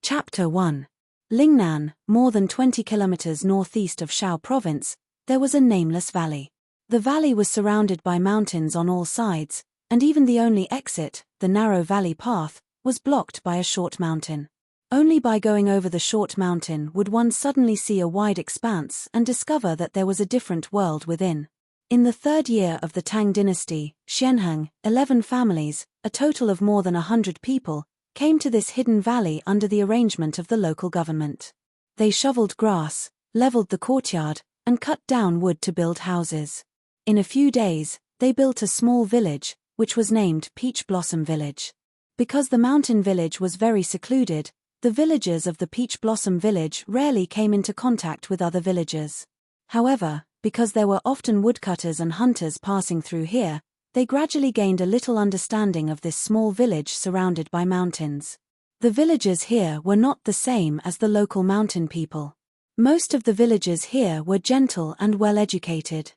Chapter 1. Lingnan, more than 20 kilometers northeast of Shao province, there was a nameless valley. The valley was surrounded by mountains on all sides, and even the only exit, the narrow valley path, was blocked by a short mountain. Only by going over the short mountain would one suddenly see a wide expanse and discover that there was a different world within. In the third year of the Tang dynasty, Xianheng, 11 families, a total of more than 100 people, came to this hidden valley under the arrangement of the local government. They shoveled grass, leveled the courtyard, and cut down wood to build houses. In a few days, they built a small village, which was named Peach Blossom Village. Because the mountain village was very secluded, the villagers of the Peach Blossom Village rarely came into contact with other villagers. However, because there were often woodcutters and hunters passing through here, they gradually gained a little understanding of this small village surrounded by mountains. The villagers here were not the same as the local mountain people. Most of the villagers here were gentle and well-educated.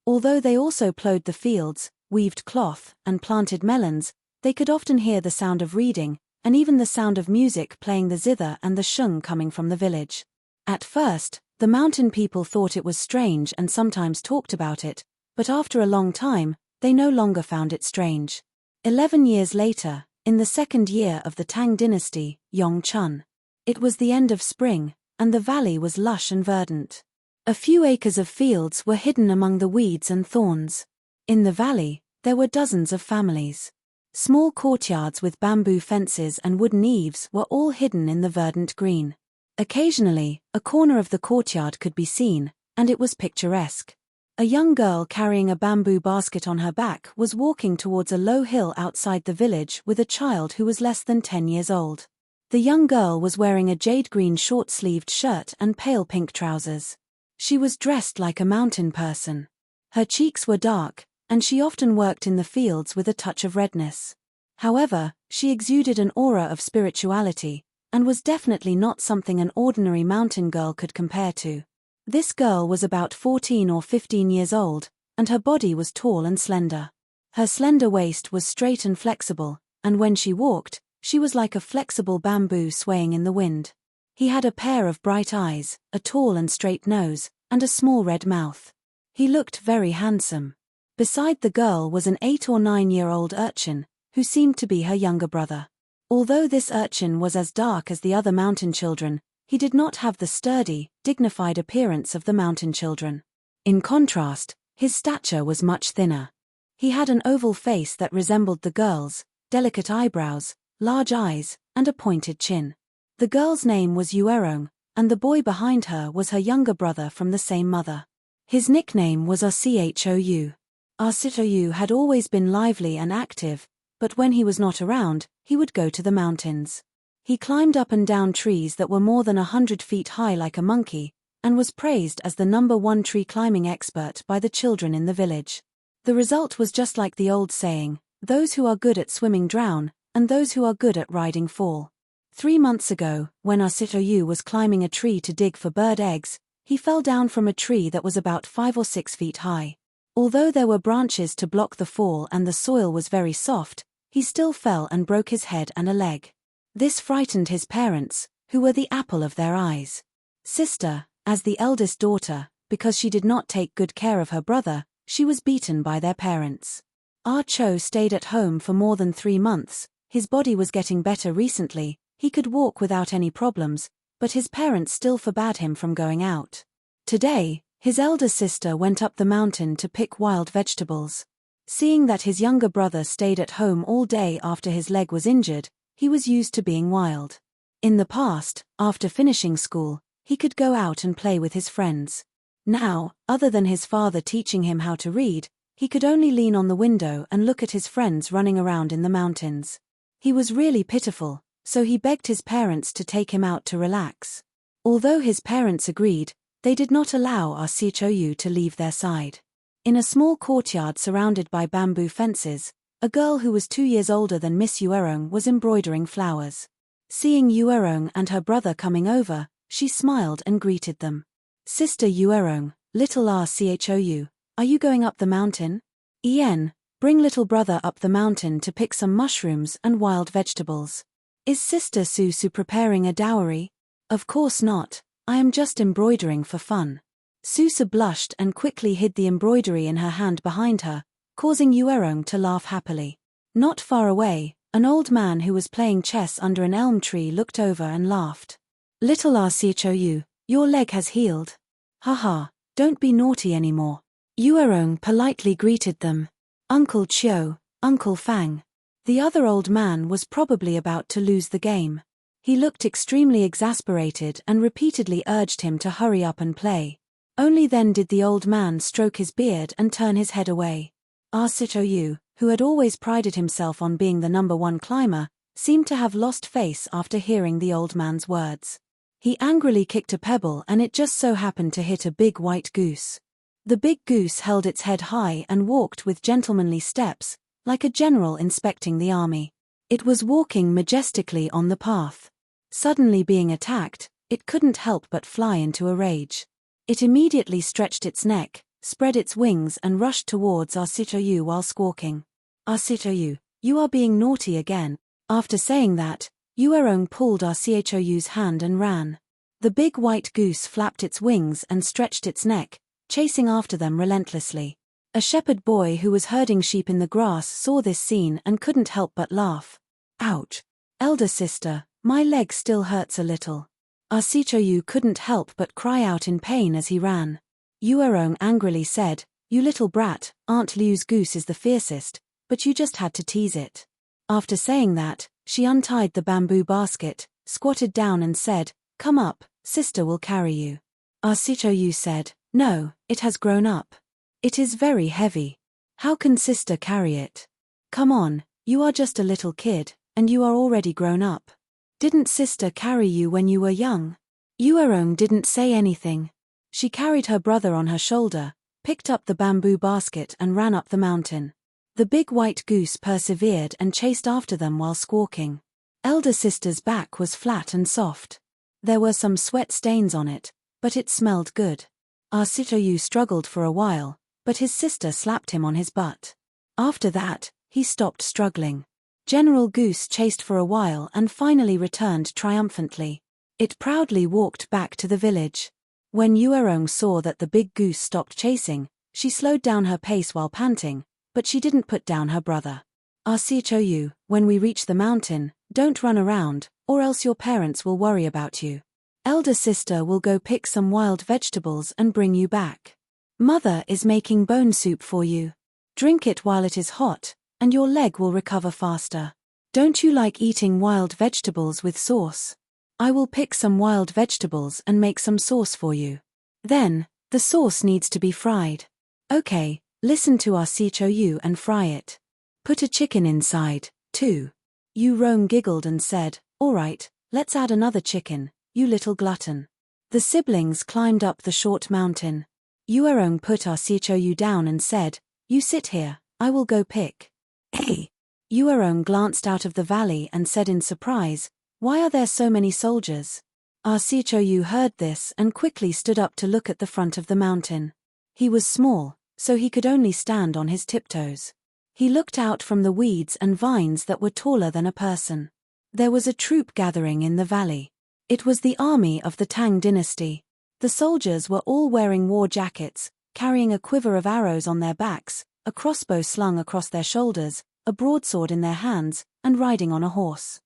Although they also plowed the fields, weaved cloth, and planted melons, they could often hear the sound of reading, and even the sound of music playing the zither and the sheng coming from the village. At first, the mountain people thought it was strange and sometimes talked about it, but after a long time, they no longer found it strange. 11 years later, in the second year of the Tang dynasty, Yongchun. It was the end of spring, and the valley was lush and verdant. A few acres of fields were hidden among the weeds and thorns. In the valley, there were dozens of families. Small courtyards with bamboo fences and wooden eaves were all hidden in the verdant green. Occasionally, a corner of the courtyard could be seen, and it was picturesque. A young girl carrying a bamboo basket on her back was walking towards a low hill outside the village with a child who was less than 10 years old. The young girl was wearing a jade-green short-sleeved shirt and pale pink trousers. She was dressed like a mountain person. Her cheeks were dark, and she often worked in the fields with a touch of redness. However, she exuded an aura of spirituality, and was definitely not something an ordinary mountain girl could compare to. This girl was about 14 or 15 years old, and her body was tall and slender. Her slender waist was straight and flexible, and when she walked, she was like a flexible bamboo swaying in the wind. He had a pair of bright eyes, a tall and straight nose, and a small red mouth. He looked very handsome. Beside the girl was an 8 or 9-year-old urchin, who seemed to be her younger brother. Although this urchin was as dark as the other mountain children, he did not have the sturdy, dignified appearance of the mountain children. In contrast, his stature was much thinner. He had an oval face that resembled the girl's, delicate eyebrows, large eyes, and a pointed chin. The girl's name was Yuerong, and the boy behind her was her younger brother from the same mother. His nickname was Rchou. Rchou had always been lively and active, but when he was not around, he would go to the mountains. He climbed up and down trees that were more than 100 feet high like a monkey, and was praised as the #1 tree climbing expert by the children in the village. The result was just like the old saying, those who are good at swimming drown, and those who are good at riding fall. 3 months ago, when Rchou was climbing a tree to dig for bird eggs, he fell down from a tree that was about 5 or 6 feet high. Although there were branches to block the fall and the soil was very soft, he still fell and broke his head and a leg. This frightened his parents, who were the apple of their eyes. Sister, as the eldest daughter, because she did not take good care of her brother, she was beaten by their parents. Rchou stayed at home for more than 3 months. His body was getting better recently, he could walk without any problems, but his parents still forbade him from going out. Today, his elder sister went up the mountain to pick wild vegetables. Seeing that his younger brother stayed at home all day after his leg was injured, he was used to being wild. In the past, after finishing school, he could go out and play with his friends. Now, other than his father teaching him how to read, he could only lean on the window and look at his friends running around in the mountains. He was really pitiful, so he begged his parents to take him out to relax. Although his parents agreed, they did not allow Rchou to leave their side. In a small courtyard surrounded by bamboo fences, a girl who was 2 years older than Miss Yuerong was embroidering flowers. Seeing Yuerong and her brother coming over, she smiled and greeted them. Sister Yuerong, little Rchou, are you going up the mountain? Bring little brother up the mountain to pick some mushrooms and wild vegetables. Is Sister Susu preparing a dowry? Of course not, I am just embroidering for fun. Susu blushed and quickly hid the embroidery in her hand behind her, causing Yuerong to laugh happily. Not far away, an old man who was playing chess under an elm tree looked over and laughed. Little Arsichoyu, your leg has healed. Haha, don't be naughty anymore. Yuerong politely greeted them. Uncle Chio, Uncle Fang. The other old man was probably about to lose the game. He looked extremely exasperated and repeatedly urged him to hurry up and play. Only then did the old man stroke his beard and turn his head away. Arsichoyu, who had always prided himself on being the #1 climber, seemed to have lost face after hearing the old man's words. He angrily kicked a pebble and it just so happened to hit a big white goose. The big goose held its head high and walked with gentlemanly steps, like a general inspecting the army. It was walking majestically on the path. Suddenly being attacked, it couldn't help but fly into a rage. It immediately stretched its neck, spread its wings and rushed towards Arsichoyu while squawking. Arsichoyu, you are being naughty again. After saying that, Yuerong pulled Arsichoyu's hand and ran. The big white goose flapped its wings and stretched its neck, chasing after them relentlessly. A shepherd boy who was herding sheep in the grass saw this scene and couldn't help but laugh. Ouch! Elder sister, my leg still hurts a little. Arsichoyu couldn't help but cry out in pain as he ran. Yuerong angrily said, You little brat, Aunt Liu's goose is the fiercest, but you just had to tease it. After saying that, she untied the bamboo basket, squatted down and said, Come up, sister will carry you. Arsichoyu said, No, it has grown up. It is very heavy. How can sister carry it? Come on, you are just a little kid, and you are already grown up. Didn't sister carry you when you were young? Yuerong didn't say anything. She carried her brother on her shoulder, picked up the bamboo basket and ran up the mountain. The big white goose persevered and chased after them while squawking. Elder sister's back was flat and soft. There were some sweat stains on it, but it smelled good. Arsichoyu struggled for a while, but his sister slapped him on his butt. After that, he stopped struggling. General Goose chased for a while and finally returned triumphantly. It proudly walked back to the village. When Yuerong saw that the big goose stopped chasing, she slowed down her pace while panting, but she didn't put down her brother. Arsichoyu, when we reach the mountain, don't run around, or else your parents will worry about you. Elder sister will go pick some wild vegetables and bring you back. Mother is making bone soup for you. Drink it while it is hot, and your leg will recover faster. Don't you like eating wild vegetables with sauce? I will pick some wild vegetables and make some sauce for you. Then, the sauce needs to be fried. Okay, listen to Arsichoyu and fry it. Put a chicken inside, too. Yuerong giggled and said, Alright, let's add another chicken, you little glutton. The siblings climbed up the short mountain. Yuerong put Arsichoyu down and said, You sit here, I will go pick. Hey! Yuerong glanced out of the valley and said in surprise, Why are there so many soldiers? Arsichoyu heard this and quickly stood up to look at the front of the mountain. He was small, so he could only stand on his tiptoes. He looked out from the weeds and vines that were taller than a person. There was a troop gathering in the valley. It was the army of the Tang dynasty. The soldiers were all wearing war jackets, carrying a quiver of arrows on their backs, a crossbow slung across their shoulders, a broadsword in their hands, and riding on a horse.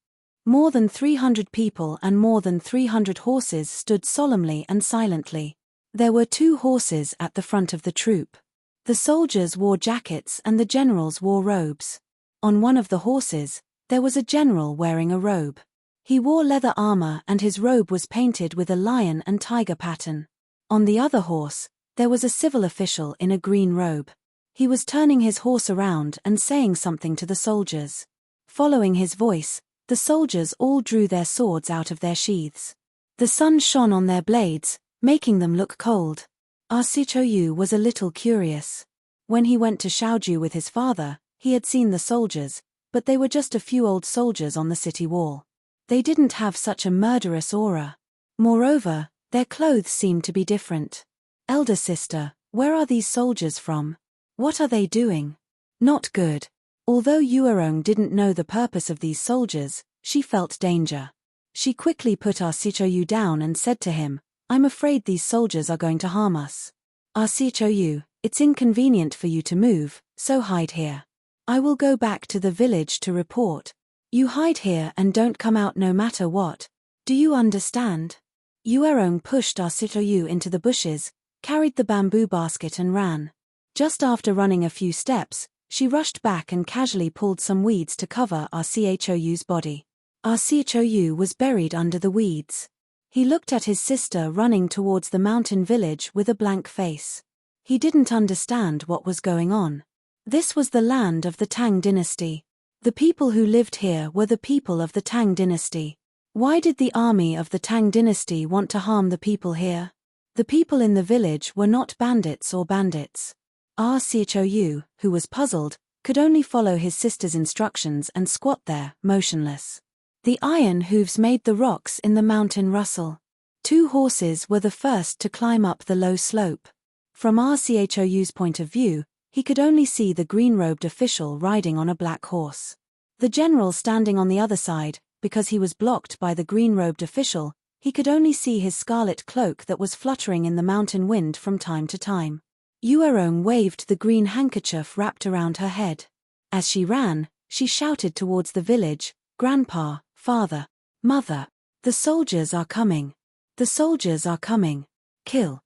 More than 300 people and more than 300 horses stood solemnly and silently. There were 2 horses at the front of the troop. The soldiers wore jackets and the generals wore robes. On one of the horses, there was a general wearing a robe. He wore leather armor and his robe was painted with a lion and tiger pattern. On the other horse, there was a civil official in a green robe. He was turning his horse around and saying something to the soldiers. Following his voice, the soldiers all drew their swords out of their sheaths. The sun shone on their blades, making them look cold. Arsichoyu was a little curious. When he went to Shaoju with his father, he had seen the soldiers, but they were just a few old soldiers on the city wall. They didn't have such a murderous aura. Moreover, their clothes seemed to be different. Elder sister, where are these soldiers from? What are they doing? Not good. Although Yuerong didn't know the purpose of these soldiers, She felt danger. She quickly put Arsichoyu down and said to him, "I'm afraid these soldiers are going to harm us. Arsichoyu, it's inconvenient for you to move, so hide here. I will go back to the village to report. You hide here and don't come out no matter what. Do you understand?" Yuerong pushed Arsichoyu into the bushes, carried the bamboo basket and ran. Just after running a few steps, she rushed back and casually pulled some weeds to cover Arsichoyu's body. Arsichoyu was buried under the weeds. He looked at his sister running towards the mountain village with a blank face. He didn't understand what was going on. This was the land of the Tang dynasty. The people who lived here were the people of the Tang dynasty. Why did the army of the Tang dynasty want to harm the people here? The people in the village were not bandits or bandits. Arsichoyu, who was puzzled, could only follow his sister's instructions and squat there, motionless. The iron hooves made the rocks in the mountain rustle. 2 horses were the first to climb up the low slope. From Arsichoyu's point of view, he could only see the green-robed official riding on a black horse. The general standing on the other side, because he was blocked by the green-robed official, he could only see his scarlet cloak that was fluttering in the mountain wind from time to time. Yuerong waved the green handkerchief wrapped around her head. As she ran, she shouted towards the village, "Grandpa, Father, Mother, the soldiers are coming. The soldiers are coming. Kill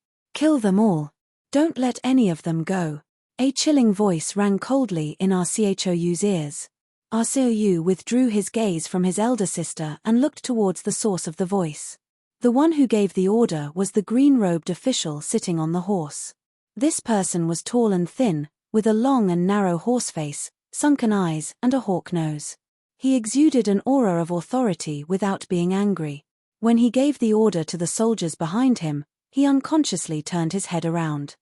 them all. Don't let any of them go." A chilling voice rang coldly in Arsichoyu's ears. Arsichoyu withdrew his gaze from his elder sister and looked towards the source of the voice. The one who gave the order was the green-robed official sitting on the horse. This person was tall and thin, with a long and narrow horseface, sunken eyes, and a hawk nose. He exuded an aura of authority without being angry. When he gave the order to the soldiers behind him, he unconsciously turned his head around.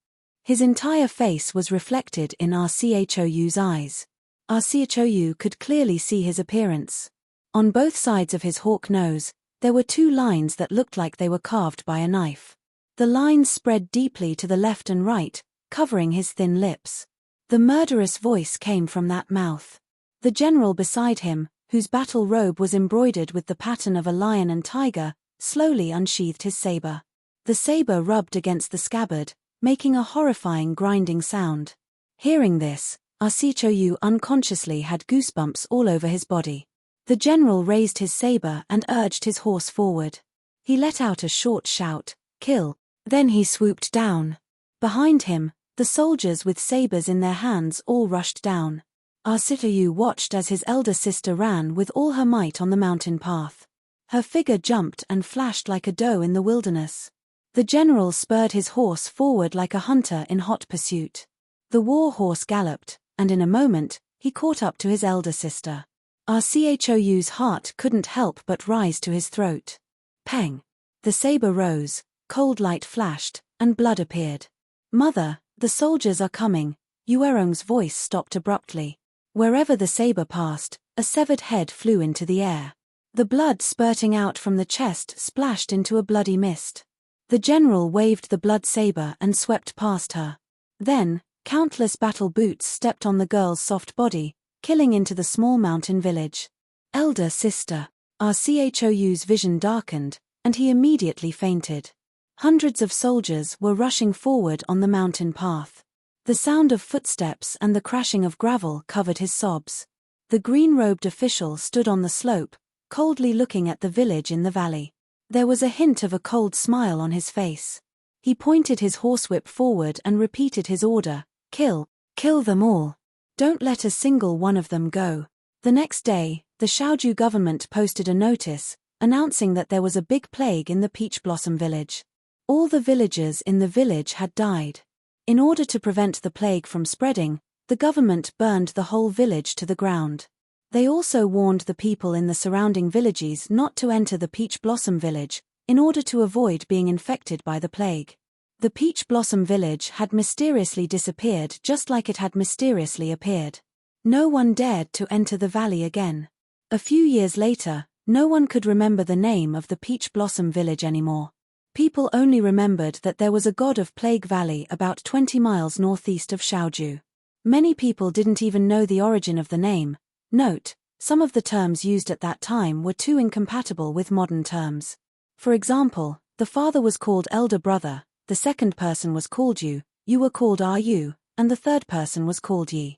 His entire face was reflected in Arsichoyu's eyes. Arsichoyu could clearly see his appearance. On both sides of his hawk nose, there were 2 lines that looked like they were carved by a knife. The lines spread deeply to the left and right, covering his thin lips. The murderous voice came from that mouth. The general beside him, whose battle robe was embroidered with the pattern of a lion and tiger, slowly unsheathed his saber. The saber rubbed against the scabbard, making a horrifying grinding sound. Hearing this, Arsichoyu unconsciously had goosebumps all over his body. The general raised his saber and urged his horse forward. He let out a short shout, "Kill!" Then he swooped down. Behind him, the soldiers with sabers in their hands all rushed down. Arsichoyu watched as his elder sister ran with all her might on the mountain path. Her figure jumped and flashed like a doe in the wilderness. The general spurred his horse forward like a hunter in hot pursuit. The war horse galloped, and in a moment, he caught up to his elder sister. Arsichoyu's heart couldn't help but rise to his throat. Peng! The saber rose, cold light flashed, and blood appeared. "Mother, the soldiers are coming." Yuerong's voice stopped abruptly. Wherever the saber passed, a severed head flew into the air. The blood spurting out from the chest splashed into a bloody mist. The general waved the blood saber and swept past her. Then, countless battle boots stepped on the girl's soft body, killing into the small mountain village. "Elder sister." Arsichoyu's vision darkened, and he immediately fainted. Hundreds of soldiers were rushing forward on the mountain path. The sound of footsteps and the crashing of gravel covered his sobs. The green-robed official stood on the slope, coldly looking at the village in the valley. There was a hint of a cold smile on his face. He pointed his horsewhip forward and repeated his order, "Kill them all. Don't let a single one of them go." The next day, the Shaoju government posted a notice, announcing that there was a big plague in the Peach Blossom village. All the villagers in the village had died. In order to prevent the plague from spreading, the government burned the whole village to the ground. They also warned the people in the surrounding villages not to enter the Peach Blossom village, in order to avoid being infected by the plague. The Peach Blossom village had mysteriously disappeared just like it had mysteriously appeared. No one dared to enter the valley again. A few years later, no one could remember the name of the Peach Blossom village anymore. People only remembered that there was a god of Plague Valley about 20 miles northeast of Shaoju. Many people didn't even know the origin of the name. Note: Some of the terms used at that time were too incompatible with modern terms. For example, the father was called elder brother, the second person was called you were called are you, and the third person was called ye.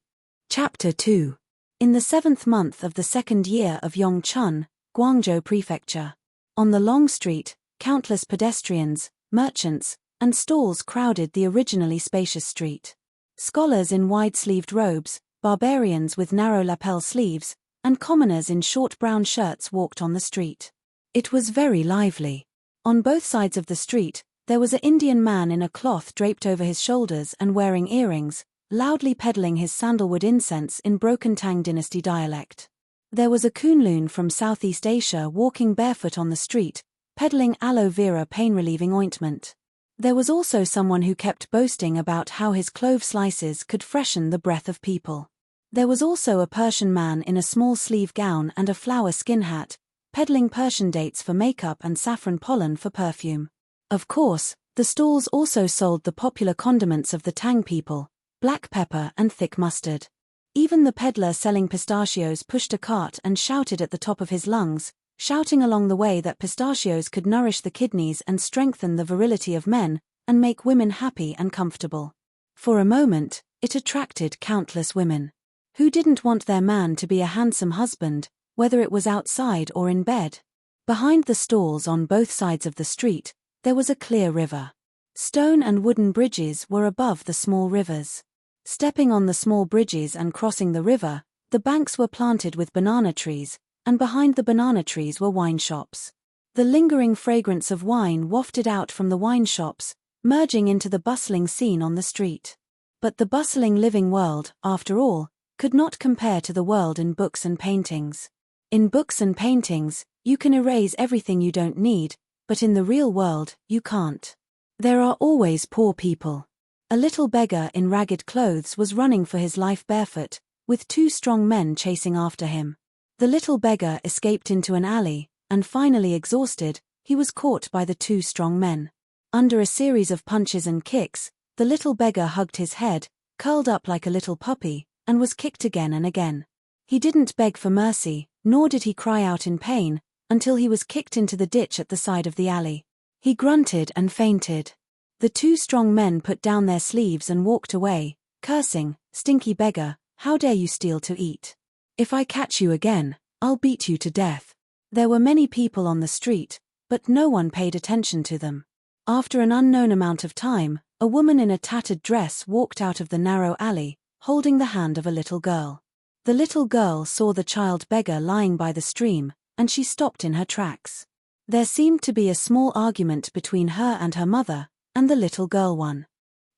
Chapter 2. In the 7th month of the 2nd year of Yongchun, Guangzhou Prefecture. On the long street, countless pedestrians, merchants, and stalls crowded the originally spacious street. Scholars in wide-sleeved robes, barbarians with narrow lapel sleeves, and commoners in short brown shirts walked on the street. It was very lively. On both sides of the street, there was an Indian man in a cloth draped over his shoulders and wearing earrings, loudly peddling his sandalwood incense in broken Tang dynasty dialect. There was a Kunlun from Southeast Asia walking barefoot on the street, peddling aloe vera pain-relieving ointment. There was also someone who kept boasting about how his clove slices could freshen the breath of people. There was also a Persian man in a small sleeve gown and a flower skin hat, peddling Persian dates for makeup and saffron pollen for perfume. Of course, the stalls also sold the popular condiments of the Tang people, black pepper and thick mustard. Even the peddler selling pistachios pushed a cart and shouted at the top of his lungs, shouting along the way that pistachios could nourish the kidneys and strengthen the virility of men, and make women happy and comfortable. For a moment, it attracted countless women. Who didn't want their man to be a handsome husband, whether it was outside or in bed? Behind the stalls on both sides of the street, there was a clear river. Stone and wooden bridges were above the small rivers. Stepping on the small bridges and crossing the river, the banks were planted with banana trees, and behind the banana trees were wine shops. The lingering fragrance of wine wafted out from the wine shops, merging into the bustling scene on the street. But the bustling living world, after all, could not compare to the world in books and paintings. In books and paintings, you can erase everything you don't need, but in the real world, you can't. There are always poor people. A little beggar in ragged clothes was running for his life barefoot, with 2 strong men chasing after him. The little beggar escaped into an alley, and finally exhausted, he was caught by the 2 strong men. Under a series of punches and kicks, the little beggar hugged his head, curled up like a little puppy, and was kicked again and again. He didn't beg for mercy, nor did he cry out in pain, until he was kicked into the ditch at the side of the alley. He grunted and fainted. The 2 strong men put down their sleeves and walked away, cursing, "Stinky beggar, how dare you steal to eat? If I catch you again, I'll beat you to death." There were many people on the street, but no one paid attention to them. After an unknown amount of time, a woman in a tattered dress walked out of the narrow alley, holding the hand of a little girl. The little girl saw the child beggar lying by the stream, and she stopped in her tracks. There seemed to be a small argument between her and her mother, and the little girl won.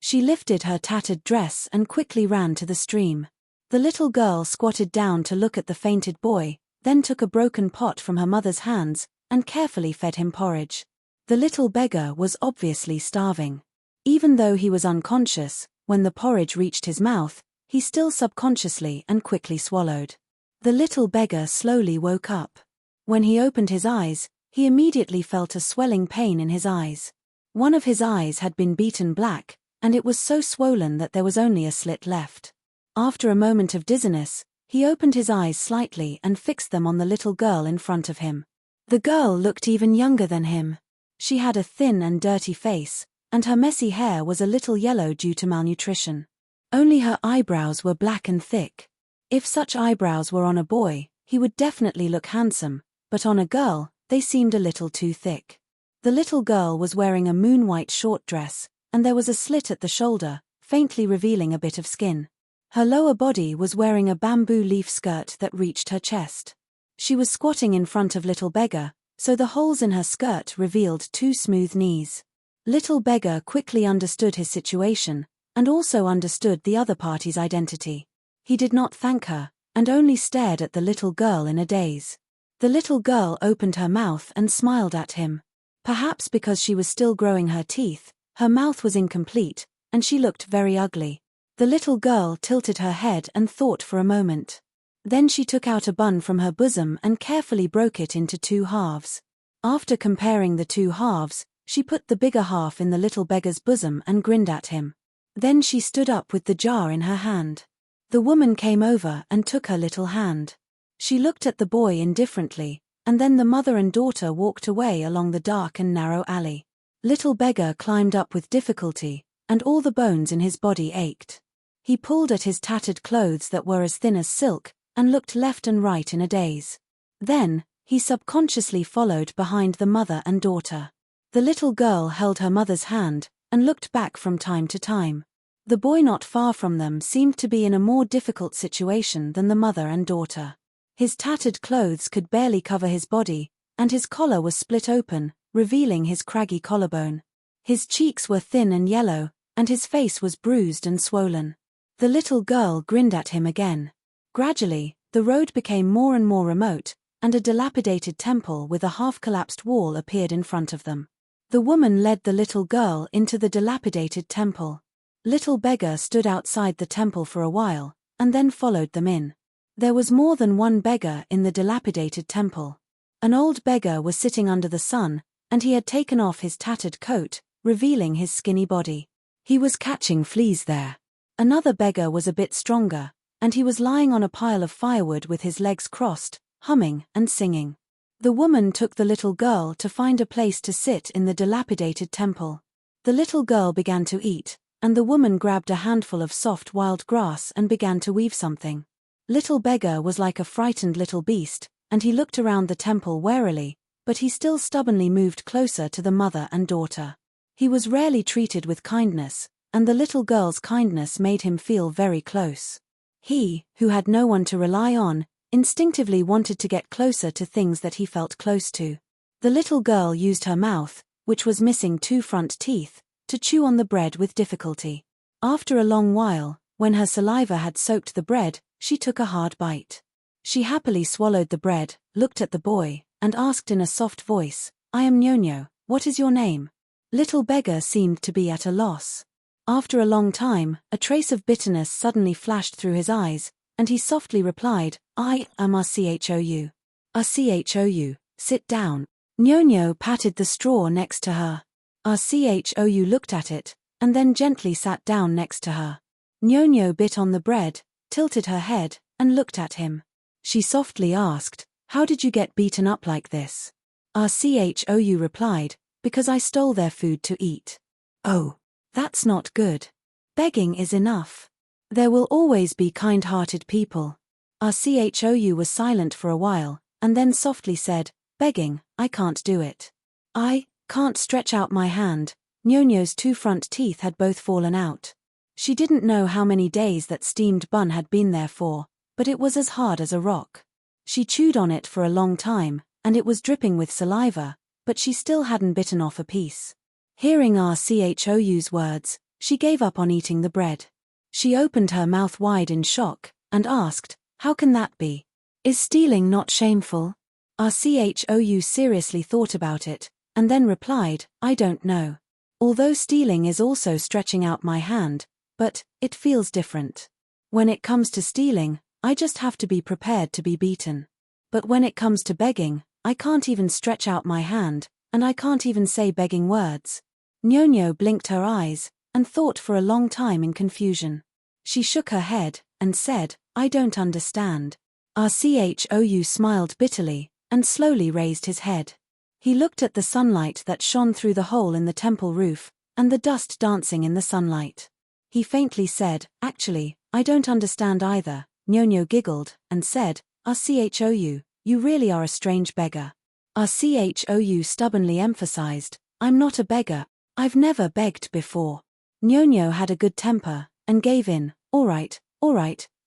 She lifted her tattered dress and quickly ran to the stream. The little girl squatted down to look at the fainted boy, then took a broken pot from her mother's hands, and carefully fed him porridge. The little beggar was obviously starving. Even though he was unconscious, when the porridge reached his mouth, he still subconsciously and quickly swallowed. The little beggar slowly woke up. When he opened his eyes, he immediately felt a swelling pain in his eyes. One of his eyes had been beaten black, and it was so swollen that there was only a slit left. After a moment of dizziness, he opened his eyes slightly and fixed them on the little girl in front of him. The girl looked even younger than him. She had a thin and dirty face, and her messy hair was a little yellow due to malnutrition. Only her eyebrows were black and thick. If such eyebrows were on a boy, he would definitely look handsome, but on a girl, they seemed a little too thick. The little girl was wearing a moon-white short dress, and there was a slit at the shoulder, faintly revealing a bit of skin. Her lower body was wearing a bamboo leaf skirt that reached her chest. She was squatting in front of little beggar, so the holes in her skirt revealed 2 smooth knees. Little beggar quickly understood his situation, and also understood the other party's identity. He did not thank her, and only stared at the little girl in a daze. The little girl opened her mouth and smiled at him. Perhaps because she was still growing her teeth, her mouth was incomplete, and she looked very ugly. The little girl tilted her head and thought for a moment. Then she took out a bun from her bosom and carefully broke it into 2 halves. After comparing the 2 halves, she put the bigger half in the little beggar's bosom and grinned at him. Then she stood up with the jar in her hand. The woman came over and took her little hand. She looked at the boy indifferently, and then the mother and daughter walked away along the dark and narrow alley. Little beggar climbed up with difficulty, and all the bones in his body ached. He pulled at his tattered clothes that were as thin as silk, and looked left and right in a daze. Then, he subconsciously followed behind the mother and daughter. The little girl held her mother's hand, and looked back from time to time. The boy not far from them seemed to be in a more difficult situation than the mother and daughter. His tattered clothes could barely cover his body, and his collar was split open, revealing his craggy collarbone. His cheeks were thin and yellow, and his face was bruised and swollen. The little girl grinned at him again. Gradually, the road became more and more remote, and a dilapidated temple with a half-collapsed wall appeared in front of them. The woman led the little girl into the dilapidated temple. Little beggar stood outside the temple for a while, and then followed them in. There was more than one beggar in the dilapidated temple. An old beggar was sitting under the sun, and he had taken off his tattered coat, revealing his skinny body. He was catching fleas there. Another beggar was a bit stronger, and he was lying on a pile of firewood with his legs crossed, humming and singing. The woman took the little girl to find a place to sit in the dilapidated temple. The little girl began to eat, and the woman grabbed a handful of soft wild grass and began to weave something. Little beggar was like a frightened little beast, and he looked around the temple warily, but he still stubbornly moved closer to the mother and daughter. He was rarely treated with kindness, and the little girl's kindness made him feel very close. He, who had no one to rely on, instinctively wanted to get closer to things that he felt close to. The little girl used her mouth, which was missing 2 front teeth, to chew on the bread with difficulty. After a long while, when her saliva had soaked the bread, she took a hard bite. She happily swallowed the bread, looked at the boy, and asked in a soft voice, "I am Nyonyo, what is your name?" Little beggar seemed to be at a loss. After a long time, a trace of bitterness suddenly flashed through his eyes, and he softly replied, "I am Rchou. Rchou, sit down." Nyonyo patted the straw next to her. Rchou looked at it, and then gently sat down next to her. Nyonyo bit on the bread, tilted her head, and looked at him. She softly asked, "How did you get beaten up like this?" Rchou replied, "Because I stole their food to eat." "Oh, that's not good. Begging is enough. There will always be kind-hearted people." Rchou was silent for a while, and then softly said, "Begging, I can't do it. I can't stretch out my hand." Nyonyo's 2 front teeth had both fallen out. She didn't know how many days that steamed bun had been there for, but it was as hard as a rock. She chewed on it for a long time, and it was dripping with saliva, but she still hadn't bitten off a piece. Hearing Rchou's words, she gave up on eating the bread. She opened her mouth wide in shock, and asked, "How can that be? Is stealing not shameful?" Rchou seriously thought about it, and then replied, "I don't know. Although stealing is also stretching out my hand, but it feels different. When it comes to stealing, I just have to be prepared to be beaten. But when it comes to begging, I can't even stretch out my hand, and I can't even say begging words." Nyonyo blinked her eyes, and thought for a long time in confusion. She shook her head, and said, "I don't understand." Rchou smiled bitterly, and slowly raised his head. He looked at the sunlight that shone through the hole in the temple roof, and the dust dancing in the sunlight. He faintly said, "Actually, I don't understand either." Nyonyo giggled, and said, "Rchou, you really are a strange beggar." Rchou stubbornly emphasized, "I'm not a beggar. I've never begged before." Nyonyo had a good temper, and gave in, all right,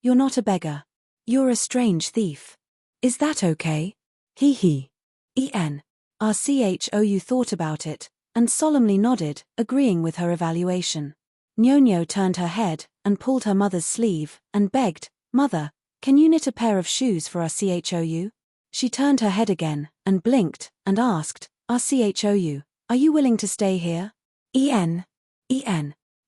you're not a beggar. You're a strange thief. Is that okay?" Hee. Rchou thought about it, and solemnly nodded, agreeing with her evaluation. Nyonyo turned her head, and pulled her mother's sleeve, and begged, "Mother, can you knit a pair of shoes for Rchou?" She turned her head again, and blinked, and asked, "Rchou, are you willing to stay here?" En.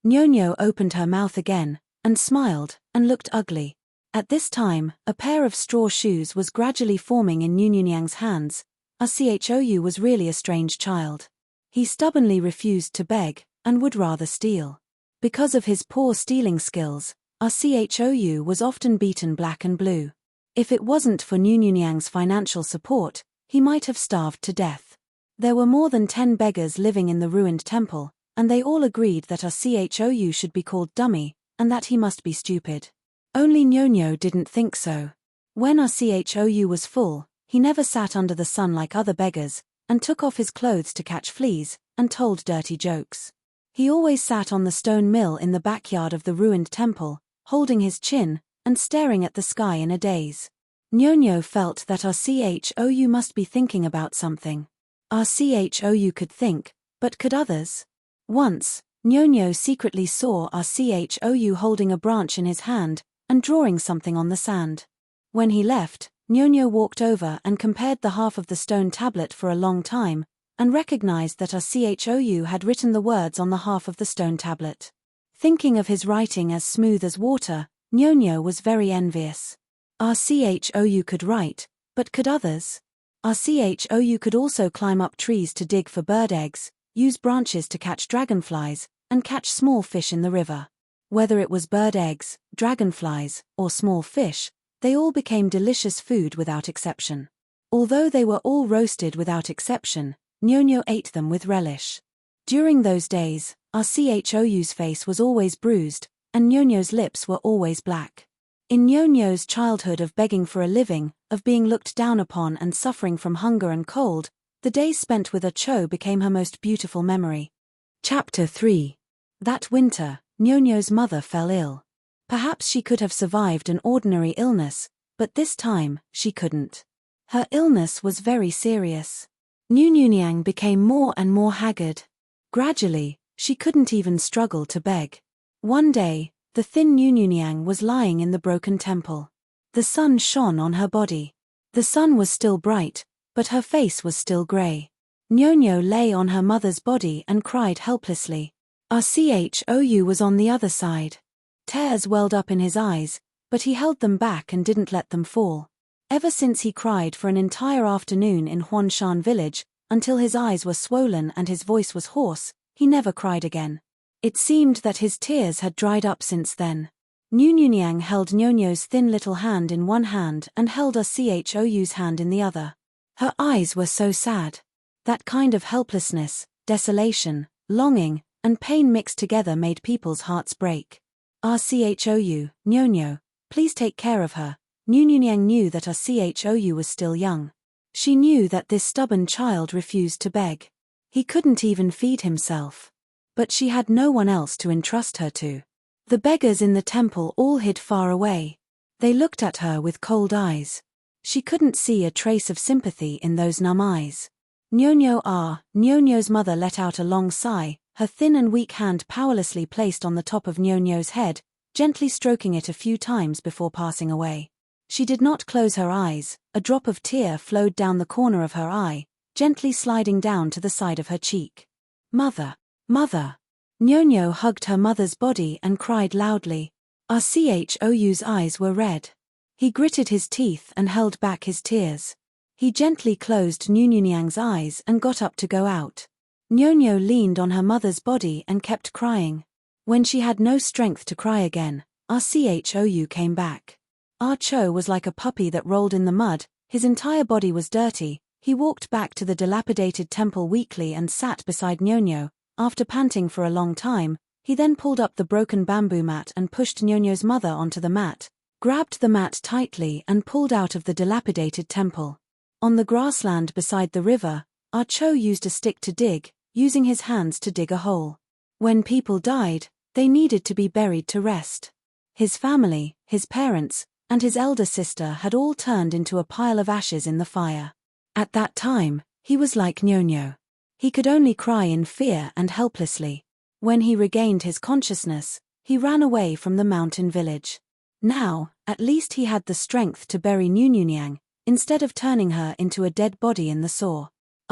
Nyonyo opened her mouth again, and smiled, and looked ugly. At this time, a pair of straw shoes was gradually forming in Nyunnyang's hands. Rchou was really a strange child. He stubbornly refused to beg, and would rather steal. Because of his poor stealing skills, Rchou was often beaten black and blue. If it wasn't for Nyanyang's financial support, he might have starved to death. There were more than 10 beggars living in the ruined temple, and they all agreed that Chou should be called dummy, and that he must be stupid. Only Nyonyo didn't think so. When Chou was full, he never sat under the sun like other beggars, and took off his clothes to catch fleas, and told dirty jokes. He always sat on the stone mill in the backyard of the ruined temple, holding his chin, and staring at the sky in a daze. Nyonyo felt that Chou must be thinking about something. Chou could think, but could others? Once, Nyonyo secretly saw Chou holding a branch in his hand, and drawing something on the sand. When he left, Nyonyo walked over and compared the half of the stone tablet for a long time, and recognized that Chou had written the words on the half of the stone tablet. Thinking of his writing as smooth as water, Nyonyo was very envious. Chou could write, but could others? Chou could also climb up trees to dig for bird eggs, use branches to catch dragonflies, and catch small fish in the river. Whether it was bird eggs, dragonflies, or small fish, they all became delicious food without exception. Although they were all roasted without exception, Nyonyo ate them with relish. During those days, Chou's face was always bruised, and Nyonyo's lips were always black. In Nyonyo's childhood of begging for a living, of being looked down upon and suffering from hunger and cold, the days spent with Cho became her most beautiful memory. Chapter 3. That winter, Nyonyo's mother fell ill. Perhaps she could have survived an ordinary illness, but this time, she couldn't. Her illness was very serious. Nyanyang became more and more haggard. Gradually, she couldn't even struggle to beg. One day, the thin Nyanyang was lying in the broken temple. The sun shone on her body. The sun was still bright, but her face was still grey. Nyonyo lay on her mother's body and cried helplessly. Chou was on the other side. Tears welled up in his eyes, but he held them back and didn't let them fall. Ever since he cried for an entire afternoon in Huanshan village, until his eyes were swollen and his voice was hoarse, he never cried again. It seemed that his tears had dried up since then. Nyanyang held Nyonyo's thin little hand in one hand and held Chou's hand in the other. Her eyes were so sad. That kind of helplessness, desolation, longing, and pain mixed together made people's hearts break. Chou, Nyonyo, please take care of her. Nyanyang knew that Chou was still young. She knew that this stubborn child refused to beg. He couldn't even feed himself. But she had no one else to entrust her to. The beggars in the temple all hid far away. They looked at her with cold eyes. She couldn't see a trace of sympathy in those numb eyes. Nyonyo's mother let out a long sigh, her thin and weak hand powerlessly placed on the top of Nyonyo's head, gently stroking it a few times before passing away. She did not close her eyes. A drop of tear flowed down the corner of her eye, gently sliding down to the side of her cheek. Mother! Mother! Nyonyo hugged her mother's body and cried loudly. Chou's eyes were red. He gritted his teeth and held back his tears. He gently closed Nyanyang's eyes and got up to go out. Nyonyo leaned on her mother's body and kept crying. When she had no strength to cry again, Chou came back. Cho was like a puppy that rolled in the mud, his entire body was dirty. He walked back to the dilapidated temple weakly and sat beside Nyonyo. After panting for a long time, he then pulled up the broken bamboo mat and pushed Nyonyo's mother onto the mat, grabbed the mat tightly and pulled out of the dilapidated temple. On the grassland beside the river, Cho used a stick to dig, using his hands to dig a hole. When people died, they needed to be buried to rest. His family, his parents, and his elder sister had all turned into a pile of ashes in the fire. At that time, he was like Nyonyo. He could only cry in fear and helplessly. When he regained his consciousness, he ran away from the mountain village. Now, at least he had the strength to bury Nyanyang, instead of turning her into a dead body in the saw.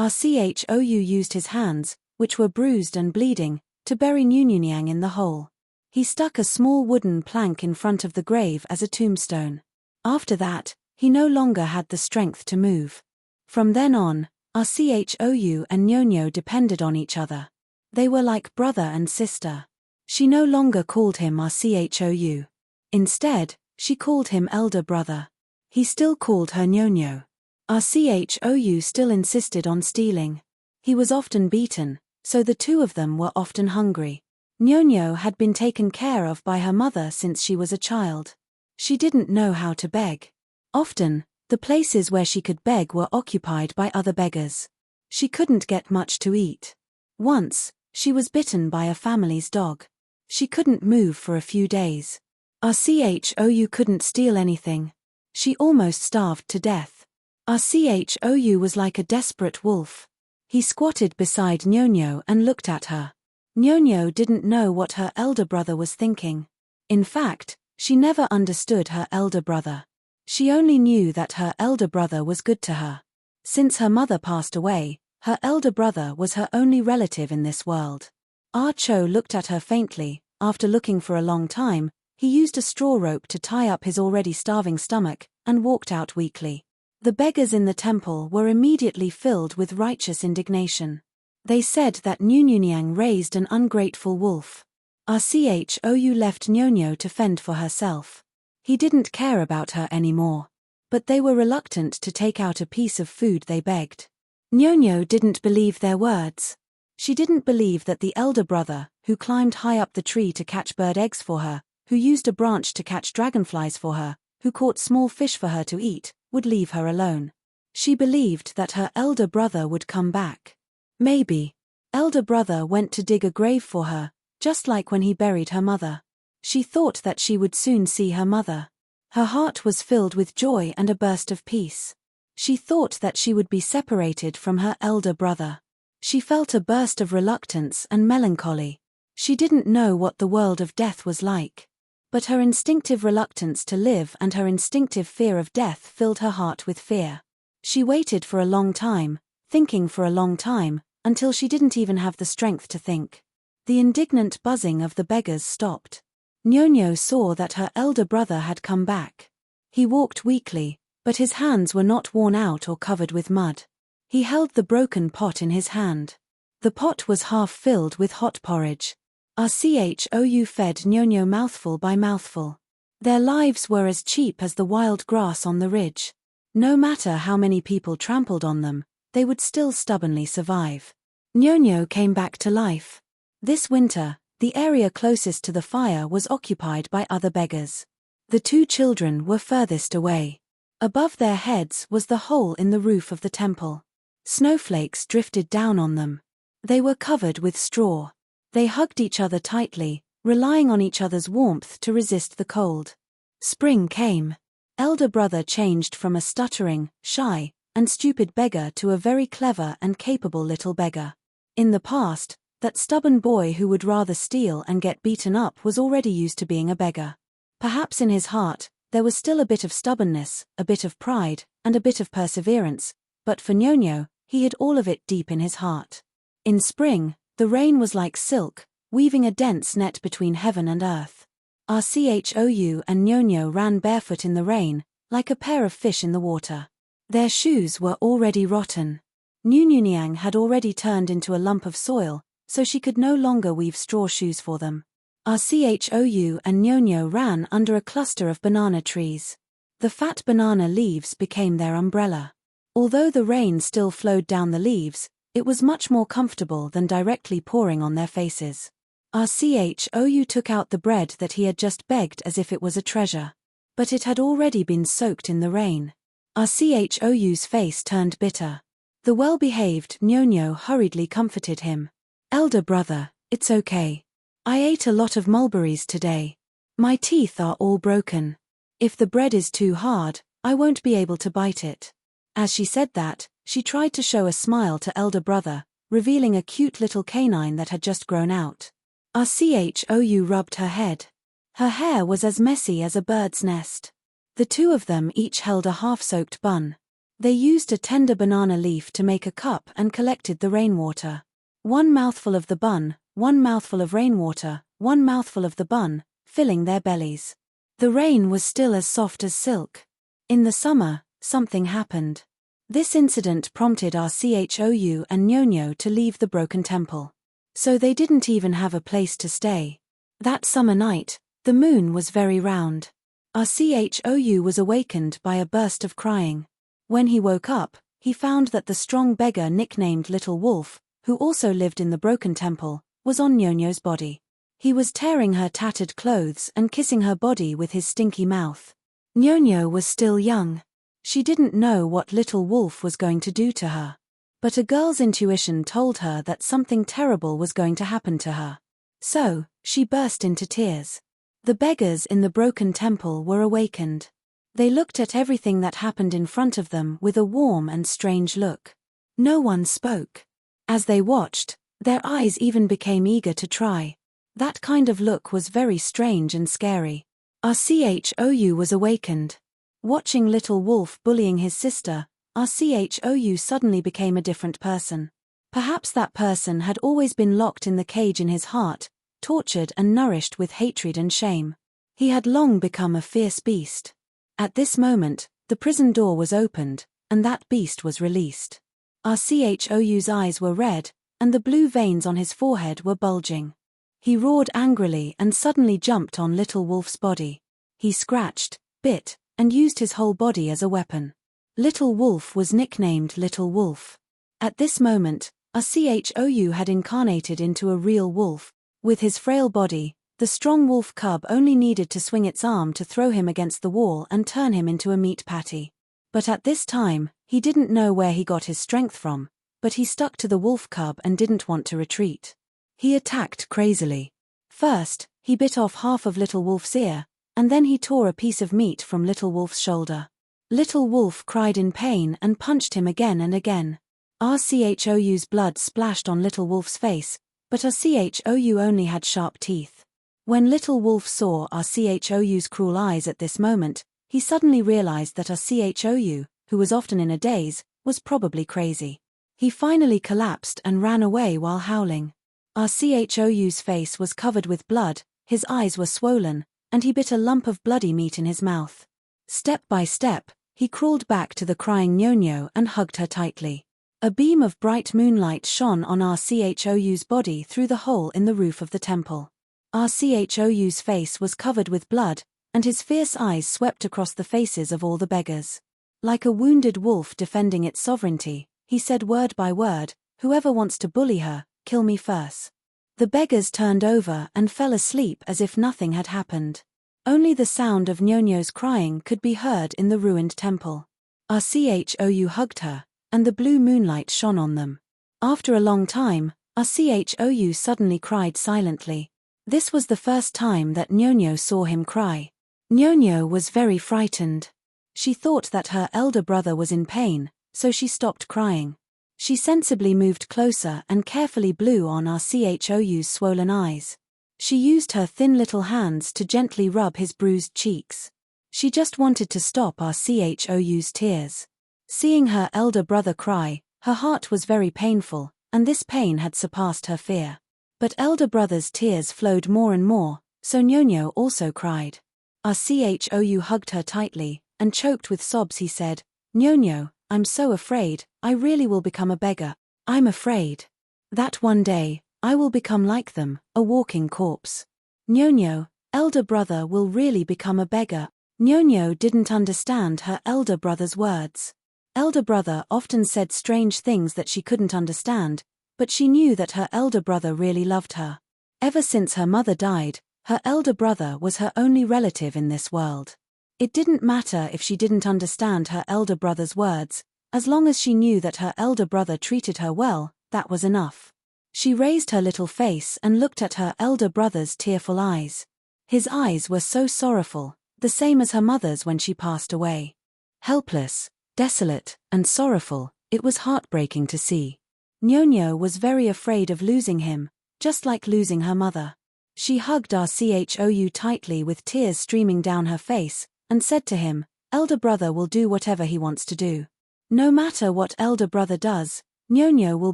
Chou used his hands, which were bruised and bleeding, to bury Nyanyang in the hole. He stuck a small wooden plank in front of the grave as a tombstone. After that, he no longer had the strength to move. From then on, Chou and Nyonyo depended on each other. They were like brother and sister. She no longer called him Chou. Instead, she called him elder brother. He still called her Nyonyo. Rchou still insisted on stealing. He was often beaten, so the two of them were often hungry. Nyonyo had been taken care of by her mother since she was a child. She didn't know how to beg. Often, the places where she could beg were occupied by other beggars. She couldn't get much to eat. Once, she was bitten by a family's dog. She couldn't move for a few days. Rchou couldn't steal anything. She almost starved to death. Rchou was like a desperate wolf. He squatted beside Nyonyo and looked at her. Nyonyo didn't know what her elder brother was thinking. In fact, she never understood her elder brother. She only knew that her elder brother was good to her. Since her mother passed away, her elder brother was her only relative in this world. Rchou looked at her faintly. After looking for a long time, he used a straw rope to tie up his already starving stomach, and walked out weakly. The beggars in the temple were immediately filled with righteous indignation. They said that Nyunnyang raised an ungrateful wolf. Rchou left Nyonyo to fend for herself. He didn't care about her anymore. But they were reluctant to take out a piece of food they begged. Nyonyo didn't believe their words. She didn't believe that the elder brother, who climbed high up the tree to catch bird eggs for her, who used a branch to catch dragonflies for her, who caught small fish for her to eat, would leave her alone. She believed that her elder brother would come back. Maybe. Elder brother went to dig a grave for her, just like when he buried her mother. She thought that she would soon see her mother. Her heart was filled with joy and a burst of peace. She thought that she would be separated from her elder brother. She felt a burst of reluctance and melancholy. She didn't know what the world of death was like. But her instinctive reluctance to live and her instinctive fear of death filled her heart with fear. She waited for a long time, thinking for a long time, until she didn't even have the strength to think. The indignant buzzing of the beggars stopped. Nyonyo saw that her elder brother had come back. He walked weakly, but his hands were not worn out or covered with mud. He held the broken pot in his hand. The pot was half filled with hot porridge. Rchou fed Nyonyo mouthful by mouthful. Their lives were as cheap as the wild grass on the ridge. No matter how many people trampled on them, they would still stubbornly survive. Nyonyo came back to life. This winter, the area closest to the fire was occupied by other beggars. The two children were furthest away. Above their heads was the hole in the roof of the temple. Snowflakes drifted down on them. They were covered with straw. They hugged each other tightly, relying on each other's warmth to resist the cold. Spring came. Elder brother changed from a stuttering, shy, and stupid beggar to a very clever and capable little beggar. In the past, that stubborn boy who would rather steal and get beaten up was already used to being a beggar. Perhaps in his heart, there was still a bit of stubbornness, a bit of pride, and a bit of perseverance, but for Nyonyo, he hid all of it deep in his heart. In spring, the rain was like silk, weaving a dense net between heaven and earth. Rchou and Nyonyo ran barefoot in the rain, like a pair of fish in the water. Their shoes were already rotten. Nyunnyang had already turned into a lump of soil, so she could no longer weave straw shoes for them. Rchou and Nyonyo ran under a cluster of banana trees. The fat banana leaves became their umbrella. Although the rain still flowed down the leaves, it was much more comfortable than directly pouring on their faces. Rchou took out the bread that he had just begged as if it was a treasure. But it had already been soaked in the rain. Rchou's face turned bitter. The well-behaved Nyonyo hurriedly comforted him. "Elder brother, it's okay. I ate a lot of mulberries today. My teeth are all broken. If the bread is too hard, I won't be able to bite it." As she said that, she tried to show a smile to elder brother, revealing a cute little canine that had just grown out. Rchou rubbed her head. Her hair was as messy as a bird's nest. The two of them each held a half-soaked bun. They used a tender banana leaf to make a cup and collected the rainwater. One mouthful of the bun, one mouthful of rainwater, one mouthful of the bun, filling their bellies. The rain was still as soft as silk. In the summer, something happened. This incident prompted Rchou and Nyonyo to leave the broken temple. So they didn't even have a place to stay. That summer night, the moon was very round. Rchou was awakened by a burst of crying. When he woke up, he found that the strong beggar nicknamed Little Wolf, who also lived in the broken temple, was on Nyonyo's body. He was tearing her tattered clothes and kissing her body with his stinky mouth. Nyonyo was still young. She didn't know what Little Wolf was going to do to her. But a girl's intuition told her that something terrible was going to happen to her. So, she burst into tears. The beggars in the broken temple were awakened. They looked at everything that happened in front of them with a warm and strange look. No one spoke. As they watched, their eyes even became eager to try. That kind of look was very strange and scary. Rchou was awakened. Watching Little Wolf bullying his sister, Rchou suddenly became a different person. Perhaps that person had always been locked in the cage in his heart, tortured and nourished with hatred and shame. He had long become a fierce beast. At this moment, the prison door was opened, and that beast was released. Rchou's eyes were red, and the blue veins on his forehead were bulging. He roared angrily and suddenly jumped on Little Wolf's body. He scratched, bit, and used his whole body as a weapon. Little Wolf was nicknamed Little Wolf. At this moment, Rchou had incarnated into a real wolf. With his frail body, the strong wolf cub only needed to swing its arm to throw him against the wall and turn him into a meat patty. But at this time, he didn't know where he got his strength from, but he stuck to the wolf cub and didn't want to retreat. He attacked crazily. First, he bit off half of Little Wolf's ear, and then he tore a piece of meat from Little Wolf's shoulder. Little Wolf cried in pain and punched him again and again. Rchou's blood splashed on Little Wolf's face, but Rchou only had sharp teeth. When Little Wolf saw Rchou's cruel eyes at this moment, he suddenly realized that Rchou, who was often in a daze, was probably crazy. He finally collapsed and ran away while howling. Rchou's face was covered with blood, his eyes were swollen, and he bit a lump of bloody meat in his mouth. Step by step, he crawled back to the crying Nyonyo and hugged her tightly. A beam of bright moonlight shone on Rchou's body through the hole in the roof of the temple. Rchou's face was covered with blood, and his fierce eyes swept across the faces of all the beggars. Like a wounded wolf defending its sovereignty, he said word by word, "Whoever wants to bully her, kill me first." The beggars turned over and fell asleep as if nothing had happened. Only the sound of Nyonyo's crying could be heard in the ruined temple. Rchou hugged her, and the blue moonlight shone on them. After a long time, Rchou suddenly cried silently. This was the first time that Nyonyo saw him cry. Nyonyo was very frightened. She thought that her elder brother was in pain, so she stopped crying. She sensibly moved closer and carefully blew on Rchou's swollen eyes. She used her thin little hands to gently rub his bruised cheeks. She just wanted to stop Rchou's tears. Seeing her elder brother cry, her heart was very painful, and this pain had surpassed her fear. But elder brother's tears flowed more and more, so Nyonyo also cried. Rchou hugged her tightly, and choked with sobs he said, "Nyonyo, I'm so afraid, I really will become a beggar. I'm afraid that one day, I will become like them, a walking corpse." Nyonyo, elder brother will really become a beggar. Nyonyo didn't understand her elder brother's words. Elder brother often said strange things that she couldn't understand, but she knew that her elder brother really loved her. Ever since her mother died, her elder brother was her only relative in this world. It didn't matter if she didn't understand her elder brother's words, as long as she knew that her elder brother treated her well, that was enough. She raised her little face and looked at her elder brother's tearful eyes. His eyes were so sorrowful, the same as her mother's when she passed away. Helpless, desolate, and sorrowful, it was heartbreaking to see. Nyonyo was very afraid of losing him, just like losing her mother. She hugged Rchou tightly with tears streaming down her face, and said to him, "Elder brother will do whatever he wants to do. No matter what elder brother does, Nyonyo will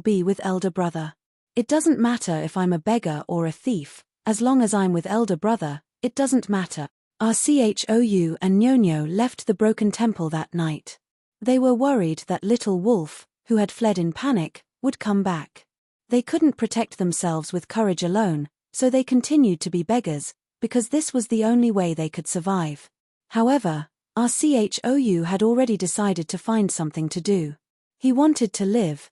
be with elder brother. It doesn't matter if I'm a beggar or a thief, as long as I'm with elder brother, it doesn't matter." Rchou and Nyonyo left the broken temple that night. They were worried that Little Wolf, who had fled in panic, would come back. They couldn't protect themselves with courage alone, so they continued to be beggars, because this was the only way they could survive. However, our Chou had already decided to find something to do. He wanted to live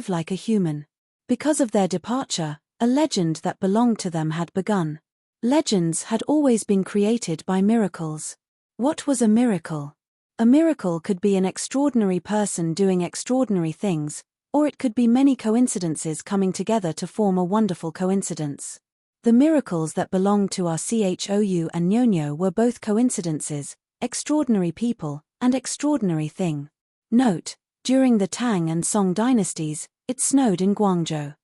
like a human. Because of their departure, a legend that belonged to them had begun. Legends had always been created by miracles. What was a miracle? A miracle could be an extraordinary person doing extraordinary things, or it could be many coincidences coming together to form a wonderful coincidence. The miracles that belonged to our Chou and Nyonyo were both coincidences, extraordinary people, and extraordinary thing. Note: during the Tang and Song dynasties, it snowed in Guangzhou.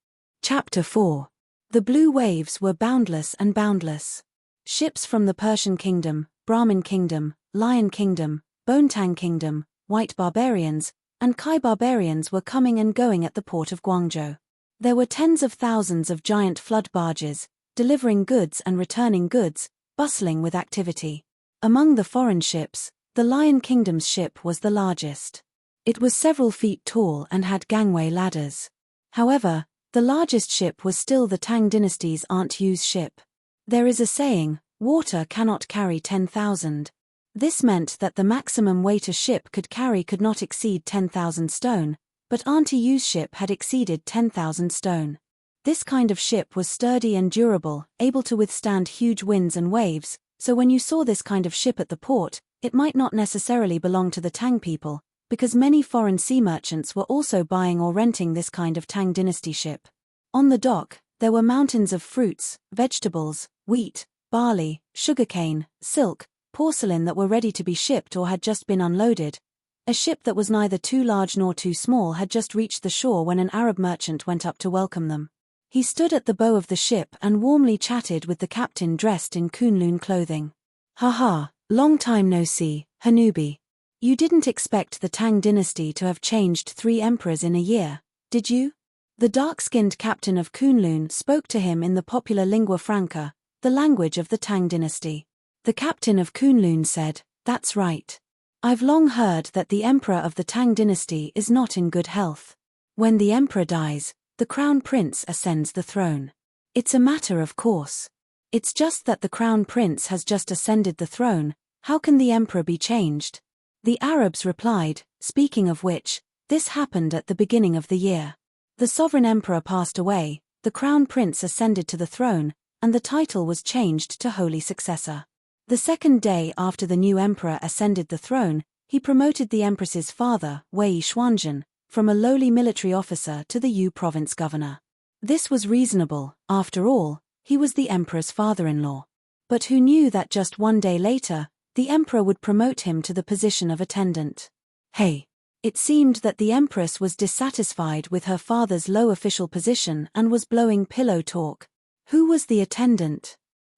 Chapter 4. The blue waves were boundless and boundless. Ships from the Persian kingdom, Brahmin kingdom, Lion kingdom, Bontang kingdom, white barbarians, and Kai barbarians were coming and going at the port of Guangzhou. There were tens of thousands of giant flood barges, delivering goods and returning goods, bustling with activity. Among the foreign ships, the Lion Kingdom's ship was the largest. It was several feet tall and had gangway ladders. However, the largest ship was still the Tang dynasty's Aunt Yu's ship. There is a saying, water cannot carry 10,000. This meant that the maximum weight a ship could carry could not exceed 10,000 stone, but Auntie Yu's ship had exceeded 10,000 stone. This kind of ship was sturdy and durable, able to withstand huge winds and waves, so when you saw this kind of ship at the port, it might not necessarily belong to the Tang people, because many foreign sea merchants were also buying or renting this kind of Tang dynasty ship. On the dock, there were mountains of fruits, vegetables, wheat, barley, sugarcane, silk, porcelain that were ready to be shipped or had just been unloaded. A ship that was neither too large nor too small had just reached the shore when an Arab merchant went up to welcome them. He stood at the bow of the ship and warmly chatted with the captain dressed in Kunlun clothing. "Haha, long time no see, Hanubi. You didn't expect the Tang dynasty to have changed 3 emperors in a year, did you?" The dark-skinned captain of Kunlun spoke to him in the popular lingua franca, the language of the Tang dynasty. The captain of Kunlun said, "That's right. I've long heard that the emperor of the Tang dynasty is not in good health. When the emperor dies, the crown prince ascends the throne. It's a matter of course. It's just that the crown prince has just ascended the throne, how can the emperor be changed?" The Arabs replied, "Speaking of which, this happened at the beginning of the year. The sovereign emperor passed away, the crown prince ascended to the throne, and the title was changed to holy successor. The second day after the new emperor ascended the throne, he promoted the empress's father, Wei Xuanzhen, from a lowly military officer to the Yu province governor. This was reasonable, after all, he was the emperor's father-in-law. But who knew that just one day later, the emperor would promote him to the position of attendant? Hey! It seemed that the empress was dissatisfied with her father's low official position and was blowing pillow talk. Who was the attendant?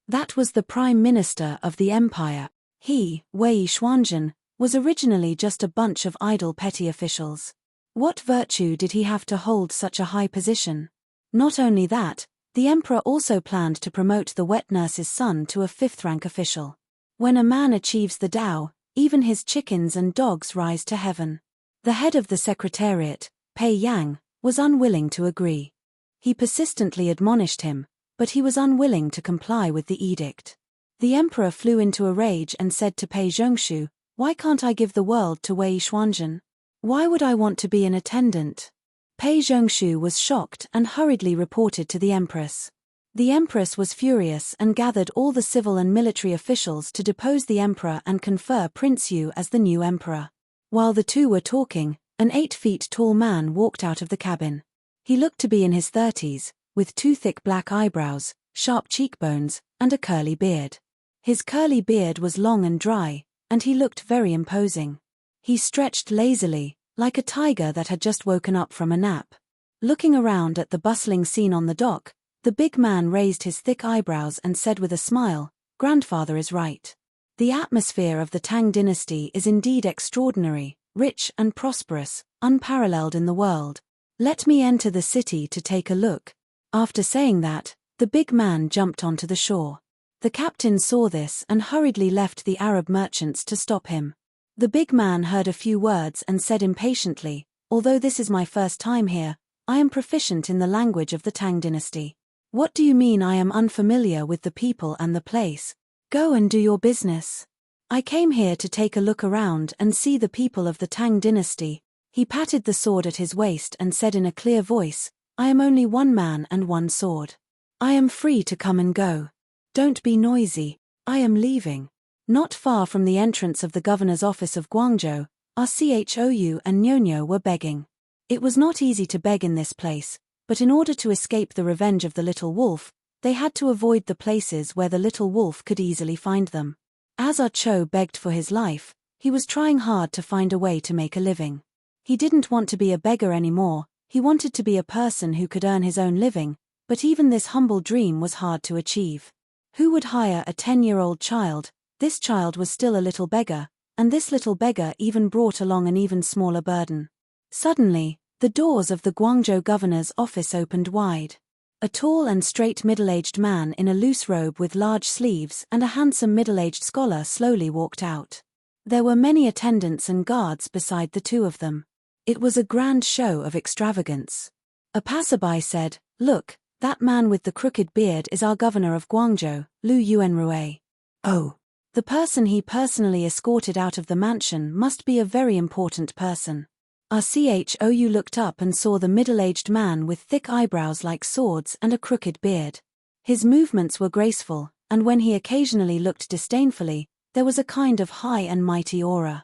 That was the prime minister of the empire. He, Wei Xuanzhen, was originally just a bunch of idle petty officials. What virtue did he have to hold such a high position? Not only that, the emperor also planned to promote the wet nurse's son to a 5th-rank official. When a man achieves the Tao, even his chickens and dogs rise to heaven. The head of the secretariat, Pei Yang, was unwilling to agree. He persistently admonished him, but he was unwilling to comply with the edict. The emperor flew into a rage and said to Pei Zhongshu, "Why can't I give the world to Wei Xuanzhen? Why would I want to be an attendant?" Pei Zhongshu was shocked and hurriedly reported to the empress. The empress was furious and gathered all the civil and military officials to depose the emperor and confer Prince Yu as the new emperor. While the two were talking, an 8 feet tall man walked out of the cabin. He looked to be in his 30s, with 2 thick black eyebrows, sharp cheekbones, and a curly beard. His curly beard was long and dry, and he looked very imposing. He stretched lazily, like a tiger that had just woken up from a nap. Looking around at the bustling scene on the dock, the big man raised his thick eyebrows and said with a smile, "Grandfather is right. The atmosphere of the Tang dynasty is indeed extraordinary, rich and prosperous, unparalleled in the world. Let me enter the city to take a look." After saying that, the big man jumped onto the shore. The captain saw this and hurriedly left the Arab merchants to stop him. The big man heard a few words and said impatiently, "Although this is my first time here, I am proficient in the language of the Tang dynasty. What do you mean I am unfamiliar with the people and the place? Go and do your business." I came here to take a look around and see the people of the Tang dynasty. He patted the sword at his waist and said in a clear voice, I am only one man and one sword. I am free to come and go. Don't be noisy. I am leaving. Not far from the entrance of the governor's office of Guangzhou, our Chou and Nyonyo were begging. It was not easy to beg in this place, but in order to escape the revenge of the little wolf, they had to avoid the places where the little wolf could easily find them. As our Cho begged for his life, he was trying hard to find a way to make a living. He didn't want to be a beggar anymore, he wanted to be a person who could earn his own living, but even this humble dream was hard to achieve. Who would hire a 10-year-old child? This child was still a little beggar, and this little beggar even brought along an even smaller burden. Suddenly, the doors of the Guangzhou governor's office opened wide. A tall and straight middle-aged man in a loose robe with large sleeves and a handsome middle-aged scholar slowly walked out. There were many attendants and guards beside the two of them. It was a grand show of extravagance. A passerby said, Look, that man with the crooked beard is our governor of Guangzhou, Lu Yuanrui. Oh. The person he personally escorted out of the mansion must be a very important person. Our Chou looked up and saw the middle-aged man with thick eyebrows like swords and a crooked beard. His movements were graceful, and when he occasionally looked disdainfully, there was a kind of high and mighty aura.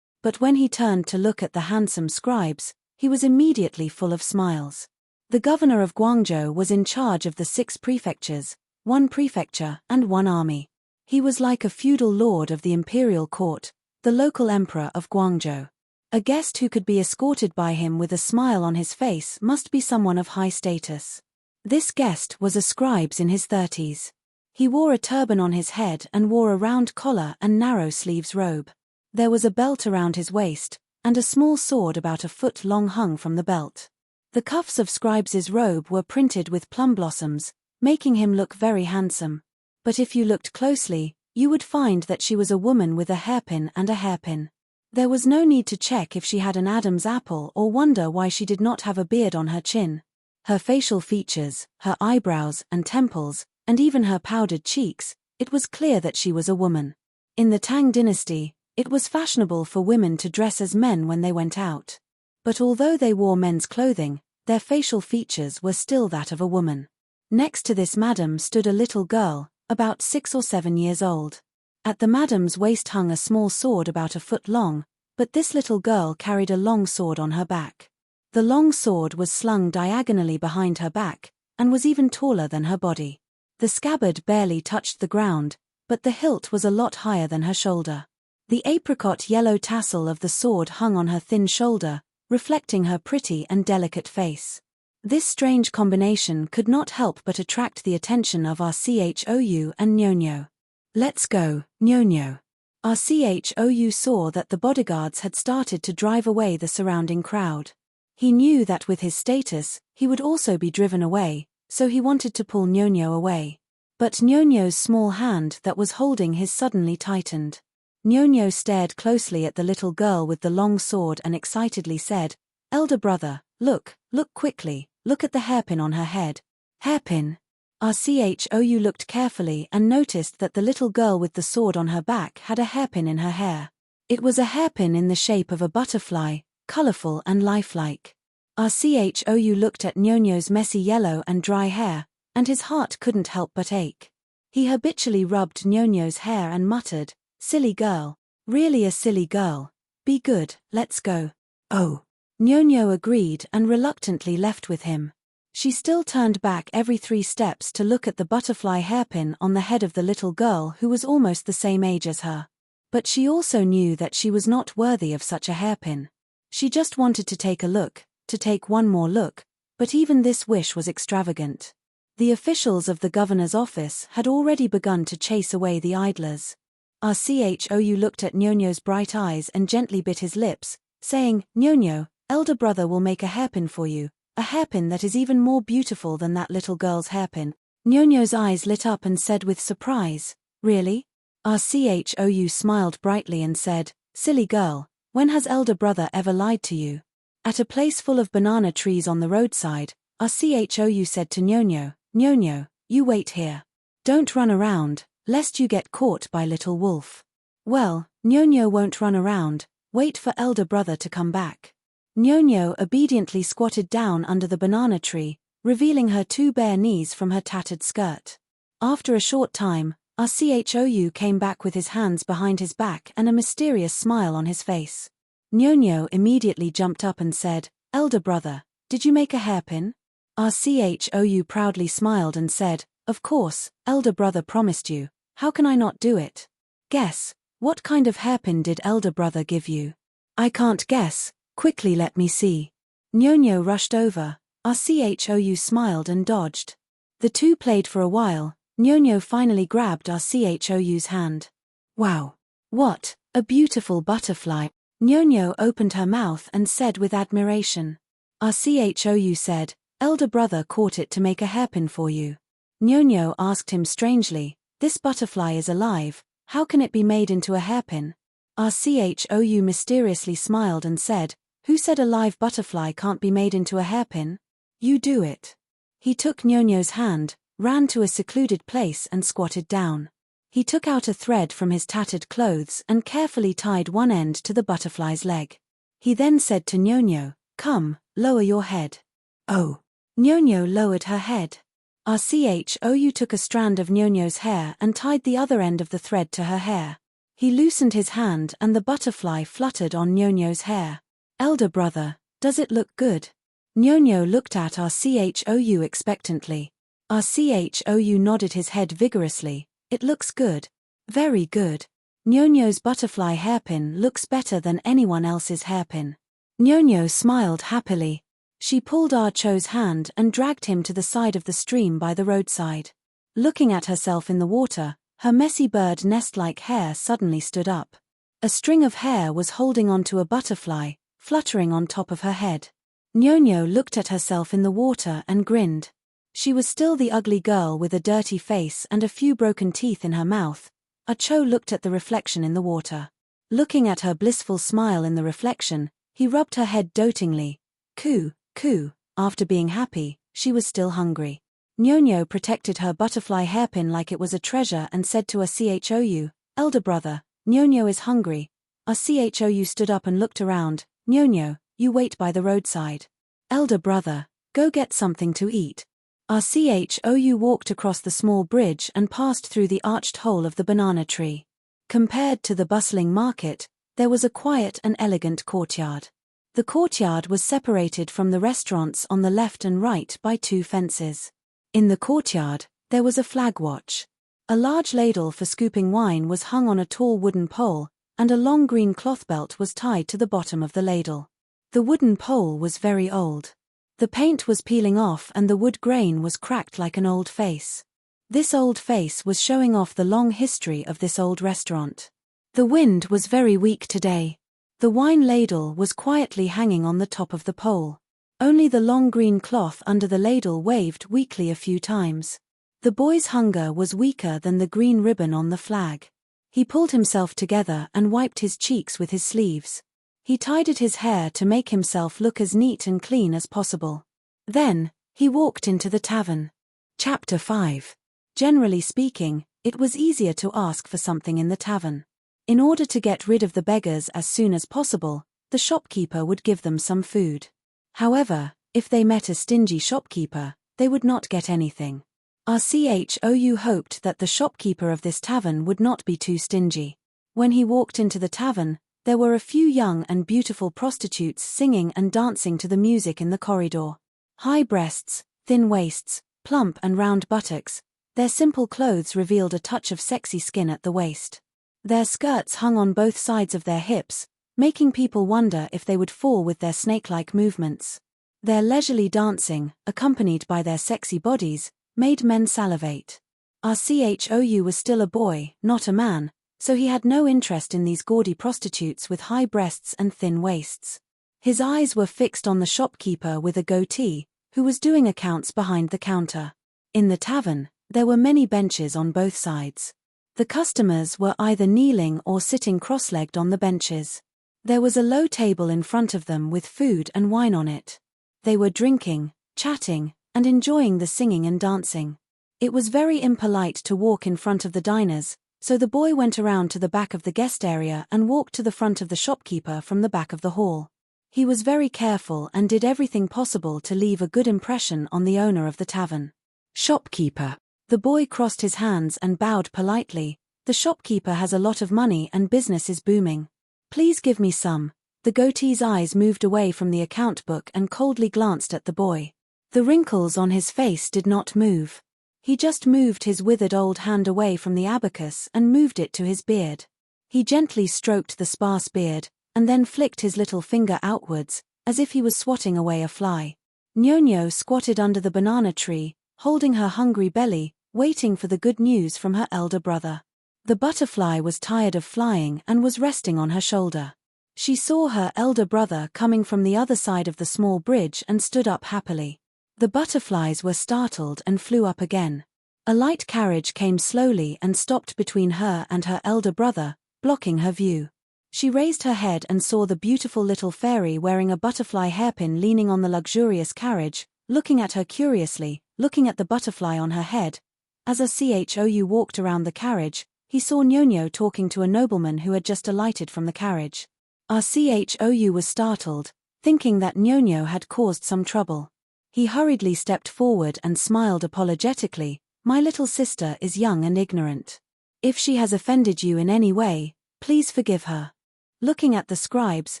But when he turned to look at the handsome scribes, he was immediately full of smiles. The governor of Guangzhou was in charge of the 6 prefectures, 1 prefecture and 1 army. He was like a feudal lord of the imperial court, the local emperor of Guangzhou. A guest who could be escorted by him with a smile on his face must be someone of high status. This guest was a scribe in his 30s. He wore a turban on his head and wore a round collar and narrow sleeves robe. There was a belt around his waist, and a small sword about a foot long hung from the belt. The cuffs of scribe's robe were printed with plum blossoms, making him look very handsome. But if you looked closely, you would find that she was a woman with a hairpin and a hairpin. There was no need to check if she had an Adam's apple or wonder why she did not have a beard on her chin. Her facial features, her eyebrows and temples, and even her powdered cheeks, it was clear that she was a woman. In the Tang dynasty, it was fashionable for women to dress as men when they went out. But although they wore men's clothing, their facial features were still that of a woman. Next to this madam stood a little girl, about 6 or 7 years old. At the madam's waist hung a small sword about a foot long, but this little girl carried a long sword on her back. The long sword was slung diagonally behind her back, and was even taller than her body. The scabbard barely touched the ground, but the hilt was a lot higher than her shoulder. The apricot yellow tassel of the sword hung on her thin shoulder, reflecting her pretty and delicate face. This strange combination could not help but attract the attention of our Chou and Nyonyo. Let's go, Nyonyo. Our Chou saw that the bodyguards had started to drive away the surrounding crowd. He knew that with his status, he would also be driven away, so he wanted to pull Nyonyo away. But Nyonyo's small hand that was holding his suddenly tightened. Nyonyo stared closely at the little girl with the long sword and excitedly said, Elder brother, look quickly, look at the hairpin on her head. Hairpin? Our Chou looked carefully and noticed that the little girl with the sword on her back had a hairpin in her hair. It was a hairpin in the shape of a butterfly, colorful and lifelike. Our Chou looked at Nyonyo's messy yellow and dry hair, and his heart couldn't help but ache. He habitually rubbed Nyonyo's hair and muttered, Silly girl. Really a silly girl. Be good, let's go. Oh. Nyonyo agreed and reluctantly left with him. She still turned back every 3 steps to look at the butterfly hairpin on the head of the little girl who was almost the same age as her. But she also knew that she was not worthy of such a hairpin. She just wanted to take a look, to take one more look, but even this wish was extravagant. The officials of the governor's office had already begun to chase away the idlers. Our Chou looked at Nyonyo's bright eyes and gently bit his lips, saying, Nyonyo, elder brother will make a hairpin for you. A hairpin that is even more beautiful than that little girl's hairpin. Nyonyo's eyes lit up and said with surprise, Really? Our Chou smiled brightly and said, Silly girl, when has elder brother ever lied to you? At a place full of banana trees on the roadside, our Chou said to Nyonyo, Nyonyo, you wait here. Don't run around, lest you get caught by little wolf. Well, Nyonyo won't run around, wait for elder brother to come back. Nyonyo obediently squatted down under the banana tree, revealing her 2 bare knees from her tattered skirt. After a short time, Rchou came back with his hands behind his back and a mysterious smile on his face. Nyonyo immediately jumped up and said, "Elder brother, did you make a hairpin?" Rchou proudly smiled and said, "Of course, elder brother promised you, how can I not do it?" "Guess, what kind of hairpin did elder brother give you?" "I can't guess, quickly let me see." Nyonyo rushed over, Rchou smiled and dodged. The two played for a while. Nyonyo finally grabbed Rchou's hand. "Wow! What a beautiful butterfly!" Nyonyo opened her mouth and said with admiration. Rchou said, "Elder brother caught it to make a hairpin for you." Nyonyo asked him strangely, "This butterfly is alive, how can it be made into a hairpin?" Rchou mysteriously smiled and said, "Who said a live butterfly can't be made into a hairpin? You do it." He took Nyonyo's hand, ran to a secluded place and squatted down. He took out a thread from his tattered clothes and carefully tied one end to the butterfly's leg. He then said to Nyonyo, "Come, lower your head." "Oh." Nyonyo lowered her head. Rchou took a strand of Nyonyo's hair and tied the other end of the thread to her hair. He loosened his hand and the butterfly fluttered on Nyonyo's hair. "Elder brother, does it look good?" Nyonyo looked at Rchou expectantly. Rchou nodded his head vigorously. "It looks good. Very good. Nyonyo's butterfly hairpin looks better than anyone else's hairpin." Nyonyo smiled happily. She pulled Rchou's hand and dragged him to the side of the stream by the roadside. Looking at herself in the water, her messy bird nest-like hair suddenly stood up. A string of hair was holding onto a butterfly, fluttering on top of her head. Nyonyo looked at herself in the water and grinned. She was still the ugly girl with a dirty face and a few broken teeth in her mouth. Rchou looked at the reflection in the water. Looking at her blissful smile in the reflection, he rubbed her head dotingly. Coo, coo. After being happy, she was still hungry. Nyonyo protected her butterfly hairpin like it was a treasure and said to Rchou, "Elder brother, Nyonyo is hungry." Rchou stood up and looked around. "Nyonyo, you wait by the roadside. Elder brother, go get something to eat." Rchou walked across the small bridge and passed through the arched hole of the banana tree. Compared to the bustling market, there was a quiet and elegant courtyard. The courtyard was separated from the restaurants on the left and right by 2 fences. In the courtyard, there was a flag watch. A large ladle for scooping wine was hung on a tall wooden pole, and a long green cloth belt was tied to the bottom of the ladle. The wooden pole was very old. The paint was peeling off and the wood grain was cracked like an old face. This old face was showing off the long history of this old restaurant. The wind was very weak today. The wine ladle was quietly hanging on the top of the pole. Only the long green cloth under the ladle waved weakly a few times. The boy's hunger was weaker than the green ribbon on the flag. He pulled himself together and wiped his cheeks with his sleeves. He tidied his hair to make himself look as neat and clean as possible. Then, he walked into the tavern. Chapter 5. Generally speaking, it was easier to ask for something in the tavern. In order to get rid of the beggars as soon as possible, the shopkeeper would give them some food. However, if they met a stingy shopkeeper, they would not get anything. Rchou hoped that the shopkeeper of this tavern would not be too stingy. When he walked into the tavern, there were a few young and beautiful prostitutes singing and dancing to the music in the corridor. High breasts, thin waists, plump and round buttocks, their simple clothes revealed a touch of sexy skin at the waist. Their skirts hung on both sides of their hips, making people wonder if they would fall with their snake-like movements. Their leisurely dancing, accompanied by their sexy bodies, made men salivate. Rchou was still a boy, not a man, so he had no interest in these gaudy prostitutes with high breasts and thin waists. His eyes were fixed on the shopkeeper with a goatee, who was doing accounts behind the counter. In the tavern, there were many benches on both sides. The customers were either kneeling or sitting cross-legged on the benches. There was a low table in front of them with food and wine on it. They were drinking, chatting, and enjoying the singing and dancing. It was very impolite to walk in front of the diners, So the boy went around to the back of the guest area and walked to the front of the shopkeeper from the back of the hall. He was very careful and did everything possible to leave a good impression on the owner of the tavern. Shopkeeper. The boy crossed his hands and bowed politely. The shopkeeper has a lot of money and business is booming. Please give me some. The goatee's eyes moved away from the account book and coldly glanced at the boy. The wrinkles on his face did not move. He just moved his withered old hand away from the abacus and moved it to his beard. He gently stroked the sparse beard, and then flicked his little finger outwards, as if he was swatting away a fly. Ñoño squatted under the banana tree, holding her hungry belly, waiting for the good news from her elder brother. The butterfly was tired of flying and was resting on her shoulder. She saw her elder brother coming from the other side of the small bridge and stood up happily. The butterflies were startled and flew up again. A light carriage came slowly and stopped between her and her elder brother, blocking her view. She raised her head and saw the beautiful little fairy wearing a butterfly hairpin leaning on the luxurious carriage, looking at her curiously, looking at the butterfly on her head. As Chou walked around the carriage, he saw Ñoño talking to a nobleman who had just alighted from the carriage. Chou was startled, thinking that Ñoño had caused some trouble. He hurriedly stepped forward and smiled apologetically. My little sister is young and ignorant. If she has offended you in any way, please forgive her. Looking at the scribes,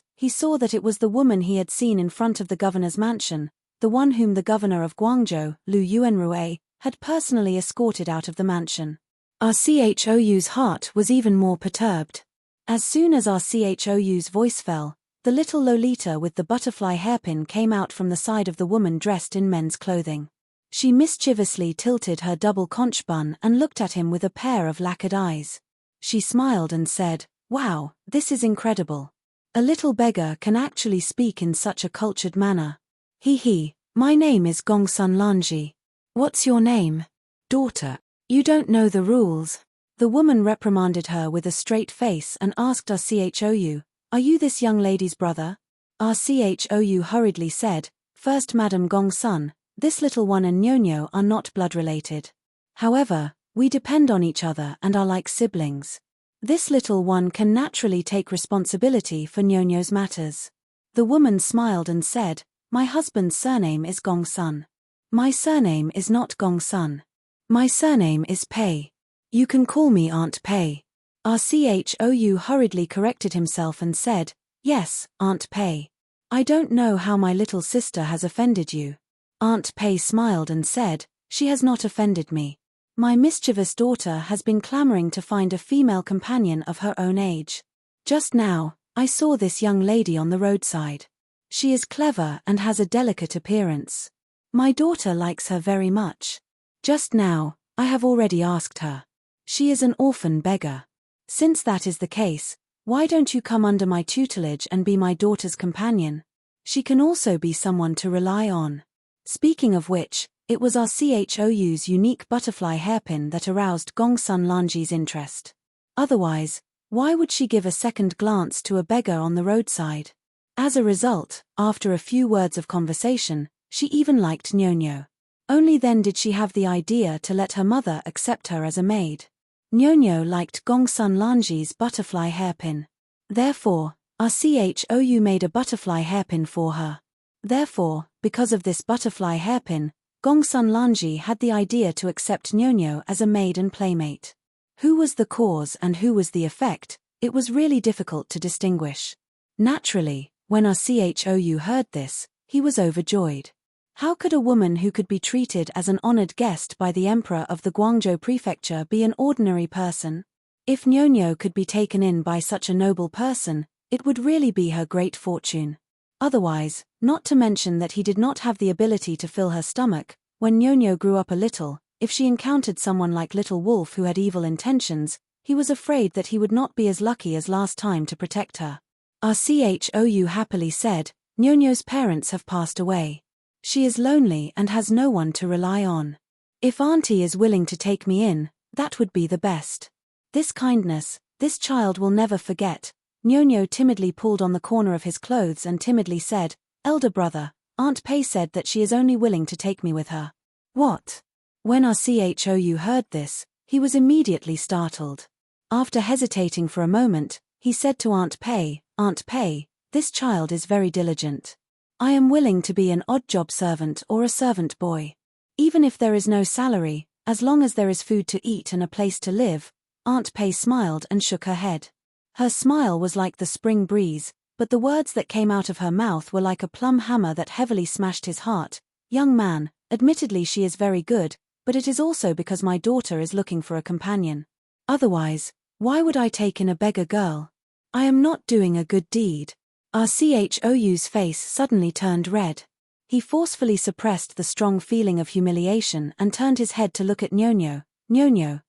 he saw that it was the woman he had seen in front of the governor's mansion, the one whom the governor of Guangzhou, Lu Yuanrui, had personally escorted out of the mansion. Chou's heart was even more perturbed. As soon as Chou's voice fell, the little Lolita with the butterfly hairpin came out from the side of the woman dressed in men's clothing. She mischievously tilted her double conch bun and looked at him with a pair of lacquered eyes. She smiled and said, "Wow, this is incredible. A little beggar can actually speak in such a cultured manner. He, my name is Gongsun Lanji. What's your name?" "Daughter. You don't know the rules." The woman reprimanded her with a straight face and asked Chou, "Are you this young lady's brother?" Chou hurriedly said, "First Madam Gongsun, this little one and Ñoño are not blood-related. However, we depend on each other and are like siblings. This little one can naturally take responsibility for Ñoño's matters." The woman smiled and said, "My husband's surname is Gongsun. My surname is not Gongsun. My surname is Pei. You can call me Aunt Pei." Chou hurriedly corrected himself and said, "Yes, Aunt Pei. I don't know how my little sister has offended you." Aunt Pei smiled and said, "She has not offended me. My mischievous daughter has been clamoring to find a female companion of her own age. Just now, I saw this young lady on the roadside. She is clever and has a delicate appearance. My daughter likes her very much. Just now, I have already asked her. She is an orphan beggar. Since that is the case, why don't you come under my tutelage and be my daughter's companion? She can also be someone to rely on." Speaking of which, it was Chou's unique butterfly hairpin that aroused Gongsun Lanji's interest. Otherwise, why would she give a second glance to a beggar on the roadside? As a result, after a few words of conversation, she even liked Ñoño. Only then did she have the idea to let her mother accept her as a maid. Ñoño liked Gongsun Lanji's butterfly hairpin. Therefore, Chou made a butterfly hairpin for her. Therefore, because of this butterfly hairpin, Gongsun Lanji had the idea to accept Ñoño as a maid and playmate. Who was the cause and who was the effect? It was really difficult to distinguish. Naturally, when Chou heard this, he was overjoyed. How could a woman who could be treated as an honored guest by the emperor of the Guangzhou prefecture be an ordinary person? If Ñoño could be taken in by such a noble person, it would really be her great fortune. Otherwise, not to mention that he did not have the ability to fill her stomach, when Ñoño grew up a little, if she encountered someone like Little Wolf who had evil intentions, he was afraid that he would not be as lucky as last time to protect her. Chou happily said, "Ñoño's parents have passed away. She is lonely and has no one to rely on. If Auntie is willing to take me in, that would be the best. This kindness, this child will never forget." Ñoño timidly pulled on the corner of his clothes and timidly said, "Elder brother, Aunt Pei said that she is only willing to take me with her." "What?" When Chou heard this, he was immediately startled. After hesitating for a moment, he said to Aunt Pei, "Aunt Pei, this child is very diligent. I am willing to be an odd-job servant or a servant boy. Even if there is no salary, as long as there is food to eat and a place to live." Aunt Pei smiled and shook her head. Her smile was like the spring breeze, but the words that came out of her mouth were like a plumb hammer that heavily smashed his heart. "Young man, admittedly she is very good, but it is also because my daughter is looking for a companion. Otherwise, why would I take in a beggar girl? I am not doing a good deed." Rchou's face suddenly turned red. He forcefully suppressed the strong feeling of humiliation and turned his head to look at Nyonyo. "Nyonyo,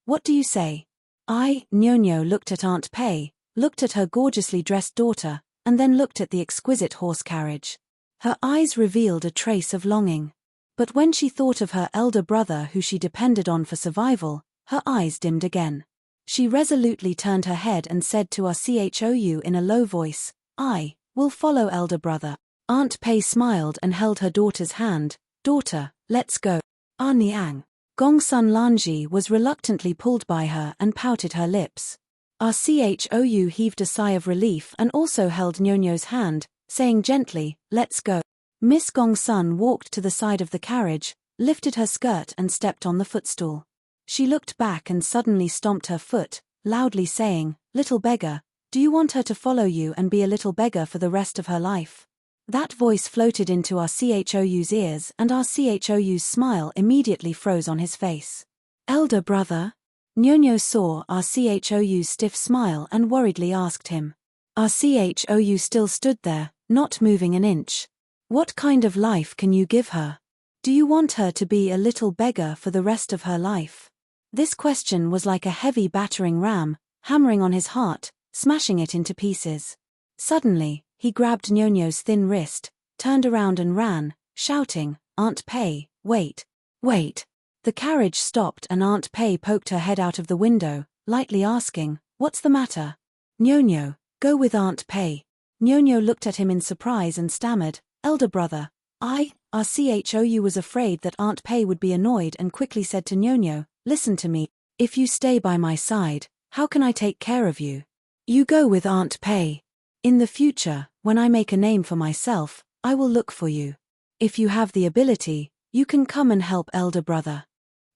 what do you say?" Nyonyo looked at Aunt Pei, looked at her gorgeously dressed daughter, and then looked at the exquisite horse carriage. Her eyes revealed a trace of longing. But when she thought of her elder brother who she depended on for survival, her eyes dimmed again. She resolutely turned her head and said to Rchou in a low voice, "I will follow elder brother." Aunt Pei smiled and held her daughter's hand. "Daughter, let's go." Niang. Gongsun Lanji was reluctantly pulled by her and pouted her lips. Rchou heaved a sigh of relief and also held Nyonyo's hand, saying gently, "Let's go." Miss Gongsun walked to the side of the carriage, lifted her skirt and stepped on the footstool. She looked back and suddenly stomped her foot, loudly saying, "Little beggar, do you want her to follow you and be a little beggar for the rest of her life?" That voice floated into Rchou's ears and Rchou's smile immediately froze on his face. "Elder brother?" Nyonyo saw Rchou's stiff smile and worriedly asked him. Rchou still stood there, not moving an inch. "What kind of life can you give her? Do you want her to be a little beggar for the rest of her life?" This question was like a heavy battering ram, hammering on his heart, smashing it into pieces. Suddenly, he grabbed Nyonyo's thin wrist, turned around and ran, shouting, "Aunt Pei, wait, wait." The carriage stopped and Aunt Pei poked her head out of the window, lightly asking, "What's the matter?" "Nyonyo, go with Aunt Pei." Nyonyo looked at him in surprise and stammered, "Elder brother, Rchou was afraid that Aunt Pei would be annoyed and quickly said to Nyonyo, "Listen to me, if you stay by my side, how can I take care of you? You go with Aunt Pei. In the future, when I make a name for myself, I will look for you. If you have the ability, you can come and help elder brother.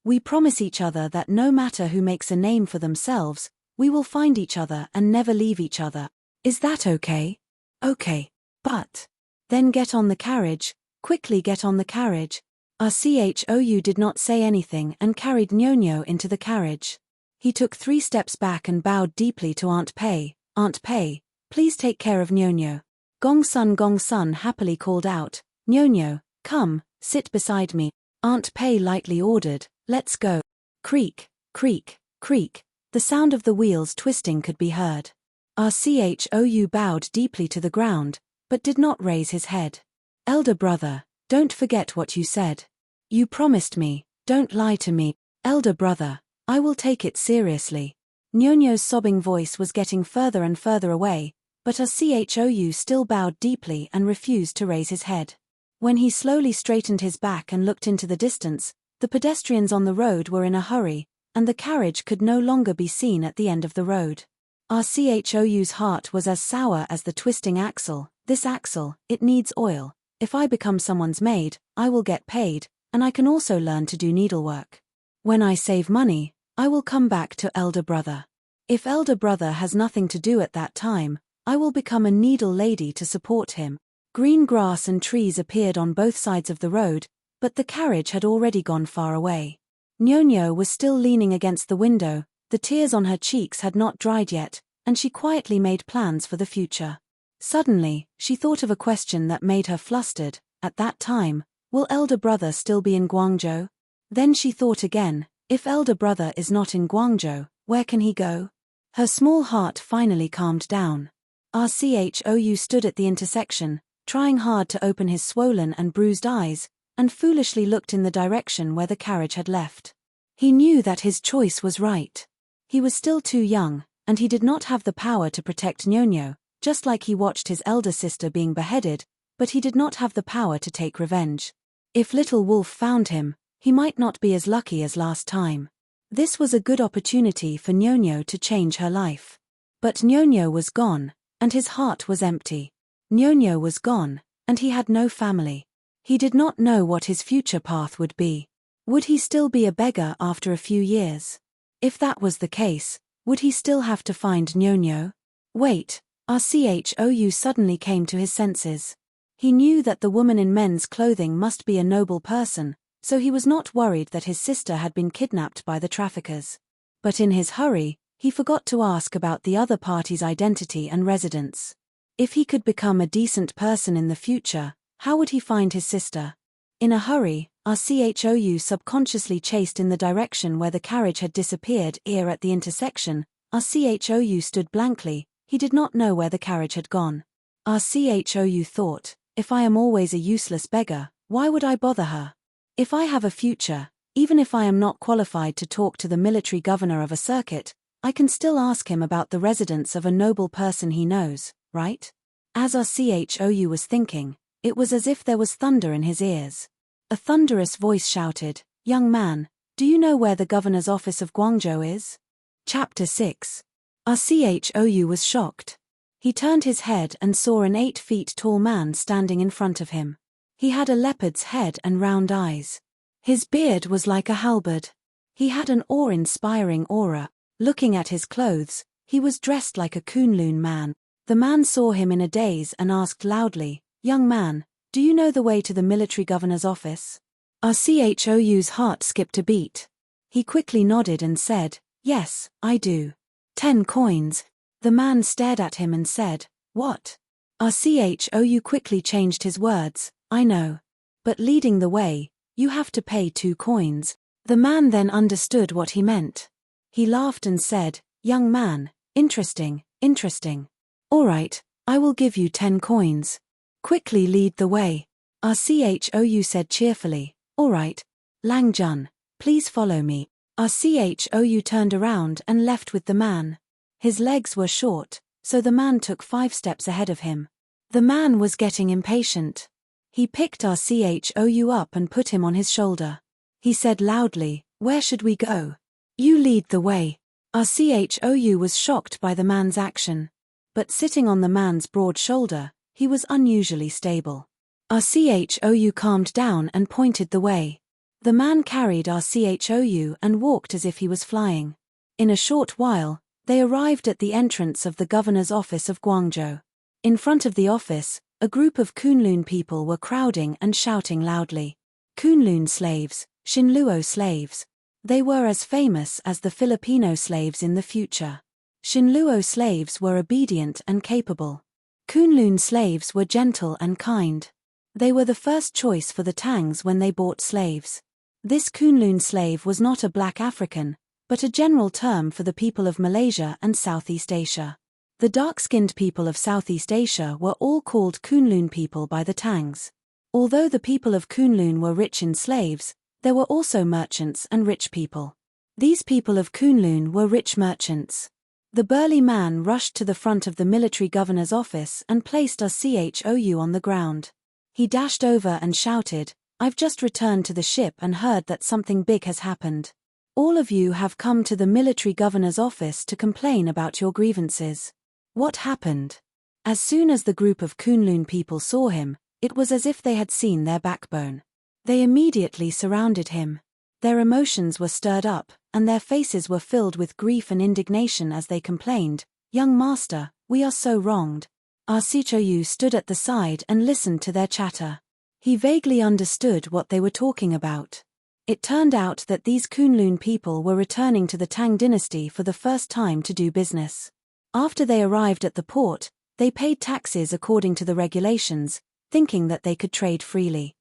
We promise each other that no matter who makes a name for themselves, we will find each other and never leave each other. Is that okay?" "Okay. But..." "Then get on the carriage, quickly get on the carriage." Rchou did not say anything and carried Nyonyo into the carriage. He took 3 steps back and bowed deeply to Aunt Pei. "Aunt Pei, please take care of Nyonyo." Gongsun happily called out, "Nyonyo, come, sit beside me." Aunt Pei lightly ordered, "Let's go." Creak, creak, creak. The sound of the wheels twisting could be heard. Rchou bowed deeply to the ground, but did not raise his head. "Elder brother, don't forget what you said. You promised me, don't lie to me." "Elder brother, I will take it seriously." Nyonyo's sobbing voice was getting further and further away, but Rchou still bowed deeply and refused to raise his head. When he slowly straightened his back and looked into the distance, the pedestrians on the road were in a hurry, and the carriage could no longer be seen at the end of the road. Rchou's heart was as sour as the twisting axle. "This axle, it needs oil. If I become someone's maid, I will get paid, and I can also learn to do needlework. When I save money, I will come back to elder brother. If elder brother has nothing to do at that time, I will become a needle lady to support him." Green grass and trees appeared on both sides of the road, but the carriage had already gone far away. Nyonyo was still leaning against the window, the tears on her cheeks had not dried yet, and she quietly made plans for the future. Suddenly, she thought of a question that made her flustered. At that time, will elder brother still be in Guangzhou? Then she thought again, if elder brother is not in Guangzhou, where can he go? Her small heart finally calmed down. Rchou stood at the intersection, trying hard to open his swollen and bruised eyes, and foolishly looked in the direction where the carriage had left. He knew that his choice was right. He was still too young, and he did not have the power to protect Nyonyo, just like he watched his elder sister being beheaded, but he did not have the power to take revenge. If Little Wolf found him, he might not be as lucky as last time. This was a good opportunity for Nyonyo to change her life. But Nyonyo was gone, and his heart was empty. Nyonyo was gone, and he had no family. He did not know what his future path would be. Would he still be a beggar after a few years? If that was the case, would he still have to find Nyonyo? Wait, Rchou suddenly came to his senses. He knew that the woman in men's clothing must be a noble person, so he was not worried that his sister had been kidnapped by the traffickers. But in his hurry, he forgot to ask about the other party's identity and residence. If he could become a decent person in the future, how would he find his sister? In a hurry, Rchou subconsciously chased in the direction where the carriage had disappeared. At the intersection, Rchou stood blankly. He did not know where the carriage had gone. Rchou thought, if I am always a useless beggar, why would I bother her? If I have a future, even if I am not qualified to talk to the military governor of a circuit, I can still ask him about the residence of a noble person he knows, right? As Rchou was thinking, it was as if there was thunder in his ears. A thunderous voice shouted, "Young man, do you know where the governor's office of Guangzhou is?" Chapter 6. Rchou was shocked. He turned his head and saw an 8 feet tall man standing in front of him. He had a leopard's head and round eyes. His beard was like a halberd. He had an awe-inspiring aura. Looking at his clothes, he was dressed like a Kunlun man. The man saw him in a daze and asked loudly, "Young man, do you know the way to the military governor's office?" Rchou's heart skipped a beat. He quickly nodded and said, "Yes, I do. 10 coins. The man stared at him and said, "What?" Rchou quickly changed his words, "I know. But leading the way, you have to pay 2 coins. The man then understood what he meant. He laughed and said, "Young man, interesting, interesting. All right, I will give you 10 coins. Quickly lead the way." Rchou said cheerfully, "All right. Lang Jun, please follow me." Rchou turned around and left with the man. His legs were short, so the man took 5 steps ahead of him. The man was getting impatient. He picked Rchou up and put him on his shoulder. He said loudly, "Where should we go?" "You lead the way." Rchou was shocked by the man's action. But sitting on the man's broad shoulder, he was unusually stable. Rchou calmed down and pointed the way. The man carried Rchou and walked as if he was flying. In a short while, they arrived at the entrance of the governor's office of Guangzhou. In front of the office, a group of Kunlun people were crowding and shouting loudly. Kunlun slaves, Xinluo slaves. They were as famous as the Filipino slaves in the future. Xinluo slaves were obedient and capable. Kunlun slaves were gentle and kind. They were the first choice for the Tangs when they bought slaves. This Kunlun slave was not a black African, but a general term for the people of Malaysia and Southeast Asia. The dark-skinned people of Southeast Asia were all called Kunlun people by the Tangs. Although the people of Kunlun were rich in slaves, there were also merchants and rich people. These people of Kunlun were rich merchants. The burly man rushed to the front of the military governor's office and placed Rchou on the ground. He dashed over and shouted, "I've just returned to the ship and heard that something big has happened. All of you have come to the military governor's office to complain about your grievances. What happened?" As soon as the group of Kunlun people saw him, it was as if they had seen their backbone. They immediately surrounded him. Their emotions were stirred up, and their faces were filled with grief and indignation as they complained, "Young master, we are so wronged." Rchou stood at the side and listened to their chatter. He vaguely understood what they were talking about. It turned out that these Kunlun people were returning to the Tang dynasty for the first time to do business. After they arrived at the port, they paid taxes according to the regulations, thinking that they could trade freely.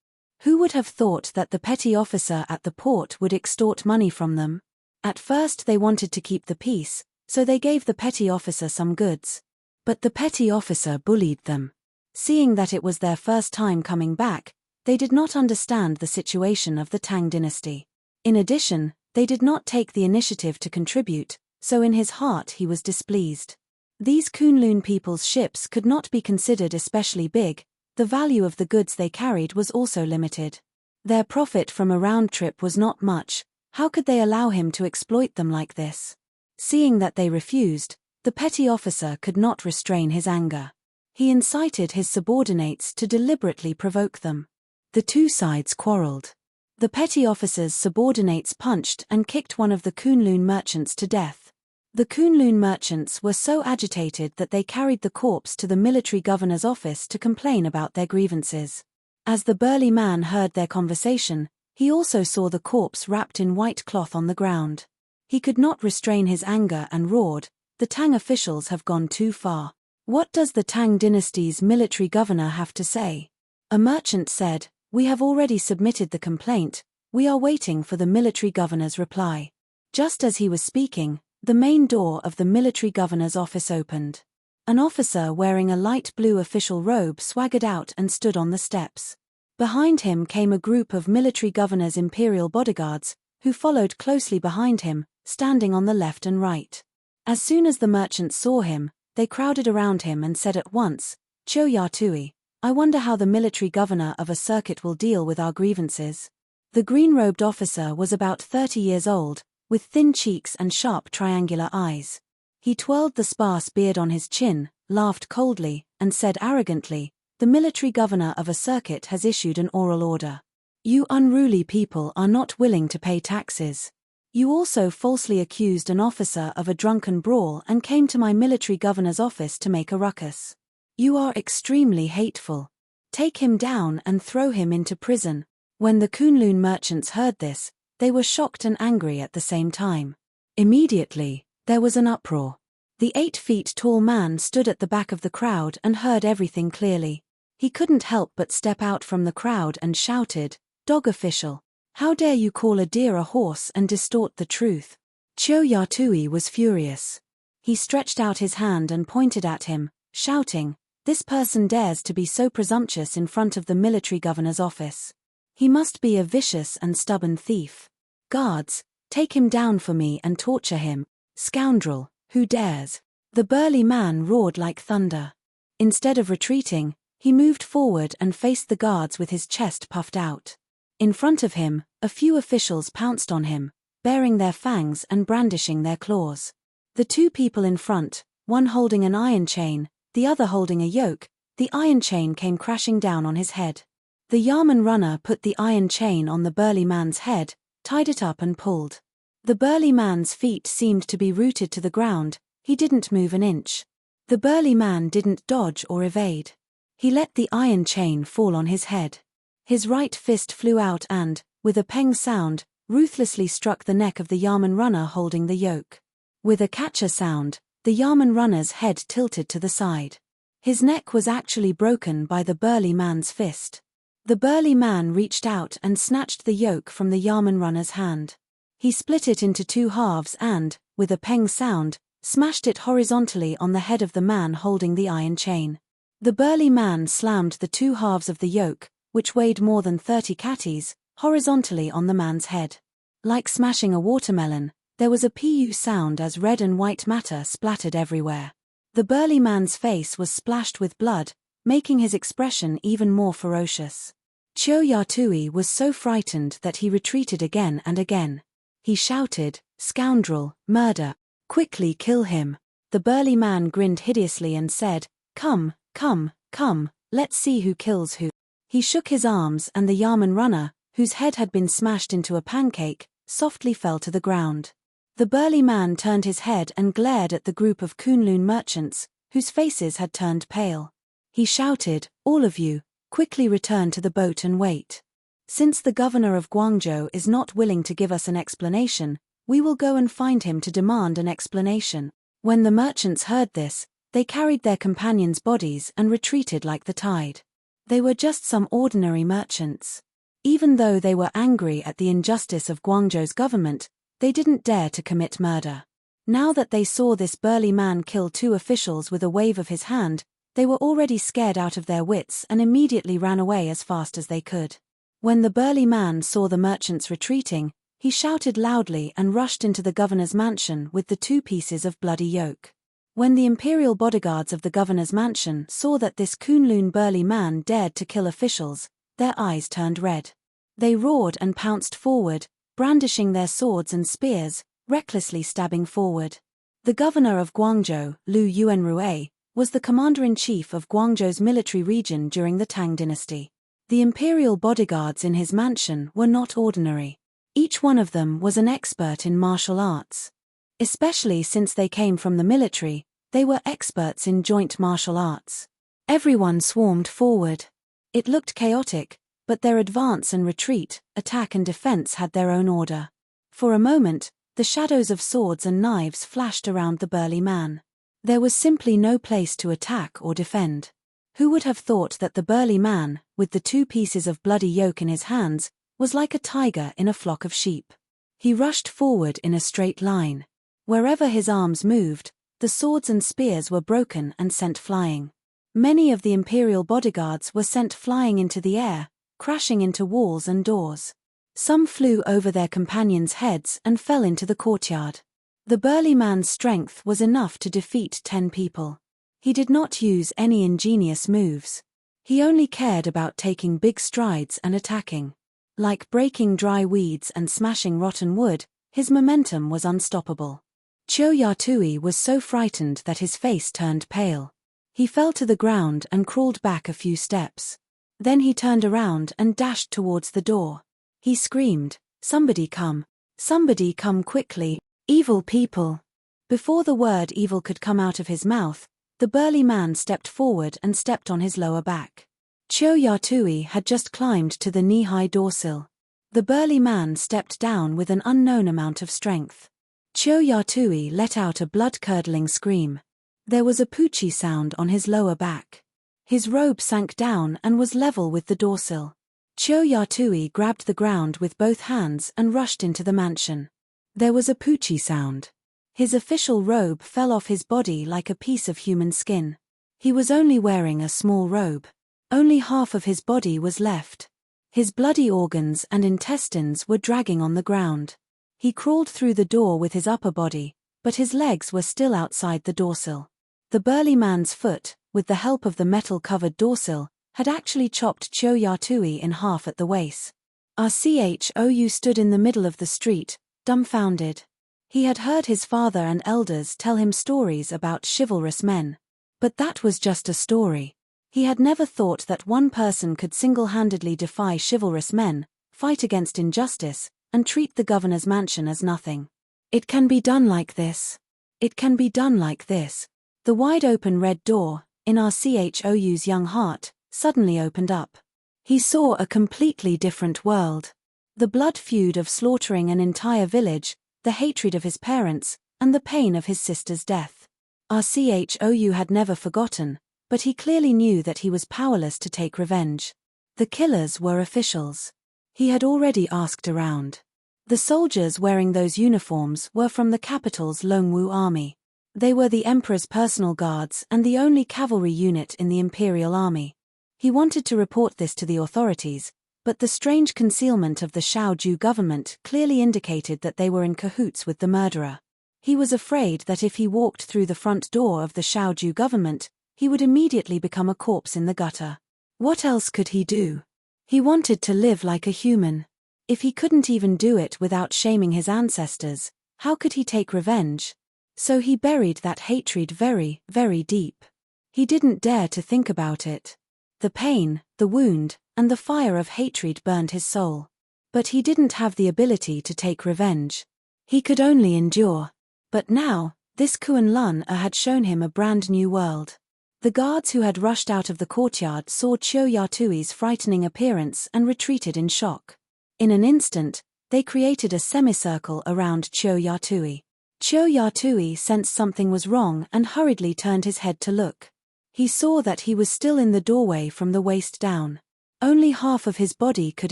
Who would have thought that the petty officer at the port would extort money from them? At first they wanted to keep the peace, so they gave the petty officer some goods. But the petty officer bullied them. Seeing that it was their first time coming back, they did not understand the situation of the Tang dynasty. In addition, they did not take the initiative to contribute, so in his heart he was displeased. These Kunlun people's ships could not be considered especially big. The value of the goods they carried was also limited. Their profit from a round trip was not much, How could they allow him to exploit them like this? Seeing that they refused, the petty officer could not restrain his anger. He incited his subordinates to deliberately provoke them. The two sides quarreled. The petty officer's subordinates punched and kicked one of the Kunlun merchants to death. The Kunlun merchants were so agitated that they carried the corpse to the military governor's office to complain about their grievances. As the burly man heard their conversation, he also saw the corpse wrapped in white cloth on the ground. He could not restrain his anger and roared, "The Tang officials have gone too far. What does the Tang dynasty's military governor have to say?" A merchant said, "We have already submitted the complaint, we are waiting for the military governor's reply." Just as he was speaking, the main door of the military governor's office opened. An officer wearing a light blue official robe swaggered out and stood on the steps. Behind him came a group of military governor's imperial bodyguards, who followed closely behind him, standing on the left and right. As soon as the merchants saw him, they crowded around him and said at once, "Cho Ya Tui, I wonder how the military governor of a circuit will deal with our grievances." The green-robed officer was about 30 years old, with thin cheeks and sharp triangular eyes. He twirled the sparse beard on his chin, laughed coldly, and said arrogantly, "The military governor of a circuit has issued an oral order. You unruly people are not willing to pay taxes. You also falsely accused an officer of a drunken brawl and came to my military governor's office to make a ruckus. You are extremely hateful. Take him down and throw him into prison." When the Kunlun merchants heard this, they were shocked and angry at the same time. Immediately, there was an uproar. The 8-feet-tall man stood at the back of the crowd and heard everything clearly. He couldn't help but step out from the crowd and shouted, "Dog official! How dare you call a deer a horse and distort the truth?" Cho Ya Tui was furious. He stretched out his hand and pointed at him, shouting, "This person dares to be so presumptuous in front of the military governor's office. He must be a vicious and stubborn thief. Guards, take him down for me and torture him. Scoundrel, who dares?" The burly man roared like thunder. Instead of retreating, he moved forward and faced the guards with his chest puffed out. In front of him, a few officials pounced on him, baring their fangs and brandishing their claws. The two people in front, one holding an iron chain, the other holding a yoke, the iron chain came crashing down on his head. The Yamen runner put the iron chain on the burly man's head, tied it up and pulled. The burly man's feet seemed to be rooted to the ground, he didn't move an inch. The burly man didn't dodge or evade. He let the iron chain fall on his head. His right fist flew out and, with a peng sound, ruthlessly struck the neck of the Yamen runner holding the yoke. With a catcher sound, the Yamen runner's head tilted to the side. His neck was actually broken by the burly man's fist. The burly man reached out and snatched the yoke from the Yamen runner's hand. He split it into two halves and, with a peng sound, smashed it horizontally on the head of the man holding the iron chain. The burly man slammed the two halves of the yoke, which weighed more than 30 catties, horizontally on the man's head. Like smashing a watermelon, there was a pu sound as red and white matter splattered everywhere. The burly man's face was splashed with blood, making his expression even more ferocious. Cho Ya Tui was so frightened that he retreated again and again. He shouted, "Scoundrel, murder, quickly kill him." The burly man grinned hideously and said, "Come, come, come, let's see who kills who." He shook his arms and the Yamen runner, whose head had been smashed into a pancake, softly fell to the ground. The burly man turned his head and glared at the group of Kunlun merchants, whose faces had turned pale. He shouted, "All of you, quickly return to the boat and wait. Since the governor of Guangzhou is not willing to give us an explanation, we will go and find him to demand an explanation." When the merchants heard this, they carried their companions' bodies and retreated like the tide. They were just some ordinary merchants. Even though they were angry at the injustice of Guangzhou's government, they didn't dare to commit murder. Now that they saw this burly man kill two officials with a wave of his hand, they were already scared out of their wits and immediately ran away as fast as they could. When the burly man saw the merchants retreating, he shouted loudly and rushed into the governor's mansion with the two pieces of bloody yoke. When the imperial bodyguards of the governor's mansion saw that this Kunlun burly man dared to kill officials, their eyes turned red. They roared and pounced forward, brandishing their swords and spears, recklessly stabbing forward. The governor of Guangzhou, Liu Yuanrui, was the commander-in-chief of Guangzhou's military region during the Tang dynasty. The imperial bodyguards in his mansion were not ordinary. Each one of them was an expert in martial arts. Especially since they came from the military, they were experts in joint martial arts. Everyone swarmed forward. It looked chaotic, but their advance and retreat, attack and defense had their own order. For a moment, the shadows of swords and knives flashed around the burly man. There was simply no place to attack or defend. Who would have thought that the burly man, with the 2 pieces of bloody yoke in his hands, was like a tiger in a flock of sheep? He rushed forward in a straight line. Wherever his arms moved, the swords and spears were broken and sent flying. Many of the imperial bodyguards were sent flying into the air, crashing into walls and doors. Some flew over their companions' heads and fell into the courtyard. The burly man's strength was enough to defeat 10 people. He did not use any ingenious moves. He only cared about taking big strides and attacking. Like breaking dry weeds and smashing rotten wood, his momentum was unstoppable. Qiu Yatui was so frightened that his face turned pale. He fell to the ground and crawled back a few steps. Then he turned around and dashed towards the door. He screamed, "Somebody come! Somebody come quickly! Evil people!" Before the word evil could come out of his mouth, the burly man stepped forward and stepped on his lower back. Qiu Yatui had just climbed to the knee-high doorsill. The burly man stepped down with an unknown amount of strength. Qiu Yatui let out a blood-curdling scream. There was a poochie sound on his lower back. His robe sank down and was level with the doorsill. Qiu Yatui grabbed the ground with both hands and rushed into the mansion. There was a poochie sound. His official robe fell off his body like a piece of human skin. He was only wearing a small robe. Only half of his body was left. His bloody organs and intestines were dragging on the ground. He crawled through the door with his upper body, but his legs were still outside the doorsill. The burly man's foot, with the help of the metal-covered doorsill, had actually chopped Qiu Yatui in half at the waist. Rchou stood in the middle of the street, dumbfounded. He had heard his father and elders tell him stories about chivalrous men. But that was just a story. He had never thought that one person could single-handedly defy chivalrous men, fight against injustice, and treat the governor's mansion as nothing. It can be done like this. It can be done like this. The wide-open red door, in Rchou's young heart, suddenly opened up. He saw a completely different world. The blood feud of slaughtering an entire village, the hatred of his parents, and the pain of his sister's death. Rchou had never forgotten, but he clearly knew that he was powerless to take revenge. The killers were officials. He had already asked around. The soldiers wearing those uniforms were from the capital's Longwu army. They were the emperor's personal guards and the only cavalry unit in the imperial army. He wanted to report this to the authorities, but the strange concealment of the Shaoju government clearly indicated that they were in cahoots with the murderer. He was afraid that if he walked through the front door of the Shaoju government, he would immediately become a corpse in the gutter. What else could he do? He wanted to live like a human. If he couldn't even do it without shaming his ancestors, how could he take revenge? So he buried that hatred very, very deep. He didn't dare to think about it. The pain, the wound, and the fire of hatred burned his soul. But he didn't have the ability to take revenge. He could only endure. But now, this Kunlun had shown him a brand new world. The guards who had rushed out of the courtyard saw Qiu Yatui's frightening appearance and retreated in shock. In an instant, they created a semicircle around Qiu Yatui. Qiu Yatui sensed something was wrong and hurriedly turned his head to look. He saw that he was still in the doorway from the waist down. Only half of his body could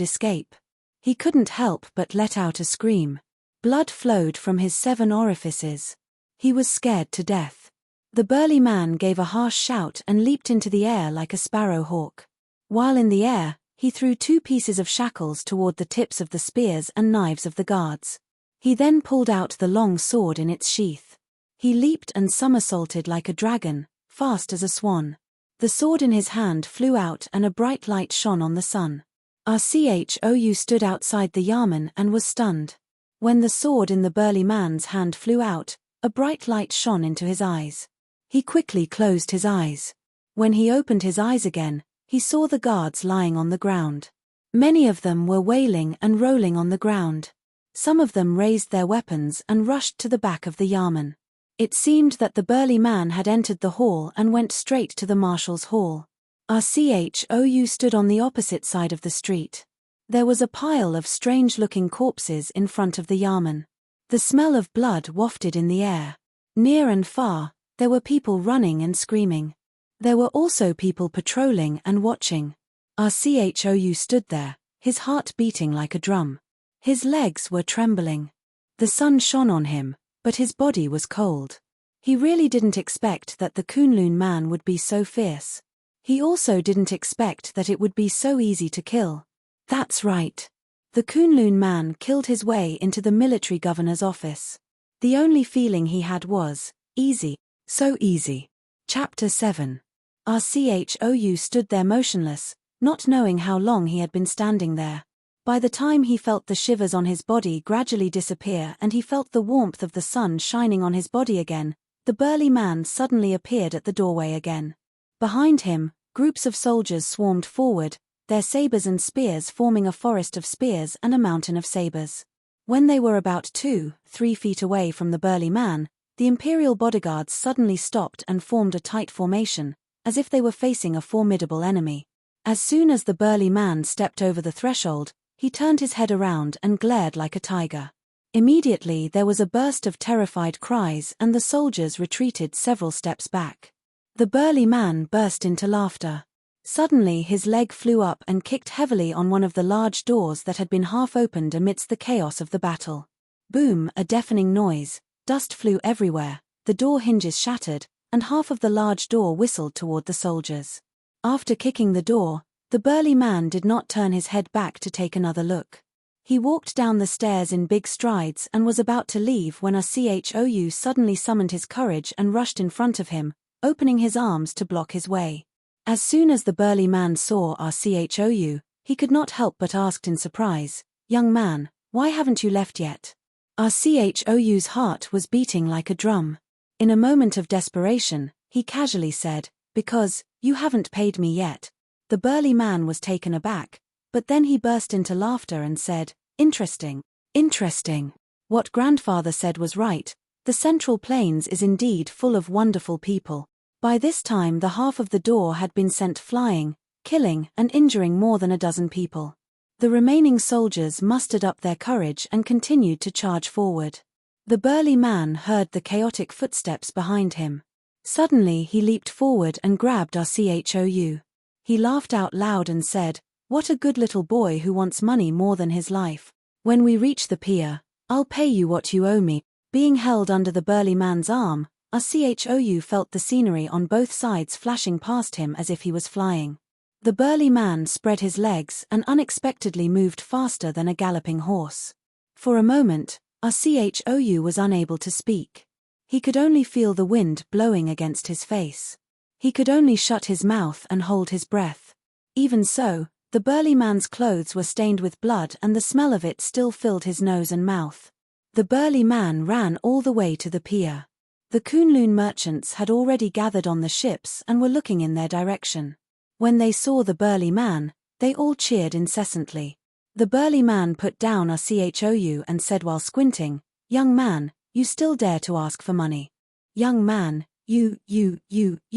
escape. He couldn't help but let out a scream. Blood flowed from his 7 orifices. He was scared to death. The burly man gave a harsh shout and leaped into the air like a sparrow hawk. While in the air, he threw 2 pieces of shackles toward the tips of the spears and knives of the guards. He then pulled out the long sword in its sheath. He leaped and somersaulted like a dragon, fast as a swan. The sword in his hand flew out and a bright light shone on the sun. Rchou stood outside the yamen and was stunned. When the sword in the burly man's hand flew out, a bright light shone into his eyes. He quickly closed his eyes. When he opened his eyes again, he saw the guards lying on the ground. Many of them were wailing and rolling on the ground. Some of them raised their weapons and rushed to the back of the yamen. It seemed that the burly man had entered the hall and went straight to the marshal's hall. Rchou stood on the opposite side of the street. There was a pile of strange-looking corpses in front of the yamen. The smell of blood wafted in the air. Near and far, there were people running and screaming. There were also people patrolling and watching. Rchou stood there, his heart beating like a drum. His legs were trembling. The sun shone on him, but his body was cold. He really didn't expect that the Kunlun man would be so fierce. He also didn't expect that it would be so easy to kill. That's right. The Kunlun man killed his way into the military governor's office. The only feeling he had was, easy, so easy. Chapter 7. Rchou stood there motionless, not knowing how long he had been standing there. By the time he felt the shivers on his body gradually disappear and he felt the warmth of the sun shining on his body again, the burly man suddenly appeared at the doorway again. Behind him, groups of soldiers swarmed forward, their sabers and spears forming a forest of spears and a mountain of sabers. When they were about 2-3 feet away from the burly man, the imperial bodyguards suddenly stopped and formed a tight formation, as if they were facing a formidable enemy. As soon as the burly man stepped over the threshold, he turned his head around and glared like a tiger. Immediately there was a burst of terrified cries and the soldiers retreated several steps back. The burly man burst into laughter. Suddenly his leg flew up and kicked heavily on one of the large doors that had been half opened amidst the chaos of the battle. Boom, a deafening noise, dust flew everywhere, the door hinges shattered, and half of the large door whistled toward the soldiers. After kicking the door, the burly man did not turn his head back to take another look. He walked down the stairs in big strides and was about to leave when Rchou suddenly summoned his courage and rushed in front of him, opening his arms to block his way. As soon as the burly man saw Rchou, he could not help but ask in surprise, "Young man, why haven't you left yet?" Rchou's heart was beating like a drum. In a moment of desperation, he casually said, "Because, you haven't paid me yet." The burly man was taken aback, but then he burst into laughter and said, "Interesting, interesting. What grandfather said was right, the Central Plains is indeed full of wonderful people." By this time the half of the door had been sent flying, killing and injuring more than a dozen people. The remaining soldiers mustered up their courage and continued to charge forward. The burly man heard the chaotic footsteps behind him. Suddenly he leaped forward and grabbed Rchou. He laughed out loud and said, "What a good little boy who wants money more than his life. When we reach the pier, I'll pay you what you owe me." Being held under the burly man's arm, Rchou felt the scenery on both sides flashing past him as if he was flying. The burly man spread his legs and unexpectedly moved faster than a galloping horse. For a moment, Rchou was unable to speak. He could only feel the wind blowing against his face. He could only shut his mouth and hold his breath. Even so, the burly man's clothes were stained with blood and the smell of it still filled his nose and mouth. The burly man ran all the way to the pier. The Kunlun merchants had already gathered on the ships and were looking in their direction. When they saw the burly man, they all cheered incessantly. The burly man put down Rchou and said while squinting, "Young man, you still dare to ask for money. Young man, you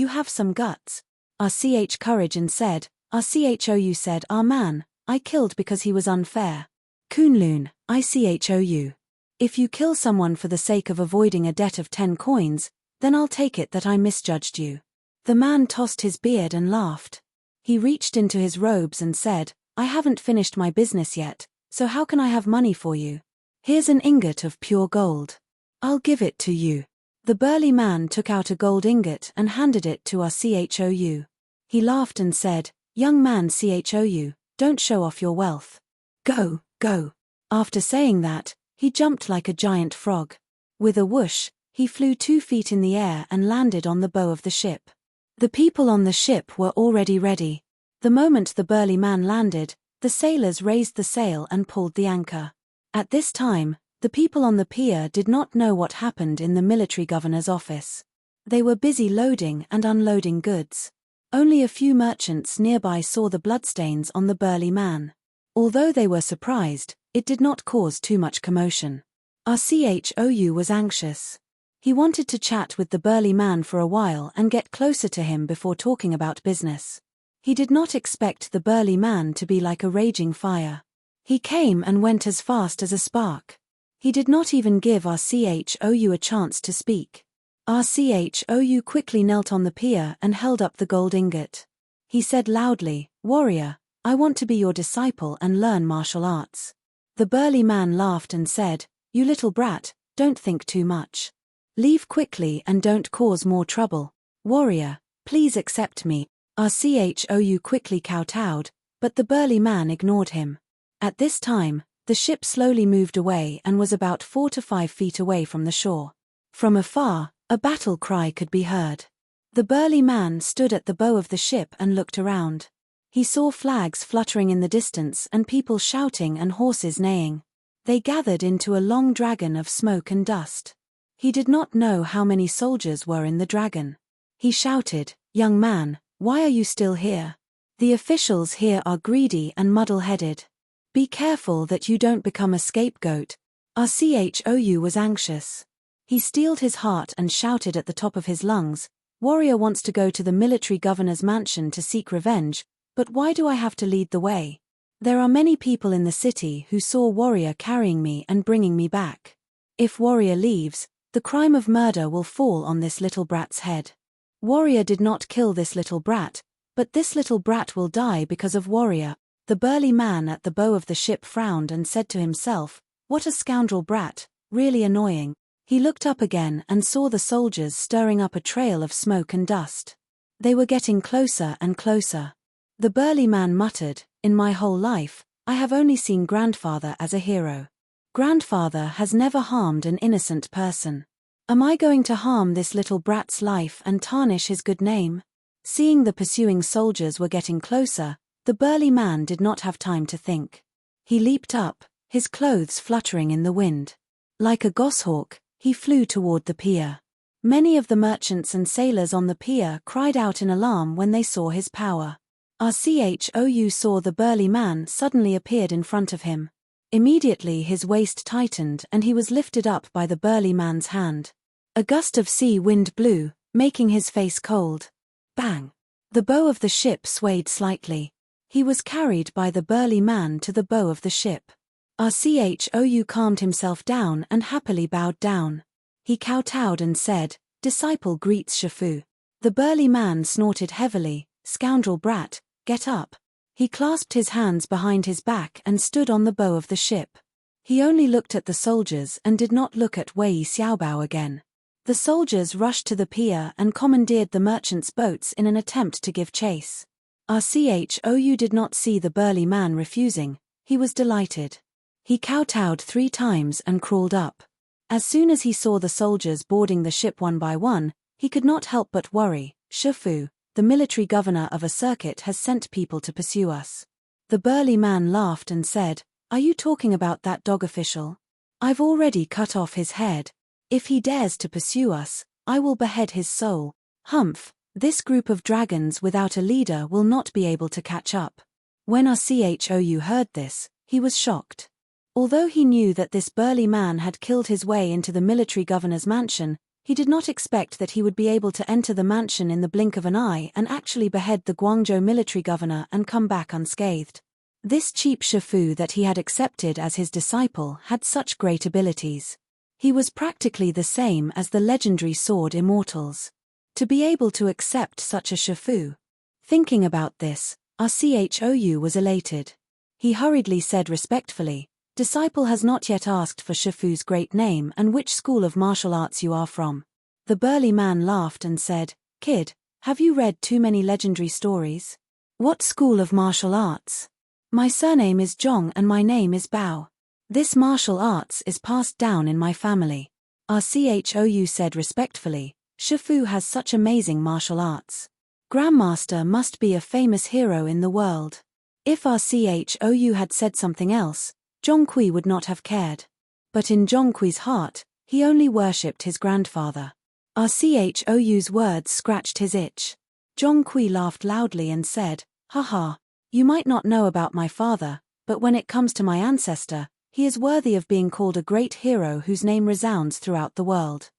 have some guts." Rch courage and said, Rchou said, "Ah man, I killed because he was unfair." Kunlun, Ichou. If you kill someone for the sake of avoiding a debt of 10 coins, then I'll take it that I misjudged you. The man tossed his beard and laughed. He reached into his robes and said, "I haven't finished my business yet, so how can I have money for you? Here's an ingot of pure gold. I'll give it to you." The burly man took out a gold ingot and handed it to Rchou. He laughed and said, "Young man Chou, don't show off your wealth. Go, go." After saying that, he jumped like a giant frog. With a whoosh, he flew 2 feet in the air and landed on the bow of the ship. The people on the ship were already ready. The moment the burly man landed, The sailors raised the sail and pulled the anchor. At this time, the people on the pier did not know what happened in the military governor's office. They were busy loading and unloading goods. Only a few merchants nearby saw the bloodstains on the burly man. Although they were surprised, it did not cause too much commotion. Our CHOU was anxious. He wanted to chat with the burly man for a while and get closer to him before talking about business. He did not expect the burly man to be like a raging fire. He came and went as fast as a spark. He did not even give our CHOU a chance to speak. Our CHOU quickly knelt on the pier and held up the gold ingot. He said loudly, "Warrior, I want to be your disciple and learn martial arts." The burly man laughed and said, "You little brat, don't think too much. Leave quickly and don't cause more trouble. Warrior, please accept me." Our CHOU quickly kowtowed, but the burly man ignored him. At this time, the ship slowly moved away and was about 4 to 5 feet away from the shore. From afar, a battle cry could be heard. The burly man stood at the bow of the ship and looked around. He saw flags fluttering in the distance and people shouting and horses neighing. They gathered into a long dragon of smoke and dust. He did not know how many soldiers were in the dragon. He shouted, "Young man, why are you still here? The officials here are greedy and muddle-headed. Be careful that you don't become a scapegoat." Our CHOU was anxious. He steeled his heart and shouted at the top of his lungs, "Warrior wants to go to the military governor's mansion to seek revenge, but why do I have to lead the way? There are many people in the city who saw Warrior carrying me and bringing me back. If Warrior leaves, the crime of murder will fall on this little brat's head. Warrior did not kill this little brat, but this little brat will die because of Warrior." The burly man at the bow of the ship frowned and said to himself, "What a scoundrel brat, really annoying." He looked up again and saw the soldiers stirring up a trail of smoke and dust. They were getting closer and closer. The burly man muttered, "In my whole life, I have only seen Grandfather as a hero. Grandfather has never harmed an innocent person. Am I going to harm this little brat's life and tarnish his good name?" Seeing the pursuing soldiers were getting closer, the burly man did not have time to think. He leaped up, his clothes fluttering in the wind. Like a goshawk, he flew toward the pier. Many of the merchants and sailors on the pier cried out in alarm when they saw his power. Our CHOU saw the burly man suddenly appeared in front of him. Immediately his waist tightened and he was lifted up by the burly man's hand. A gust of sea wind blew, making his face cold. Bang! The bow of the ship swayed slightly. He was carried by the burly man to the bow of the ship. Our CHOU calmed himself down and happily bowed down. He kowtowed and said, "Disciple greets Shifu." The burly man snorted heavily, "Scoundrel brat, get up." He clasped his hands behind his back and stood on the bow of the ship. He only looked at the soldiers and did not look at Wei Xiaobao again. The soldiers rushed to the pier and commandeered the merchants' boats in an attempt to give chase. Our CHOU did not see the burly man refusing. He was delighted. He kowtowed 3 times and crawled up. As soon as he saw the soldiers boarding the ship one by one, he could not help but worry. "Shifu, the military governor of a circuit has sent people to pursue us." The burly man laughed and said, "Are you talking about that dog official? I've already cut off his head. If he dares to pursue us, I will behead his soul. Humph, this group of dragons without a leader will not be able to catch up." When our CHOU heard this, he was shocked. Although he knew that this burly man had killed his way into the military governor's mansion, he did not expect that he would be able to enter the mansion in the blink of an eye and actually behead the Guangzhou military governor and come back unscathed. This cheap Shifu that he had accepted as his disciple had such great abilities. He was practically the same as the legendary sword immortals. To be able to accept such a Shifu. Thinking about this, our CHOU was elated. He hurriedly said respectfully, "Disciple has not yet asked for Shifu's great name and which school of martial arts you are from." The burly man laughed and said, "Kid, have you read too many legendary stories? What school of martial arts? My surname is Zhong and my name is Bao. This martial arts is passed down in my family." Our CHOU said respectfully, "Shifu has such amazing martial arts. Grandmaster must be a famous hero in the world." If Rchou had said something else, Zhongqi would not have cared. But in Zhongqi's heart, he only worshipped his grandfather. Rchou's words scratched his itch. Zhongqi laughed loudly and said, "Haha, you might not know about my father, but when it comes to my ancestor, he is worthy of being called a great hero whose name resounds throughout the world.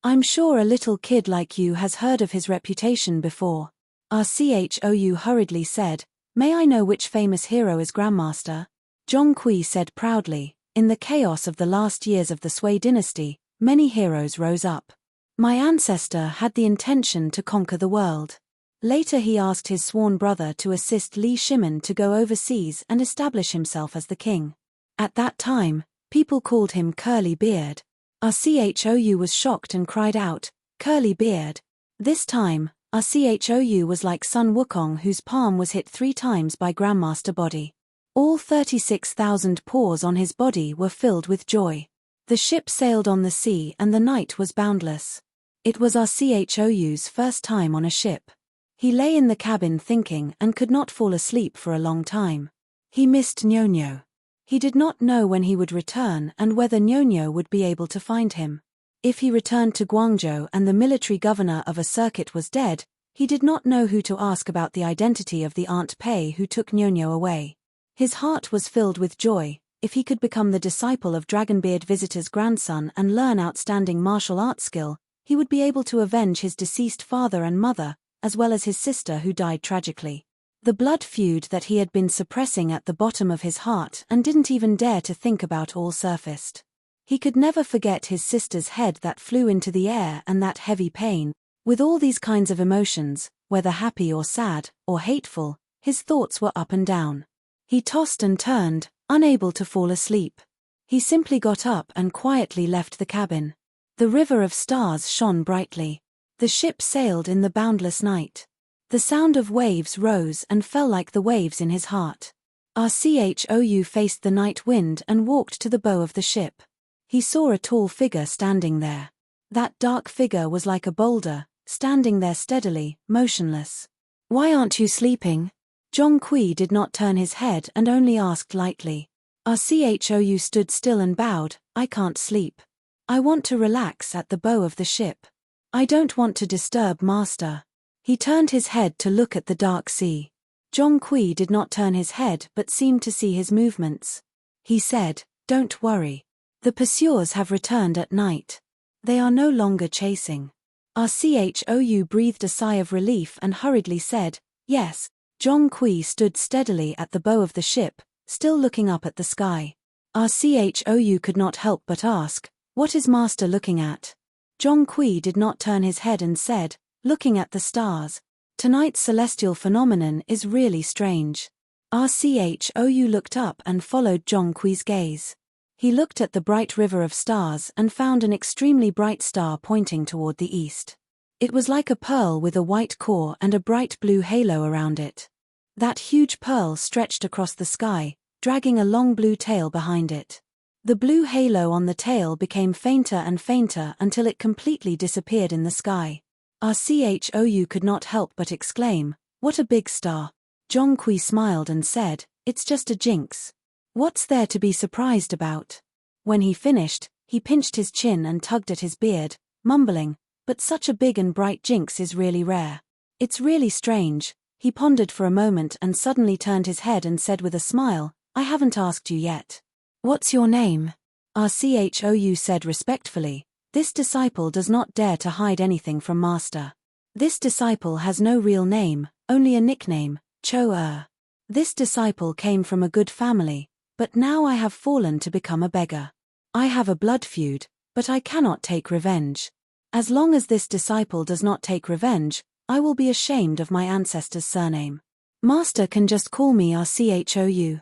I'm sure a little kid like you has heard of his reputation before." Rchou hurriedly said, "May I know which famous hero is Grandmaster?" Zhongqi said proudly, "In the chaos of the last years of the Sui dynasty, many heroes rose up. My ancestor had the intention to conquer the world. Later he asked his sworn brother to assist Li Shimin to go overseas and establish himself as the king. At that time, people called him Curly Beard." Rchou was shocked and cried out, "Curly Beard." This time, Rchou was like Sun Wukong, whose palm was hit 3 times by Grandmaster Body. All 36,000 pores on his body were filled with joy. The ship sailed on the sea and the night was boundless. It was Rchou's first time on a ship. He lay in the cabin thinking and could not fall asleep for a long time. He missed Nyonyo. He did not know when he would return and whether Nyonyo would be able to find him. If he returned to Guangzhou and the military governor of a circuit was dead, he did not know who to ask about the identity of the Aunt Pei who took Nyonyo away. His heart was filled with joy. If he could become the disciple of Dragonbeard Visitor's grandson and learn outstanding martial arts skill, he would be able to avenge his deceased father and mother, as well as his sister who died tragically. The blood feud that he had been suppressing at the bottom of his heart and didn't even dare to think about all surfaced. He could never forget his sister's head that flew into the air and that heavy pain. With all these kinds of emotions, whether happy or sad, or hateful, his thoughts were up and down. He tossed and turned, unable to fall asleep. He simply got up and quietly left the cabin. The river of stars shone brightly. The ship sailed in the boundless night. The sound of waves rose and fell like the waves in his heart. Rchou faced the night wind and walked to the bow of the ship. He saw a tall figure standing there. That dark figure was like a boulder, standing there steadily, motionless. "Why aren't you sleeping?" Zhongqi did not turn his head and only asked lightly. Rchou stood still and bowed, "I can't sleep. I want to relax at the bow of the ship. I don't want to disturb Master." He turned his head to look at the dark sea. Zhongqi did not turn his head but seemed to see his movements. He said, "Don't worry. The pursuers have returned at night. They are no longer chasing." Rchou breathed a sigh of relief and hurriedly said, "Yes." Zhongqi stood steadily at the bow of the ship, still looking up at the sky. Rchou could not help but ask, "What is Master looking at?" Zhongqi did not turn his head and said, "Looking at the stars. Tonight's celestial phenomenon is really strange." Rchou looked up and followed Zhongqi's gaze. He looked at the bright river of stars and found an extremely bright star pointing toward the east. It was like a pearl with a white core and a bright blue halo around it. That huge pearl stretched across the sky, dragging a long blue tail behind it. The blue halo on the tail became fainter and fainter until it completely disappeared in the sky. Rchou could not help but exclaim, "What a big star." Zhongqi smiled and said, "It's just a jinx. What's there to be surprised about?" When he finished, he pinched his chin and tugged at his beard, mumbling, "But such a big and bright jinx is really rare. It's really strange." He pondered for a moment and suddenly turned his head and said with a smile, "I haven't asked you yet. What's your name?" Rchou said respectfully, "This disciple does not dare to hide anything from Master. This disciple has no real name, only a nickname, Cho-er. This disciple came from a good family, but now I have fallen to become a beggar. I have a blood feud, but I cannot take revenge. As long as this disciple does not take revenge, I will be ashamed of my ancestor's surname. Master can just call me Rchou.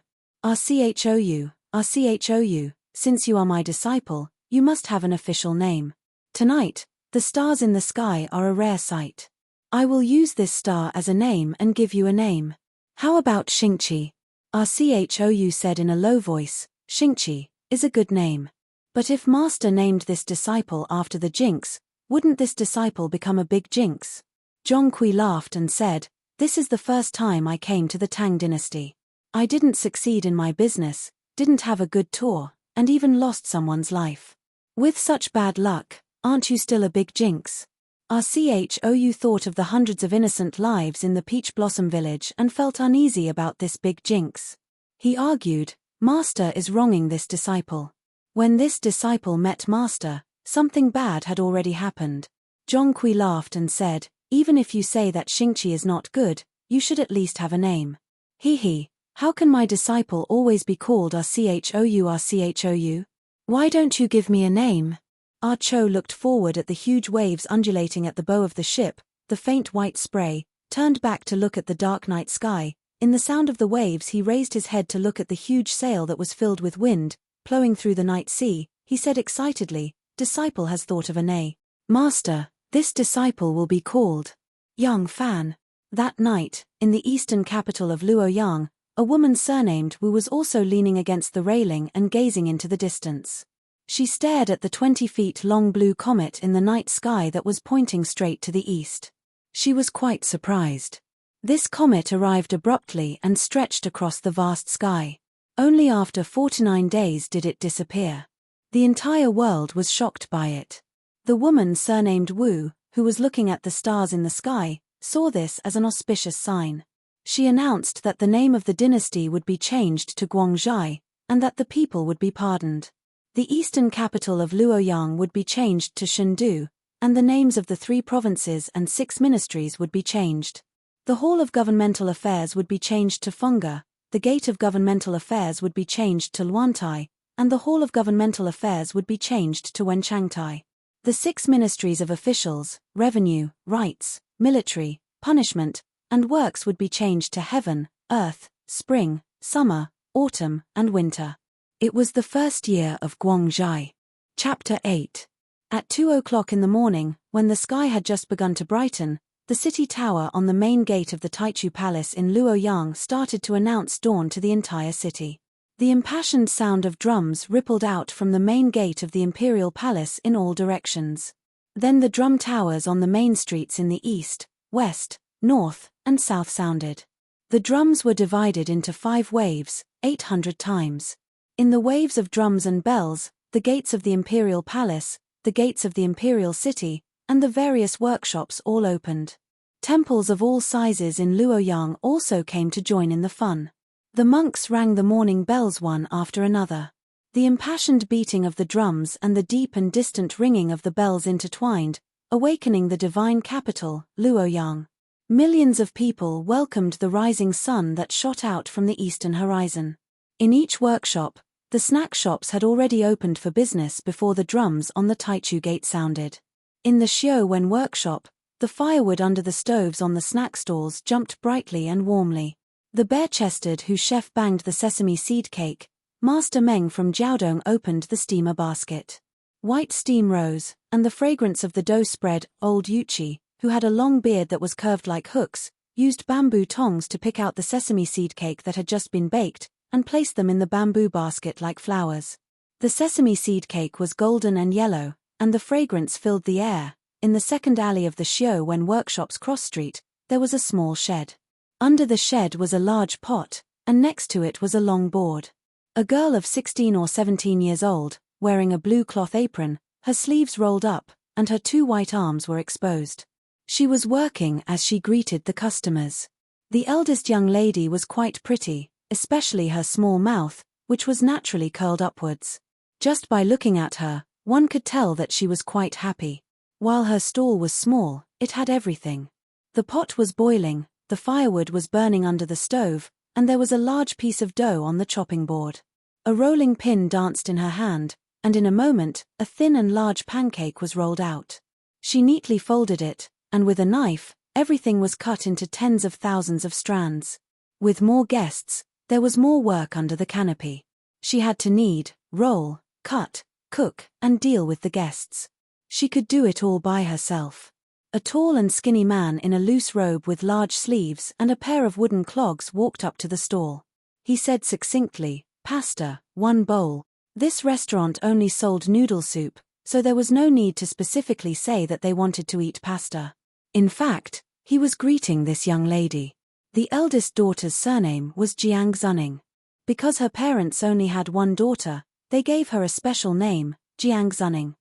Rchou, since you are my disciple, you must have an official name. Tonight, the stars in the sky are a rare sight. I will use this star as a name and give you a name. How about Xingqi?" Rchou said in a low voice, "Xingqi is a good name. But if Master named this disciple after the jinx, wouldn't this disciple become a big jinx?" Zhongqi laughed and said, "This is the first time I came to the Tang dynasty. I didn't succeed in my business, didn't have a good tour, and even lost someone's life. With such bad luck, aren't you still a big jinx? RCHOU thought of the hundreds of innocent lives in the Peach Blossom Village and felt uneasy about this big jinx. He argued, Master is wronging this disciple. When this disciple met Master, something bad had already happened. Zhongqi laughed and said, even if you say that Xingqi is not good, you should at least have a name. He, how can my disciple always be called RCHOU? Why don't you give me a name? Ah Cho looked forward at the huge waves undulating at the bow of the ship, the faint white spray, turned back to look at the dark night sky. In the sound of the waves he raised his head to look at the huge sail that was filled with wind, plowing through the night sea. He said excitedly, disciple has thought of a name. Master, this disciple will be called Yang Fan. That night, in the eastern capital of Luoyang, a woman surnamed Wu was also leaning against the railing and gazing into the distance. She stared at the 20-feet-long blue comet in the night sky that was pointing straight to the east. She was quite surprised. This comet arrived abruptly and stretched across the vast sky. Only after 49 days did it disappear. The entire world was shocked by it. The woman surnamed Wu, who was looking at the stars in the sky, saw this as an auspicious sign. She announced that the name of the dynasty would be changed to Guangzhai, and that the people would be pardoned. The eastern capital of Luoyang would be changed to Chengdu, and the names of the 3 provinces and 6 ministries would be changed. The Hall of Governmental Affairs would be changed to Fengge, the Gate of Governmental Affairs would be changed to Luantai, and the Hall of Governmental Affairs would be changed to Wenchangtai. The 6 ministries of officials, revenue, rights, military, punishment, and works would be changed to heaven, earth, spring, summer, autumn, and winter. It was the first year of Guangzhai. Chapter 8. At 2 o'clock in the morning, when the sky had just begun to brighten, the city tower on the main gate of the Taichu Palace in Luoyang started to announce dawn to the entire city. The impassioned sound of drums rippled out from the main gate of the imperial palace in all directions. Then the drum towers on the main streets in the east, west, north, and south sounded. The drums were divided into 5 waves, 800 times. In the waves of drums and bells, the gates of the imperial palace, the gates of the imperial city, and the various workshops all opened. Temples of all sizes in Luoyang also came to join in the fun. The monks rang the morning bells one after another. The impassioned beating of the drums and the deep and distant ringing of the bells intertwined, awakening the divine capital, Luoyang. Millions of people welcomed the rising sun that shot out from the eastern horizon. In each workshop, the snack shops had already opened for business before the drums on the Taichu gate sounded. In the Xiaowen workshop, the firewood under the stoves on the snack stalls jumped brightly and warmly. The bare-chested whose chef banged the sesame seed cake, Master Meng from Jiaodong opened the steamer basket. White steam rose, and the fragrance of the dough spread. Old Yuchi, who had a long beard that was curved like hooks, used bamboo tongs to pick out the sesame seed cake that had just been baked, and placed them in the bamboo basket like flowers. The sesame seed cake was golden and yellow, and the fragrance filled the air. In the second alley of the Xiaowen workshop's cross street, there was a small shed. Under the shed was a large pot, and next to it was a long board. A girl of 16 or 17 years old, wearing a blue cloth apron, her sleeves rolled up, and her 2 white arms were exposed. She was working as she greeted the customers. The eldest young lady was quite pretty, especially her small mouth, which was naturally curled upwards. Just by looking at her, one could tell that she was quite happy. While her stall was small, it had everything. The pot was boiling, the firewood was burning under the stove, and there was a large piece of dough on the chopping board. A rolling pin danced in her hand, and in a moment, a thin and large pancake was rolled out. She neatly folded it, and with a knife, everything was cut into tens of thousands of strands. With more guests, there was more work under the canopy. She had to knead, roll, cut, cook, and deal with the guests. She could do it all by herself. A tall and skinny man in a loose robe with large sleeves and a pair of wooden clogs walked up to the stall. He said succinctly, "Pasta, 1 bowl." This restaurant only sold noodle soup, so there was no need to specifically say that they wanted to eat pasta. In fact, he was greeting this young lady. The eldest daughter's surname was Jiang Zuning. Because her parents only had one daughter, they gave her a special name, Jiang Zuning.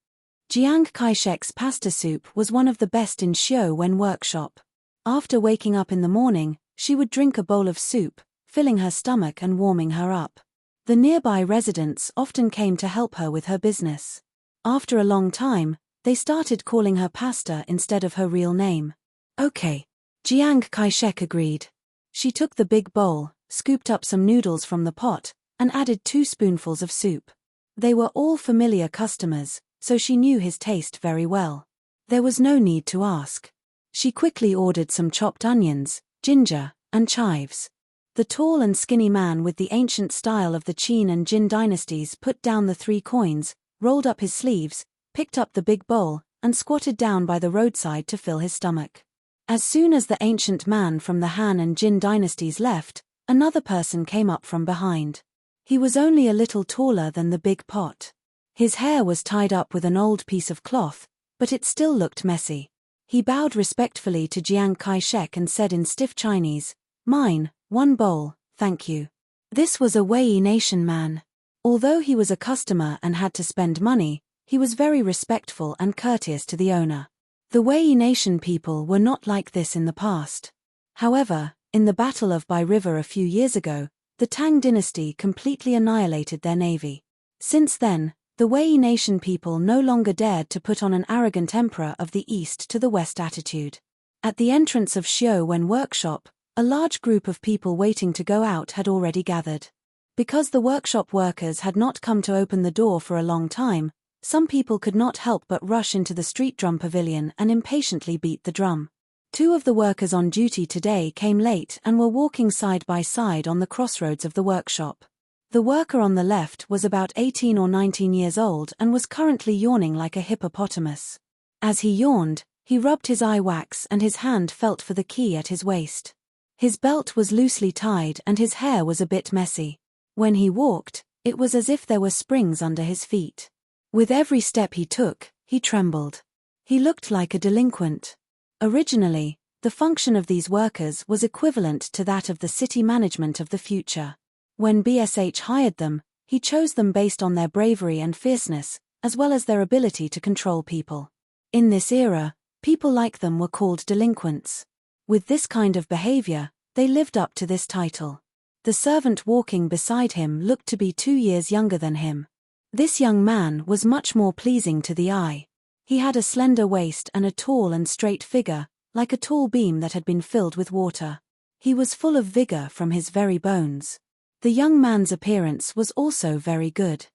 Jiang Kai-shek's pasta soup was one of the best in Xiu Wen workshop. After waking up in the morning, she would drink a bowl of soup, filling her stomach and warming her up. The nearby residents often came to help her with her business. After a long time, they started calling her Pasta instead of her real name. Okay. Jiang Kai-shek agreed. She took the big bowl, scooped up some noodles from the pot, and added 2 spoonfuls of soup. They were all familiar customers, so she knew his taste very well. There was no need to ask. She quickly ordered some chopped onions, ginger, and chives. The tall and skinny man with the ancient style of the Qin and Jin dynasties put down the 3 coins, rolled up his sleeves, picked up the big bowl, and squatted down by the roadside to fill his stomach. As soon as the ancient man from the Han and Jin dynasties left, another person came up from behind. He was only a little taller than the big pot. His hair was tied up with an old piece of cloth, but it still looked messy. He bowed respectfully to Jiang Kai-shek and said in stiff Chinese, "Mine, 1 bowl, thank you." This was a Wei Nation man. Although he was a customer and had to spend money, he was very respectful and courteous to the owner. The Wei Nation people were not like this in the past. However, in the Battle of Bai River a few years ago, the Tang dynasty completely annihilated their navy. Since then, the Wei Nation people no longer dared to put on an arrogant emperor of the East to the West attitude. At the entrance of Xiu Wen workshop, a large group of people waiting to go out had already gathered. Because the workshop workers had not come to open the door for a long time, some people could not help but rush into the street drum pavilion and impatiently beat the drum. 2 of the workers on duty today came late and were walking side by side on the crossroads of the workshop. The worker on the left was about 18 or 19 years old and was currently yawning like a hippopotamus. As he yawned, he rubbed his eye wax and his hand felt for the key at his waist. His belt was loosely tied and his hair was a bit messy. When he walked, it was as if there were springs under his feet. With every step he took, he trembled. He looked like a delinquent. Originally, the function of these workers was equivalent to that of the city management of the future. When BSH hired them, he chose them based on their bravery and fierceness, as well as their ability to control people. In this era, people like them were called delinquents. With this kind of behavior, they lived up to this title. The servant walking beside him looked to be 2 years younger than him. This young man was much more pleasing to the eye. He had a slender waist and a tall and straight figure, like a tall beam that had been filled with water. He was full of vigor from his very bones. The young man's appearance was also very good.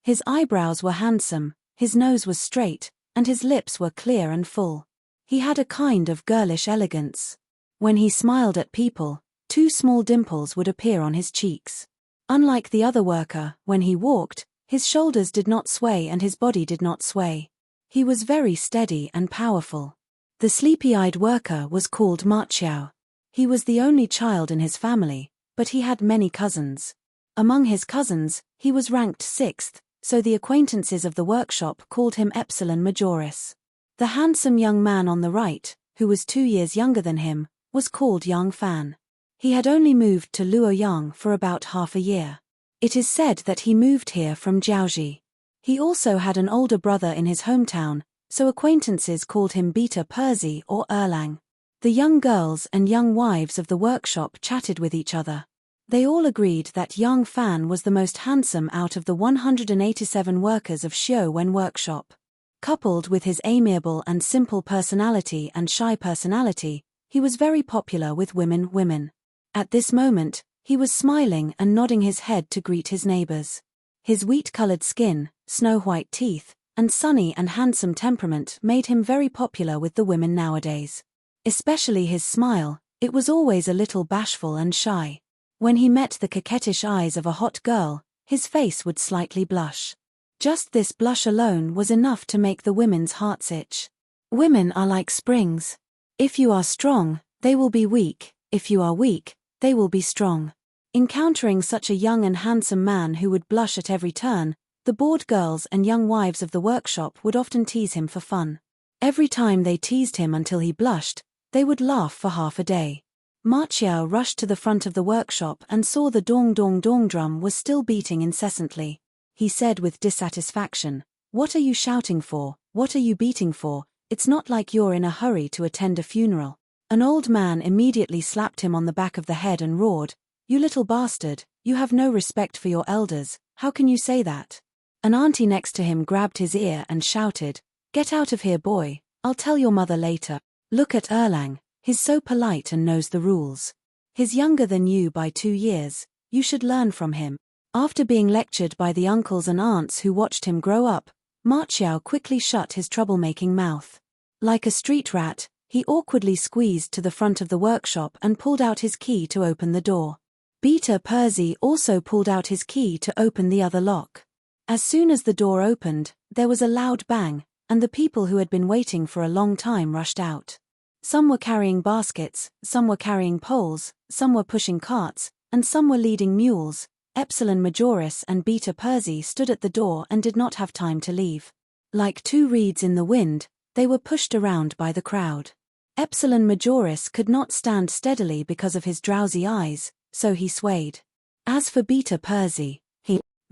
His eyebrows were handsome, his nose was straight, and his lips were clear and full. He had a kind of girlish elegance. When he smiled at people, 2 small dimples would appear on his cheeks. Unlike the other worker, when he walked, his shoulders did not sway and his body did not sway. He was very steady and powerful. The sleepy-eyed worker was called Ma Qiao. He was the only child in his family, but he had many cousins. Among his cousins, he was ranked 6th, so the acquaintances of the workshop called him Epsilon Majoris. The handsome young man on the right, who was 2 years younger than him, was called Yang Fan. He had only moved to Luoyang for about half a year. It is said that he moved here from Jiaoji. He also had an older brother in his hometown, so acquaintances called him Beta Perzi or Erlang. The young girls and young wives of the workshop chatted with each other. They all agreed that Yang Fan was the most handsome out of the 187 workers of Xiu Wen workshop. Coupled with his amiable and simple personality and shy personality, he was very popular with women. At this moment, he was smiling and nodding his head to greet his neighbors. His wheat-colored skin, snow-white teeth, and sunny and handsome temperament made him very popular with the women nowadays. Especially his smile, it was always a little bashful and shy. When he met the coquettish eyes of a hot girl, his face would slightly blush. Just this blush alone was enough to make the women's hearts itch. Women are like springs. If you are strong, they will be weak. If you are weak, they will be strong. Encountering such a young and handsome man who would blush at every turn, the bored girls and young wives of the workshop would often tease him for fun. Every time they teased him until he blushed, they would laugh for half a day. Ma Qiao rushed to the front of the workshop and saw the dong dong dong drum was still beating incessantly. He said with dissatisfaction, "What are you shouting for? What are you beating for? It's not like you're in a hurry to attend a funeral." An old man immediately slapped him on the back of the head and roared, "You little bastard, you have no respect for your elders, how can you say that?" An auntie next to him grabbed his ear and shouted, "Get out of here, boy, I'll tell your mother later. Look at Erlang, he's so polite and knows the rules. He's younger than you by 2 years, you should learn from him." After being lectured by the uncles and aunts who watched him grow up, Ma Qiao quickly shut his troublemaking mouth. Like a street rat, he awkwardly squeezed to the front of the workshop and pulled out his key to open the door. Beta Percy also pulled out his key to open the other lock. As soon as the door opened, there was a loud bang, and the people who had been waiting for a long time rushed out. Some were carrying baskets, some were carrying poles, some were pushing carts, and some were leading mules. Epsilon Majoris and Beta Percy stood at the door and did not have time to leave. Like two reeds in the wind, they were pushed around by the crowd. Epsilon Majoris could not stand steadily because of his drowsy eyes, so he swayed. As for Beta Percy,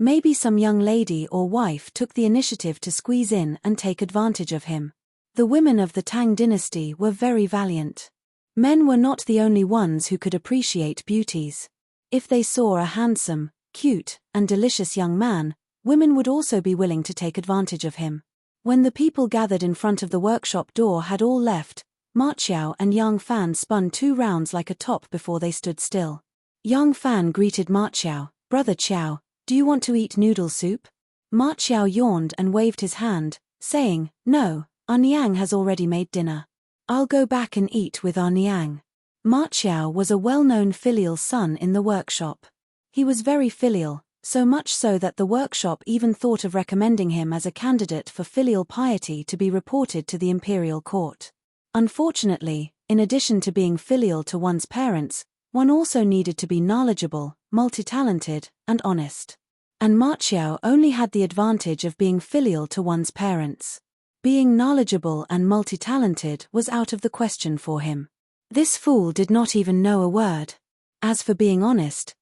maybe some young lady or wife took the initiative to squeeze in and take advantage of him. The women of the Tang dynasty were very valiant. Men were not the only ones who could appreciate beauties. If they saw a handsome, cute, and delicious young man, women would also be willing to take advantage of him. When the people gathered in front of the workshop door had all left, Ma Qiao and Yang Fan spun 2 rounds like a top before they stood still. Yang Fan greeted Ma Qiao, "Brother Qiao, do you want to eat noodle soup?" Ma Qiao yawned and waved his hand, saying, "No, our Niang has already made dinner. I'll go back and eat with our Niang." Ma Qiao was a well-known filial son in the workshop. He was very filial, so much so that the workshop even thought of recommending him as a candidate for filial piety to be reported to the imperial court. Unfortunately, in addition to being filial to one's parents, one also needed to be knowledgeable, multi-talented, and honest. And Ma Qiao only had the advantage of being filial to one's parents. Being knowledgeable and multi-talented was out of the question for him. This fool did not even know a word. As for being honest,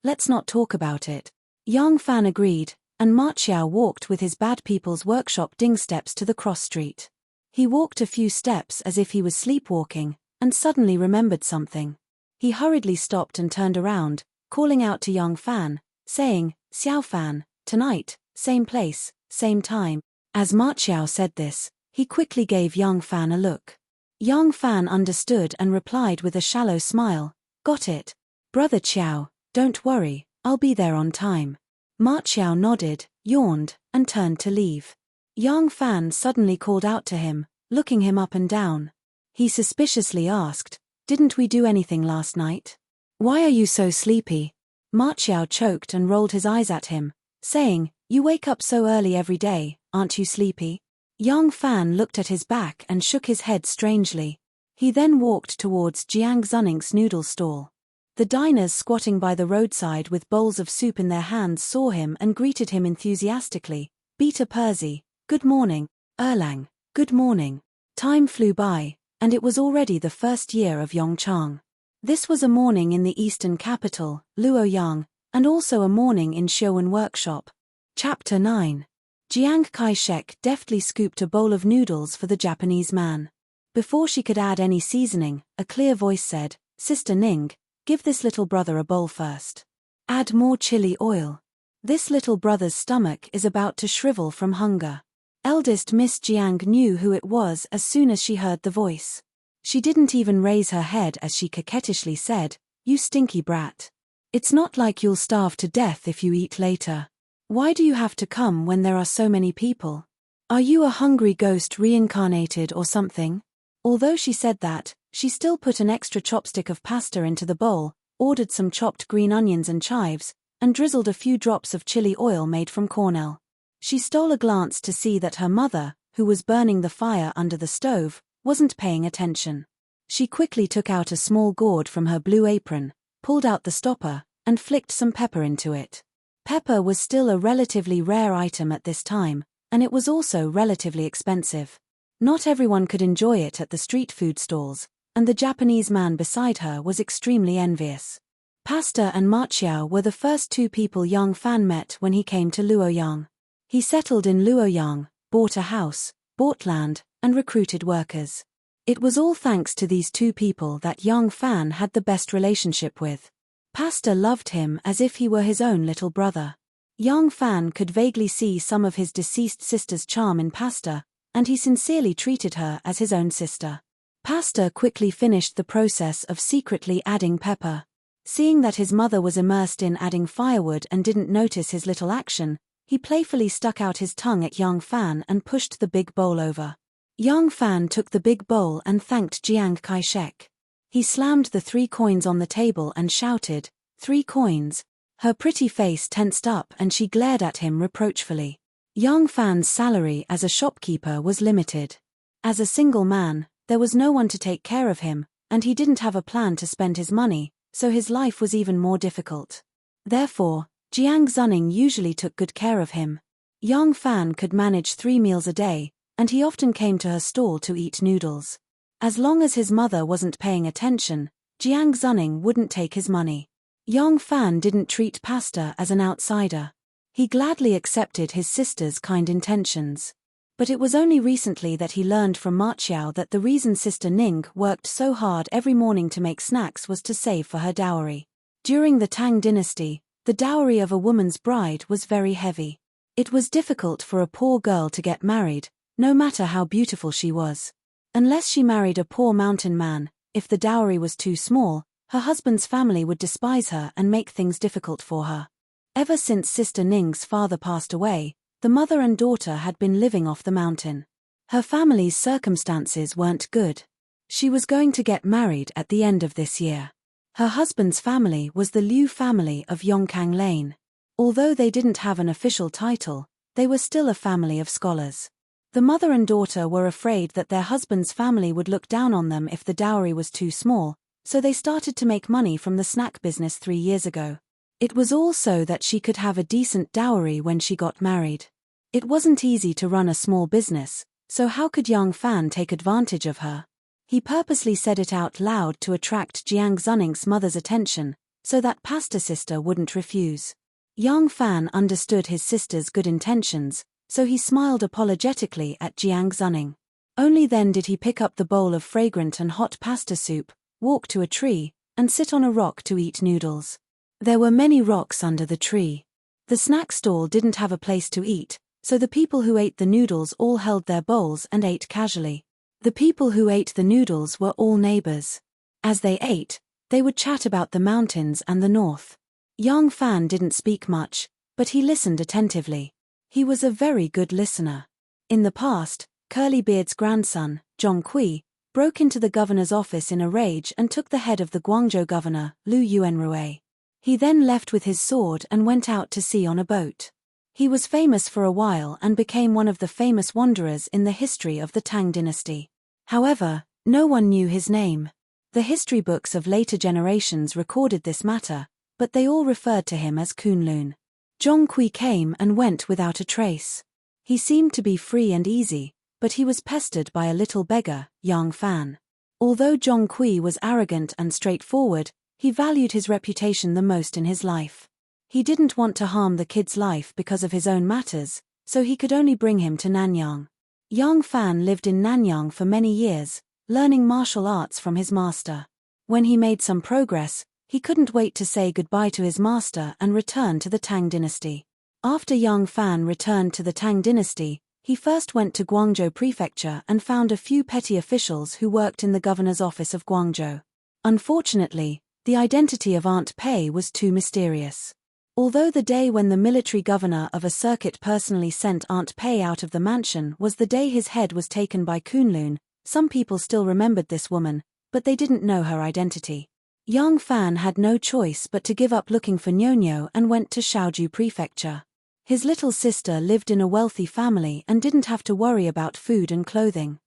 let's not talk about it. Yang Fan agreed, and Ma Qiao walked with his bad people's workshop ding steps to the cross street. He walked a few steps as if he was sleepwalking, and suddenly remembered something. He hurriedly stopped and turned around, calling out to Yang Fan, saying, "Xiao Fan, tonight, same place, same time." As Ma Qiao said this, he quickly gave Yang Fan a look. Yang Fan understood and replied with a shallow smile, "Got it. Brother Qiao, don't worry, I'll be there on time." Ma Qiao nodded, yawned, and turned to leave. Yang Fan suddenly called out to him, looking him up and down. He suspiciously asked, "Didn't we do anything last night? Why are you so sleepy?" Ma Qiao choked and rolled his eyes at him, saying, "You wake up so early every day, aren't you sleepy?" Yang Fan looked at his back and shook his head strangely. He then walked towards Jiang Zunink's noodle stall. The diners squatting by the roadside with bowls of soup in their hands saw him and greeted him enthusiastically. "Beta Percy, good morning. Erlang, good morning." Time flew by, and it was already the first year of Yongchang. This was a morning in the eastern capital, Luoyang, and also a morning in Shouwen Workshop. Chapter 9. Jiang Kai-shek deftly scooped a bowl of noodles for the Japanese man. Before she could add any seasoning, a clear voice said, "Sister Ning, give this little brother a bowl first. Add more chili oil. This little brother's stomach is about to shrivel from hunger." Eldest Miss Jiang knew who it was as soon as she heard the voice. She didn't even raise her head as she coquettishly said, "You stinky brat. It's not like you'll starve to death if you eat later. Why do you have to come when there are so many people? Are you a hungry ghost reincarnated or something?" Although she said that, she still put an extra chopstick of pasta into the bowl, ordered some chopped green onions and chives, and drizzled a few drops of chili oil made from cornel. She stole a glance to see that her mother, who was burning the fire under the stove, wasn't paying attention. She quickly took out a small gourd from her blue apron, pulled out the stopper, and flicked some pepper into it. Pepper was still a relatively rare item at this time, and it was also relatively expensive. Not everyone could enjoy it at the street food stalls, and the Japanese man beside her was extremely envious. Pasta and Marchiao were the first two people Yang Fan met when he came to Luoyang. He settled in Luoyang, bought a house, bought land, and recruited workers. It was all thanks to these two people that Yang Fan had the best relationship with. Pasta loved him as if he were his own little brother. Yang Fan could vaguely see some of his deceased sister's charm in Pasta, and he sincerely treated her as his own sister. Pasta quickly finished the process of secretly adding pepper. Seeing that his mother was immersed in adding firewood and didn't notice his little action, he playfully stuck out his tongue at Yang Fan and pushed the big bowl over. Yang Fan took the big bowl and thanked Jiang Kai-shek. He slammed the 3 coins on the table and shouted, "3 coins." Her pretty face tensed up and she glared at him reproachfully. Yang Fan's salary as a shopkeeper was limited. As a single man, there was no one to take care of him, and he didn't have a plan to spend his money, so his life was even more difficult. Therefore, Jiang Zuning usually took good care of him. Yang Fan could manage 3 meals a day, and he often came to her stall to eat noodles. As long as his mother wasn't paying attention, Jiang Zuning wouldn't take his money. Yang Fan didn't treat Pasta as an outsider. He gladly accepted his sister's kind intentions. But it was only recently that he learned from Marchiao that the reason Sister Ning worked so hard every morning to make snacks was to save for her dowry. During the Tang dynasty, the dowry of a woman's bride was very heavy. It was difficult for a poor girl to get married, no matter how beautiful she was. Unless she married a poor mountain man, if the dowry was too small, her husband's family would despise her and make things difficult for her. Ever since Sister Ning's father passed away, the mother and daughter had been living off the mountain. Her family's circumstances weren't good. She was going to get married at the end of this year. Her husband's family was the Liu family of Yongkang Lane. Although they didn't have an official title, they were still a family of scholars. The mother and daughter were afraid that their husband's family would look down on them if the dowry was too small, so they started to make money from the snack business 3 years ago. It was all so that she could have a decent dowry when she got married. It wasn't easy to run a small business, so how could Yang Fan take advantage of her? He purposely said it out loud to attract Jiang Zuning's mother's attention, so that Pasta sister wouldn't refuse. Yang Fan understood his sister's good intentions, so he smiled apologetically at Jiang Zuning. Only then did he pick up the bowl of fragrant and hot pasta soup, walk to a tree, and sit on a rock to eat noodles. There were many rocks under the tree. The snack stall didn't have a place to eat, so the people who ate the noodles all held their bowls and ate casually. The people who ate the noodles were all neighbors. As they ate, they would chat about the mountains and the north. Yang Fan didn't speak much, but he listened attentively. He was a very good listener. In the past, Curlybeard's grandson, Zhong Kui, broke into the governor's office in a rage and took the head of the Guangzhou governor, Lu Yuanrui. He then left with his sword and went out to sea on a boat. He was famous for a while and became one of the famous wanderers in the history of the Tang dynasty. However, no one knew his name. The history books of later generations recorded this matter, but they all referred to him as Kunlun. Zhong Kui came and went without a trace. He seemed to be free and easy, but he was pestered by a little beggar, Yang Fan. Although Zhong Kui was arrogant and straightforward, he valued his reputation the most in his life. He didn't want to harm the kid's life because of his own matters, so he could only bring him to Nanyang. Yang Fan lived in Nanyang for many years, learning martial arts from his master. When he made some progress, he couldn't wait to say goodbye to his master and return to the Tang dynasty. After Yang Fan returned to the Tang dynasty, he first went to Guangzhou Prefecture and found a few petty officials who worked in the governor's office of Guangzhou. Unfortunately, the identity of Aunt Pei was too mysterious. Although the day when the military governor of a circuit personally sent Aunt Pei out of the mansion was the day his head was taken by Kunlun, some people still remembered this woman, but they didn't know her identity. Yang Fan had no choice but to give up looking for Nyonyo and went to Shaoju Prefecture. His little sister lived in a wealthy family and didn't have to worry about food and clothing.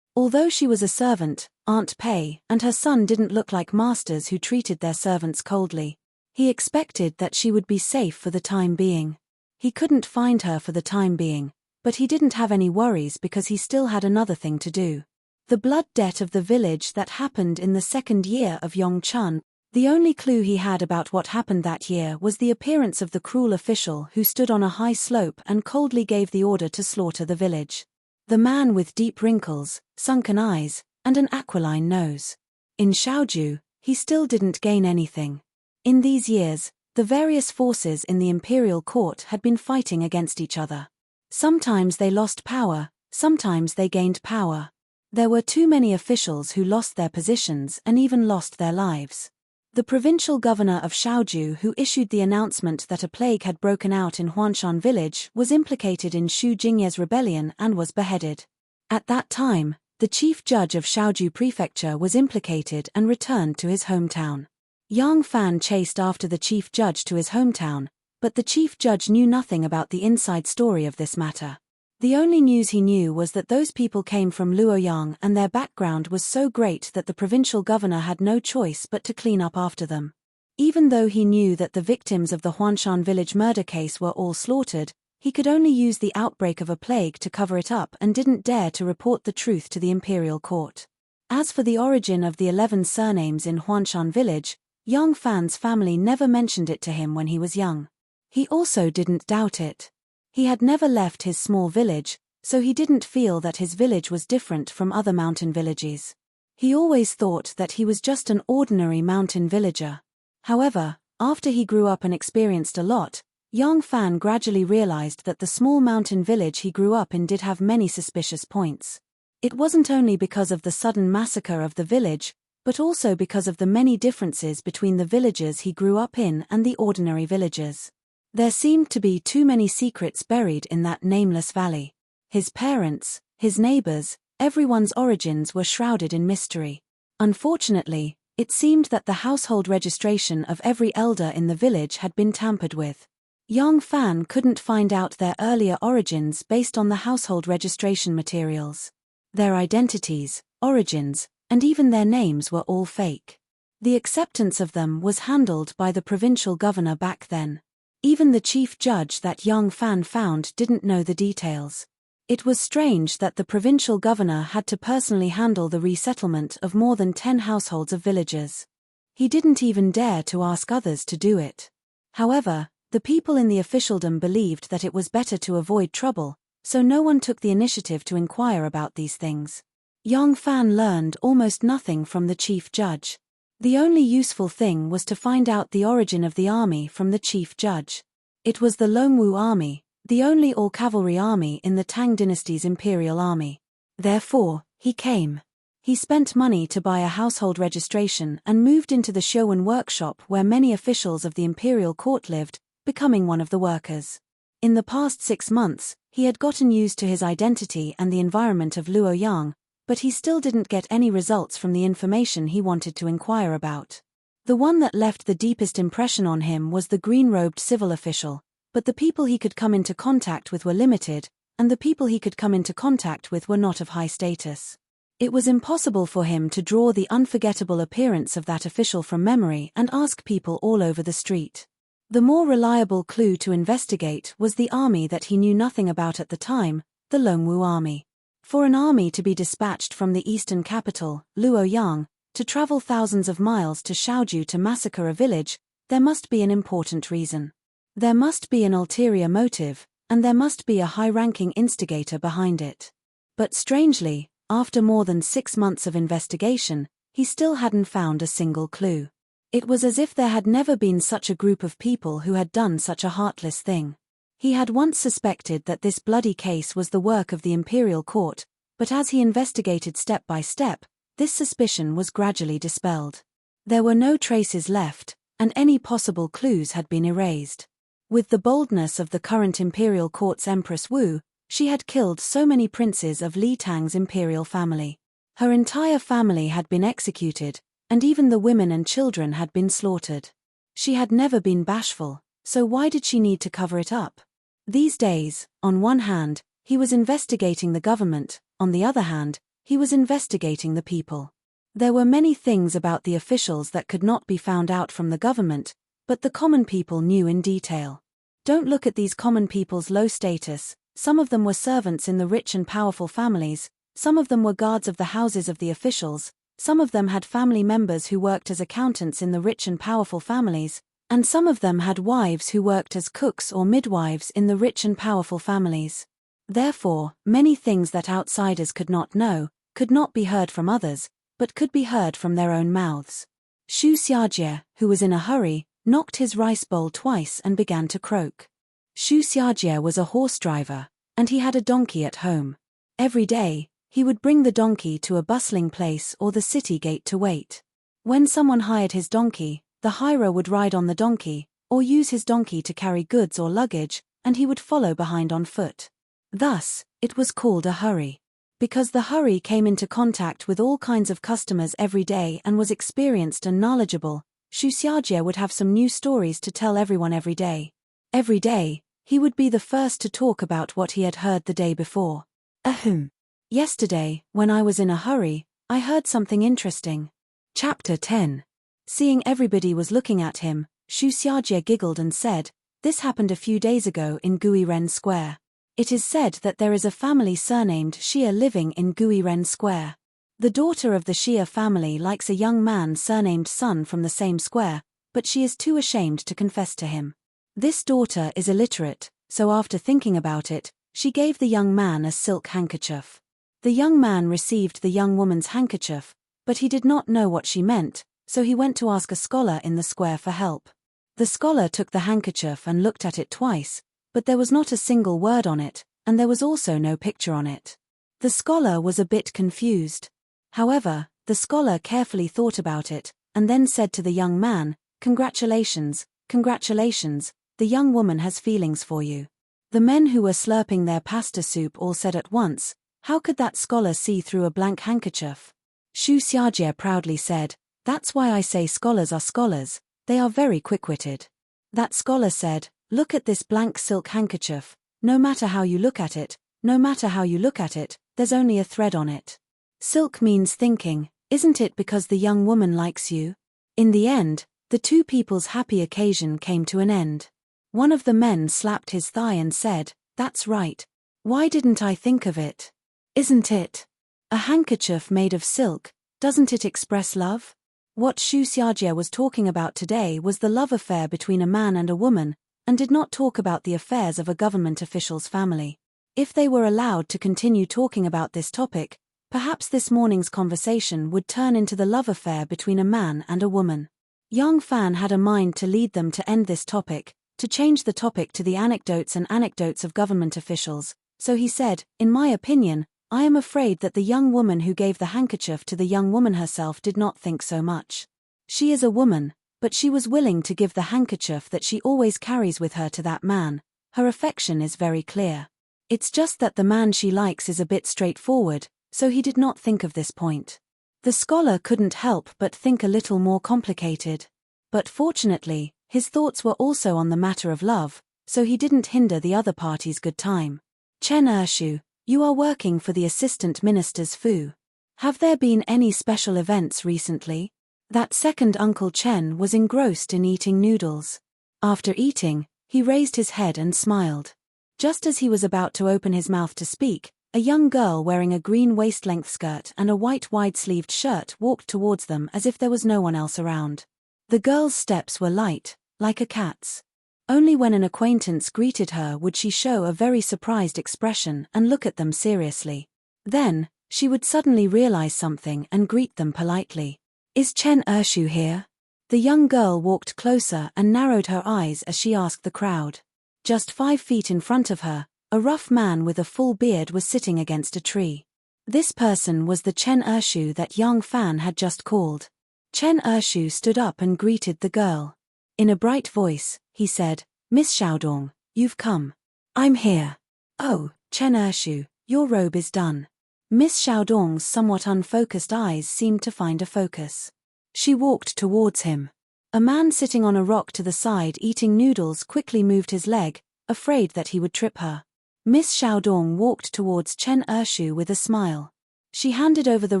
Although she was a servant, Aunt Pei and her son didn't look like masters who treated their servants coldly. He expected that she would be safe for the time being. He couldn't find her for the time being, but he didn't have any worries because he still had another thing to do. The blood debt of the village that happened in the second year of Yongchun. The only clue he had about what happened that year was the appearance of the cruel official who stood on a high slope and coldly gave the order to slaughter the village. The man with deep wrinkles, sunken eyes, and an aquiline nose. In Shaoju, he still didn't gain anything. In these years, the various forces in the imperial court had been fighting against each other. Sometimes they lost power, sometimes they gained power. There were too many officials who lost their positions and even lost their lives. The provincial governor of Shaoju who issued the announcement that a plague had broken out in Huanshan village was implicated in Xu Jingye's rebellion and was beheaded. At that time, the chief judge of Shaoju prefecture was implicated and returned to his hometown. Yang Fan chased after the chief judge to his hometown, but the chief judge knew nothing about the inside story of this matter. The only news he knew was that those people came from Luoyang and their background was so great that the provincial governor had no choice but to clean up after them. Even though he knew that the victims of the Huanshan village murder case were all slaughtered, he could only use the outbreak of a plague to cover it up and didn't dare to report the truth to the imperial court. As for the origin of the 11 surnames in Huanshan village, Yang Fan's family never mentioned it to him when he was young. He also didn't doubt it. He had never left his small village, so he didn't feel that his village was different from other mountain villages. He always thought that he was just an ordinary mountain villager. However, after he grew up and experienced a lot, Yang Fan gradually realized that the small mountain village he grew up in did have many suspicious points. It wasn't only because of the sudden massacre of the village, but also because of the many differences between the villages he grew up in and the ordinary villagers. There seemed to be too many secrets buried in that nameless valley. His parents, his neighbors, everyone's origins were shrouded in mystery. Unfortunately, it seemed that the household registration of every elder in the village had been tampered with. Yang Fan couldn't find out their earlier origins based on the household registration materials. Their identities, origins, and even their names were all fake. The acceptance of them was handled by the provincial governor back then. Even the chief judge that Yang Fan found didn't know the details. It was strange that the provincial governor had to personally handle the resettlement of more than 10 households of villagers. He didn't even dare to ask others to do it. However, the people in the officialdom believed that it was better to avoid trouble, so no one took the initiative to inquire about these things. Yang Fan learned almost nothing from the chief judge. The only useful thing was to find out the origin of the army from the chief judge. It was the Longwu army, the only all-cavalry army in the Tang dynasty's imperial army. Therefore, he came. He spent money to buy a household registration and moved into the Showen workshop where many officials of the imperial court lived, becoming one of the workers. In the past 6 months, he had gotten used to his identity and the environment of Luoyang, but he still didn't get any results from the information he wanted to inquire about. The one that left the deepest impression on him was the green-robed civil official, but the people he could come into contact with were limited, and the people he could come into contact with were not of high status. It was impossible for him to draw the unforgettable appearance of that official from memory and ask people all over the street. The more reliable clue to investigate was the army that he knew nothing about at the time, the Longwu army. For an army to be dispatched from the eastern capital, Luoyang, to travel thousands of miles to Shaoju to massacre a village, there must be an important reason. There must be an ulterior motive, and there must be a high-ranking instigator behind it. But strangely, after more than 6 months of investigation, he still hadn't found a single clue. It was as if there had never been such a group of people who had done such a heartless thing. He had once suspected that this bloody case was the work of the imperial court, but as he investigated step by step, this suspicion was gradually dispelled. There were no traces left, and any possible clues had been erased. With the boldness of the current imperial court's Empress Wu, she had killed so many princes of Li Tang's imperial family. Her entire family had been executed, and even the women and children had been slaughtered. She had never been bashful, so why did she need to cover it up? These days, on one hand, he was investigating the government, on the other hand, he was investigating the people. There were many things about the officials that could not be found out from the government, but the common people knew in detail. Don't look at these common people's low status, some of them were servants in the rich and powerful families, Some of them were guards of the houses of the officials, some of them had family members who worked as accountants in the rich and powerful families, and some of them had wives who worked as cooks or midwives in the rich and powerful families. Therefore, many things that outsiders could not know, could not be heard from others, but could be heard from their own mouths. Shu Xiajie, who was in a hurry, knocked his rice bowl twice and began to croak. Shu Xiajie was a horse driver, and he had a donkey at home. Every day, he would bring the donkey to a bustling place or the city gate to wait. When someone hired his donkey, the hirer would ride on the donkey, or use his donkey to carry goods or luggage, and he would follow behind on foot. Thus, it was called a hurry. Because the hurry came into contact with all kinds of customers every day and was experienced and knowledgeable, Shu Xiajie would have some new stories to tell everyone every day. Every day, he would be the first to talk about what he had heard the day before. Ahem. Yesterday, when I was in a hurry, I heard something interesting. Chapter 10. Seeing everybody was looking at him, Shu Xiajie giggled and said, "This happened a few days ago in Guiren Square. It is said that there is a family surnamed Xia living in Guiren Square. The daughter of the Xia family likes a young man surnamed Sun from the same square, but she is too ashamed to confess to him. This daughter is illiterate, so after thinking about it, she gave the young man a silk handkerchief. The young man received the young woman's handkerchief, but he did not know what she meant, so he went to ask a scholar in the square for help. The scholar took the handkerchief and looked at it twice, but there was not a single word on it, and there was also no picture on it. The scholar was a bit confused. However, the scholar carefully thought about it, and then said to the young man, "Congratulations, congratulations, the young woman has feelings for you." The men who were slurping their pasta soup all said at once, "How could that scholar see through a blank handkerchief?" Shu Xiajie proudly said, "That's why I say scholars are scholars, they are very quick-witted." That scholar said, "Look at this blank silk handkerchief, no matter how you look at it, no matter how you look at it, there's only a thread on it. Silk means thinking, isn't it, because the young woman likes you?" In the end, the two people's happy occasion came to an end. One of the men slapped his thigh and said, "That's right. Why didn't I think of it? Isn't it? A handkerchief made of silk, doesn't it express love?" What Shu Xiajie was talking about today was the love affair between a man and a woman, and did not talk about the affairs of a government official's family. If they were allowed to continue talking about this topic, perhaps this morning's conversation would turn into the love affair between a man and a woman. Yang Fan had a mind to lead them to end this topic, to change the topic to the anecdotes and anecdotes of government officials, so he said, "In my opinion, I am afraid that the young woman who gave the handkerchief to the young woman herself did not think so much. She is a woman, but she was willing to give the handkerchief that she always carries with her to that man. Her affection is very clear. It's just that the man she likes is a bit straightforward, so he did not think of this point." The scholar couldn't help but think a little more complicated. But fortunately, his thoughts were also on the matter of love, so he didn't hinder the other party's good time. "Chen Ershu, you are working for the assistant minister's Fu. Have there been any special events recently?" That second Uncle Chen was engrossed in eating noodles. After eating, he raised his head and smiled. Just as he was about to open his mouth to speak, a young girl wearing a green waist-length skirt and a white wide-sleeved shirt walked towards them as if there was no one else around. The girl's steps were light, like a cat's. Only when an acquaintance greeted her would she show a very surprised expression and look at them seriously. Then, she would suddenly realize something and greet them politely. "Is Chen Ershu here?" The young girl walked closer and narrowed her eyes as she asked the crowd. Just 5 feet in front of her, a rough man with a full beard was sitting against a tree. This person was the Chen Ershu that Yang Fan had just called. Chen Ershu stood up and greeted the girl. In a bright voice, he said, "Miss Xiaodong, you've come." "I'm here." "Oh, Chen Ershu, your robe is done." Miss Xiaodong's somewhat unfocused eyes seemed to find a focus. She walked towards him. A man sitting on a rock to the side eating noodles quickly moved his leg, afraid that he would trip her. Miss Xiaodong walked towards Chen Ershu with a smile. She handed over the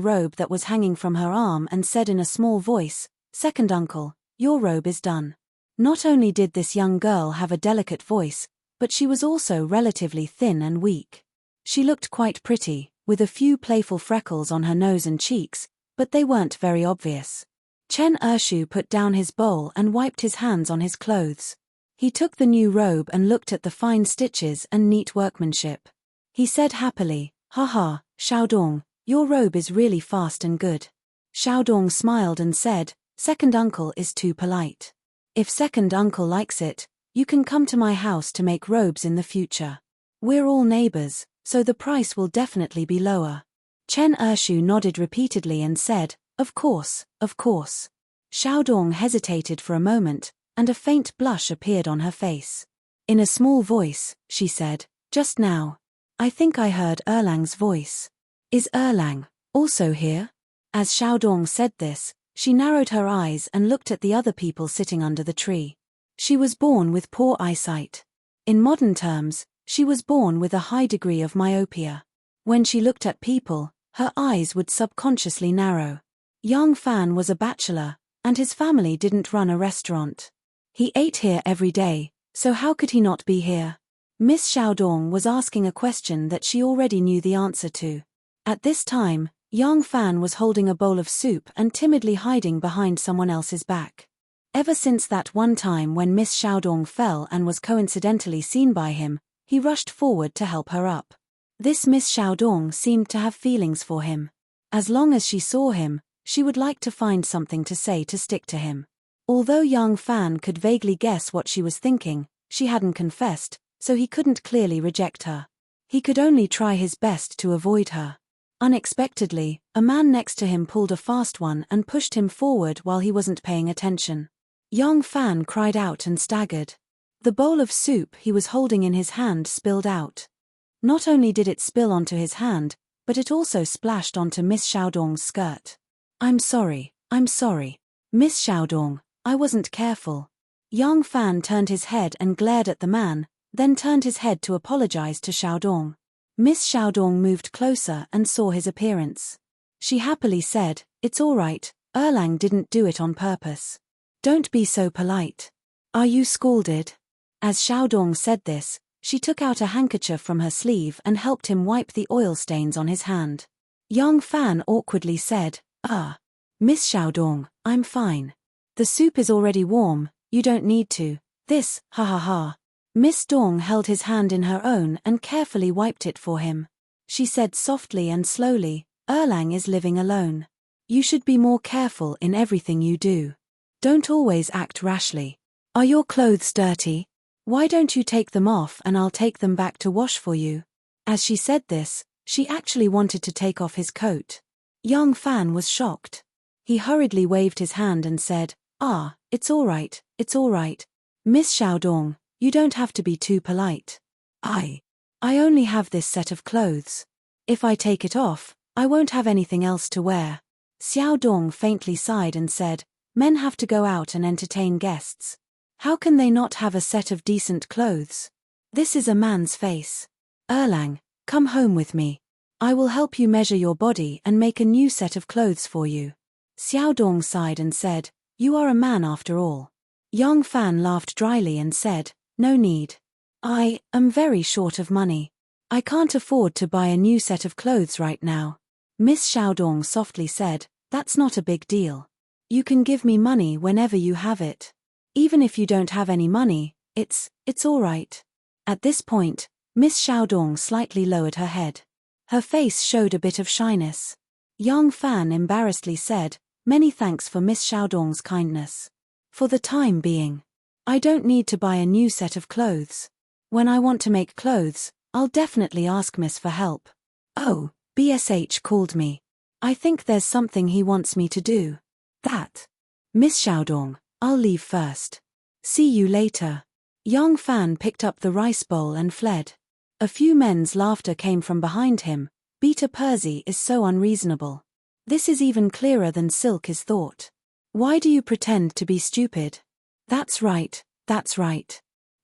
robe that was hanging from her arm and said in a small voice, "Second uncle, your robe is done." Not only did this young girl have a delicate voice, but she was also relatively thin and weak. She looked quite pretty, with a few playful freckles on her nose and cheeks, but they weren't very obvious. Chen Ershu put down his bowl and wiped his hands on his clothes. He took the new robe and looked at the fine stitches and neat workmanship. He said happily, "Haha, Xiaodong, your robe is really fast and good." Xiaodong smiled and said, "Second uncle is too polite. If second uncle likes it, you can come to my house to make robes in the future. We're all neighbors, so the price will definitely be lower." Chen Ershu nodded repeatedly and said, "Of course, of course." Xiaodong hesitated for a moment, and a faint blush appeared on her face. In a small voice, she said, "Just now, I think I heard Erlang's voice. Is Erlang also here?" As Xiaodong said this, she narrowed her eyes and looked at the other people sitting under the tree. She was born with poor eyesight. In modern terms, she was born with a high degree of myopia. When she looked at people, her eyes would subconsciously narrow. Yang Fan was a bachelor, and his family didn't run a restaurant. He ate here every day, so how could he not be here? Miss Xiaodong was asking a question that she already knew the answer to. At this time, Yang Fan was holding a bowl of soup and timidly hiding behind someone else's back. Ever since that one time when Miss Xiaodong fell and was coincidentally seen by him, he rushed forward to help her up. This Miss Xiaodong seemed to have feelings for him. As long as she saw him, she would like to find something to say to stick to him. Although Yang Fan could vaguely guess what she was thinking, she hadn't confessed, so he couldn't clearly reject her. He could only try his best to avoid her. Unexpectedly, a man next to him pulled a fast one and pushed him forward while he wasn't paying attention. Yang Fan cried out and staggered. The bowl of soup he was holding in his hand spilled out. Not only did it spill onto his hand, but it also splashed onto Miss Xiaodong's skirt. I'm sorry, Miss Xiaodong, I wasn't careful." Yang Fan turned his head and glared at the man, then turned his head to apologize to Xiaodong. Miss Xiaodong moved closer and saw his appearance. She happily said, "It's all right, Erlang didn't do it on purpose. Don't be so polite. Are you scalded?" As Xiaodong said this, she took out a handkerchief from her sleeve and helped him wipe the oil stains on his hand. Yang Fan awkwardly said, Miss Xiaodong, I'm fine. The soup is already warm, you don't need to. This, ha ha ha." Miss Dong held his hand in her own and carefully wiped it for him. She said softly and slowly, "Erlang is living alone. You should be more careful in everything you do. Don't always act rashly. Are your clothes dirty? Why don't you take them off and I'll take them back to wash for you?" As she said this, she actually wanted to take off his coat. Yang Fan was shocked. He hurriedly waved his hand and said, It's all right, Miss Xiaodong, you don't have to be too polite. I only have this set of clothes. If I take it off, I won't have anything else to wear." Xiaodong faintly sighed and said, "Men have to go out and entertain guests. How can they not have a set of decent clothes? This is a man's face. Erlang, come home with me. I will help you measure your body and make a new set of clothes for you." Xiaodong sighed and said, "You are a man after all." Yang Fan laughed dryly and said, "No need. I am very short of money. I can't afford to buy a new set of clothes right now." Miss Xiaodong softly said, "That's not a big deal. You can give me money whenever you have it. Even if you don't have any money, it's all right." At this point, Miss Xiaodong slightly lowered her head. Her face showed a bit of shyness. Yang Fan embarrassedly said, "Many thanks for Miss Xiaodong's kindness. For the time being, I don't need to buy a new set of clothes. When I want to make clothes, I'll definitely ask Miss for help." "Oh, BSH called me. I think there's something he wants me to do." "That. Miss Xiaodong, I'll leave first. See you later." Yang Fan picked up the rice bowl and fled. A few men's laughter came from behind him. Beta Percy is so unreasonable. This is even clearer than Silk is thought. Why do you pretend to be stupid? That's right.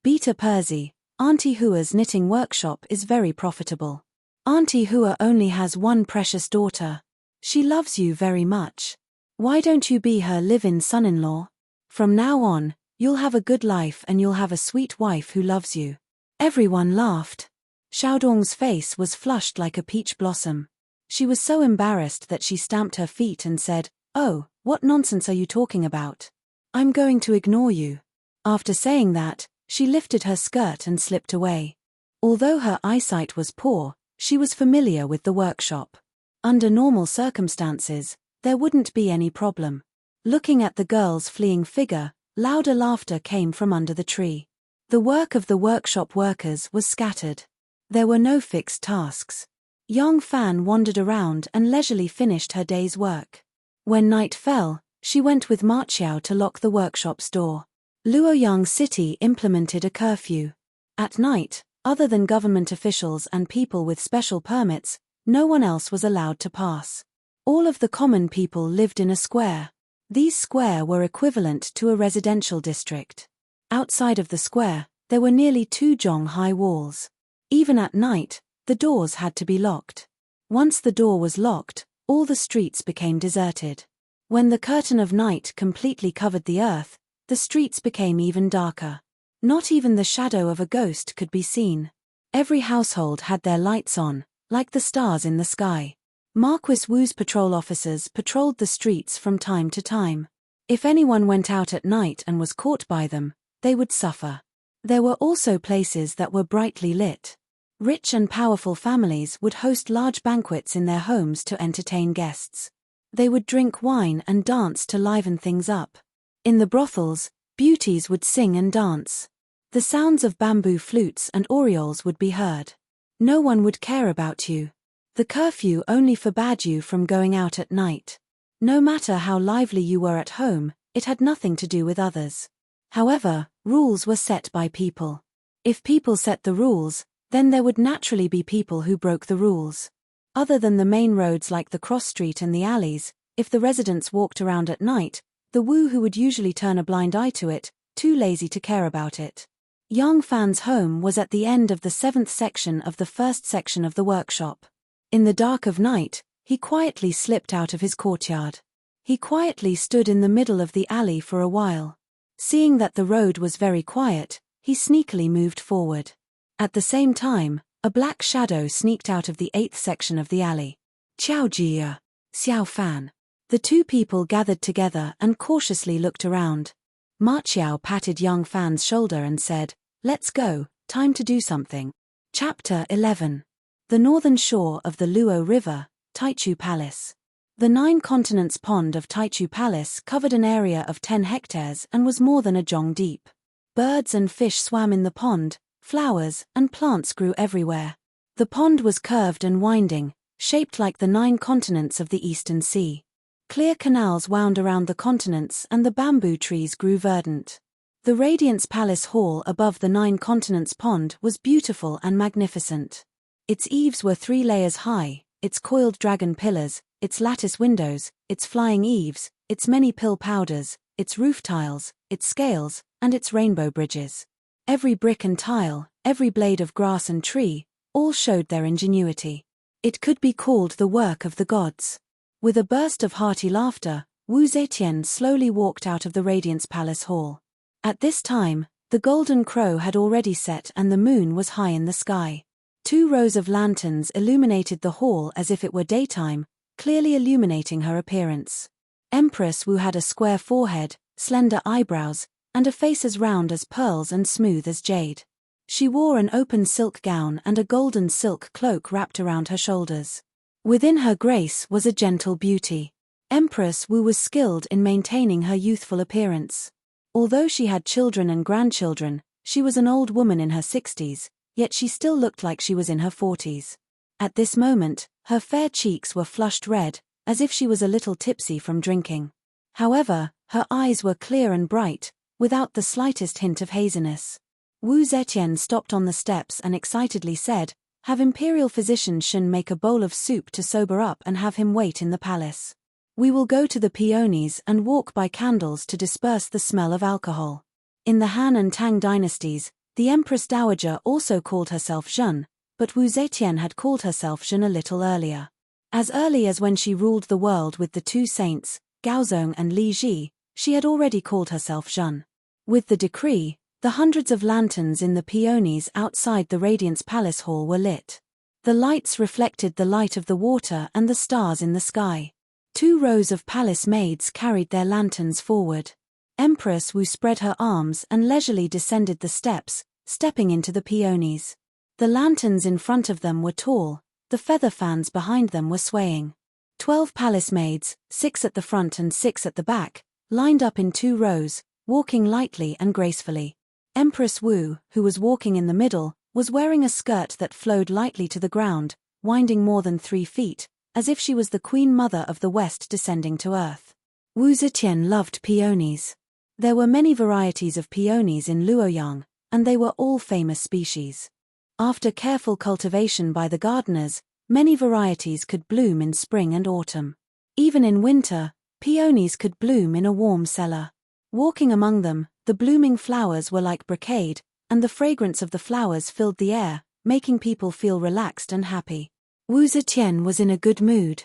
Beta Percy, Auntie Hua's knitting workshop is very profitable. Auntie Hua only has one precious daughter. She loves you very much. Why don't you be her live-in son-in-law? From now on, you'll have a good life and you'll have a sweet wife who loves you." Everyone laughed. Xiaodong's face was flushed like a peach blossom. She was so embarrassed that she stamped her feet and said, "Oh, what nonsense are you talking about? I'm going to ignore you." After saying that, she lifted her skirt and slipped away. Although her eyesight was poor, she was familiar with the workshop. Under normal circumstances, there wouldn't be any problem. Looking at the girl's fleeing figure, louder laughter came from under the tree. The work of the workshop workers was scattered. There were no fixed tasks. Young Fan wandered around and leisurely finished her day's work. When night fell, she went with Ma Qiao to lock the workshop's door. Luoyang City implemented a curfew. At night, other than government officials and people with special permits, no one else was allowed to pass. All of the common people lived in a square. These squares were equivalent to a residential district. Outside of the square, there were nearly 2 zhong-high walls. Even at night, the doors had to be locked. Once the door was locked, all the streets became deserted. When the curtain of night completely covered the earth, the streets became even darker. Not even the shadow of a ghost could be seen. Every household had their lights on, like the stars in the sky. Marquis Wu's patrol officers patrolled the streets from time to time. If anyone went out at night and was caught by them, they would suffer. There were also places that were brightly lit. Rich and powerful families would host large banquets in their homes to entertain guests. They would drink wine and dance to liven things up. In the brothels, beauties would sing and dance. The sounds of bamboo flutes and orioles would be heard. No one would care about you. The curfew only forbade you from going out at night. No matter how lively you were at home, it had nothing to do with others. However, rules were set by people. If people set the rules, then there would naturally be people who broke the rules. Other than the main roads like the cross street and the alleys, if the residents walked around at night, the Wu who would usually turn a blind eye to it, too lazy to care about it. Young Fan's home was at the end of the 7th section of the 1st section of the workshop. In the dark of night, he quietly slipped out of his courtyard. He quietly stood in the middle of the alley for a while. Seeing that the road was very quiet, he sneakily moved forward. At the same time, a black shadow sneaked out of the 8th section of the alley. Qiao Jia, Xiao Fan. The two people gathered together and cautiously looked around. Ma Qiao patted young Fan's shoulder and said, "Let's go, time to do something." Chapter 11. The northern shore of the Luo River, Taichu Palace. The 9 continents pond of Taichu Palace covered an area of 10 hectares and was more than a zhong deep. Birds and fish swam in the pond, flowers and plants grew everywhere. The pond was curved and winding, shaped like the 9 continents of the Eastern Sea. Clear canals wound around the continents and the bamboo trees grew verdant. The Radiance Palace Hall above the 9 continents pond was beautiful and magnificent. Its eaves were 3 layers high, its coiled dragon pillars, its lattice windows, its flying eaves, its many pill powders, its roof tiles, its scales, and its rainbow bridges. Every brick and tile, every blade of grass and tree, all showed their ingenuity. It could be called the work of the gods. With a burst of hearty laughter, Wu Zetian slowly walked out of the Radiance Palace Hall. At this time, the golden crow had already set and the moon was high in the sky. 2 rows of lanterns illuminated the hall as if it were daytime, clearly illuminating her appearance. Empress Wu had a square forehead, slender eyebrows, and a face as round as pearls and smooth as jade. She wore an open silk gown and a golden silk cloak wrapped around her shoulders. Within her grace was a gentle beauty. Empress Wu was skilled in maintaining her youthful appearance. Although she had children and grandchildren, she was an old woman in her 60s, yet she still looked like she was in her 40s. At this moment, her fair cheeks were flushed red, as if she was a little tipsy from drinking. However, her eyes were clear and bright, without the slightest hint of haziness. Wu Zetian stopped on the steps and excitedly said, "Have Imperial Physician Shen make a bowl of soup to sober up and have him wait in the palace. We will go to the peonies and walk by candles to disperse the smell of alcohol." In the Han and Tang dynasties, the Empress Dowager also called herself Zhen, but Wu Zetian had called herself Zhen a little earlier. As early as when she ruled the world with the 2 saints, Gaozong and Li Ji, she had already called herself Zhen. With the decree, The hundreds of lanterns in the peonies outside the Radiance Palace Hall were lit. The lights reflected the light of the water and the stars in the sky. 2 rows of palace maids carried their lanterns forward. Empress Wu spread her arms and leisurely descended the steps, stepping into the peonies. The lanterns in front of them were tall, the feather fans behind them were swaying. 12 palace maids, 6 at the front and 6 at the back, lined up in 2 rows, walking lightly and gracefully. Empress Wu, who was walking in the middle, was wearing a skirt that flowed lightly to the ground, winding more than 3 feet, as if she was the Queen Mother of the West descending to earth. Wu Zetian loved peonies. There were many varieties of peonies in Luoyang, and they were all famous species. After careful cultivation by the gardeners, many varieties could bloom in spring and autumn. Even in winter, peonies could bloom in a warm cellar. Walking among them, the blooming flowers were like brocade, and the fragrance of the flowers filled the air, making people feel relaxed and happy. Wu Zetian was in a good mood.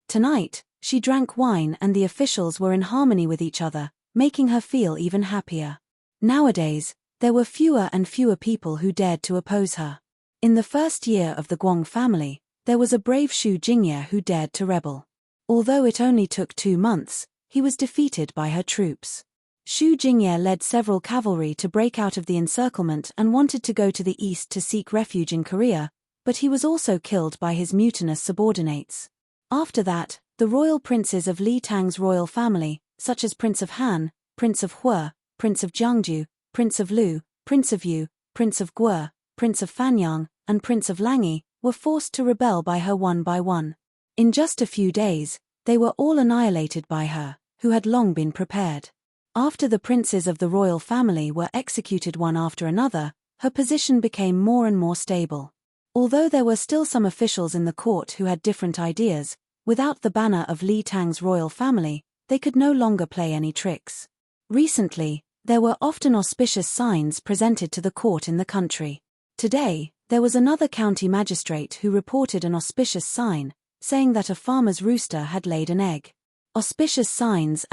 Tonight, she drank wine and the officials were in harmony with each other, making her feel even happier. Nowadays, there were fewer and fewer people who dared to oppose her. In the first year of the Guang family, there was a brave Xu Jingye who dared to rebel. Although it only took 2 months, he was defeated by her troops. Xu Jingye led several cavalry to break out of the encirclement and wanted to go to the east to seek refuge in Korea, but he was also killed by his mutinous subordinates. After that, the royal princes of Li Tang's royal family, such as Prince of Han, Prince of Hue, Prince of Jiangju, Prince of Lu, Prince of Yu, Prince of Guo, Prince of Fanyang, and Prince of Langi, were forced to rebel by her one by one. In just a few days, they were all annihilated by her, who had long been prepared. After the princes of the royal family were executed one after another, her position became more and more stable. Although there were still some officials in the court who had different ideas, without the banner of Li Tang's royal family, they could no longer play any tricks. Recently, there were often auspicious signs presented to the court in the country. Today, there was another county magistrate who reported an auspicious sign, saying that a farmer's rooster had laid an egg. Auspicious signs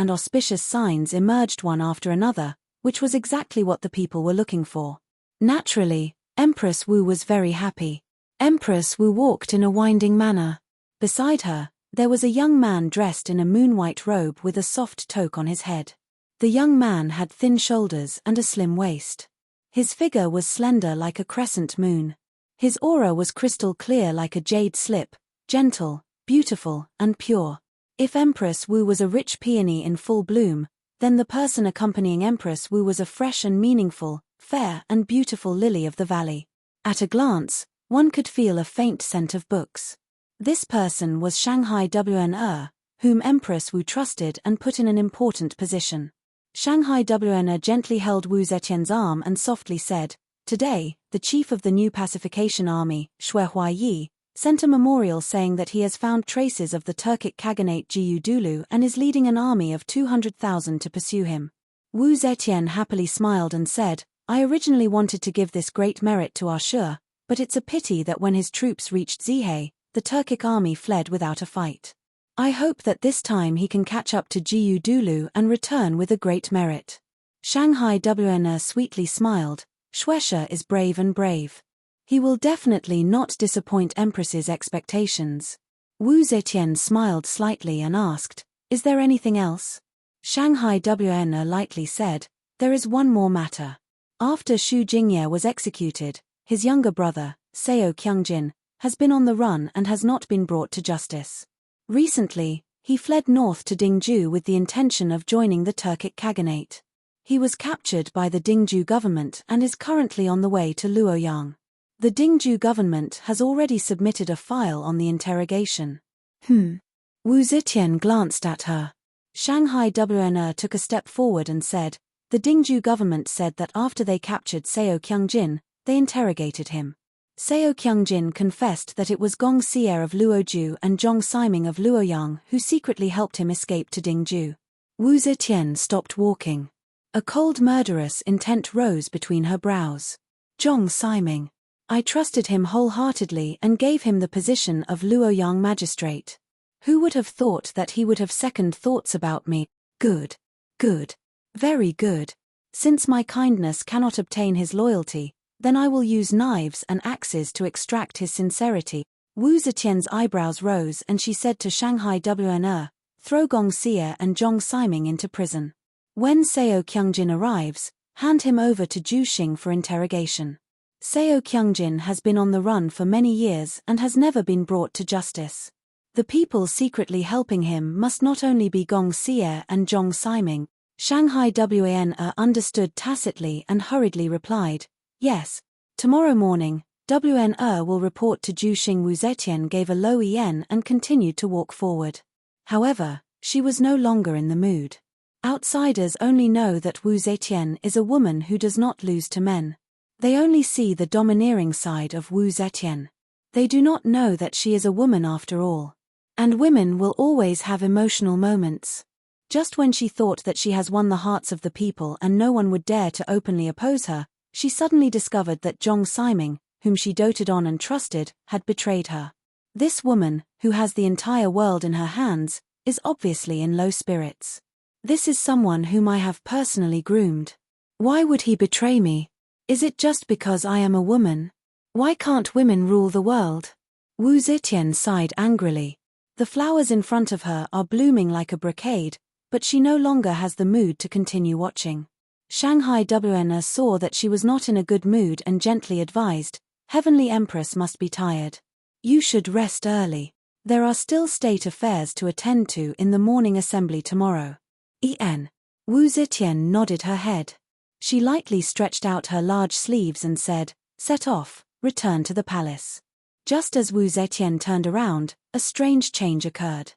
emerged one after another, which was exactly what the people were looking for. Naturally, Empress Wu was very happy. Empress Wu walked in a winding manner. Beside her, there was a young man dressed in a moon-white robe with a soft toque on his head. The young man had thin shoulders and a slim waist. His figure was slender like a crescent moon. His aura was crystal clear like a jade slip, gentle, beautiful, and pure. If Empress Wu was a rich peony in full bloom, then the person accompanying Empress Wu was a fresh and meaningful, fair and beautiful lily of the valley. At a glance, one could feel a faint scent of books. This person was Shanghai Wn, whom Empress Wu trusted and put in an important position. Shanghai Wn gently held Wu Zetian's arm and softly said, "Today, the chief of the new pacification army, Xue Huaiyi, sent a memorial saying that he has found traces of the Turkic Khaganate Jiyu and is leading an army of 200,000 to pursue him." Wu Zetian happily smiled and said, "I originally wanted to give this great merit to our Shi, but it's a pity that when his troops reached Zihei, the Turkic army fled without a fight. I hope that this time he can catch up to Jiyu and return with a great merit." Shanghai Wn sweetly smiled. "Xue is brave and brave. He will definitely not disappoint Empress's expectations." Wu Zetian smiled slightly and asked, "Is there anything else?" Shanghai Wn lightly said, "There is one more matter. After Xu Jingye was executed, his younger brother, Seo Kyungjin, has been on the run and has not been brought to justice. Recently, he fled north to Dingju with the intention of joining the Turkic Khaganate. He was captured by the Dingju government and is currently on the way to Luoyang. The Dingju government has already submitted a file on the interrogation." Wu Zetian glanced at her. Shanghai Wn took a step forward and said, "The Dingju government said that after they captured Seo Kyungjin, they interrogated him. Seo Kyungjin confessed that it was Gong Xie of Luoju and Zhong Siming of Luoyang who secretly helped him escape to Dingju." Wu Zetian stopped walking. A cold murderous intent rose between her brows. Zhong Siming. I trusted him wholeheartedly and gave him the position of Luoyang magistrate. Who would have thought that he would have second thoughts about me? Good. Good. Very good. Since my kindness cannot obtain his loyalty, then I will use knives and axes to extract his sincerity. Wu Zetian's eyebrows rose and she said to Shanghai WNR, throw Gong Xie and Zhong Siming into prison. When Seo Kyungjin arrives, hand him over to Ju Xing for interrogation. Seo Kyungjin has been on the run for many years and has never been brought to justice. The people secretly helping him must not only be Gong Xie and Zhong Siming. Shanghai WNR understood tacitly and hurriedly replied, yes. Tomorrow morning, WNR will report to Ju Xing. Wu Zetian gave a low yen and continued to walk forward. However, she was no longer in the mood. Outsiders only know that Wu Zetian is a woman who does not lose to men. They only see the domineering side of Wu Zetian. They do not know that she is a woman after all. And women will always have emotional moments. Just when she thought that she has won the hearts of the people and no one would dare to openly oppose her, she suddenly discovered that Zhong Siming, whom she doted on and trusted, had betrayed her. This woman, who has the entire world in her hands, is obviously in low spirits. This is someone whom I have personally groomed. Why would he betray me? Is it just because I am a woman? Why can't women rule the world? Wu Zetian sighed angrily. The flowers in front of her are blooming like a brocade, but she no longer has the mood to continue watching. Shanghai WNR saw that she was not in a good mood and gently advised, Heavenly Empress must be tired. You should rest early. There are still state affairs to attend to in the morning assembly tomorrow. Wu Zetian nodded her head. She lightly stretched out her large sleeves and said, set off, return to the palace. Just as Wu Zetian turned around, a strange change occurred.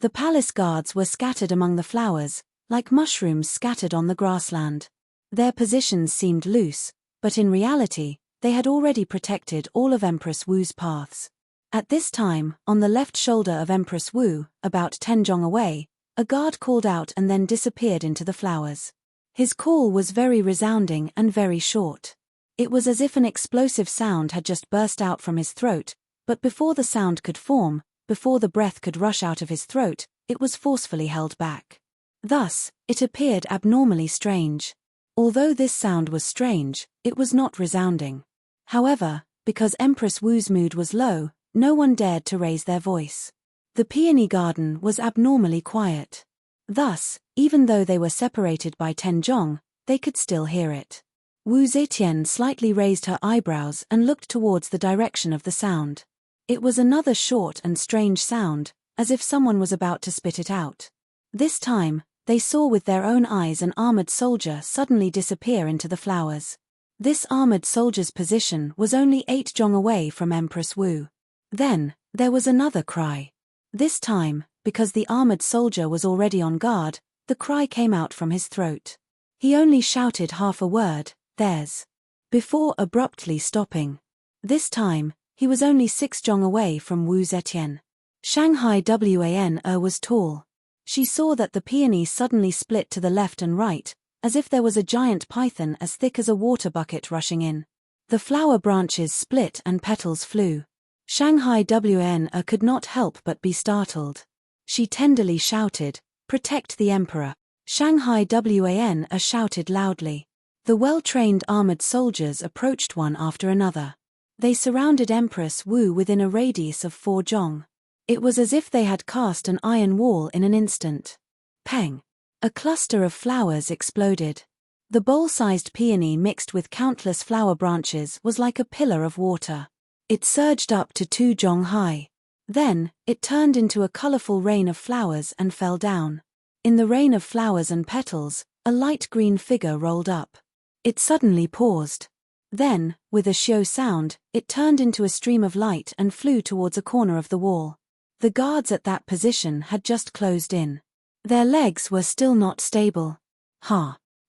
The palace guards were scattered among the flowers, like mushrooms scattered on the grassland. Their positions seemed loose, but in reality, they had already protected all of Empress Wu's paths. At this time, on the left shoulder of Empress Wu, about 10 zhong away, a guard called out and then disappeared into the flowers. His call was very resounding and very short. It was as if an explosive sound had just burst out from his throat, but before the sound could form, before the breath could rush out of his throat, it was forcefully held back. Thus, it appeared abnormally strange. Although this sound was strange, it was not resounding. However, because Empress Wu's mood was low, no one dared to raise their voice. The peony garden was abnormally quiet. Thus, even though they were separated by 10 zhong, they could still hear it. Wu Zetian slightly raised her eyebrows and looked towards the direction of the sound. It was another short and strange sound, as if someone was about to spit it out. This time, they saw with their own eyes an armored soldier suddenly disappear into the flowers. This armored soldier's position was only 8 zhong away from Empress Wu. Then, there was another cry. This time, because the armored soldier was already on guard, the cry came out from his throat. He only shouted half a word, "There's," before abruptly stopping. This time, he was only 6 zhong away from Wu Zetian. Shanghai WNR was tall. She saw that the peony suddenly split to the left and right, as if there was a giant python as thick as a water bucket rushing in. The flower branches split and petals flew. Shanghai WNR could not help but be startled. She tenderly shouted, "Protect the emperor." Shanghai WNR shouted loudly. The well-trained armored soldiers approached one after another. They surrounded Empress Wu within a radius of 4 zhong. It was as if they had cast an iron wall in an instant. Peng! A cluster of flowers exploded. The bowl-sized peony mixed with countless flower branches was like a pillar of water. It surged up to 2 zhong high. Then, it turned into a colorful rain of flowers and fell down. In the rain of flowers and petals, a light green figure rolled up. It suddenly paused. Then, with a shio sound, it turned into a stream of light and flew towards a corner of the wall. The guards at that position had just closed in. Their legs were still not stable.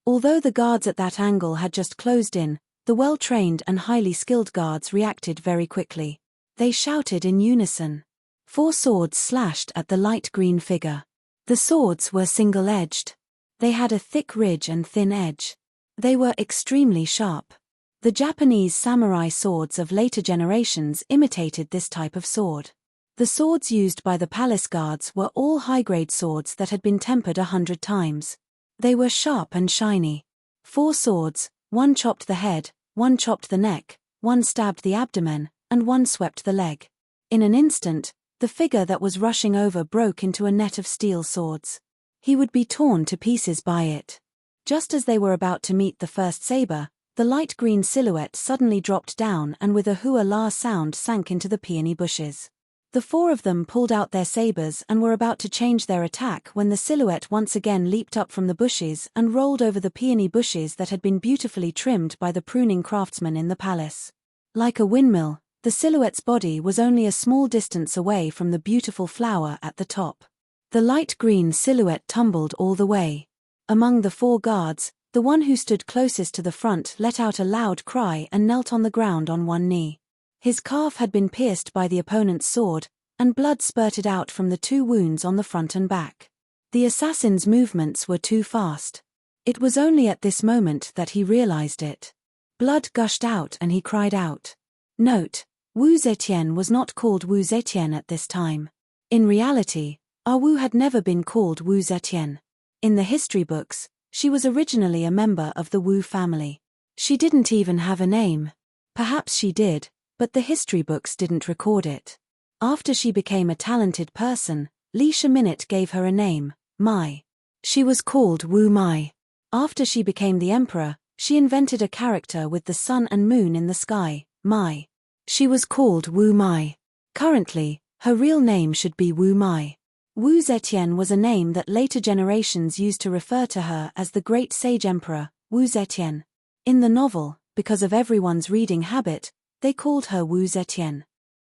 Although the guards at that angle had just closed in, the well-trained and highly skilled guards reacted very quickly. They shouted in unison. 4 swords slashed at the light green figure. The swords were single-edged. They had a thick ridge and thin edge. They were extremely sharp. The Japanese samurai swords of later generations imitated this type of sword. The swords used by the palace guards were all high-grade swords that had been tempered 100 times. They were sharp and shiny. 4 swords, one chopped the head, one chopped the neck, one stabbed the abdomen, and one swept the leg. In an instant, the figure that was rushing over broke into a net of steel swords. He would be torn to pieces by it. Just as they were about to meet the first saber, the light green silhouette suddenly dropped down and with a hua-la sound sank into the peony bushes. The 4 of them pulled out their sabers and were about to change their attack when the silhouette once again leaped up from the bushes and rolled over the peony bushes that had been beautifully trimmed by the pruning craftsman in the palace. Like a windmill, the silhouette's body was only a small distance away from the beautiful flower at the top. The light green silhouette tumbled all the way. Among the 4 guards, the one who stood closest to the front let out a loud cry and knelt on the ground on one knee. His calf had been pierced by the opponent's sword, and blood spurted out from the 2 wounds on the front and back. The assassin's movements were too fast. It was only at this moment that he realized it. Blood gushed out and he cried out. Note: Wu Zetian was not called Wu Zetian at this time. In reality, Wu had never been called Wu Zetian. In the history books, she was originally a member of the Wu family. She didn't even have a name. Perhaps she did, but the history books didn't record it. After she became a talented person, Li Shiminute gave her a name, Mai. She was called Wu Mai. After she became the emperor, she invented a character with the sun and moon in the sky, Mai. She was called Wu Mai. Currently, her real name should be Wu Mai. Wu Zetian was a name that later generations used to refer to her as the great sage emperor, Wu Zetian. In the novel, because of everyone's reading habit, they called her Wu Zetian.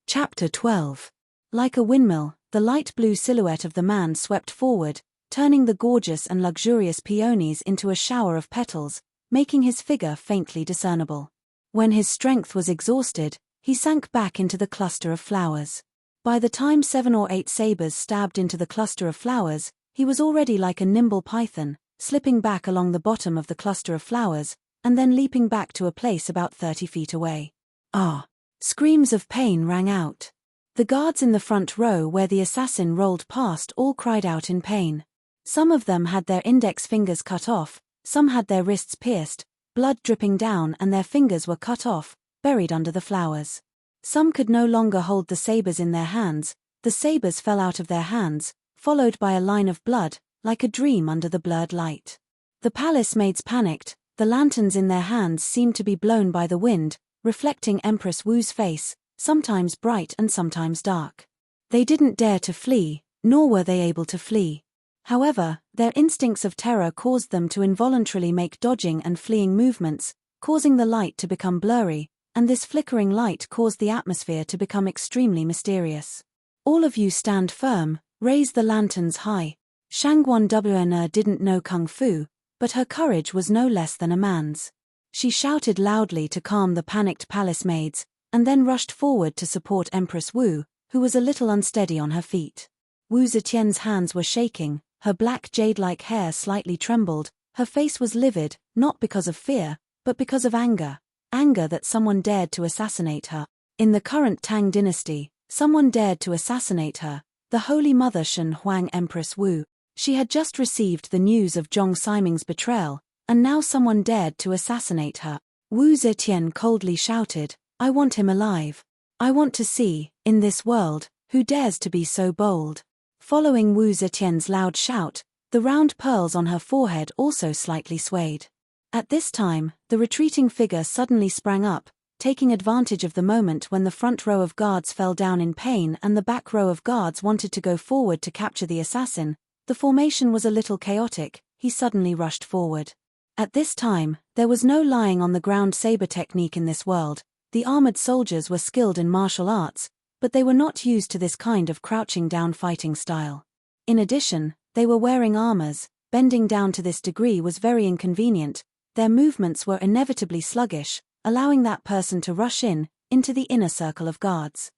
Chapter 12. Like a windmill, the light blue silhouette of the man swept forward, turning the gorgeous and luxurious peonies into a shower of petals, making his figure faintly discernible. When his strength was exhausted, he sank back into the cluster of flowers. By the time 7 or 8 sabers stabbed into the cluster of flowers, he was already like a nimble python, slipping back along the bottom of the cluster of flowers, and then leaping back to a place about 30 feet away. Ah! Screams of pain rang out. The guards in the front row where the assassin rolled past all cried out in pain. Some of them had their index fingers cut off, some had their wrists pierced, blood dripping down, and their fingers were cut off, buried under the flowers. Some could no longer hold the sabers in their hands, the sabers fell out of their hands, followed by a line of blood, like a dream under the blurred light. The palace maids panicked, the lanterns in their hands seemed to be blown by the wind, reflecting Empress Wu's face, sometimes bright and sometimes dark. They didn't dare to flee, nor were they able to flee. However, their instincts of terror caused them to involuntarily make dodging and fleeing movements, causing the light to become blurry, and this flickering light caused the atmosphere to become extremely mysterious. All of you stand firm, raise the lanterns high. Shangguan Wn didn't know kung fu, but her courage was no less than a man's. She shouted loudly to calm the panicked palace maids, and then rushed forward to support Empress Wu, who was a little unsteady on her feet. Wu Zetian's hands were shaking, her black jade-like hair slightly trembled, her face was livid, not because of fear, but because of anger. Anger that someone dared to assassinate her. In the current Tang dynasty, someone dared to assassinate her, the Holy Mother Shen Huang Empress Wu. She had just received the news of Zhong Siming's betrayal, and now someone dared to assassinate her. Wu Zetian coldly shouted, "I want him alive. I want to see, in this world, who dares to be so bold." Following Wu Zetian's loud shout, the round pearls on her forehead also slightly swayed. At this time, the retreating figure suddenly sprang up, taking advantage of the moment when the front row of guards fell down in pain and the back row of guards wanted to go forward to capture the assassin. The formation was a little chaotic. He suddenly rushed forward. At this time, there was no lying on the ground saber technique in this world. The armored soldiers were skilled in martial arts, but they were not used to this kind of crouching down fighting style. In addition, they were wearing armors. Bending down to this degree was very inconvenient. Their movements were inevitably sluggish, allowing that person to rush into the inner circle of guards.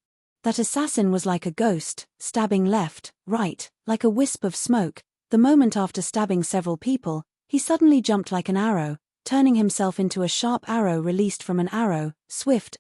That assassin was like a ghost, stabbing left, right, like a wisp of smoke. The moment after stabbing several people, he suddenly jumped like an arrow, turning himself into a sharp arrow released from an arrow, swift,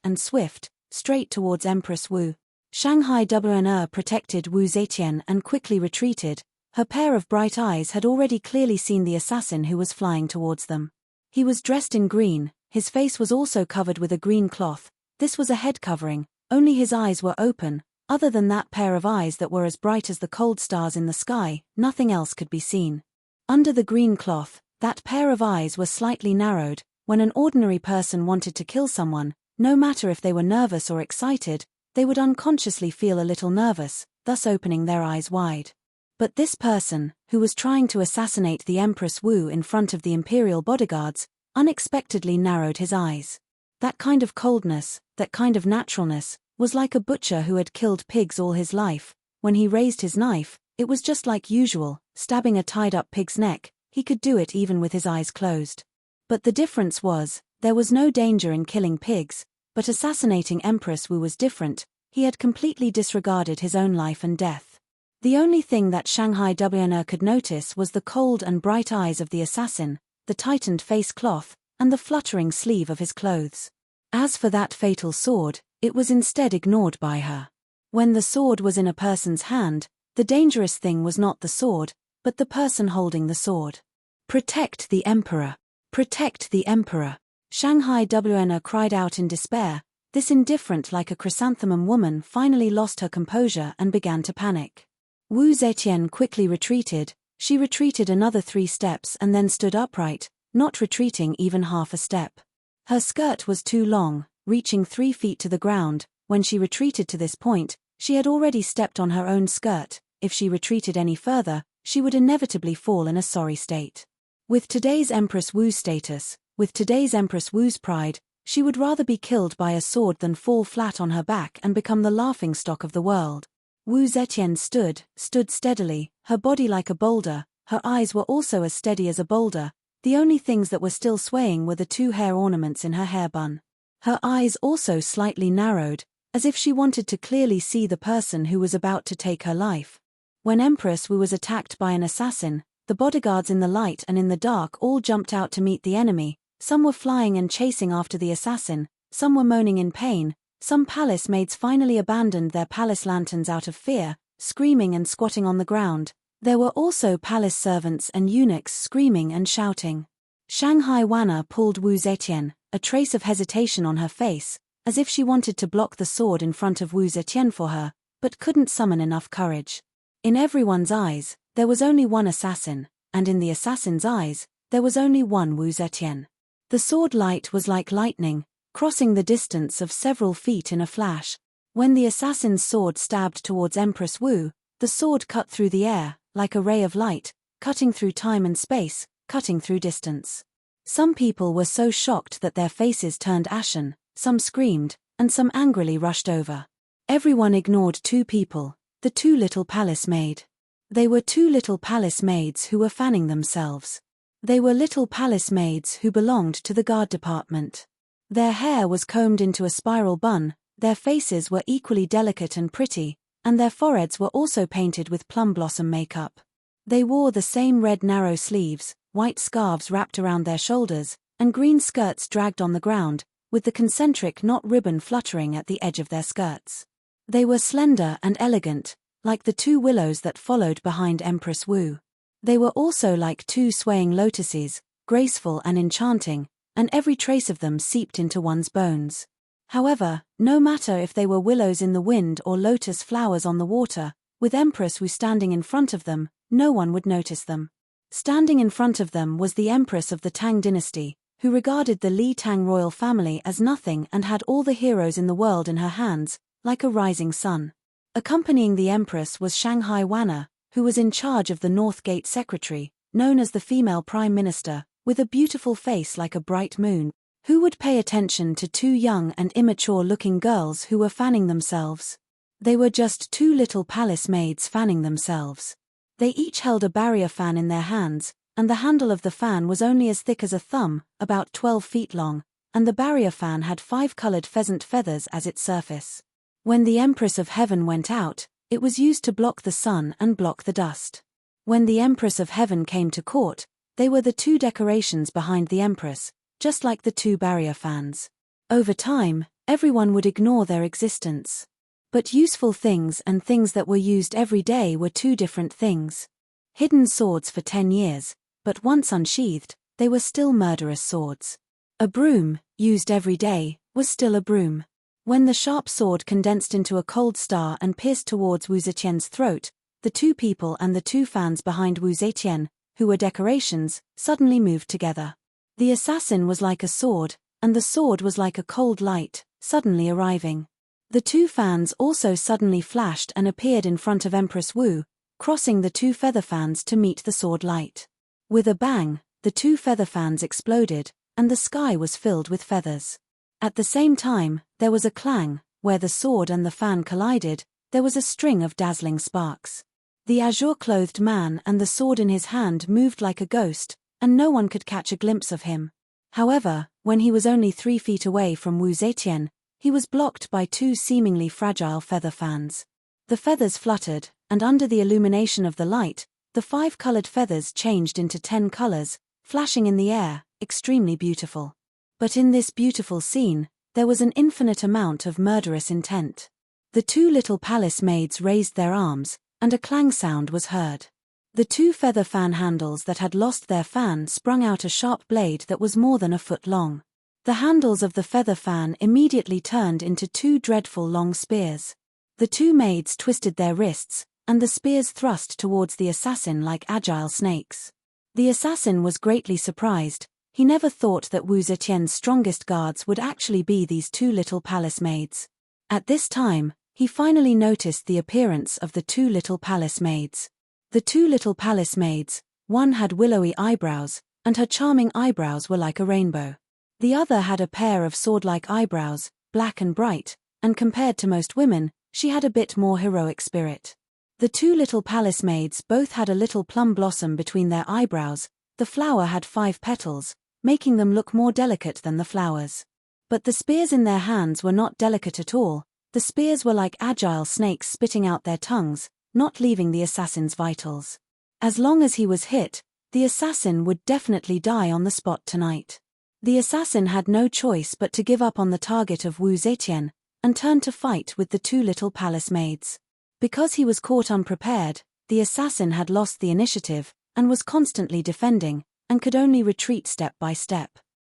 straight towards Empress Wu. Shanghai Wn protected Wu Zetian and quickly retreated. Her pair of bright eyes had already clearly seen the assassin who was flying towards them. He was dressed in green, his face was also covered with a green cloth. This was a head covering, only his eyes were open. Other than that pair of eyes that were as bright as the cold stars in the sky, nothing else could be seen. Under the green cloth, that pair of eyes were slightly narrowed. When an ordinary person wanted to kill someone, no matter if they were nervous or excited, they would unconsciously feel a little nervous, thus opening their eyes wide. But this person, who was trying to assassinate the Empress Wu in front of the imperial bodyguards, unexpectedly narrowed his eyes. That kind of coldness, that kind of naturalness, was like a butcher who had killed pigs all his life. When he raised his knife, it was just like usual, stabbing a tied-up pig's neck. He could do it even with his eyes closed. But the difference was, there was no danger in killing pigs, but assassinating Empress Wu was different. He had completely disregarded his own life and death. The only thing that Shanghai WNR could notice was the cold and bright eyes of the assassin, the tightened face cloth, and the fluttering sleeve of his clothes. As for that fatal sword, it was instead ignored by her. When the sword was in a person's hand, the dangerous thing was not the sword, but the person holding the sword. Protect the Emperor! Protect the Emperor! Shanghai WNR cried out in despair. This indifferent like a chrysanthemum woman finally lost her composure and began to panic. Wu Zetian quickly retreated. She retreated another 3 steps and then stood upright, not retreating even half a step. Her skirt was too long, reaching 3 feet to the ground. When she retreated to this point, she had already stepped on her own skirt. If she retreated any further, she would inevitably fall in a sorry state. With today's Empress Wu's status, with today's Empress Wu's pride, she would rather be killed by a sword than fall flat on her back and become the laughingstock of the world. Wu Zetian stood steadily, her body like a boulder, her eyes were also as steady as a boulder. The only things that were still swaying were the 2 hair ornaments in her hair bun. Her eyes also slightly narrowed, as if she wanted to clearly see the person who was about to take her life. When Empress Wu was attacked by an assassin, the bodyguards in the light and in the dark all jumped out to meet the enemy. Some were flying and chasing after the assassin, some were moaning in pain, some palace maids finally abandoned their palace lanterns out of fear, screaming and squatting on the ground. There were also palace servants and eunuchs screaming and shouting. Shanghai WNR pulled Wu Zetian, a trace of hesitation on her face, as if she wanted to block the sword in front of Wu Zetian for her, but couldn't summon enough courage. In everyone's eyes, there was only one assassin, and in the assassin's eyes, there was only one Wu Zetian. The sword light was like lightning, crossing the distance of several feet in a flash. When the assassin's sword stabbed towards Empress Wu, the sword cut through the air, like a ray of light, cutting through time and space, cutting through distance. Some people were so shocked that their faces turned ashen, some screamed, and some angrily rushed over. Everyone ignored 2 people, the 2 little palace maid. They were 2 little palace maids who were fanning themselves. They were little palace maids who belonged to the guard department. Their hair was combed into a spiral bun, their faces were equally delicate and pretty, and their foreheads were also painted with plum blossom makeup. They wore the same red narrow sleeves, white scarves wrapped around their shoulders, and green skirts dragged on the ground, with the concentric knot ribbon fluttering at the edge of their skirts. They were slender and elegant, like the 2 willows that followed behind Empress Wu. They were also like 2 swaying lotuses, graceful and enchanting, and every trace of them seeped into one's bones. However, no matter if they were willows in the wind or lotus flowers on the water, with Empress Wu standing in front of them, no one would notice them. Standing in front of them was the Empress of the Tang dynasty, who regarded the Li Tang royal family as nothing and had all the heroes in the world in her hands, like a rising sun. Accompanying the Empress was Shanghai WNR, who was in charge of the North Gate Secretary, known as the female Prime Minister, with a beautiful face like a bright moon. Who would pay attention to 2 young and immature-looking girls who were fanning themselves? They were just 2 little palace maids fanning themselves. They each held a barrier fan in their hands, and the handle of the fan was only as thick as a thumb, about 12 feet long, and the barrier fan had 5 colored pheasant feathers as its surface. When the Empress of Heaven went out, it was used to block the sun and block the dust. When the Empress of Heaven came to court, they were the 2 decorations behind the Empress, just like the 2 barrier fans. Over time, everyone would ignore their existence. But useful things and things that were used every day were 2 different things. Hidden swords for 10 years, but once unsheathed, they were still murderous swords. A broom, used every day, was still a broom. When the sharp sword condensed into a cold star and pierced towards Wu Zetian's throat, the two people and the two fans behind Wu Zetian, who were decorations, suddenly moved together. The assassin was like a sword, and the sword was like a cold light, suddenly arriving. The two fans also suddenly flashed and appeared in front of Empress Wu, crossing the two feather fans to meet the sword light. With a bang, the two feather fans exploded, and the sky was filled with feathers. At the same time, there was a clang. Where the sword and the fan collided, there was a string of dazzling sparks. The azure-clothed man and the sword in his hand moved like a ghost, and no one could catch a glimpse of him. However, when he was only 3 feet away from Wu Zetian, he was blocked by two seemingly fragile feather fans. The feathers fluttered, and under the illumination of the light, the 5 colored feathers changed into 10 colors, flashing in the air, extremely beautiful. But in this beautiful scene, there was an infinite amount of murderous intent. The two little palace maids raised their arms, and a clang sound was heard. The two feather fan handles that had lost their fan sprung out a sharp blade that was more than a foot long. The handles of the feather fan immediately turned into 2 dreadful long spears. The two maids twisted their wrists, and the spears thrust towards the assassin like agile snakes. The assassin was greatly surprised. He never thought that Wu Zetian's strongest guards would actually be these 2 little palace maids. At this time, he finally noticed the appearance of the 2 little palace maids. The 2 little palace maids, one had willowy eyebrows, and her charming eyebrows were like a rainbow. The other had a pair of sword-like eyebrows, black and bright, and compared to most women, she had a bit more heroic spirit. The 2 little palace maids both had a little plum blossom between their eyebrows. The flower had 5 petals, making them look more delicate than the flowers. But the spears in their hands were not delicate at all. The spears were like agile snakes spitting out their tongues, not leaving the assassin's vitals. As long as he was hit, the assassin would definitely die on the spot tonight. The assassin had no choice but to give up on the target of Wu Zetian, and turn to fight with the 2 little palace maids. Because he was caught unprepared, the assassin had lost the initiative, and was constantly defending, and could only retreat step by step.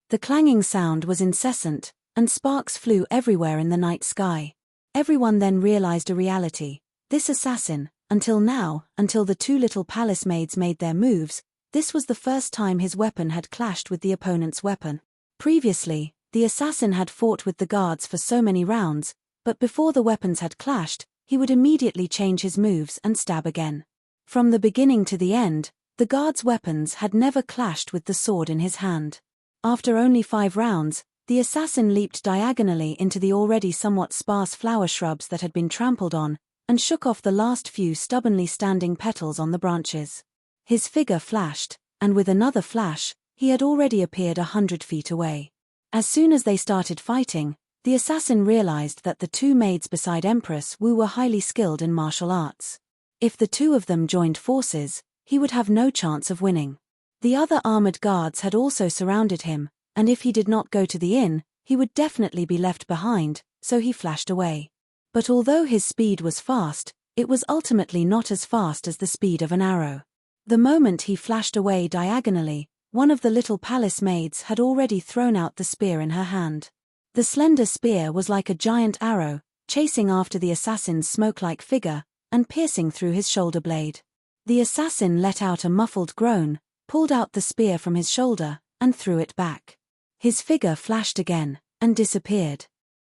The clanging sound was incessant, and sparks flew everywhere in the night sky. Everyone then realized a reality. This assassin, until the 2 little palace maids made their moves, this was the first time his weapon had clashed with the opponent's weapon. Previously, the assassin had fought with the guards for so many rounds, but before the weapons had clashed, he would immediately change his moves and stab again. From the beginning to the end, the guard's weapons had never clashed with the sword in his hand. After only 5 rounds, the assassin leaped diagonally into the already somewhat sparse flower shrubs that had been trampled on, and shook off the last few stubbornly standing petals on the branches. His figure flashed, and with another flash, he had already appeared 100 feet away. As soon as they started fighting, the assassin realized that the 2 maids beside Empress Wu were highly skilled in martial arts. If the 2 of them joined forces, he would have no chance of winning. The other armored guards had also surrounded him, and if he did not go to the inn, he would definitely be left behind, so he flashed away. But although his speed was fast, it was ultimately not as fast as the speed of an arrow. The moment he flashed away diagonally, one of the little palace maids had already thrown out the spear in her hand. The slender spear was like a giant arrow, chasing after the assassin's smoke-like figure, and piercing through his shoulder blade. The assassin let out a muffled groan, pulled out the spear from his shoulder, and threw it back. His figure flashed again, and disappeared.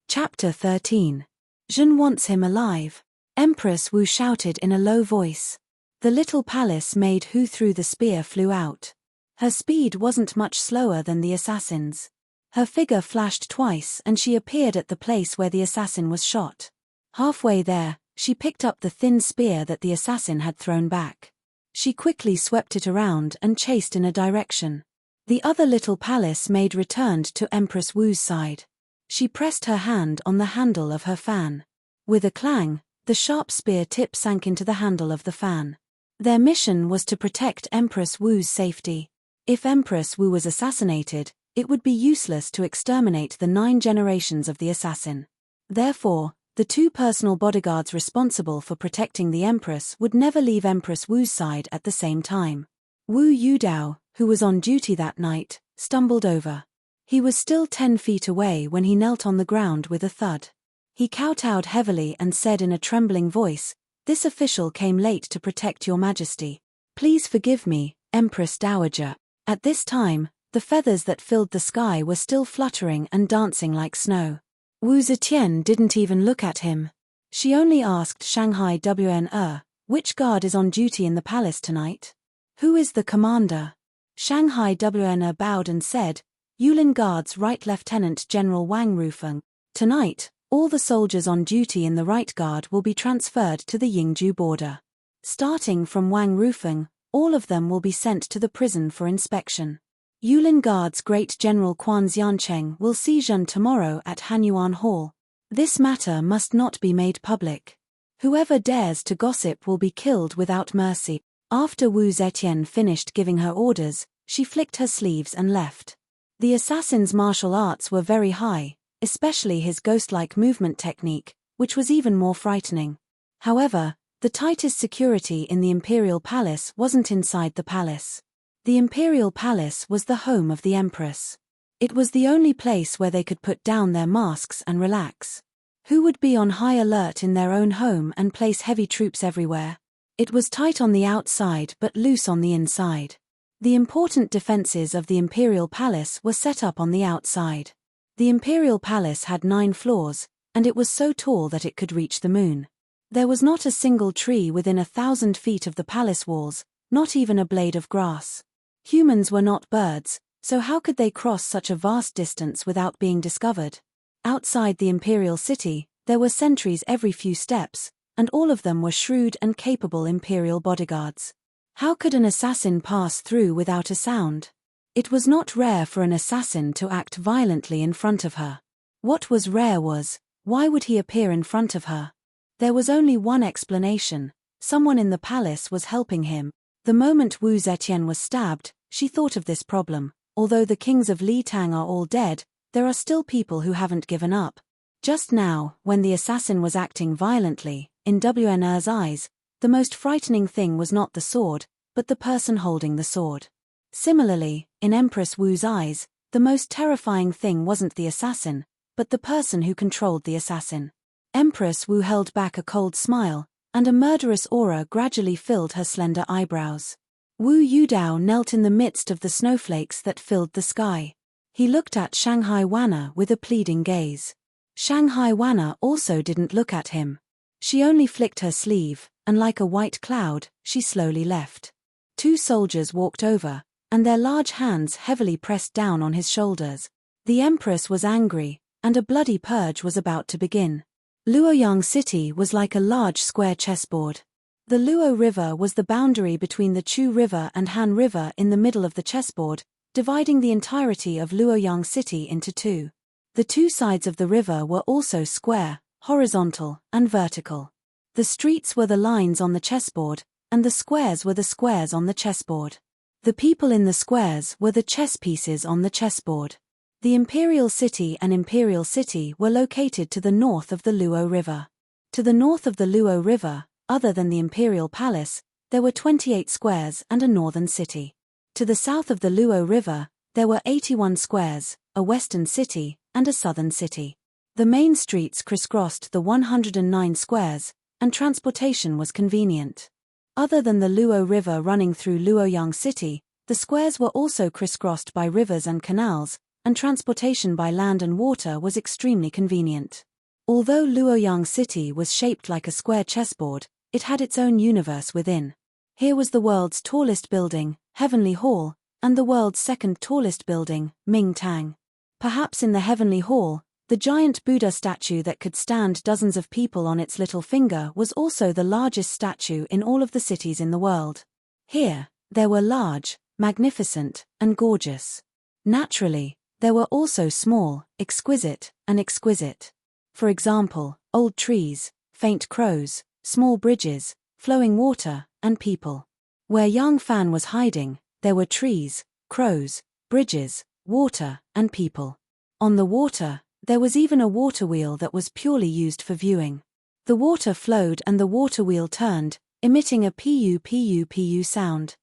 Chapter 13. Zhen wants him alive. Empress Wu shouted in a low voice. The little palace maid who threw the spear flew out. Her speed wasn't much slower than the assassin's. Her figure flashed twice and she appeared at the place where the assassin was shot. Halfway there, she picked up the thin spear that the assassin had thrown back. She quickly swept it around and chased in a direction. The other little palace maid returned to Empress Wu's side. She pressed her hand on the handle of her fan. With a clang, the sharp spear tip sank into the handle of the fan. Their mission was to protect Empress Wu's safety. If Empress Wu was assassinated, it would be useless to exterminate the 9 generations of the assassin. Therefore, the 2 personal bodyguards responsible for protecting the Empress would never leave Empress Wu's side at the same time. Wu Yudao, who was on duty that night, stumbled over. He was still 10 feet away when he knelt on the ground with a thud. He kowtowed heavily and said in a trembling voice, "This official came late to protect your majesty. Please forgive me, Empress Dowager." At this time, the feathers that filled the sky were still fluttering and dancing like snow. Wu Zetian didn't even look at him. She only asked Shanghai Wn, "Which guard is on duty in the palace tonight? Who is the commander?" Shanghai Wn bowed and said, "Yulin Guard's Right Lieutenant General Wang Rufeng. Tonight, all the soldiers on duty in the right guard will be transferred to the Yingju border. Starting from Wang Rufeng, all of them will be sent to the prison for inspection. Yulin Guard's Great General Quan Xiancheng will see Zhen tomorrow at Hanyuan Hall. This matter must not be made public. Whoever dares to gossip will be killed without mercy." After Wu Zetian finished giving her orders, she flicked her sleeves and left. The assassin's martial arts were very high, especially his ghost-like movement technique, which was even more frightening. However, the tightest security in the Imperial Palace wasn't inside the palace. The Imperial Palace was the home of the Empress. It was the only place where they could put down their masks and relax. Who would be on high alert in their own home and place heavy troops everywhere? It was tight on the outside but loose on the inside. The important defenses of the Imperial Palace were set up on the outside. The Imperial Palace had 9 floors, and it was so tall that it could reach the moon. There was not a single tree within 1,000 feet of the palace walls, not even a blade of grass. Humans were not birds, so how could they cross such a vast distance without being discovered? Outside the Imperial City, there were sentries every few steps, and all of them were shrewd and capable Imperial bodyguards. How could an assassin pass through without a sound? It was not rare for an assassin to act violently in front of her. What was rare was, why would he appear in front of her? There was only one explanation: someone in the palace was helping him. The moment Wu Zetian was stabbed, she thought of this problem. Although the kings of Litang are all dead, there are still people who haven't given up. Just now, when the assassin was acting violently, in WNR's eyes, the most frightening thing was not the sword, but the person holding the sword. Similarly, in Empress Wu's eyes, the most terrifying thing wasn't the assassin, but the person who controlled the assassin. Empress Wu held back a cold smile, and a murderous aura gradually filled her slender eyebrows. Wu Yudao knelt in the midst of the snowflakes that filled the sky. He looked at Shanghai Wana with a pleading gaze. Shanghai Wana also didn't look at him. She only flicked her sleeve, and like a white cloud, she slowly left. 2 soldiers walked over, and their large hands heavily pressed down on his shoulders. The Empress was angry, and a bloody purge was about to begin. Luoyang City was like a large square chessboard. The Luo River was the boundary between the Chu River and Han River in the middle of the chessboard, dividing the entirety of Luoyang City into 2. The 2 sides of the river were also square, horizontal, and vertical. The streets were the lines on the chessboard, and the squares were the squares on the chessboard. The people in the squares were the chess pieces on the chessboard. The Imperial City and Imperial City were located to the north of the Luo River. To the north of the Luo River, other than the Imperial Palace, there were 28 squares and a northern city. To the south of the Luo River, there were 81 squares, a western city, and a southern city. The main streets crisscrossed the 109 squares, and transportation was convenient. Other than the Luo River running through Luoyang City, the squares were also crisscrossed by rivers and canals, and transportation by land and water was extremely convenient. Although Luoyang City was shaped like a square chessboard, it had its own universe within. Here was the world's tallest building, Heavenly Hall, and the world's second tallest building, Ming Tang. Perhaps in the Heavenly Hall, the giant Buddha statue that could stand dozens of people on its little finger was also the largest statue in all of the cities in the world. Here, they were large, magnificent, and gorgeous. Naturally, there were also small, exquisite, and exquisite. For example, old trees, faint crows, small bridges, flowing water, and people. Where Yang Fan was hiding, there were trees, crows, bridges, water, and people. On the water, there was even a water wheel that was purely used for viewing. The water flowed and the water wheel turned, emitting a pu-pu-pu sound.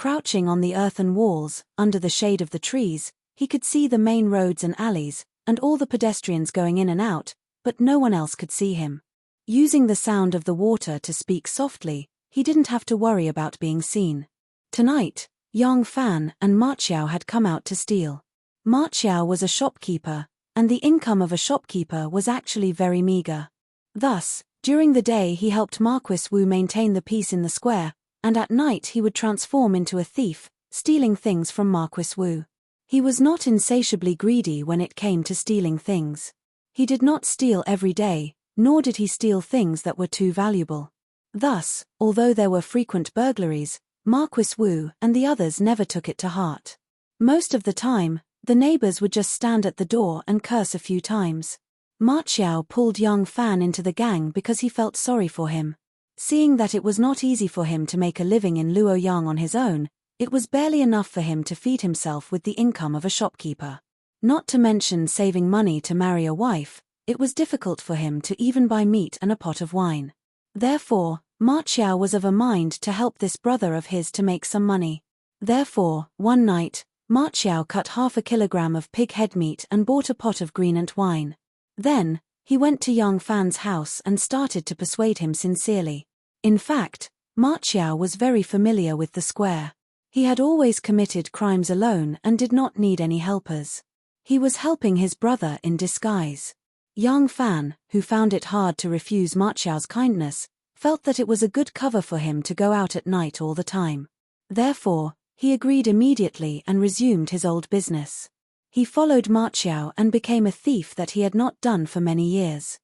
Crouching on the earthen walls, under the shade of the trees, he could see the main roads and alleys, and all the pedestrians going in and out, but no one else could see him. Using the sound of the water to speak softly, he didn't have to worry about being seen. Tonight, Yang Fan and Ma Qiao had come out to steal. Ma Qiao was a shopkeeper, and the income of a shopkeeper was actually very meager. Thus, during the day he helped Marquis Wu maintain the peace in the square, and at night he would transform into a thief, stealing things from Marquis Wu. He was not insatiably greedy when it came to stealing things. He did not steal every day, nor did he steal things that were too valuable. Thus, although there were frequent burglaries, Marquis Wu and the others never took it to heart. Most of the time, the neighbors would just stand at the door and curse a few times. Ma Qiao pulled Yang Fan into the gang because he felt sorry for him. Seeing that it was not easy for him to make a living in Luoyang on his own, it was barely enough for him to feed himself with the income of a shopkeeper. Not to mention saving money to marry a wife, it was difficult for him to even buy meat and a pot of wine. Therefore, Ma Qiao was of a mind to help this brother of his to make some money. Therefore, one night, Ma Qiao cut 1/2 kilogram of pig head meat and bought a pot of greenant wine. Then, he went to Yang Fan's house and started to persuade him sincerely. In fact, Ma Qiao was very familiar with the square. He had always committed crimes alone and did not need any helpers. He was helping his brother in disguise. Yang Fan, who found it hard to refuse Ma Qiao's kindness, felt that it was a good cover for him to go out at night all the time. Therefore, he agreed immediately and resumed his old business. He followed Ma Qiao and became a thief that he had not done for many years.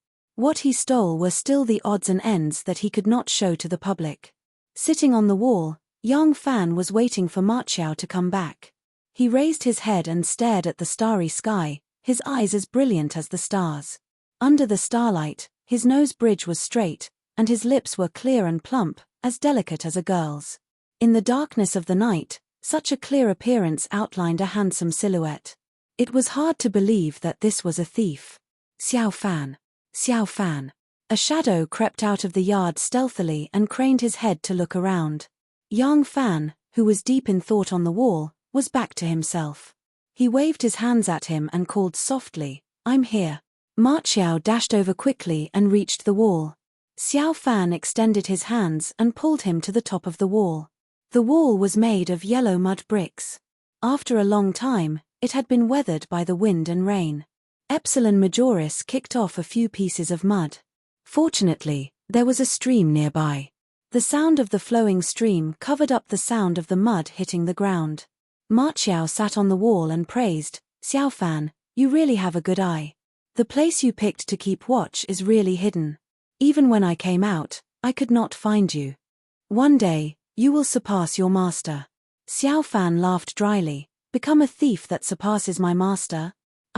What he stole were still the odds and ends that he could not show to the public. Sitting on the wall, Yang Fan was waiting for Ma Qiao to come back. He raised his head and stared at the starry sky, his eyes as brilliant as the stars. Under the starlight, his nose bridge was straight, and his lips were clear and plump, as delicate as a girl's. In the darkness of the night, such a clear appearance outlined a handsome silhouette. It was hard to believe that this was a thief. Xiao Fan. Xiao Fan. A shadow crept out of the yard stealthily and craned his head to look around. Yang Fan, who was deep in thought on the wall, was back to himself. He waved his hands at him and called softly, "I'm here." Ma Qiao dashed over quickly and reached the wall. Xiao Fan extended his hands and pulled him to the top of the wall. The wall was made of yellow mud bricks. After a long time, it had been weathered by the wind and rain. Epsilon Majoris kicked off a few pieces of mud. Fortunately, there was a stream nearby. The sound of the flowing stream covered up the sound of the mud hitting the ground. Ma Qiao sat on the wall and praised, "Xiao Fan, you really have a good eye. The place you picked to keep watch is really hidden. Even when I came out, I could not find you. One day, you will surpass your master." Xiao Fan laughed dryly, "Become a thief that surpasses my master?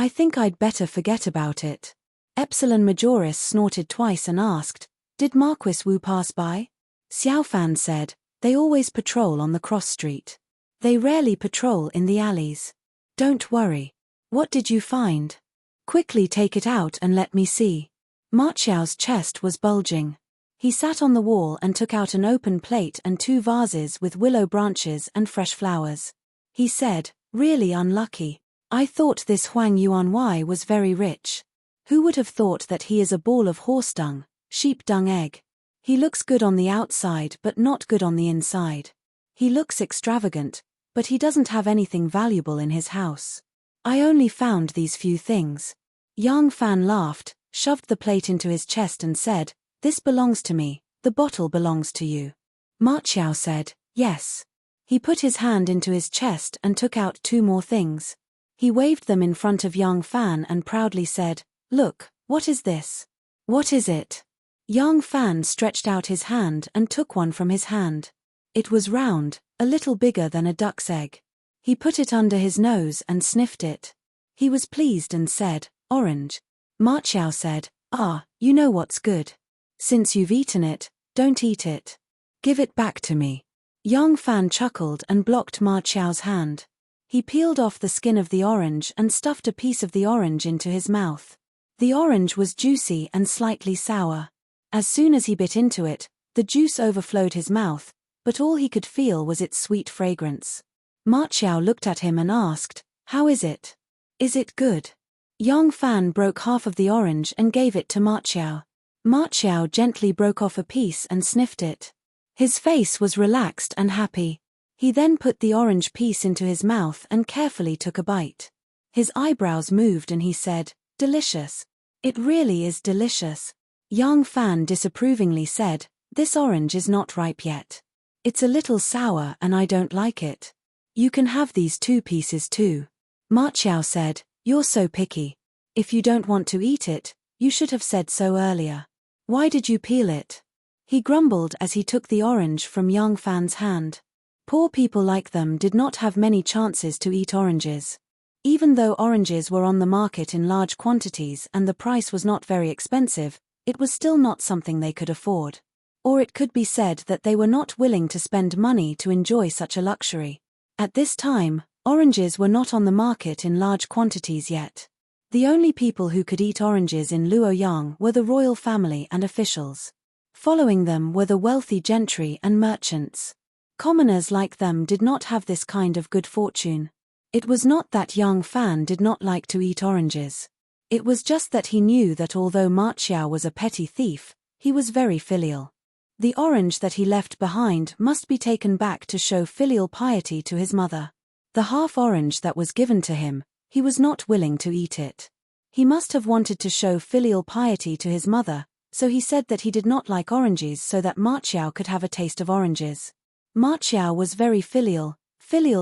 I think I'd better forget about it." Epsilon Majoris snorted twice and asked, "Did Marquis Wu pass by?" Xiao Fan said, "They always patrol on the cross street. They rarely patrol in the alleys." "Don't worry. What did you find? Quickly take it out and let me see." Ma Qiao's chest was bulging. He sat on the wall and took out an open plate and 2 vases with willow branches and fresh flowers. He said, "Really unlucky. I thought this Huang Yuanwei was very rich. Who would have thought that he is a ball of horse dung, sheep dung egg? He looks good on the outside but not good on the inside. He looks extravagant, but he doesn't have anything valuable in his house. I only found these few things." Yang Fan laughed, shoved the plate into his chest and said, "This belongs to me, the bottle belongs to you." Ma Qiao said, "Yes." He put his hand into his chest and took out 2 more things. He waved them in front of Yang Fan and proudly said, "Look, what is this?" "What is it?" Yang Fan stretched out his hand and took one from his hand. It was round, a little bigger than a duck's egg. He put it under his nose and sniffed it. He was pleased and said, "Orange." Ma Qiao said, "Ah, you know what's good. Since you've eaten it, don't eat it. Give it back to me." Yang Fan chuckled and blocked Ma Qiao's hand. He peeled off the skin of the orange and stuffed a piece of the orange into his mouth. The orange was juicy and slightly sour. As soon as he bit into it, the juice overflowed his mouth, but all he could feel was its sweet fragrance. Ma Qiao looked at him and asked, "How is it? Is it good?" Yang Fan broke half of the orange and gave it to Ma Qiao. Ma Qiao gently broke off a piece and sniffed it. His face was relaxed and happy. He then put the orange piece into his mouth and carefully took a bite. His eyebrows moved and he said, "Delicious. It really is delicious." Yang Fan disapprovingly said, "This orange is not ripe yet. It's a little sour and I don't like it. You can have these 2 pieces too." Ma Qiao said, "You're so picky. If you don't want to eat it, you should have said so earlier. Why did you peel it?" He grumbled as he took the orange from Yang Fan's hand. Poor people like them did not have many chances to eat oranges. Even though oranges were on the market in large quantities and the price was not very expensive, it was still not something they could afford. Or it could be said that they were not willing to spend money to enjoy such a luxury. At this time, oranges were not on the market in large quantities yet. The only people who could eat oranges in Luoyang were the royal family and officials. Following them were the wealthy gentry and merchants. Commoners like them did not have this kind of good fortune. It was not that Yang Fan did not like to eat oranges. It was just that he knew that although Ma Qiao was a petty thief, he was very filial. The orange that he left behind must be taken back to show filial piety to his mother. The half orange that was given to him, he was not willing to eat it. He must have wanted to show filial piety to his mother, so he said that he did not like oranges so that Ma Qiao could have a taste of oranges. Ma Qiao was very filial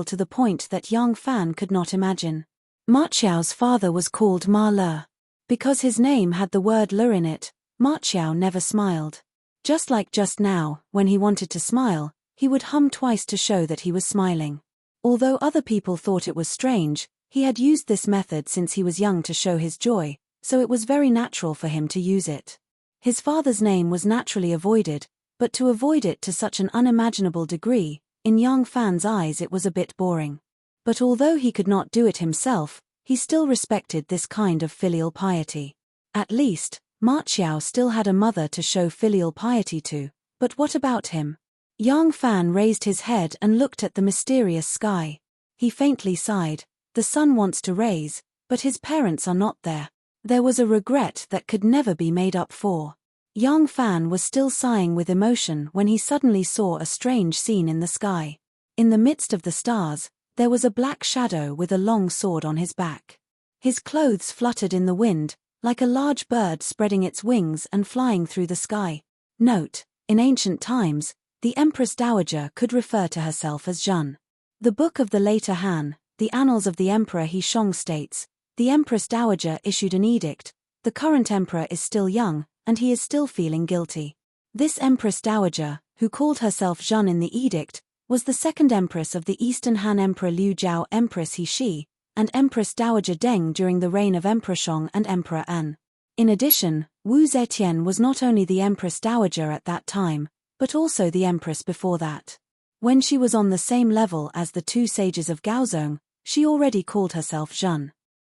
to the point that Yang Fan could not imagine. Ma Qiao's father was called Ma Le. Because his name had the word Le in it, Ma Qiao never smiled. Just like just now, when he wanted to smile, he would hum twice to show that he was smiling. Although other people thought it was strange, he had used this method since he was young to show his joy, so it was very natural for him to use it. His father's name was naturally avoided, but to avoid it to such an unimaginable degree, in Yang Fan's eyes it was a bit boring. But although he could not do it himself, he still respected this kind of filial piety. At least, Ma Qiao still had a mother to show filial piety to, but what about him? Yang Fan raised his head and looked at the mysterious sky. He faintly sighed. The sun wants to raise, but his parents are not there. There was a regret that could never be made up for. Yang Fan was still sighing with emotion when he suddenly saw a strange scene in the sky. In the midst of the stars, there was a black shadow with a long sword on his back. His clothes fluttered in the wind, like a large bird spreading its wings and flying through the sky. Note: in ancient times, the Empress Dowager could refer to herself as Zhen. The book of the later Han, the Annals of the Emperor He Shong states, the Empress Dowager issued an edict, the current emperor is still young, and he is still feeling guilty. This Empress Dowager, who called herself Zhen in the edict, was the second empress of the Eastern Han Emperor Liu Jiao, Empress He Shi, and Empress Dowager Deng during the reign of Emperor Shong and Emperor An. In addition, Wu Zetian was not only the Empress Dowager at that time, but also the empress before that. When she was on the same level as the 2 sages of Gaozong, she already called herself Zhen.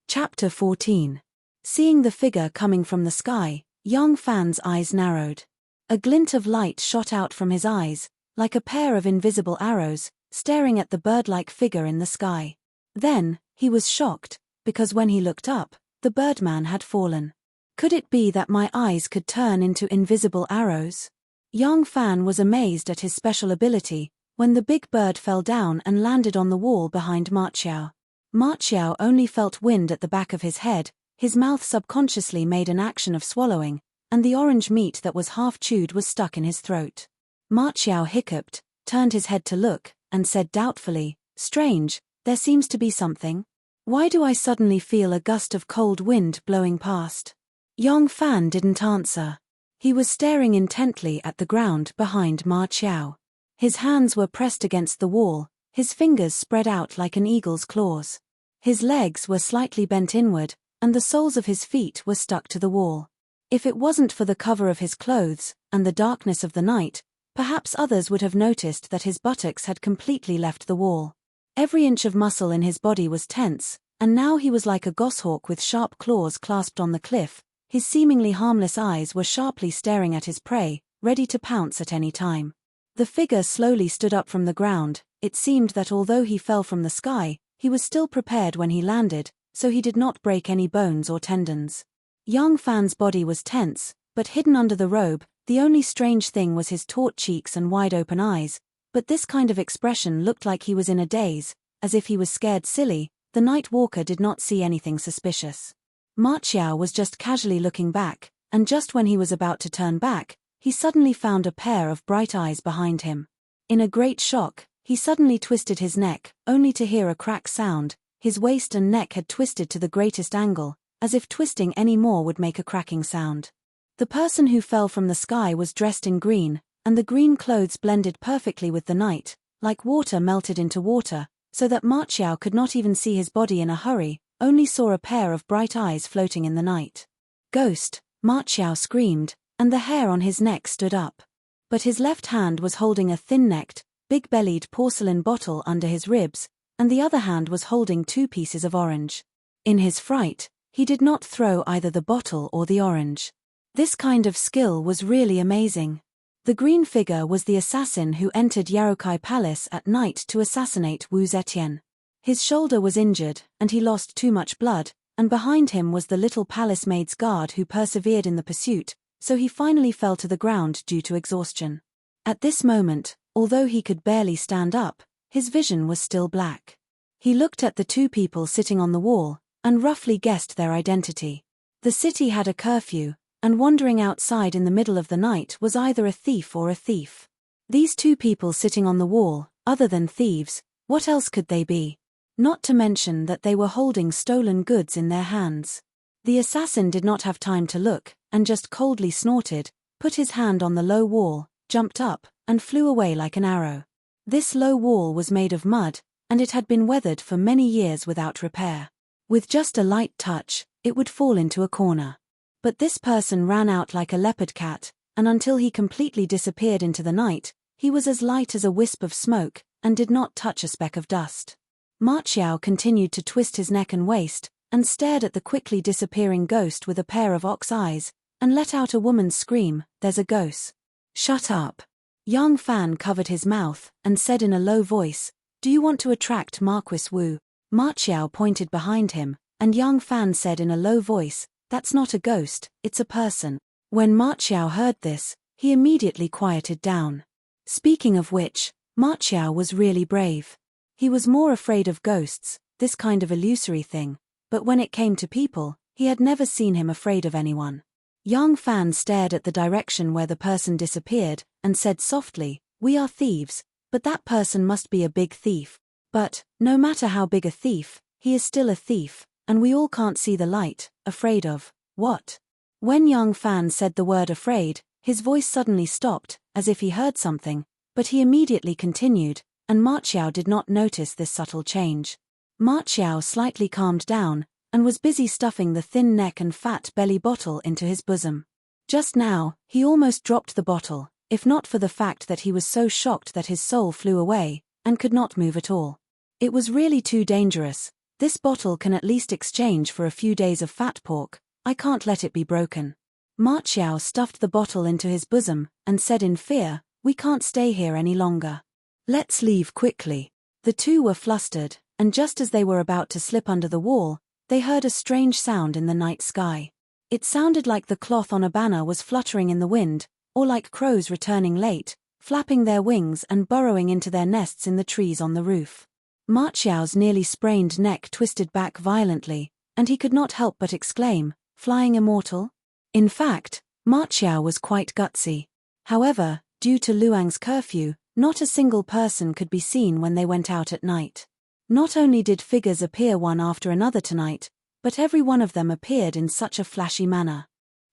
Chapter 14. Seeing the figure coming from the sky, Yang Fan's eyes narrowed. A glint of light shot out from his eyes, like a pair of invisible arrows, staring at the bird-like figure in the sky. Then, he was shocked, because when he looked up, the birdman had fallen. Could it be that my eyes could turn into invisible arrows? Yang Fan was amazed at his special ability, when the big bird fell down and landed on the wall behind Ma Qiao. Ma Qiao only felt wind at the back of his head, his mouth subconsciously made an action of swallowing, and the orange meat that was half chewed was stuck in his throat. Ma Qiao hiccuped, turned his head to look, and said doubtfully, "Strange, there seems to be something. Why do I suddenly feel a gust of cold wind blowing past?" Yang Fan didn't answer. He was staring intently at the ground behind Ma Qiao. His hands were pressed against the wall, his fingers spread out like an eagle's claws. His legs were slightly bent inward, and the soles of his feet were stuck to the wall. If it wasn't for the cover of his clothes, and the darkness of the night, perhaps others would have noticed that his buttocks had completely left the wall. Every inch of muscle in his body was tense, and now he was like a goshawk with sharp claws clasped on the cliff. His seemingly harmless eyes were sharply staring at his prey, ready to pounce at any time. The figure slowly stood up from the ground. It seemed that although he fell from the sky, he was still prepared when he landed, so he did not break any bones or tendons. Young Fan's body was tense, but hidden under the robe. The only strange thing was his taut cheeks and wide-open eyes, but this kind of expression looked like he was in a daze, as if he was scared silly. The night walker did not see anything suspicious. Ma Qiao was just casually looking back, and just when he was about to turn back, he suddenly found a pair of bright eyes behind him. In a great shock, he suddenly twisted his neck, only to hear a crack sound. His waist and neck had twisted to the greatest angle, as if twisting any more would make a cracking sound. The person who fell from the sky was dressed in green, and the green clothes blended perfectly with the night, like water melted into water, so that Ma Qiao could not even see his body in a hurry, only saw a pair of bright eyes floating in the night. "Ghost!" Ma Qiao screamed, and the hair on his neck stood up. But his left hand was holding a thin-necked, big-bellied porcelain bottle under his ribs, and the other hand was holding 2 pieces of orange. In his fright, he did not throw either the bottle or the orange. This kind of skill was really amazing. The green figure was the assassin who entered Yarokai Palace at night to assassinate Wu Zetian. His shoulder was injured, and he lost too much blood, and behind him was the little palace maid's guard who persevered in the pursuit, so he finally fell to the ground due to exhaustion. At this moment, although he could barely stand up, his vision was still black. He looked at the 2 people sitting on the wall, and roughly guessed their identity. The city had a curfew, and wandering outside in the middle of the night was either a thief or a thief. These 2 people sitting on the wall, other than thieves, what else could they be? Not to mention that they were holding stolen goods in their hands. The assassin did not have time to look, and just coldly snorted, put his hand on the low wall, jumped up, and flew away like an arrow. This low wall was made of mud, and it had been weathered for many years without repair. With just a light touch, it would fall into a corner. But this person ran out like a leopard cat, and until he completely disappeared into the night, he was as light as a wisp of smoke, and did not touch a speck of dust. Ma Qiao continued to twist his neck and waist, and stared at the quickly disappearing ghost with a pair of ox eyes, and let out a woman's scream, "There's a ghost." "Shut up." Yang Fan covered his mouth, and said in a low voice, "Do you want to attract Marquis Wu?" Ma Qiao pointed behind him, and Yang Fan said in a low voice, "That's not a ghost, it's a person." When Ma Qiao heard this, he immediately quieted down. Speaking of which, Ma Qiao was really brave. He was more afraid of ghosts, this kind of illusory thing, but when it came to people, he had never seen him afraid of anyone. Yang Fan stared at the direction where the person disappeared, and said softly, "We are thieves, but that person must be a big thief. But, no matter how big a thief, he is still a thief, and we all can't see the light. Afraid of what?" When Yang Fan said the word afraid, his voice suddenly stopped, as if he heard something, but he immediately continued, and Ma Qiao did not notice this subtle change. Ma Qiao slightly calmed down, and was busy stuffing the thin neck and fat belly bottle into his bosom. Just now, he almost dropped the bottle, if not for the fact that he was so shocked that his soul flew away, and could not move at all. It was really too dangerous. This bottle can at least exchange for a few days of fat pork. I can't let it be broken. Ma Qiao stuffed the bottle into his bosom, and said in fear, "We can't stay here any longer. Let's leave quickly." The 2 were flustered, and just as they were about to slip under the wall, they heard a strange sound in the night sky. It sounded like the cloth on a banner was fluttering in the wind, or like crows returning late, flapping their wings and burrowing into their nests in the trees on the roof. Ma Qiao's nearly sprained neck twisted back violently, and he could not help but exclaim, "Flying immortal?" In fact, Ma Qiao was quite gutsy. However, due to Luang's curfew, not a single person could be seen when they went out at night. Not only did figures appear one after another tonight, but every one of them appeared in such a flashy manner.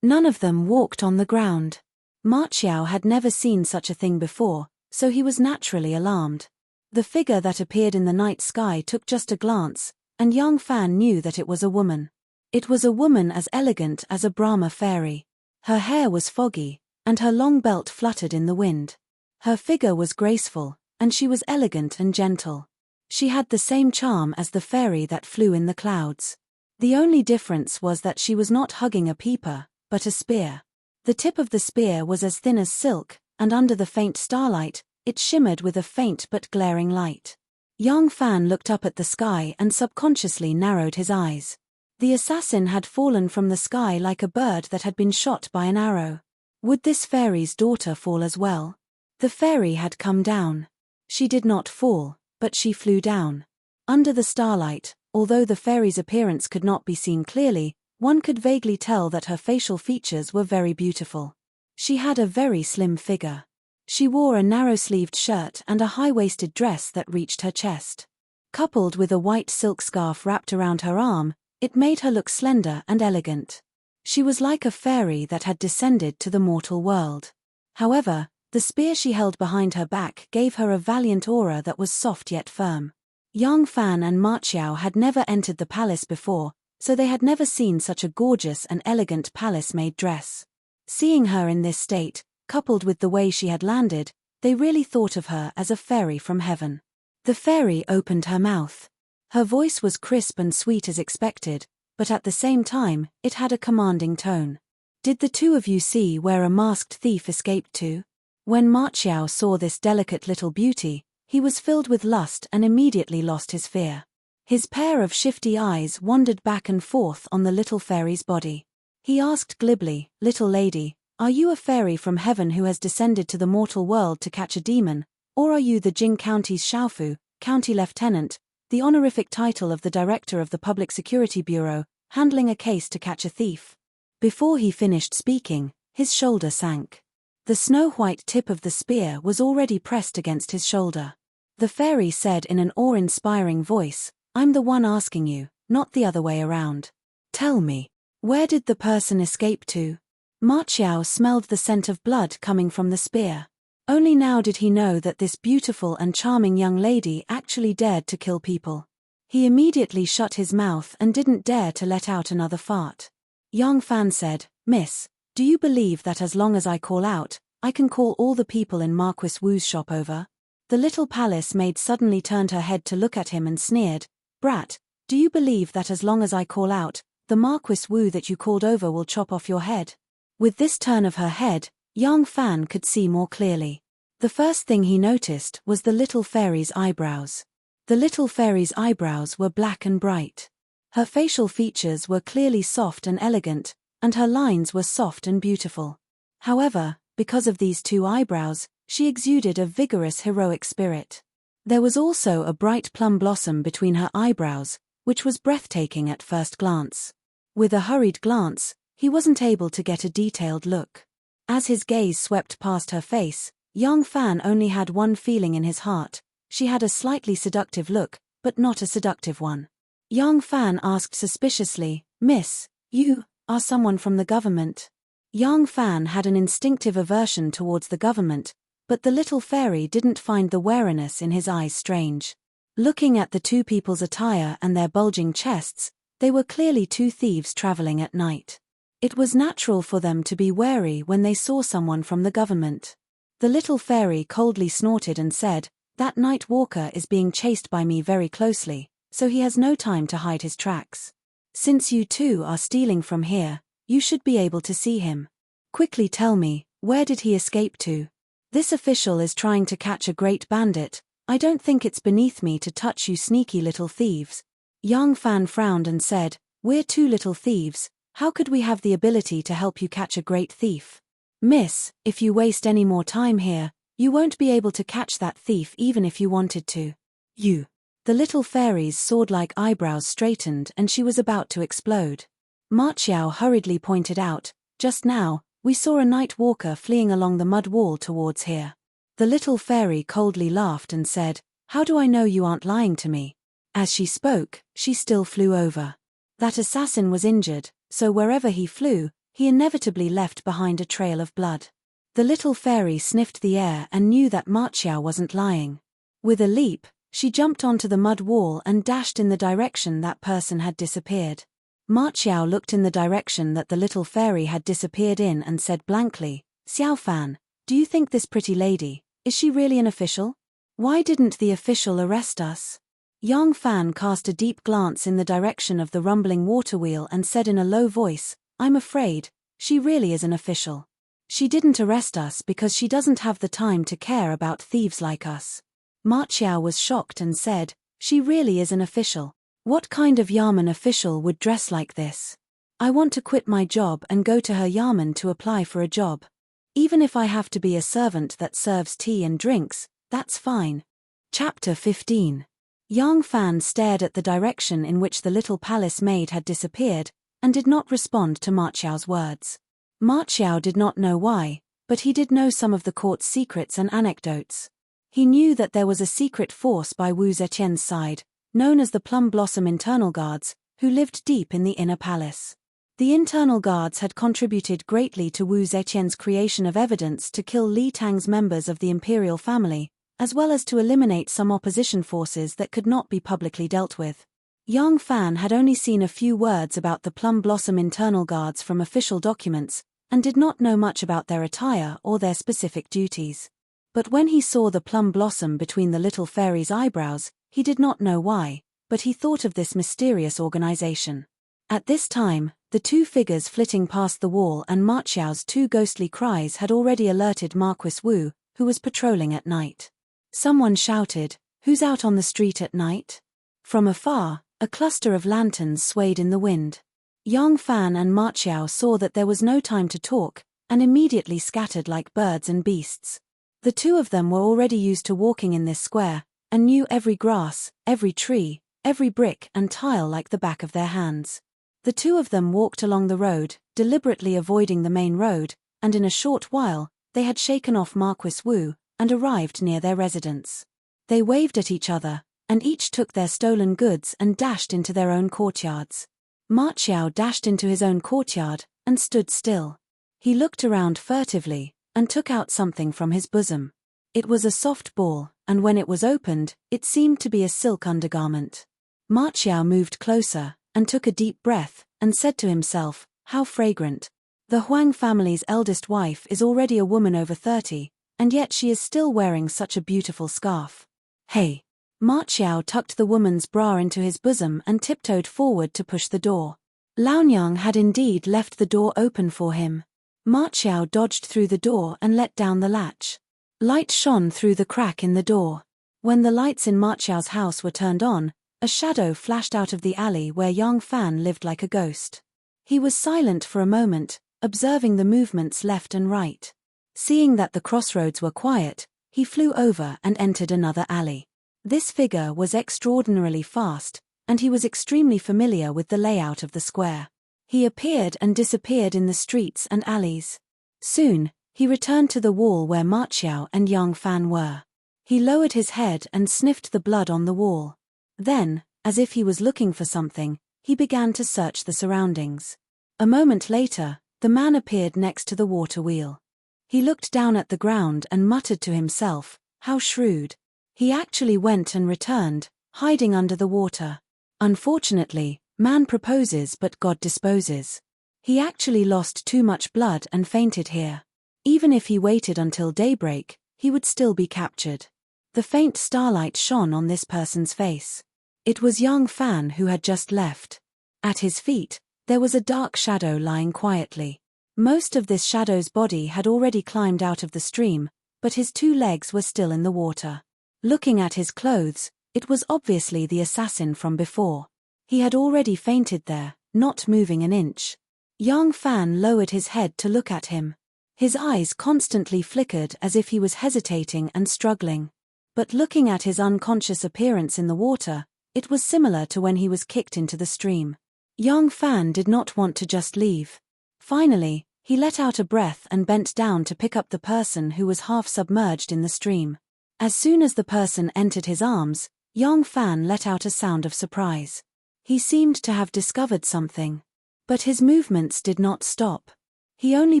None of them walked on the ground. Ma Qiao had never seen such a thing before, so he was naturally alarmed. The figure that appeared in the night sky took just a glance, and Yang Fan knew that it was a woman. It was a woman as elegant as a Brahma fairy. Her hair was foggy, and her long belt fluttered in the wind. Her figure was graceful, and she was elegant and gentle. She had the same charm as the fairy that flew in the clouds. The only difference was that she was not hugging a peeper, but a spear. The tip of the spear was as thin as silk, and under the faint starlight, It shimmered with a faint but glaring light. Yang Fan looked up at the sky and subconsciously narrowed his eyes. The assassin had fallen from the sky like a bird that had been shot by an arrow. Would this fairy's daughter fall as well? The fairy had come down. She did not fall, but she flew down. Under the starlight, although the fairy's appearance could not be seen clearly, one could vaguely tell that her facial features were very beautiful. She had a very slim figure. She wore a narrow-sleeved shirt and a high-waisted dress that reached her chest. Coupled with a white silk scarf wrapped around her arm, it made her look slender and elegant. She was like a fairy that had descended to the mortal world. However, the spear she held behind her back gave her a valiant aura that was soft yet firm. Yang Fan and Ma Qiao had never entered the palace before, so they had never seen such a gorgeous and elegant palace-made dress. Seeing her in this state, coupled with the way she had landed, they really thought of her as a fairy from heaven. The fairy opened her mouth. Her voice was crisp and sweet as expected, but at the same time, it had a commanding tone. "Did the two of you see where a masked thief escaped to?" When Ma Qiao saw this delicate little beauty, he was filled with lust and immediately lost his fear. His pair of shifty eyes wandered back and forth on the little fairy's body. He asked glibly, "Little lady, are you a fairy from heaven who has descended to the mortal world to catch a demon, or are you the Jing County's Xiaofu, county lieutenant, the honorific title of the director of the Public Security Bureau, handling a case to catch a thief?" Before he finished speaking, his shoulder sank. The snow-white tip of the spear was already pressed against his shoulder. The fairy said in an awe-inspiring voice, "I'm the one asking you, not the other way around. Tell me, where did the person escape to?" Ma Qiao smelled the scent of blood coming from the spear. Only now did he know that this beautiful and charming young lady actually dared to kill people. He immediately shut his mouth and didn't dare to let out another fart. Yang Fan said, "Miss, do you believe that as long as I call out, I can call all the people in Marquis Wu's shop over?" The little palace maid suddenly turned her head to look at him and sneered, "Brat, do you believe that as long as I call out, the Marquis Wu that you called over will chop off your head?" With this turn of her head, Yang Fan could see more clearly. The first thing he noticed was the little fairy's eyebrows. The little fairy's eyebrows were black and bright. Her facial features were clearly soft and elegant, and her lines were soft and beautiful. However, because of these two eyebrows, she exuded a vigorous heroic spirit. There was also a bright plum blossom between her eyebrows, which was breathtaking at first glance. With a hurried glance, he wasn't able to get a detailed look. As his gaze swept past her face, Yang Fan only had one feeling in his heart. She had a slightly seductive look, but not a seductive one. Yang Fan asked suspiciously, "Miss, you are someone from the government?" Yang Fan had an instinctive aversion towards the government, but the little fairy didn't find the wariness in his eyes strange. Looking at the two people's attire and their bulging chests, they were clearly two thieves traveling at night. It was natural for them to be wary when they saw someone from the government. The little fairy coldly snorted and said, "That night walker is being chased by me very closely, so he has no time to hide his tracks. Since you two are stealing from here, you should be able to see him. Quickly tell me, where did he escape to? This official is trying to catch a great bandit. I don't think it's beneath me to touch you sneaky little thieves." Yang Fan frowned and said, "We're two little thieves. How could we have the ability to help you catch a great thief? Miss, if you waste any more time here, you won't be able to catch that thief even if you wanted to. You." The little fairy's sword-like eyebrows straightened and she was about to explode. Ma Qiao hurriedly pointed out, "Just now, we saw a night walker fleeing along the mud wall towards here." The little fairy coldly laughed and said, "How do I know you aren't lying to me?" As she spoke, she still flew over. That assassin was injured, so wherever he flew, he inevitably left behind a trail of blood. The little fairy sniffed the air and knew that Ma Qiao wasn't lying. With a leap, she jumped onto the mud wall and dashed in the direction that person had disappeared. Ma Qiao looked in the direction that the little fairy had disappeared in and said blankly, "Xiao Fan, do you think this pretty lady, is she really an official? Why didn't the official arrest us?" Yang Fan cast a deep glance in the direction of the rumbling water wheel and said in a low voice, "I'm afraid, she really is an official. She didn't arrest us because she doesn't have the time to care about thieves like us. Ma Qiao was shocked and said, "She really is an official. What kind of Yamen official would dress like this? I want to quit my job and go to her Yamen to apply for a job. Even if I have to be a servant that serves tea and drinks, that's fine." Chapter 15. Yang Fan stared at the direction in which the little palace maid had disappeared, and did not respond to Ma Qiao's words. Ma Qiao did not know why, but he did know some of the court's secrets and anecdotes. He knew that there was a secret force by Wu Zetian's side, known as the Plum Blossom Internal Guards, who lived deep in the inner palace. The internal guards had contributed greatly to Wu Zetian's creation of evidence to kill Li Tang's members of the imperial family, as well as to eliminate some opposition forces that could not be publicly dealt with. Yang Fan had only seen a few words about the Plum Blossom Internal Guards from official documents, and did not know much about their attire or their specific duties. But when he saw the plum blossom between the little fairy's eyebrows, he did not know why, but he thought of this mysterious organization. At this time, the two figures flitting past the wall and Ma Qiao's two ghostly cries had already alerted Marquis Wu, who was patrolling at night. Someone shouted, "Who's out on the street at night?" From afar, a cluster of lanterns swayed in the wind. Yang Fan and Ma Qiao saw that there was no time to talk, and immediately scattered like birds and beasts. The two of them were already used to walking in this square, and knew every grass, every tree, every brick and tile like the back of their hands. The two of them walked along the road, deliberately avoiding the main road, and in a short while, they had shaken off Marquis Wu, and arrived near their residence. They waved at each other, and each took their stolen goods and dashed into their own courtyards. Ma Qiao dashed into his own courtyard, and stood still. He looked around furtively, and took out something from his bosom. It was a soft ball, and when it was opened, it seemed to be a silk undergarment. Ma Qiao moved closer, and took a deep breath, and said to himself, "How fragrant. The Huang family's eldest wife is already a woman over 30, and yet she is still wearing such a beautiful scarf. Hey!" Ma Qiao tucked the woman's bra into his bosom and tiptoed forward to push the door. Laonyang had indeed left the door open for him. Ma Qiao dodged through the door and let down the latch. Light shone through the crack in the door. When the lights in Ma Qiao's house were turned on, a shadow flashed out of the alley where Yang Fan lived like a ghost. He was silent for a moment, observing the movements left and right. Seeing that the crossroads were quiet, he flew over and entered another alley. This figure was extraordinarily fast, and he was extremely familiar with the layout of the square. He appeared and disappeared in the streets and alleys. Soon, he returned to the wall where Ma Qiao and Yang Fan were. He lowered his head and sniffed the blood on the wall. Then, as if he was looking for something, he began to search the surroundings. A moment later, the man appeared next to the water wheel. He looked down at the ground and muttered to himself, "How shrewd." He actually went and returned, hiding under the water. Unfortunately, man proposes but God disposes. He actually lost too much blood and fainted here. Even if he waited until daybreak, he would still be captured. The faint starlight shone on this person's face. It was Yang Fan who had just left. At his feet, there was a dark shadow lying quietly. Most of this shadow's body had already climbed out of the stream, but his two legs were still in the water. Looking at his clothes, it was obviously the assassin from before. He had already fainted there, not moving an inch. Yang Fan lowered his head to look at him. His eyes constantly flickered as if he was hesitating and struggling. But looking at his unconscious appearance in the water, it was similar to when he was kicked into the stream. Yang Fan did not want to just leave. Finally, he let out a breath and bent down to pick up the person who was half submerged in the stream. As soon as the person entered his arms, Yang Fan let out a sound of surprise. He seemed to have discovered something. But his movements did not stop. He only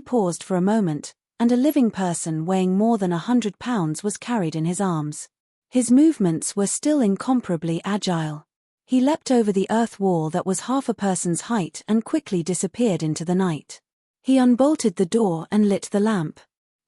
paused for a moment, and a living person weighing more than 100 pounds was carried in his arms. His movements were still incomparably agile. He leapt over the earth wall that was half a person's height and quickly disappeared into the night. He unbolted the door and lit the lamp.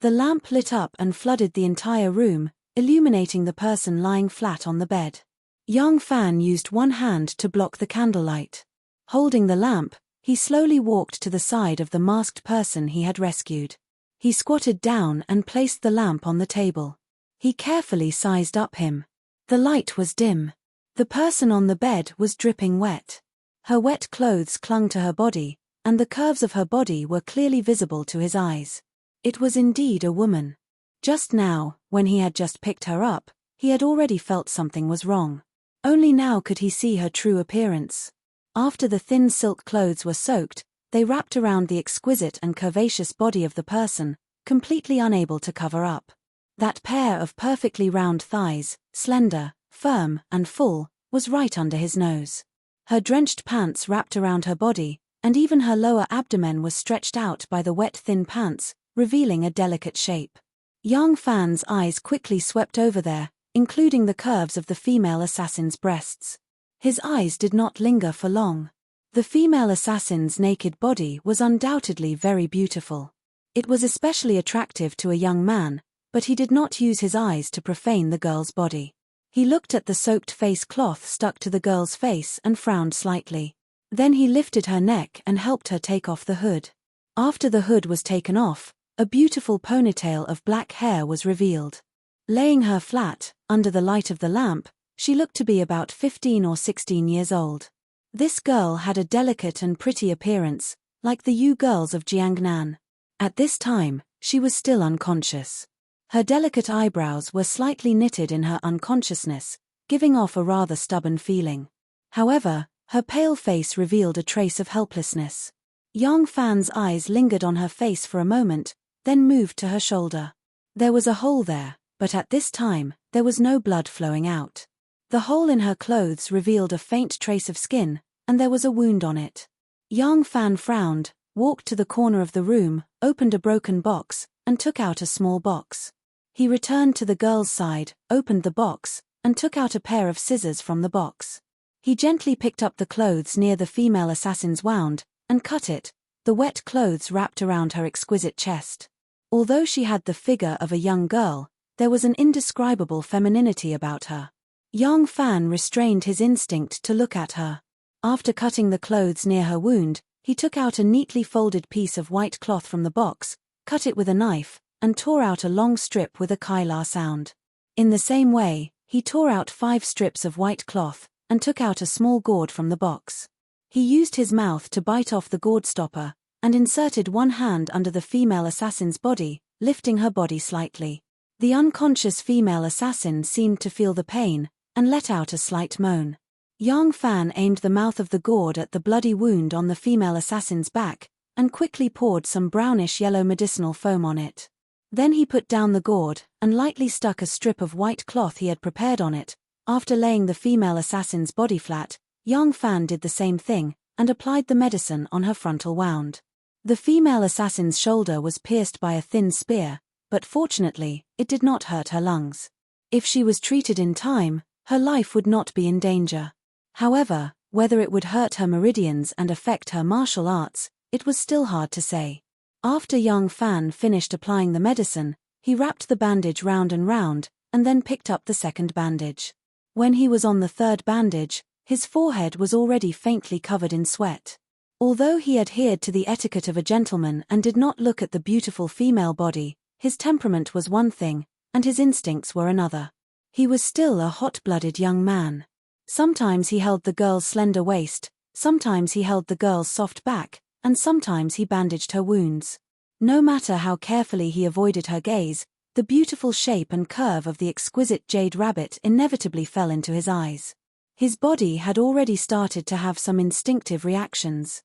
The lamp lit up and flooded the entire room, illuminating the person lying flat on the bed. Yang Fan used one hand to block the candlelight. Holding the lamp, he slowly walked to the side of the masked person he had rescued. He squatted down and placed the lamp on the table. He carefully sized up him. The light was dim. The person on the bed was dripping wet. Her wet clothes clung to her body, and the curves of her body were clearly visible to his eyes. It was indeed a woman. Just now, when he had just picked her up, he had already felt something was wrong. Only now could he see her true appearance. After the thin silk clothes were soaked, they wrapped around the exquisite and curvaceous body of the person, completely unable to cover up. That pair of perfectly round thighs, slender, firm, and full, was right under his nose. Her drenched pants wrapped around her body, and even her lower abdomen was stretched out by the wet thin pants, revealing a delicate shape. Yang Fan's eyes quickly swept over there, including the curves of the female assassin's breasts. His eyes did not linger for long. The female assassin's naked body was undoubtedly very beautiful. It was especially attractive to a young man, but he did not use his eyes to profane the girl's body. He looked at the soaked face cloth stuck to the girl's face and frowned slightly. Then he lifted her neck and helped her take off the hood. After the hood was taken off, a beautiful ponytail of black hair was revealed. Laying her flat, under the light of the lamp, she looked to be about 15 or 16 years old. This girl had a delicate and pretty appearance, like the Yu girls of Jiangnan. At this time, she was still unconscious. Her delicate eyebrows were slightly knitted in her unconsciousness, giving off a rather stubborn feeling. However, her pale face revealed a trace of helplessness. Yang Fan's eyes lingered on her face for a moment, then moved to her shoulder. There was a hole there, but at this time, there was no blood flowing out. The hole in her clothes revealed a faint trace of skin, and there was a wound on it. Yang Fan frowned, walked to the corner of the room, opened a broken box, and took out a small box. He returned to the girl's side, opened the box, and took out a pair of scissors from the box. He gently picked up the clothes near the female assassin's wound, and cut it, the wet clothes wrapped around her exquisite chest. Although she had the figure of a young girl, there was an indescribable femininity about her. Yang Fan restrained his instinct to look at her. After cutting the clothes near her wound, he took out a neatly folded piece of white cloth from the box, cut it with a knife, and tore out a long strip with a kylar sound. In the same way, he tore out 5 strips of white cloth, and took out a small gourd from the box. He used his mouth to bite off the gourd stopper, and inserted one hand under the female assassin's body, lifting her body slightly. The unconscious female assassin seemed to feel the pain, and let out a slight moan. Yang Fan aimed the mouth of the gourd at the bloody wound on the female assassin's back, and quickly poured some brownish-yellow medicinal foam on it. Then he put down the gourd, and lightly stuck a strip of white cloth he had prepared on it. After laying the female assassin's body flat, Yang Fan did the same thing, and applied the medicine on her frontal wound. The female assassin's shoulder was pierced by a thin spear, but fortunately, it did not hurt her lungs. If she was treated in time, her life would not be in danger. However, whether it would hurt her meridians and affect her martial arts, it was still hard to say. After Yang Fan finished applying the medicine, he wrapped the bandage round and then picked up the second bandage. When he was on the third bandage, his forehead was already faintly covered in sweat. Although he adhered to the etiquette of a gentleman and did not look at the beautiful female body, his temperament was one thing, and his instincts were another. He was still a hot-blooded young man. Sometimes he held the girl's slender waist, sometimes he held the girl's soft back, and sometimes he bandaged her wounds. No matter how carefully he avoided her gaze, the beautiful shape and curve of the exquisite jade rabbit inevitably fell into his eyes. His body had already started to have some instinctive reactions.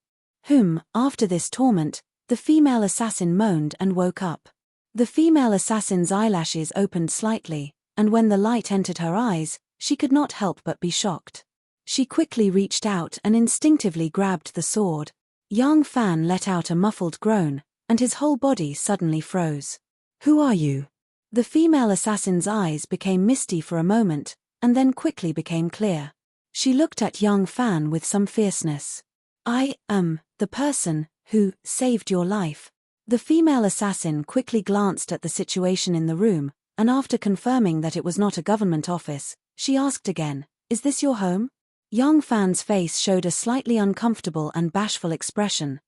After this torment, the female assassin moaned and woke up. The female assassin's eyelashes opened slightly, and when the light entered her eyes, she could not help but be shocked. She quickly reached out and instinctively grabbed the sword. Yang Fan let out a muffled groan, and his whole body suddenly froze. "Who are you?" The female assassin's eyes became misty for a moment, and then quickly became clear. She looked at Yang Fan with some fierceness. "I am the person who saved your life." The female assassin quickly glanced at the situation in the room, and after confirming that it was not a government office, she asked again, "Is this your home?" Yang Fan's face showed a slightly uncomfortable and bashful expression.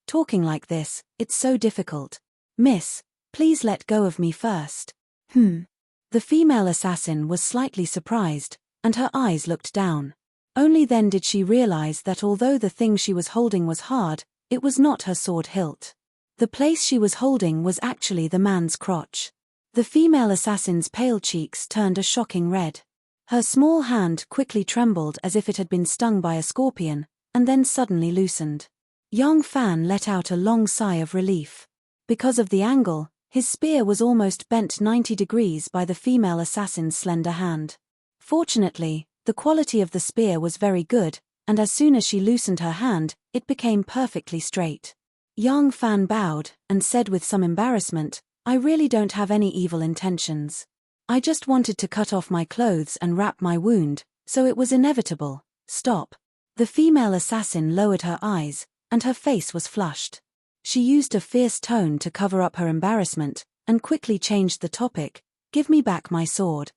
Talking like this, it's so difficult. "Miss, please let go of me first." The female assassin was slightly surprised, and her eyes looked down. Only then did she realize that although the thing she was holding was hard, it was not her sword hilt. The place she was holding was actually the man's crotch. The female assassin's pale cheeks turned a shocking red. Her small hand quickly trembled as if it had been stung by a scorpion, and then suddenly loosened. Yang Fan let out a long sigh of relief. Because of the angle, his spear was almost bent 90 degrees by the female assassin's slender hand. Fortunately, the quality of the spear was very good, and as soon as she loosened her hand, it became perfectly straight. Yang Fan bowed, and said with some embarrassment, "I really don't have any evil intentions. I just wanted to cut off my clothes and wrap my wound, so it was inevitable." "Stop." The female assassin lowered her eyes, and her face was flushed. She used a fierce tone to cover up her embarrassment, and quickly changed the topic. "Give me back my sword."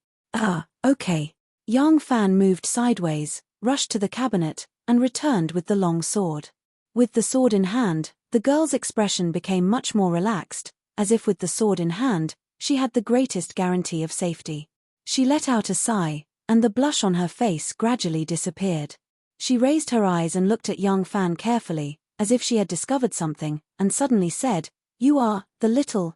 Okay." Yang Fan moved sideways, rushed to the cabinet, and returned with the long sword. With the sword in hand, the girl's expression became much more relaxed, as if with the sword in hand, she had the greatest guarantee of safety. She let out a sigh, and the blush on her face gradually disappeared. She raised her eyes and looked at Yang Fan carefully, as if she had discovered something, and suddenly said, "You are the little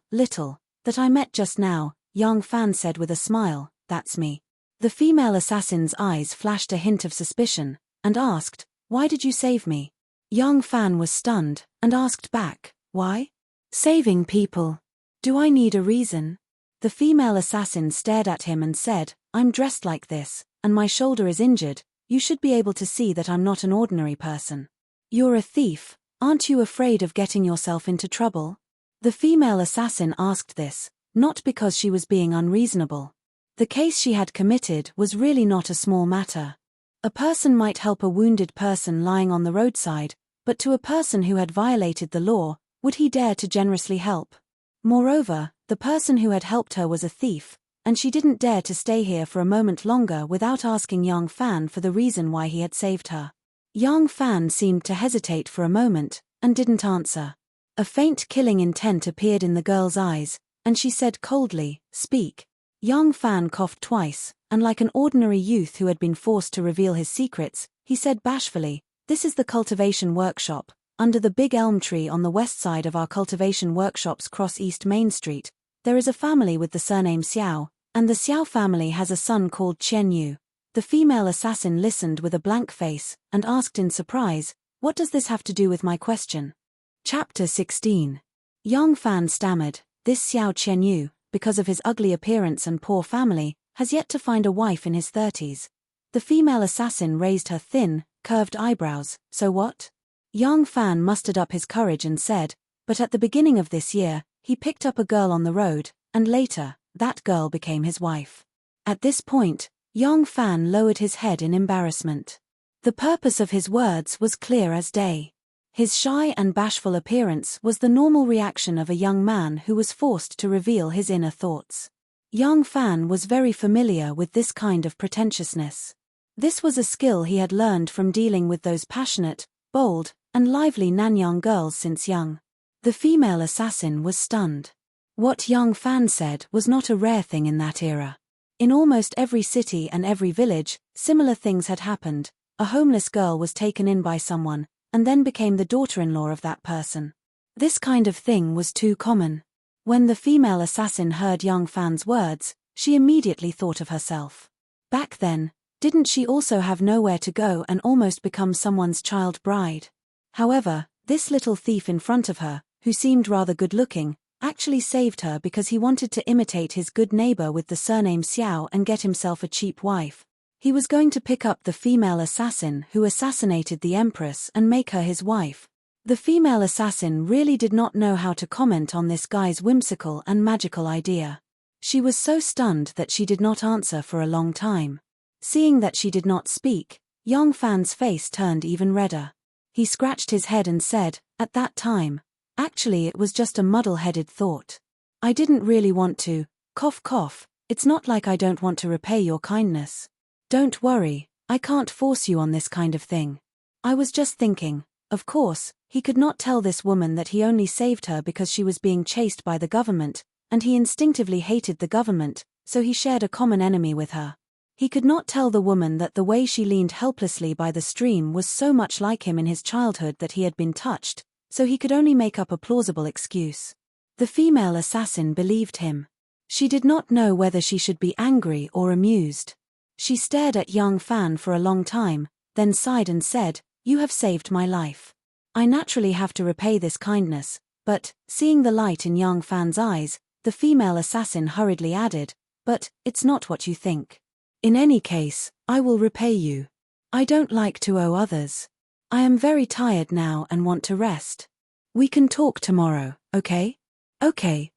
that I met just now." Yang Fan said with a smile, "That's me." The female assassin's eyes flashed a hint of suspicion, and asked, "Why did you save me?" Yang Fan was stunned, and asked back, "Why? Saving people. Do I need a reason?" The female assassin stared at him and said, "I'm dressed like this, and my shoulder is injured. You should be able to see that I'm not an ordinary person. You're a thief, aren't you afraid of getting yourself into trouble?" The female assassin asked this, not because she was being unreasonable. The case she had committed was really not a small matter. A person might help a wounded person lying on the roadside, but to a person who had violated the law, would he dare to generously help? Moreover, the person who had helped her was a thief, and she didn't dare to stay here for a moment longer without asking Yang Fan for the reason why he had saved her. Yang Fan seemed to hesitate for a moment, and didn't answer. A faint killing intent appeared in the girl's eyes, and she said coldly, "Speak." Yang Fan coughed twice, and like an ordinary youth who had been forced to reveal his secrets, he said bashfully, "This is the cultivation workshop. Under the big elm tree on the west side of our cultivation workshops cross East Main Street, there is a family with the surname Xiao, and the Xiao family has a son called Chen Yu." The female assassin listened with a blank face, and asked in surprise, "What does this have to do with my question?" Chapter 16. Yang Fan stammered, "This Xiao Chen Yu, because of his ugly appearance and poor family, has yet to find a wife in his 30s. The female assassin raised her thin, curved eyebrows. "So what?" Yang Fan mustered up his courage and said, "But at the beginning of this year, he picked up a girl on the road, and later, that girl became his wife." At this point, Yang Fan lowered his head in embarrassment. The purpose of his words was clear as day. His shy and bashful appearance was the normal reaction of a young man who was forced to reveal his inner thoughts. Yang Fan was very familiar with this kind of pretentiousness. This was a skill he had learned from dealing with those passionate, bold, and lively Nanyang girls since young. The female assassin was stunned. What Yang Fan said was not a rare thing in that era. In almost every city and every village, similar things had happened. A homeless girl was taken in by someone, and then became the daughter-in-law of that person. This kind of thing was too common. When the female assassin heard Yang Fan's words, she immediately thought of herself. Back then, didn't she also have nowhere to go and almost become someone's child bride? However, this little thief in front of her, who seemed rather good-looking, actually saved her because he wanted to imitate his good neighbor with the surname Xiao and get himself a cheap wife. He was going to pick up the female assassin who assassinated the empress and make her his wife. The female assassin really did not know how to comment on this guy's whimsical and magical idea. She was so stunned that she did not answer for a long time. Seeing that she did not speak, Yang Fan's face turned even redder. He scratched his head and said, "At that time, actually it was just a muddle-headed thought. I didn't really want to, cough cough, it's not like I don't want to repay your kindness. Don't worry, I can't force you on this kind of thing. I was just thinking, Of course, he could not tell this woman that he only saved her because she was being chased by the government, and he instinctively hated the government, so he shared a common enemy with her. He could not tell the woman that the way she leaned helplessly by the stream was so much like him in his childhood that he had been touched, so he could only make up a plausible excuse. The female assassin believed him. She did not know whether she should be angry or amused. She stared at young Fan for a long time, then sighed and said, "You have saved my life. I naturally have to repay this kindness," but, seeing the light in young Fan's eyes, the female assassin hurriedly added, "But, it's not what you think. In any case, I will repay you. I don't like to owe others. I am very tired now and want to rest. We can talk tomorrow, okay?" Okay.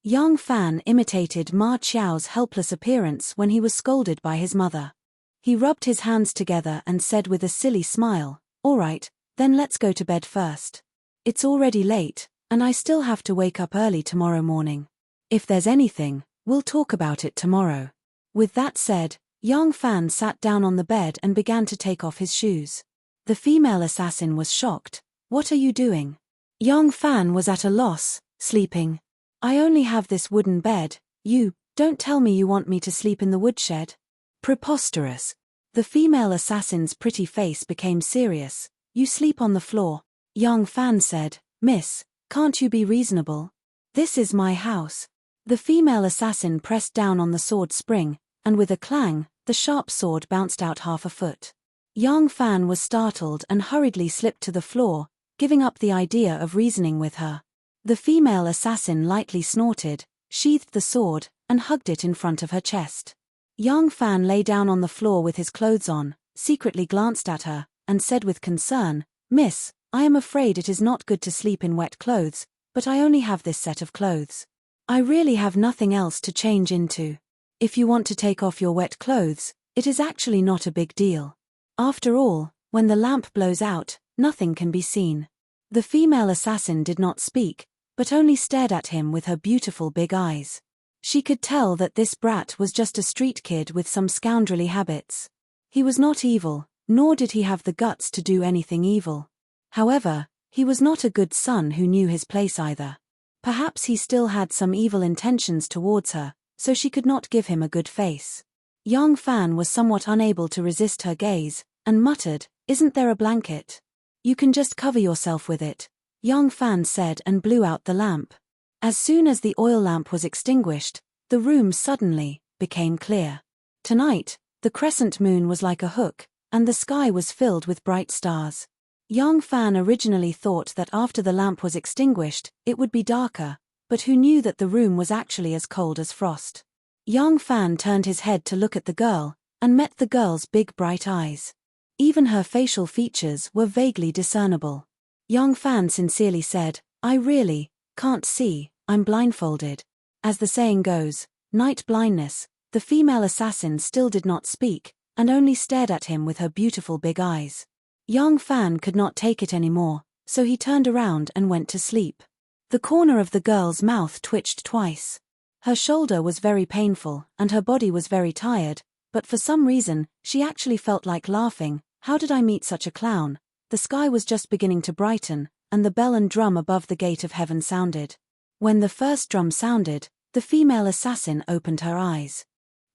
Young Fan imitated Ma Qiao's helpless appearance when he was scolded by his mother. He rubbed his hands together and said with a silly smile, "All right, then let's go to bed first. It's already late, and I still have to wake up early tomorrow morning. If there's anything, we'll talk about it tomorrow." With that said, young Fan sat down on the bed and began to take off his shoes. The female assassin was shocked. "What are you doing?" Young Fan was at a loss. "Sleeping. I only have this wooden bed. You don't tell me you want me to sleep in the woodshed." Preposterous. The female assassin's pretty face became serious. "You sleep on the floor." Young Fan said, "Miss, can't you be reasonable? This is my house." The female assassin pressed down on the sword spring, and with a clang, the sharp sword bounced out half a foot. Young Fan was startled and hurriedly slipped to the floor, giving up the idea of reasoning with her. The female assassin lightly snorted, sheathed the sword, and hugged it in front of her chest. Young Fan lay down on the floor with his clothes on, secretly glanced at her, and said with concern, "Miss, I am afraid it is not good to sleep in wet clothes, but I only have this set of clothes. I really have nothing else to change into. If you want to take off your wet clothes, it is actually not a big deal. After all, when the lamp blows out, nothing can be seen." The female assassin did not speak, but only stared at him with her beautiful big eyes. She could tell that this brat was just a street kid with some scoundrelly habits. He was not evil, nor did he have the guts to do anything evil. However, he was not a good son who knew his place either. Perhaps he still had some evil intentions towards her, so she could not give him a good face. Young Fan was somewhat unable to resist her gaze, and muttered, "Isn't there a blanket? You can just cover yourself with it," Young Fan said and blew out the lamp. As soon as the oil lamp was extinguished, the room suddenly became clear. Tonight, the crescent moon was like a hook, and the sky was filled with bright stars. Young Fan originally thought that after the lamp was extinguished, it would be darker, but who knew that the room was actually as cold as frost. Young Fan turned his head to look at the girl, and met the girl's big bright eyes. Even her facial features were vaguely discernible. Young Fan sincerely said, "I really can't see, I'm blindfolded." As the saying goes, night blindness. The female assassin still did not speak, and only stared at him with her beautiful big eyes. Young Fan could not take it anymore, so he turned around and went to sleep. The corner of the girl's mouth twitched twice. Her shoulder was very painful, and her body was very tired, but for some reason, she actually felt like laughing. How did I meet such a clown? The sky was just beginning to brighten, and the bell and drum above the gate of heaven sounded. When the first drum sounded, the female assassin opened her eyes.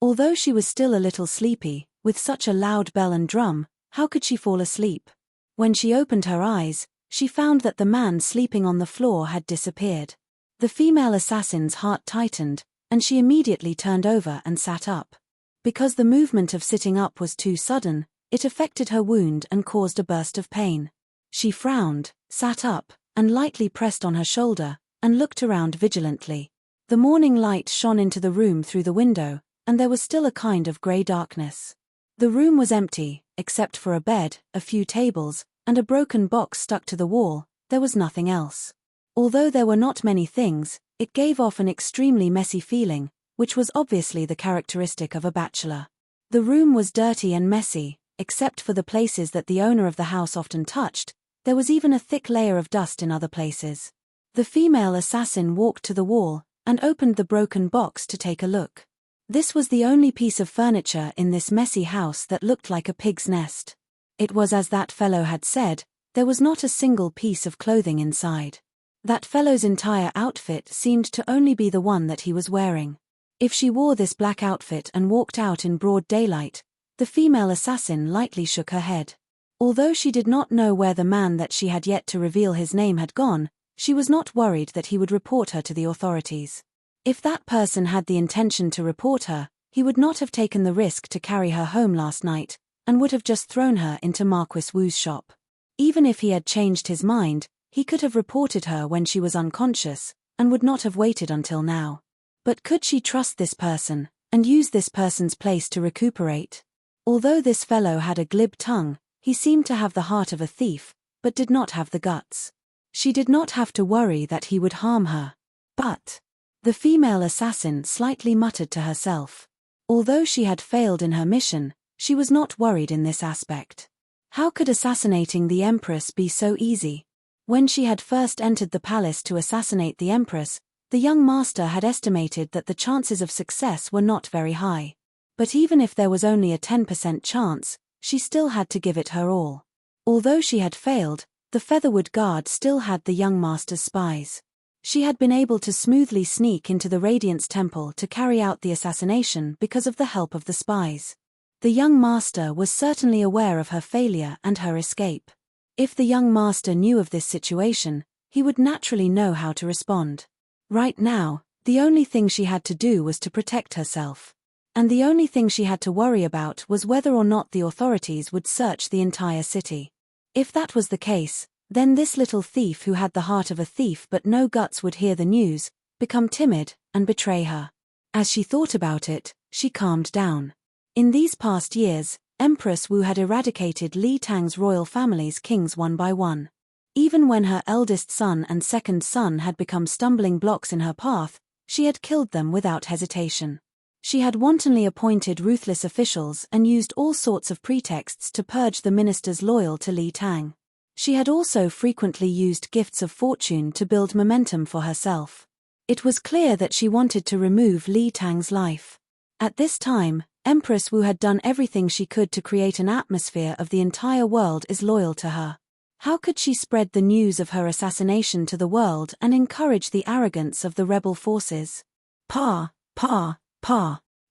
Although she was still a little sleepy, with such a loud bell and drum, how could she fall asleep? When she opened her eyes, she found that the man sleeping on the floor had disappeared. The female assassin's heart tightened, and she immediately turned over and sat up. Because the movement of sitting up was too sudden, it affected her wound and caused a burst of pain. She frowned, sat up, and lightly pressed on her shoulder, and looked around vigilantly. The morning light shone into the room through the window, and there was still a kind of grey darkness. The room was empty, except for a bed, a few tables, and a broken box stuck to the wall. There was nothing else. Although there were not many things, it gave off an extremely messy feeling, which was obviously the characteristic of a bachelor. The room was dirty and messy, except for the places that the owner of the house often touched. There was even a thick layer of dust in other places. The female assassin walked to the wall, and opened the broken box to take a look. This was the only piece of furniture in this messy house that looked like a pig's nest. It was as that fellow had said, There was not a single piece of clothing inside. That fellow's entire outfit seemed to only be the one that he was wearing. If she wore this black outfit and walked out in broad daylight, the female assassin lightly shook her head. Although she did not know where the man that she had yet to reveal his name had gone, she was not worried that he would report her to the authorities. If that person had the intention to report her, he would not have taken the risk to carry her home last night, and would have just thrown her into Marquis Wu's shop. Even if he had changed his mind, he could have reported her when she was unconscious, and would not have waited until now. But could she trust this person, and use this person's place to recuperate? Although this fellow had a glib tongue, he seemed to have the heart of a thief, but did not have the guts. She did not have to worry that he would harm her. But the female assassin slightly muttered to herself. Although she had failed in her mission, she was not worried in this aspect. How could assassinating the Empress be so easy? When she had first entered the palace to assassinate the Empress, the young master had estimated that the chances of success were not very high. But even if there was only a 10% chance, she still had to give it her all. Although she had failed, the Featherwood Guard still had the young master's spies. She had been able to smoothly sneak into the Radiance Temple to carry out the assassination because of the help of the spies. The young master was certainly aware of her failure and her escape. If the young master knew of this situation, he would naturally know how to respond. Right now, the only thing she had to do was to protect herself. And the only thing she had to worry about was whether or not the authorities would search the entire city. If that was the case, then this little thief who had the heart of a thief but no guts would hear the news, become timid, and betray her. As she thought about it, she calmed down. In these past years, Empress Wu had eradicated Li Tang's royal family's kings one by one. Even when her eldest son and second son had become stumbling blocks in her path, she had killed them without hesitation. She had wantonly appointed ruthless officials and used all sorts of pretexts to purge the ministers loyal to Li Tang. She had also frequently used gifts of fortune to build momentum for herself. It was clear that she wanted to remove Li Tang's life. At this time, Empress Wu had done everything she could to create an atmosphere of the entire world is loyal to her. How could she spread the news of her assassination to the world and encourage the arrogance of the rebel forces? Pa.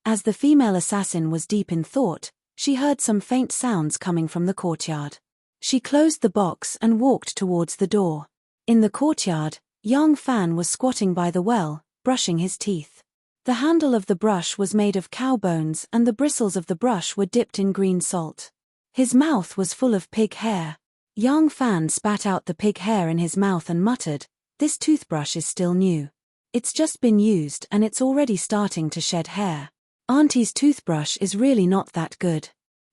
As the female assassin was deep in thought, she heard some faint sounds coming from the courtyard. She closed the box and walked towards the door. In the courtyard, Yang Fan was squatting by the well, brushing his teeth. The handle of the brush was made of cow bones and the bristles of the brush were dipped in green salt. His mouth was full of pig hair. Yang Fan spat out the pig hair in his mouth and muttered, "This toothbrush is still new. It's just been used and it's already starting to shed hair. Auntie's toothbrush is really not that good.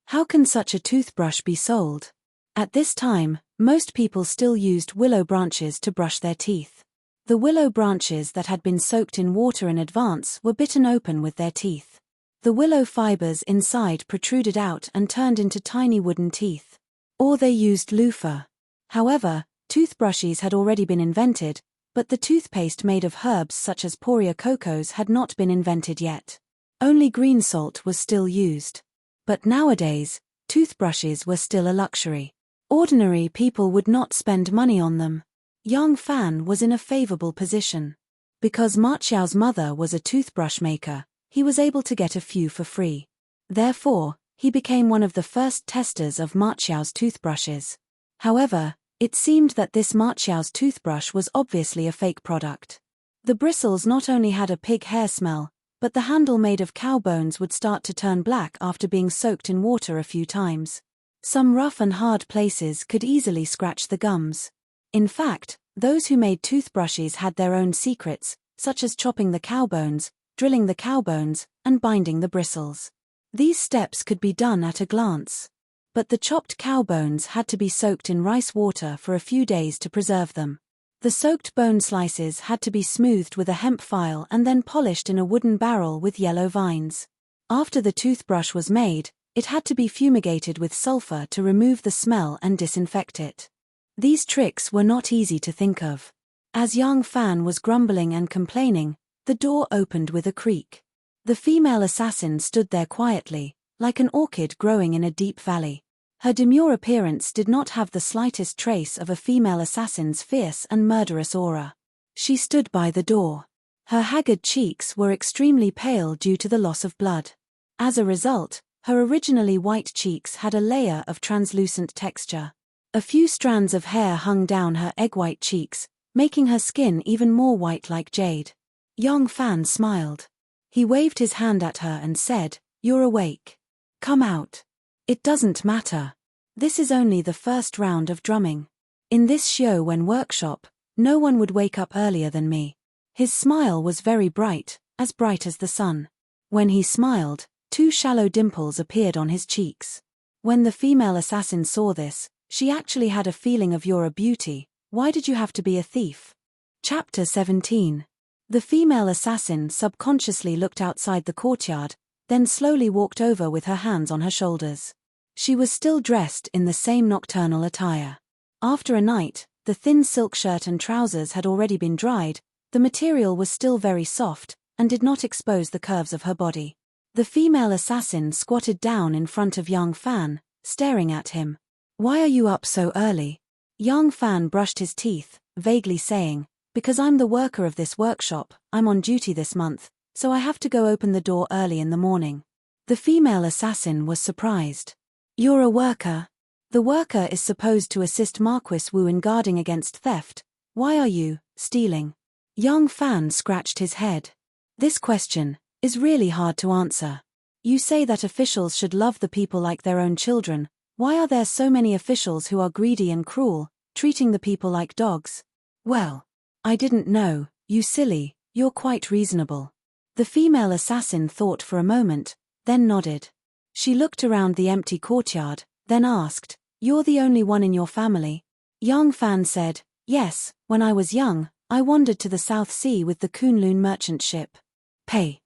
How can such a toothbrush be sold?" At this time, most people still used willow branches to brush their teeth. The willow branches that had been soaked in water in advance were bitten open with their teeth. The willow fibers inside protruded out and turned into tiny wooden teeth. Or they used loofah. However, toothbrushes had already been invented, but the toothpaste made of herbs such as Poria cocos had not been invented yet. Only green salt was still used. But nowadays, toothbrushes were still a luxury. Ordinary people would not spend money on them. Yang Fan was in a favorable position. Because Ma Qiao's mother was a toothbrush maker, he was able to get a few for free. Therefore, he became one of the first testers of Ma Qiao's toothbrushes. However, it seemed that this Ma Qiao's toothbrush was obviously a fake product. The bristles not only had a pig hair smell, but the handle made of cow bones would start to turn black after being soaked in water a few times. Some rough and hard places could easily scratch the gums. In fact, those who made toothbrushes had their own secrets, such as chopping the cow bones, drilling the cow bones, and binding the bristles. These steps could be done at a glance. But the chopped cow bones had to be soaked in rice water for a few days to preserve them. The soaked bone slices had to be smoothed with a hemp file and then polished in a wooden barrel with yellow vines. After the toothbrush was made, it had to be fumigated with sulfur to remove the smell and disinfect it. These tricks were not easy to think of. As Yang Fan was grumbling and complaining, the door opened with a creak. The female assassin stood there quietly, like an orchid growing in a deep valley. Her demure appearance did not have the slightest trace of a female assassin's fierce and murderous aura. She stood by the door. Her haggard cheeks were extremely pale due to the loss of blood. As a result, her originally white cheeks had a layer of translucent texture. A few strands of hair hung down her egg-white cheeks, making her skin even more white like jade. Yang Fan smiled. He waved his hand at her and said, "You're awake. Come out. It doesn't matter. This is only the first round of drumming. In this show when workshop, no one would wake up earlier than me." His smile was very bright as the sun. When he smiled, 2 shallow dimples appeared on his cheeks. When the female assassin saw this, she actually had a feeling of "You're a beauty, why did you have to be a thief?" Chapter 17. The female assassin subconsciously looked outside the courtyard, then slowly walked over with her hands on her shoulders. She was still dressed in the same nocturnal attire. After a night, the thin silk shirt and trousers had already been dried, the material was still very soft, and did not expose the curves of her body. The female assassin squatted down in front of Yang Fan, staring at him. "Why are you up so early?" Yang Fan brushed his teeth, vaguely saying, "Because I'm the worker of this workshop, I'm on duty this month, so I have to go open the door early in the morning." The female assassin was surprised. "You're a worker? The worker is supposed to assist Marquis Wu in guarding against theft. Why are you stealing?" Yang Fan scratched his head. "This question is really hard to answer. You say that officials should love the people like their own children. Why are there so many officials who are greedy and cruel, treating the people like dogs?" "Well, I didn't know, you silly, you're quite reasonable." The female assassin thought for a moment, then nodded. She looked around the empty courtyard, then asked, "You're the only one in your family?" Yang Fan said, "Yes, when I was young, I wandered to the South Sea with the Kunlun merchant ship. Pay.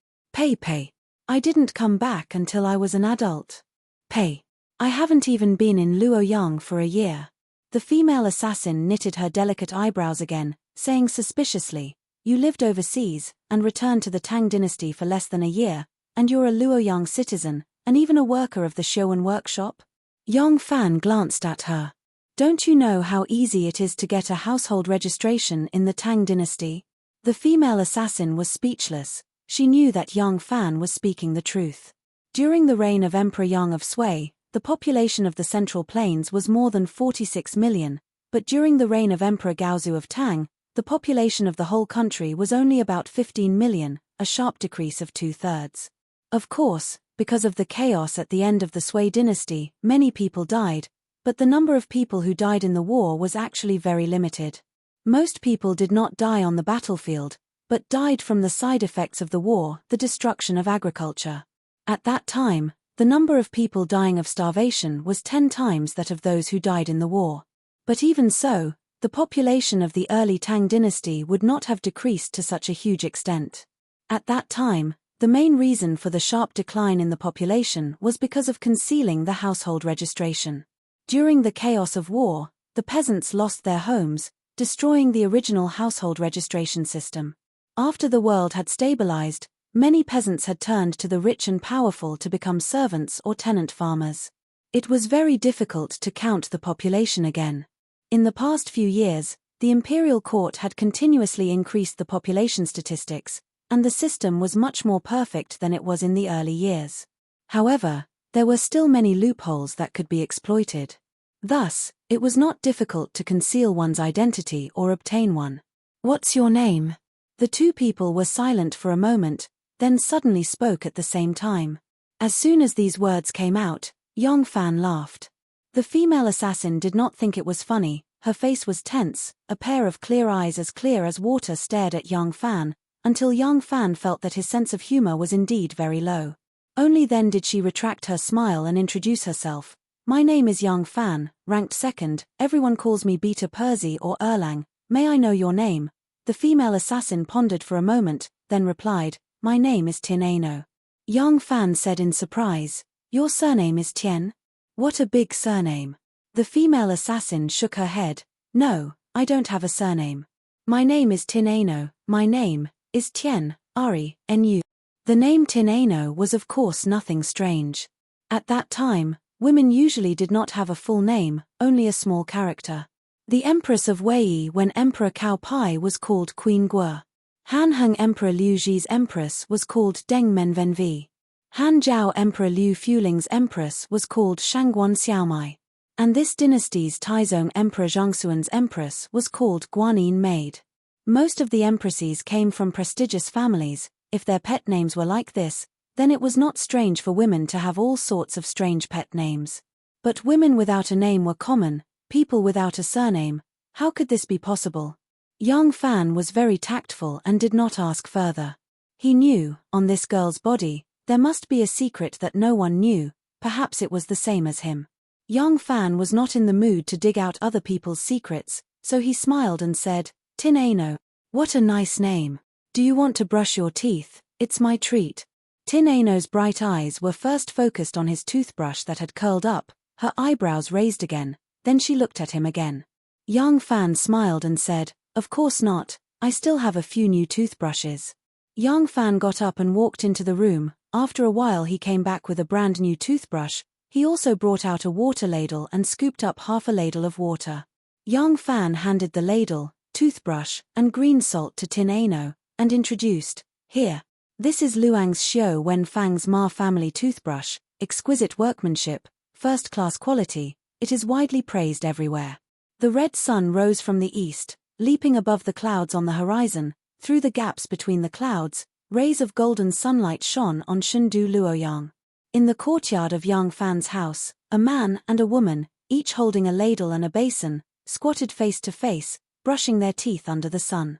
I didn't come back until I was an adult. Pay. I haven't even been in Luoyang for a year." The female assassin knitted her delicate eyebrows again, saying suspiciously, "You lived overseas, and returned to the Tang dynasty for less than a year, and you're a Luoyang citizen, and even a worker of the Showan workshop?" Yang Fan glanced at her. "Don't you know how easy it is to get a household registration in the Tang dynasty?" The female assassin was speechless. She knew that Yang Fan was speaking the truth. During the reign of Emperor Yang of Sui, the population of the Central Plains was more than 46 million, but during the reign of Emperor Gaozu of Tang, the population of the whole country was only about 15 million, a sharp decrease of 2/3. Of course, because of the chaos at the end of the Sui dynasty, many people died, but the number of people who died in the war was actually very limited. Most people did not die on the battlefield, but died from the side effects of the war, the destruction of agriculture. At that time, the number of people dying of starvation was 10 times that of those who died in the war. But even so, the population of the early Tang dynasty would not have decreased to such a huge extent. At that time, the main reason for the sharp decline in the population was because of concealing the household registration. During the chaos of war, the peasants lost their homes, destroying the original household registration system. After the world had stabilized, many peasants had turned to the rich and powerful to become servants or tenant farmers. It was very difficult to count the population again. In the past few years, the imperial court had continuously increased the population statistics, and the system was much more perfect than it was in the early years. However, there were still many loopholes that could be exploited. Thus, it was not difficult to conceal one's identity or obtain one. "What's your name?" The 2 people were silent for a moment, then suddenly spoke at the same time. As soon as these words came out, Yang Fan laughed. The female assassin did not think it was funny, her face was tense, a pair of clear eyes as clear as water stared at Yang Fan, until Yang Fan felt that his sense of humor was indeed very low. Only then did she retract her smile and introduce herself. "My name is Yang Fan, ranked 2nd, everyone calls me Beta Persi or Erlang, may I know your name?" The female assassin pondered for a moment, then replied, "My name is Tin Ano." Yang Fan said in surprise, "Your surname is Tien? What a big surname." The female assassin shook her head. "No, I don't have a surname. My name is Tin Ano, my name is Tien, Nu." The name Tin Ano was of course nothing strange. At that time, Women usually did not have a full name, only a small character. The Empress of Wei when Emperor Cao Pai was called Queen Guo. Han Heng Emperor Liu Ji's Empress was called Deng Menvenvi. Han Zhao Emperor Liu Fuling's Empress was called Shangguan Xiaomai. And this dynasty's Taizong Emperor Zhongxuan's Empress was called Guanyin Maid. Most of the empresses came from prestigious families. If their pet names were like this, then it was not strange for women to have all sorts of strange pet names. But women without a name were common, people without a surname. How could this be possible? Yang Fan was very tactful and did not ask further. He knew, on this girl's body, there must be a secret that no one knew, perhaps it was the same as him. Yang Fan was not in the mood to dig out other people's secrets, so he smiled and said, "Tin Ano, what a nice name. Do you want to brush your teeth? It's my treat." Tin Ano's bright eyes were first focused on his toothbrush that had curled up, her eyebrows raised again, then she looked at him again. Yang Fan smiled and said, "Of course not, I still have a few new toothbrushes." Yang Fan got up and walked into the room. After a while he came back with a brand new toothbrush. He also brought out a water ladle and scooped up half a ladle of water. Yang Fan handed the ladle, toothbrush, and green salt to Tin Ano, and introduced, "Here. This is Luang's Xiao Wen Fang's Ma family toothbrush, exquisite workmanship, first-class quality, it is widely praised everywhere." The red sun rose from the east, leaping above the clouds on the horizon. Through the gaps between the clouds, rays of golden sunlight shone on Shundu Luoyang. In the courtyard of Yang Fan's house, a man and a woman, each holding a ladle and a basin, squatted face to face, brushing their teeth under the sun.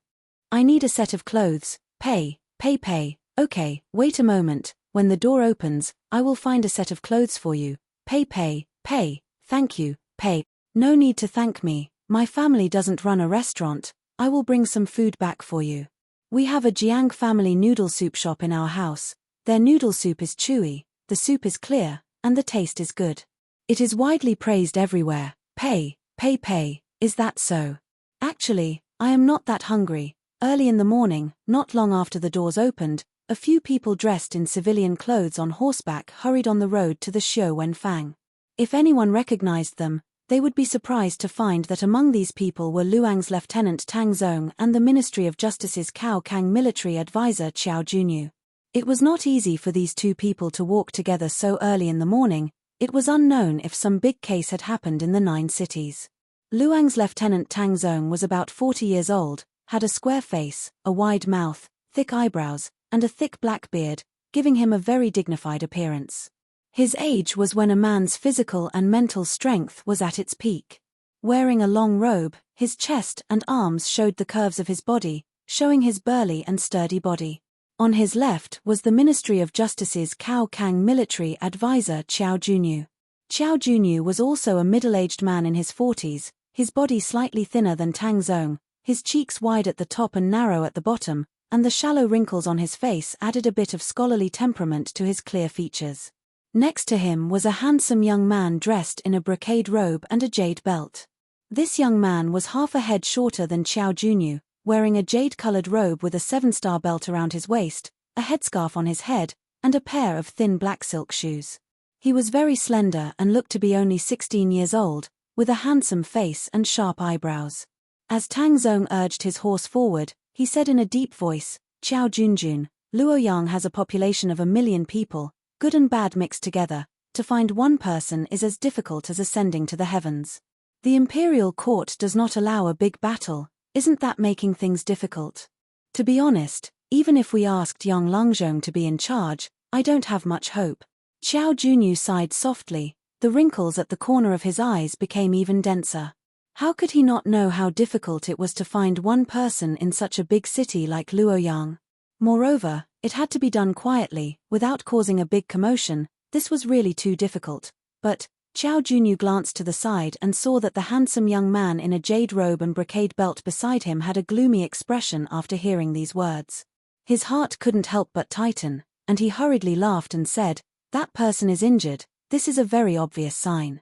"I need a set of clothes, pay. Okay, wait a moment, when the door opens, I will find a set of clothes for you, pay, thank you, pay. No need to thank me, my family doesn't run a restaurant, I will bring some food back for you. We have a Jiang family noodle soup shop in our house, their noodle soup is chewy, the soup is clear, and the taste is good. It is widely praised everywhere, pay, is that so? Actually, I am not that hungry." Early in the morning, not long after the doors opened, a few people dressed in civilian clothes on horseback hurried on the road to the Xiao Wen Fang. If anyone recognized them, they would be surprised to find that among these people were Luang's Lieutenant Tang Zong and the Ministry of Justice's Cao Kang military advisor Qiao Junyu. It was not easy for these two people to walk together so early in the morning. It was unknown if some big case had happened in the 9 cities. Luang's Lieutenant Tang Zong was about 40 years old, had a square face, a wide mouth, thick eyebrows, and a thick black beard, giving him a very dignified appearance. His age was when a man's physical and mental strength was at its peak. Wearing a long robe, his chest and arms showed the curves of his body, showing his burly and sturdy body. On his left was the Ministry of Justice's Cao Kang military advisor Qiao Junyu. Qiao Junyu was also a middle-aged man in his 40s, his body slightly thinner than Tang Zong, his cheeks wide at the top and narrow at the bottom, and the shallow wrinkles on his face added a bit of scholarly temperament to his clear features. Next to him was a handsome young man dressed in a brocade robe and a jade belt. This young man was half a head shorter than Qiao Junyu, wearing a jade-colored robe with a 7-star belt around his waist, a headscarf on his head, and a pair of thin black silk shoes. He was very slender and looked to be only 16 years old, with a handsome face and sharp eyebrows. As Tang Zong urged his horse forward, he said in a deep voice, "Qiao Junjun, Luoyang has a population of 1 million people, good and bad mixed together. To find one person is as difficult as ascending to the heavens. The imperial court does not allow a big battle, isn't that making things difficult? To be honest, even if we asked Yang Langzhong to be in charge, I don't have much hope." Qiao Junyu sighed softly, the wrinkles at the corner of his eyes became even denser. How could he not know how difficult it was to find one person in such a big city like Luoyang? Moreover, it had to be done quietly, without causing a big commotion. This was really too difficult. But Qiao Junyu glanced to the side and saw that the handsome young man in a jade robe and brocade belt beside him had a gloomy expression after hearing these words. His heart couldn't help but tighten, and he hurriedly laughed and said, "That person is injured, this is a very obvious sign.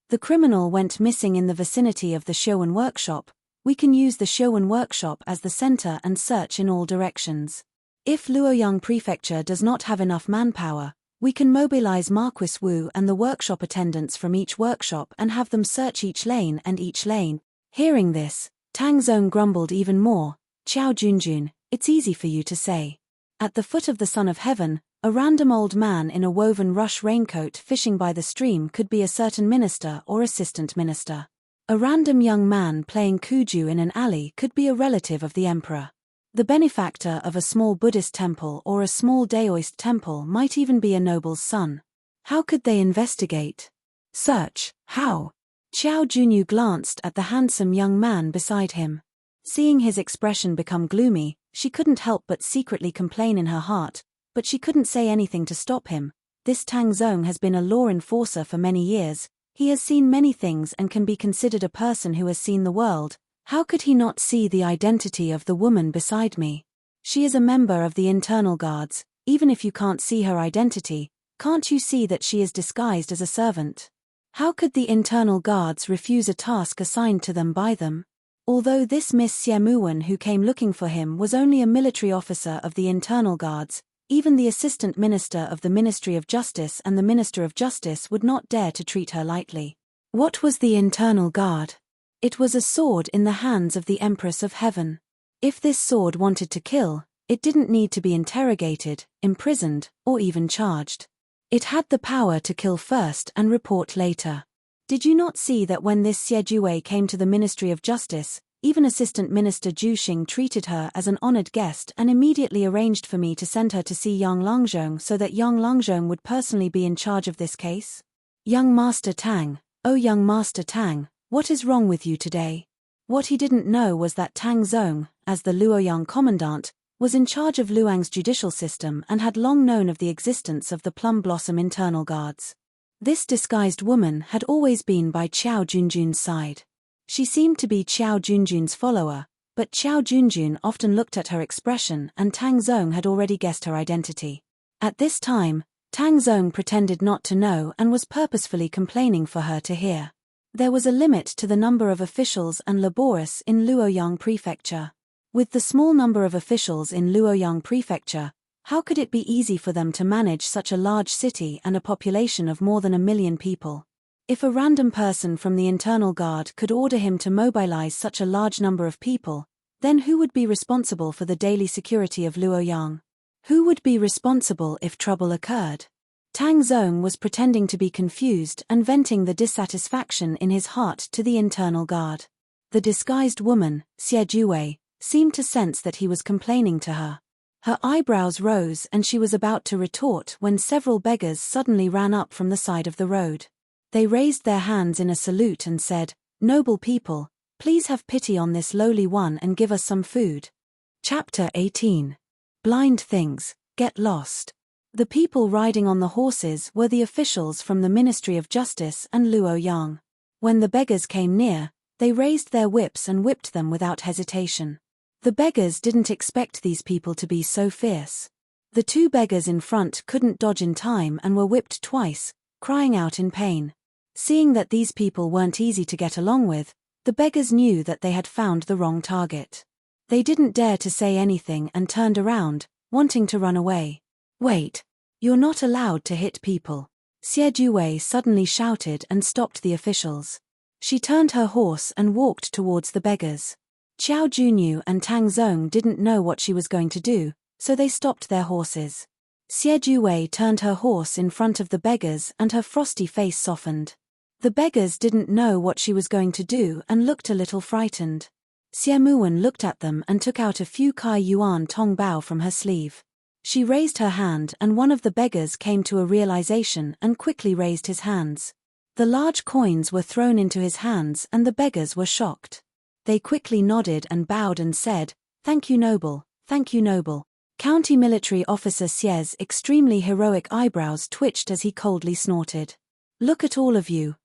The criminal went missing in the vicinity of the Showan workshop. We can use the Showan workshop as the center and search in all directions. If Luoyang Prefecture does not have enough manpower, We can mobilize Marquis Wu and the workshop attendants from each workshop and have them search each lane and each lane. Hearing this, Tang Zong grumbled even more. Qiao Junjun, it's easy for you to say. At the foot of the Son of Heaven, a random old man in a woven rush raincoat fishing by the stream could be a certain minister or assistant minister. A random young man playing kuju in an alley could be a relative of the emperor. The benefactor of a small Buddhist temple or a small Daoist temple might even be a noble's son. How could they investigate? Search, how? Qiao Junyu glanced at the handsome young man beside him. Seeing his expression become gloomy, she couldn't help but secretly complain in her heart, but she couldn't say anything to stop him. This Tang Zong has been a law enforcer for many years. He has seen many things and can be considered a person who has seen the world. How could he not see the identity of the woman beside me? She is a member of the internal guards. Even if you can't see her identity, can't you see that she is disguised as a servant? How could the internal guards refuse a task assigned to them by them? Although this Miss Xie who came looking for him was only a military officer of the internal guards, even the assistant minister of the Ministry of Justice and the Minister of Justice would not dare to treat her lightly. What was the internal guard? It was a sword in the hands of the Empress of Heaven. If this sword wanted to kill, it didn't need to be interrogated, imprisoned, or even charged. It had the power to kill first and report later. Did you not see that when this Xie Juwei came to the Ministry of Justice, even Assistant Minister Zhu Xing treated her as an honored guest and immediately arranged for me to send her to see Yang Langzhong so that Yang Langzhong would personally be in charge of this case? Young Master Tang, oh young Master Tang, what is wrong with you today? What he didn't know was that Tang Zong, as the Luoyang commandant, was in charge of Luoyang's judicial system and had long known of the existence of the Plum Blossom internal guards. This disguised woman had always been by Qiao Junjun's side. She seemed to be Qiao Junjun's follower, but Qiao Junjun often looked at her expression and Tang Zong had already guessed her identity. At this time, Tang Zong pretended not to know and was purposefully complaining for her to hear. There was a limit to the number of officials and labourists in Luoyang Prefecture. With the small number of officials in Luoyang Prefecture, how could it be easy for them to manage such a large city and a population of more than 1 million people? If a random person from the internal guard could order him to mobilize such a large number of people, then who would be responsible for the daily security of Luoyang? Who would be responsible if trouble occurred? Tang Zong was pretending to be confused and venting the dissatisfaction in his heart to the internal guard. The disguised woman, Xie Juwei, seemed to sense that he was complaining to her. Her eyebrows rose and she was about to retort when several beggars suddenly ran up from the side of the road. They raised their hands in a salute and said, "Noble people, please have pity on this lowly one and give us some food." Chapter 18. Blind Things, Get Lost. The people riding on the horses were the officials from the Ministry of Justice and Luoyang. When the beggars came near, they raised their whips and whipped them without hesitation. The beggars didn't expect these people to be so fierce. The two beggars in front couldn't dodge in time and were whipped twice, crying out in pain. Seeing that these people weren't easy to get along with, the beggars knew that they had found the wrong target. They didn't dare to say anything and turned around, wanting to run away. "Wait. You're not allowed to hit people," Xie Juwei suddenly shouted and stopped the officials. She turned her horse and walked towards the beggars. Qiao Junyu and Tang Zong didn't know what she was going to do, so they stopped their horses. Xie Juwei turned her horse in front of the beggars and her frosty face softened. The beggars didn't know what she was going to do and looked a little frightened. Xie Muwen looked at them and took out a few Kai Yuan Tong Bao from her sleeve. She raised her hand and one of the beggars came to a realization and quickly raised his hands. The large coins were thrown into his hands and the beggars were shocked. They quickly nodded and bowed and said, "Thank you, noble, thank you, noble." County Military Officer Xie's extremely heroic eyebrows twitched as he coldly snorted. "Look at all of you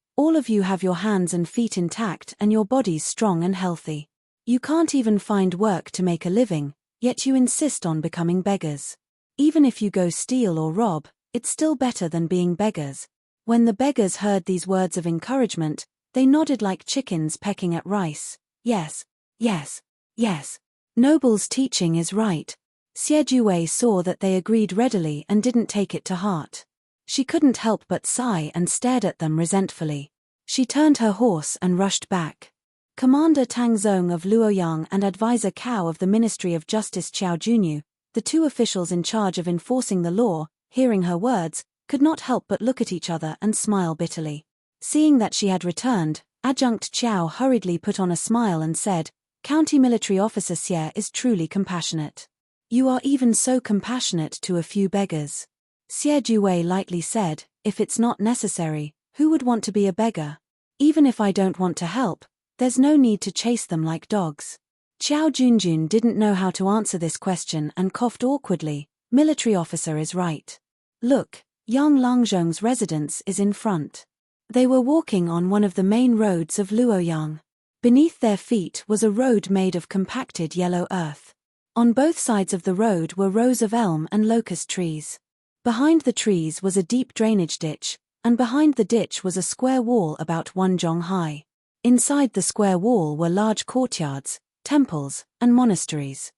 have your hands and feet intact and your bodies strong and healthy. You can't even find work to make a living, yet you insist on becoming beggars. Even if you go steal or rob, it's still better than being beggars." When the beggars heard these words of encouragement, they nodded like chickens pecking at rice. "Yes, yes, yes. Noble's teaching is right." Xie Juwei saw that they agreed readily and didn't take it to heart. She couldn't help but sigh and stared at them resentfully. She turned her horse and rushed back. Commander Tang Zong of Luoyang and Advisor Cao of the Ministry of Justice Qiao Junyu, the two officials in charge of enforcing the law, hearing her words, could not help but look at each other and smile bitterly. Seeing that she had returned, Adjunct Qiao hurriedly put on a smile and said, "County Military Officer Xie is truly compassionate. You are even so compassionate to a few beggars." Xie Juwei lightly said, "If it's not necessary, who would want to be a beggar? Even if I don't want to help, there's no need to chase them like dogs." Qiao Junjun didn't know how to answer this question and coughed awkwardly. "Military officer is right. Look, Yang Langzhong's residence is in front." They were walking on one of the main roads of Luoyang. Beneath their feet was a road made of compacted yellow earth. On both sides of the road were rows of elm and locust trees. Behind the trees was a deep drainage ditch, and behind the ditch was a square wall about 1 zhong high. Inside the square wall were large courtyards, temples, and monasteries.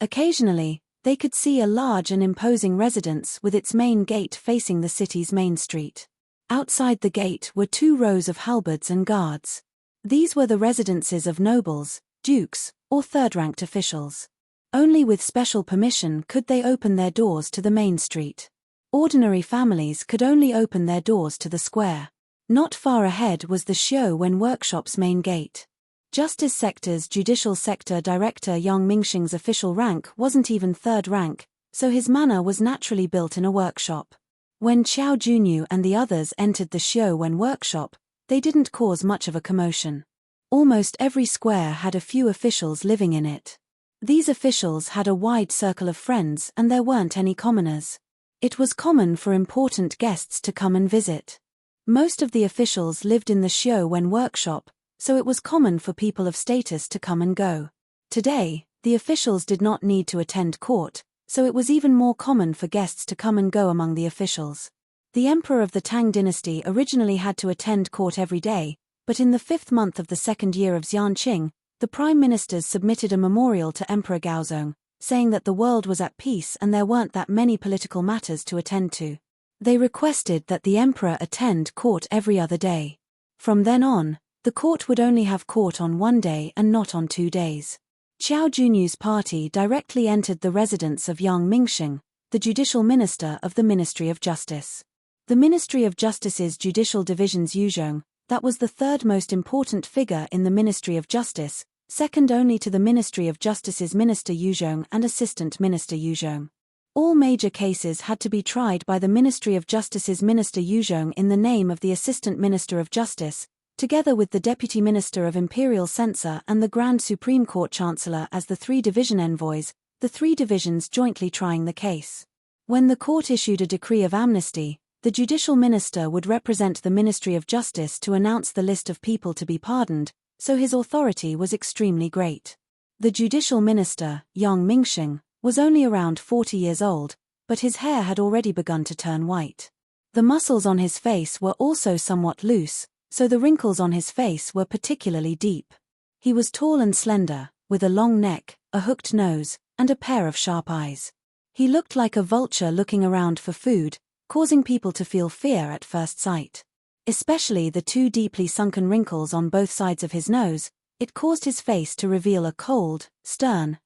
Occasionally, they could see a large and imposing residence with its main gate facing the city's main street. Outside the gate were 2 rows of halberds and guards. These were the residences of nobles, dukes, or third-ranked officials. Only with special permission could they open their doors to the main street. Ordinary families could only open their doors to the square. Not far ahead was the Xiuwen Workshop's main gate. Justice Sector's Judicial Sector Director Yang Mingxing's official rank wasn't even third rank, so his manor was naturally built in a workshop. When Qiao Junyu and the others entered the Xiuwen Workshop, they didn't cause much of a commotion. Almost every square had a few officials living in it. These officials had a wide circle of friends and there weren't any commoners. It was common for important guests to come and visit. Most of the officials lived in the Xiuwen Workshop, so it was common for people of status to come and go. Today, the officials did not need to attend court, so it was even more common for guests to come and go among the officials. The emperor of the Tang dynasty originally had to attend court every day, but in the 5th month of the 2nd year of Xianqing, the prime ministers submitted a memorial to Emperor Gaozong, saying that the world was at peace and there weren't that many political matters to attend to. They requested that the emperor attend court every other day. From then on, the court would only have court on 1 day and not on 2 days. Qiao Junyu's party directly entered the residence of Yang Mingxing, the judicial minister of the Ministry of Justice. The Ministry of Justice's judicial division's Yuzhong, that was the 3rd most important figure in the Ministry of Justice, second only to the Ministry of Justice's Minister Yuzhong and Assistant Minister Yuzhong. All major cases had to be tried by the Ministry of Justice's Minister Yuzhong in the name of the Assistant Minister of Justice, together with the Deputy Minister of Imperial Censor and the Grand Supreme Court Chancellor as the 3 division envoys, the 3 divisions jointly trying the case. When the court issued a decree of amnesty, the judicial minister would represent the Ministry of Justice to announce the list of people to be pardoned, so his authority was extremely great. The judicial minister, Yang Mingxing, was only around 40 years old, but his hair had already begun to turn white. The muscles on his face were also somewhat loose, so the wrinkles on his face were particularly deep. He was tall and slender, with a long neck, a hooked nose, and a pair of sharp eyes. He looked like a vulture looking around for food, causing people to feel fear at first sight. Especially the 2 deeply sunken wrinkles on both sides of his nose, it caused his face to reveal a cold, stern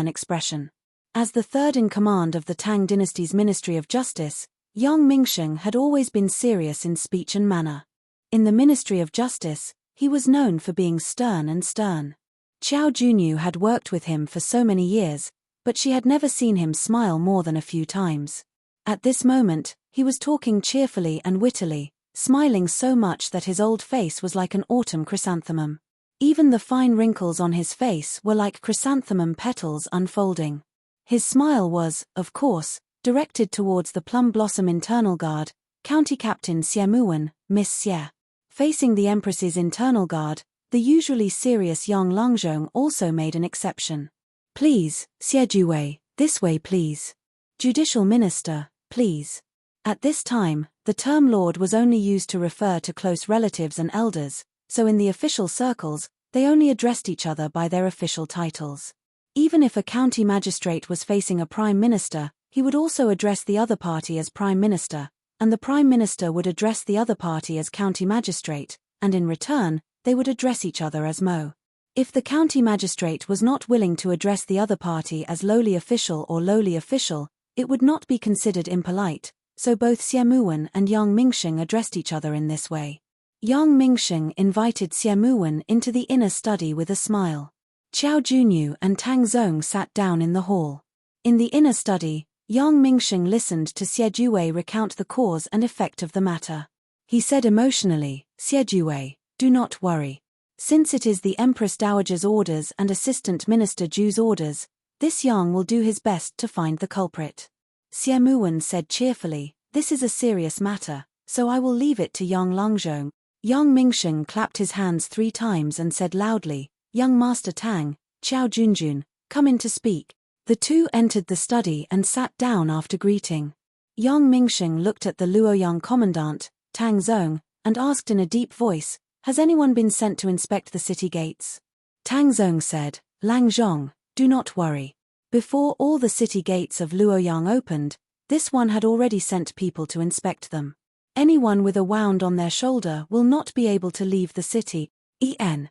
expression. As the 3rd in command of the Tang dynasty's Ministry of Justice, Yang Mingxing had always been serious in speech and manner. In the Ministry of Justice, he was known for being stern. Qiao Junyu had worked with him for so many years, but she had never seen him smile more than a few times. At this moment, he was talking cheerfully and wittily, smiling so much that his old face was like an autumn chrysanthemum. Even the fine wrinkles on his face were like chrysanthemum petals unfolding. His smile was, of course, directed towards the Plum Blossom Internal Guard, County Captain Xie Muwen, Miss Xie. Facing the Empress's internal guard, the usually serious Yang Langzhong also made an exception. "Please, Xie Juwei, this way please. Judicial Minister, please." At this time, the term lord was only used to refer to close relatives and elders, so in the official circles, they only addressed each other by their official titles. Even if a county magistrate was facing a prime minister, he would also address the other party as prime minister, and the Prime Minister would address the other party as county magistrate, and in return, they would address each other as Mo. If the county magistrate was not willing to address the other party as lowly official or lowly official, it would not be considered impolite, so both Xie and Yang Mingxing addressed each other in this way. Yang Mingxing invited Xie into the inner study with a smile. Qiao Junyu and Tang Zong sat down in the hall. In the inner study, Yang Mingxing listened to Xie recount the cause and effect of the matter. He said emotionally, Xie, do not worry. Since it is the Empress Dowager's orders and Assistant Minister Ju's orders, this Yang will do his best to find the culprit. Xie said cheerfully, this is a serious matter, so I will leave it to Yang Langzhong. Yang Mingxing clapped his hands 3 times and said loudly, Young Master Tang, Qiao Junjun, come in to speak. The two entered the study and sat down after greeting. Yang Mingxing looked at the Luoyang commandant, Tang Zong, and asked in a deep voice, has anyone been sent to inspect the city gates? Tang Zong said, Lang Zhong, do not worry. Before all the city gates of Luoyang opened, this one had already sent people to inspect them. Anyone with a wound on their shoulder will not be able to leave the city. Yang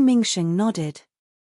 Mingxing nodded.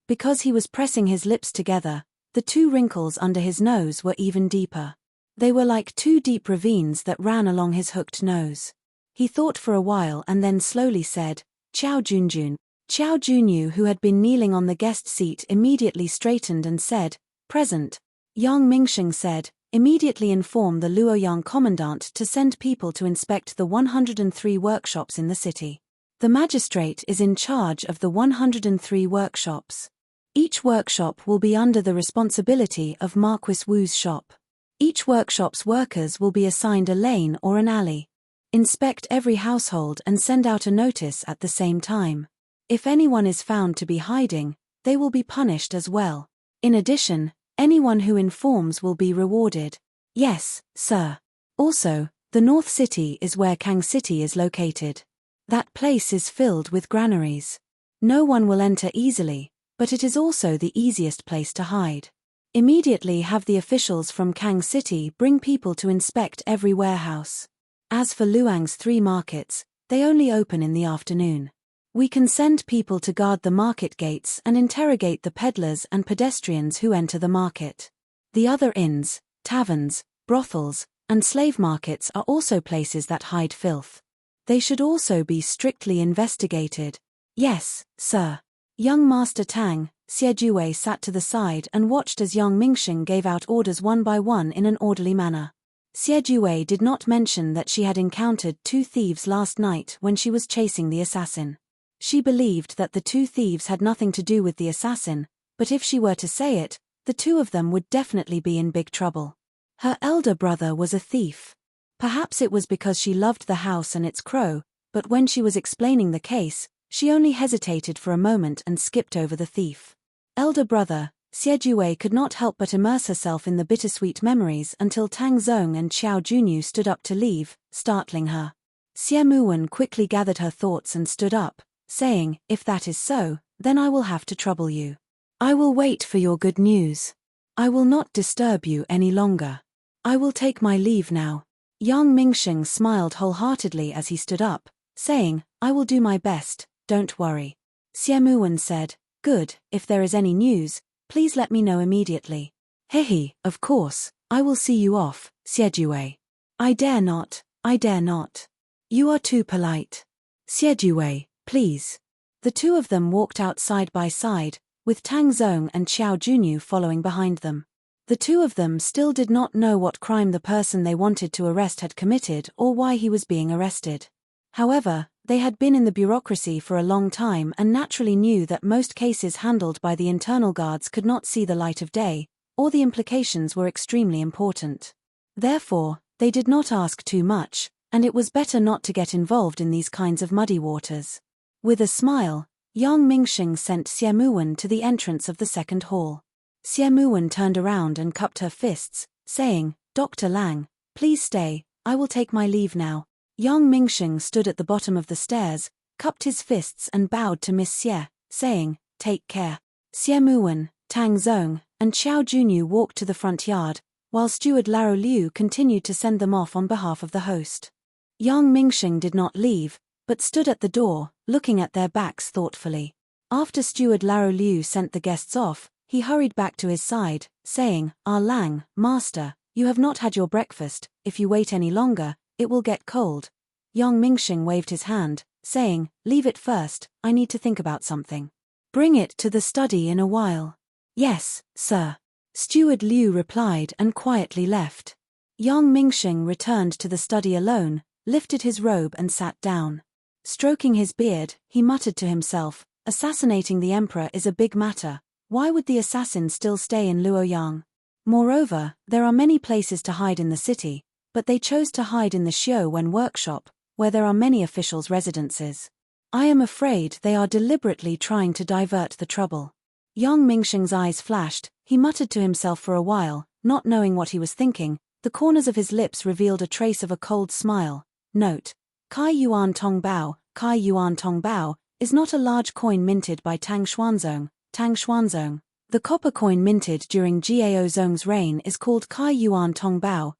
Because he was pressing his lips together, the 2 wrinkles under his nose were even deeper. They were like 2 deep ravines that ran along his hooked nose. He thought for a while and then slowly said, Qiao Junjun. Qiao Junyu, who had been kneeling on the guest seat, immediately straightened and said, present. Yang Mingxing said, immediately inform the Luoyang commandant to send people to inspect the 103 workshops in the city. The magistrate is in charge of the 103 workshops. Each workshop will be under the responsibility of Marquis Wu's shop. Each workshop's workers will be assigned a lane or an alley. Inspect every household and send out a notice at the same time. If anyone is found to be hiding, they will be punished as well. In addition, anyone who informs will be rewarded. Yes, sir. Also, the North City is where Kang City is located. That place is filled with granaries. No one will enter easily, but it is also the easiest place to hide. Immediately have the officials from Kang City bring people to inspect every warehouse. As for Luang's 3 markets, they only open in the afternoon. We can send people to guard the market gates and interrogate the peddlers and pedestrians who enter the market. The other inns, taverns, brothels, and slave markets are also places that hide filth. They should also be strictly investigated. Yes, sir. Young Master Tang, Xie sat to the side and watched as Yang Mingxing gave out orders one by one in an orderly manner. Xie did not mention that she had encountered 2 thieves last night when she was chasing the assassin. She believed that the 2 thieves had nothing to do with the assassin, but if she were to say it, the 2 of them would definitely be in big trouble. Her elder brother was a thief. Perhaps it was because she loved the house and its crow, but when she was explaining the case, she only hesitated for a moment and skipped over the thief. Elder brother, Xie could not help but immerse herself in the bittersweet memories until Tang Zong and Qiao Junyu stood up to leave, startling her. Xie quickly gathered her thoughts and stood up, saying, if that is so, then I will have to trouble you. I will wait for your good news. I will not disturb you any longer. I will take my leave now. Yang Mingxing smiled wholeheartedly as he stood up, saying, I will do my best, don't worry. Xie said, good, if there is any news, please let me know immediately. Hehe, of course, I will see you off, Xie. I dare not. You are too polite. Xie, please. The 2 of them walked out side by side, with Tang Zong and Qiao Junyu following behind them. The 2 of them still did not know what crime the person they wanted to arrest had committed or why he was being arrested. However, they had been in the bureaucracy for a long time and naturally knew that most cases handled by the internal guards could not see the light of day, or the implications were extremely important. Therefore, they did not ask too much, and it was better not to get involved in these kinds of muddy waters. With a smile, Yang Mingxing sent Xie to the entrance of the second hall. Xie turned around and cupped her fists, saying, Dr. Lang, please stay, I will take my leave now. Yang Mingxing stood at the bottom of the stairs, cupped his fists and bowed to Miss Xie, saying, take care. Xie Tang Zong, and Qiao Junyu walked to the front yard, while Steward Lao Liu continued to send them off on behalf of the host. Yang Mingxing did not leave, but stood at the door, looking at their backs thoughtfully. After Steward Lao Liu sent the guests off, he hurried back to his side, saying, "Ah Lang, master, you have not had your breakfast. If you wait any longer, it will get cold." Yang Mingxing waved his hand, saying, "Leave it first, I need to think about something. Bring it to the study in a while." "Yes, sir." Steward Liu replied and quietly left. Yang Mingxing returned to the study alone, lifted his robe and sat down. Stroking his beard, he muttered to himself, "Assassinating the emperor is a big matter. Why would the assassin still stay in Luoyang? Moreover, there are many places to hide in the city, but they chose to hide in the Xiuwen workshop, where there are many officials' residences. I am afraid they are deliberately trying to divert the trouble." Yang Mingxing's eyes flashed. He muttered to himself for a while, not knowing what he was thinking. The corners of his lips revealed a trace of a cold smile. Note: Kai Yuan Tong Bao is not a large coin minted by Tang Xuanzong. The copper coin minted during Gao Zong's reign is called Kai Yuan Tong Bao.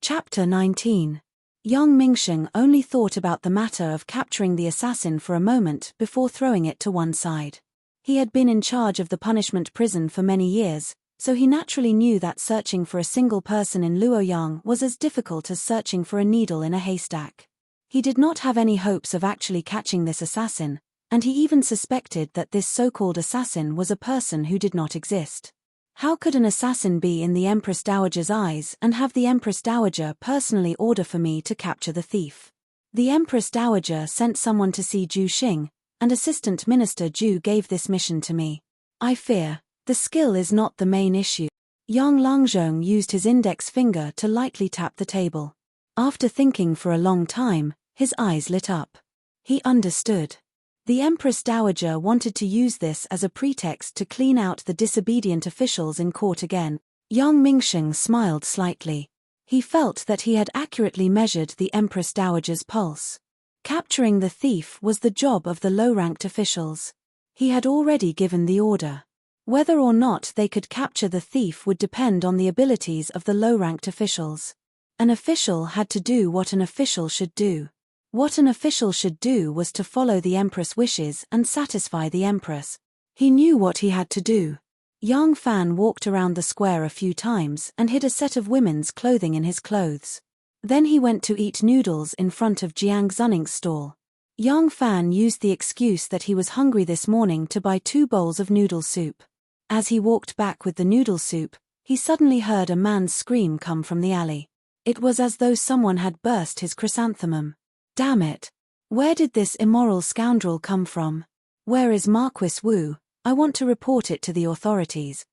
Chapter 19. Yang Mingxing only thought about the matter of capturing the assassin for a moment before throwing it to one side. He had been in charge of the punishment prison for many years, so he naturally knew that searching for a single person in Luoyang was as difficult as searching for a needle in a haystack. He did not have any hopes of actually catching this assassin, and he even suspected that this so-called assassin was a person who did not exist. How could an assassin be in the Empress Dowager's eyes and have the Empress Dowager personally order for me to capture the thief? The Empress Dowager sent someone to see Zhu Xing, and Assistant Minister Zhu gave this mission to me. I fear the skill is not the main issue. Yang Langzhong used his index finger to lightly tap the table. After thinking for a long time, his eyes lit up. He understood. The Empress Dowager wanted to use this as a pretext to clean out the disobedient officials in court again. Yang Mingxing smiled slightly. He felt that he had accurately measured the Empress Dowager's pulse. Capturing the thief was the job of the low-ranked officials. He had already given the order. Whether or not they could capture the thief would depend on the abilities of the low-ranked officials. An official had to do what an official should do. What an official should do was to follow the Empress' wishes and satisfy the Empress. He knew what he had to do. Yang Fan walked around the square a few times and hid a set of women's clothing in his clothes. Then he went to eat noodles in front of Jiang Zuning's stall. Yang Fan used the excuse that he was hungry this morning to buy 2 bowls of noodle soup. As he walked back with the noodle soup, he suddenly heard a man's scream come from the alley. It was as though someone had burst his chrysanthemum. Damn it! Where did this immoral scoundrel come from? Where is Marquis Wu? I want to report it to the authorities.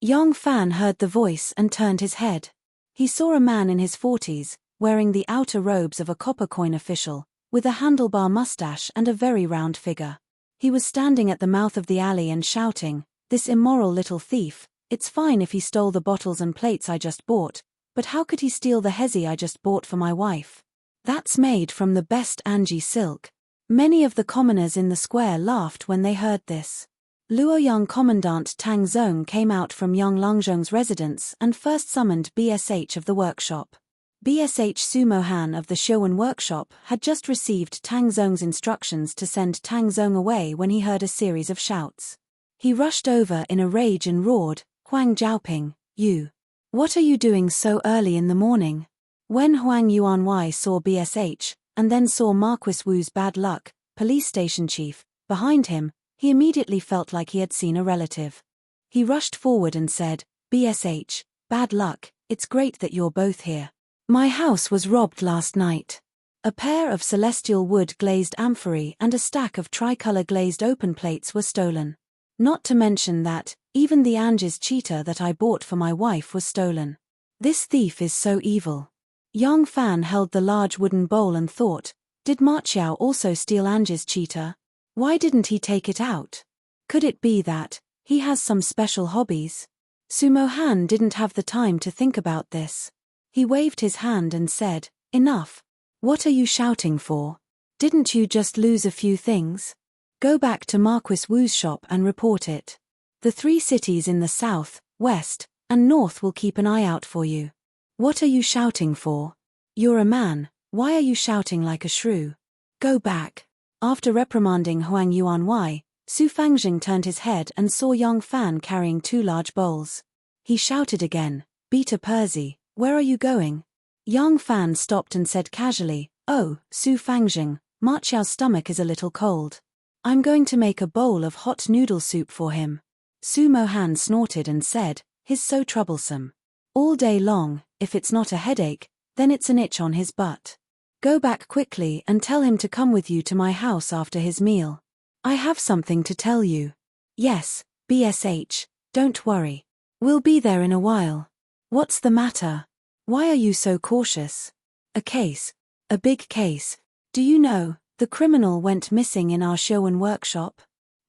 Yang Fan heard the voice and turned his head. He saw a man in his 40s, wearing the outer robes of a copper coin official, with a handlebar mustache and a very round figure. He was standing at the mouth of the alley and shouting, "This immoral little thief, it's fine if he stole the bottles and plates I just bought, but how could he steal the hezi I just bought for my wife? That's made from the best Anji silk." Many of the commoners in the square laughed when they heard this. Luoyang Commandant Tang Zong came out from Yang Langzhong's residence and first summoned BSH of the workshop. BSH Sumo Han of the Xiuwen workshop had just received Tang Zong's instructions to send Tang Zong away when he heard a series of shouts. He rushed over in a rage and roared, "Huang Zhaoping, you! What are you doing so early in the morning?" When Huang Yuanwei saw BSH, and then saw Marquis Wu's bad luck, police station chief, behind him, he immediately felt like he had seen a relative. He rushed forward and said, "BSH, bad luck, it's great that you're both here. My house was robbed last night. A pair of celestial wood glazed amphorae and a stack of tricolor glazed open plates were stolen. Not to mention that, even the Ange's cheetah that I bought for my wife was stolen. This thief is so evil." Yang Fan held the large wooden bowl and thought, did Ma Qiao also steal Ange's cheetah? Why didn't he take it out? Could it be that he has some special hobbies? Sumo Han didn't have the time to think about this. He waved his hand and said, "Enough. What are you shouting for? Didn't you just lose a few things? Go back to Marquis Wu's shop and report it." The 3 cities in the south, west, and north will keep an eye out for you. What are you shouting for? You're a man, why are you shouting like a shrew? Go back. After reprimanding Huang Yuanwei, Su Fangjing turned his head and saw Yang Fan carrying 2 large bowls. He shouted again, Beta Persi, where are you going? Yang Fan stopped and said casually, Oh, Su Fangjing, Ma Qiao's stomach is a little cold. I'm going to make a bowl of hot noodle soup for him. Su Mohan snorted and said, He's so troublesome. All day long, if it's not a headache, then it's an itch on his butt. Go back quickly and tell him to come with you to my house after his meal. I have something to tell you. Yes, BSH, don't worry. We'll be there in a while. What's the matter? Why are you so cautious? A case. A big case. Do you know, the criminal went missing in our Showan workshop?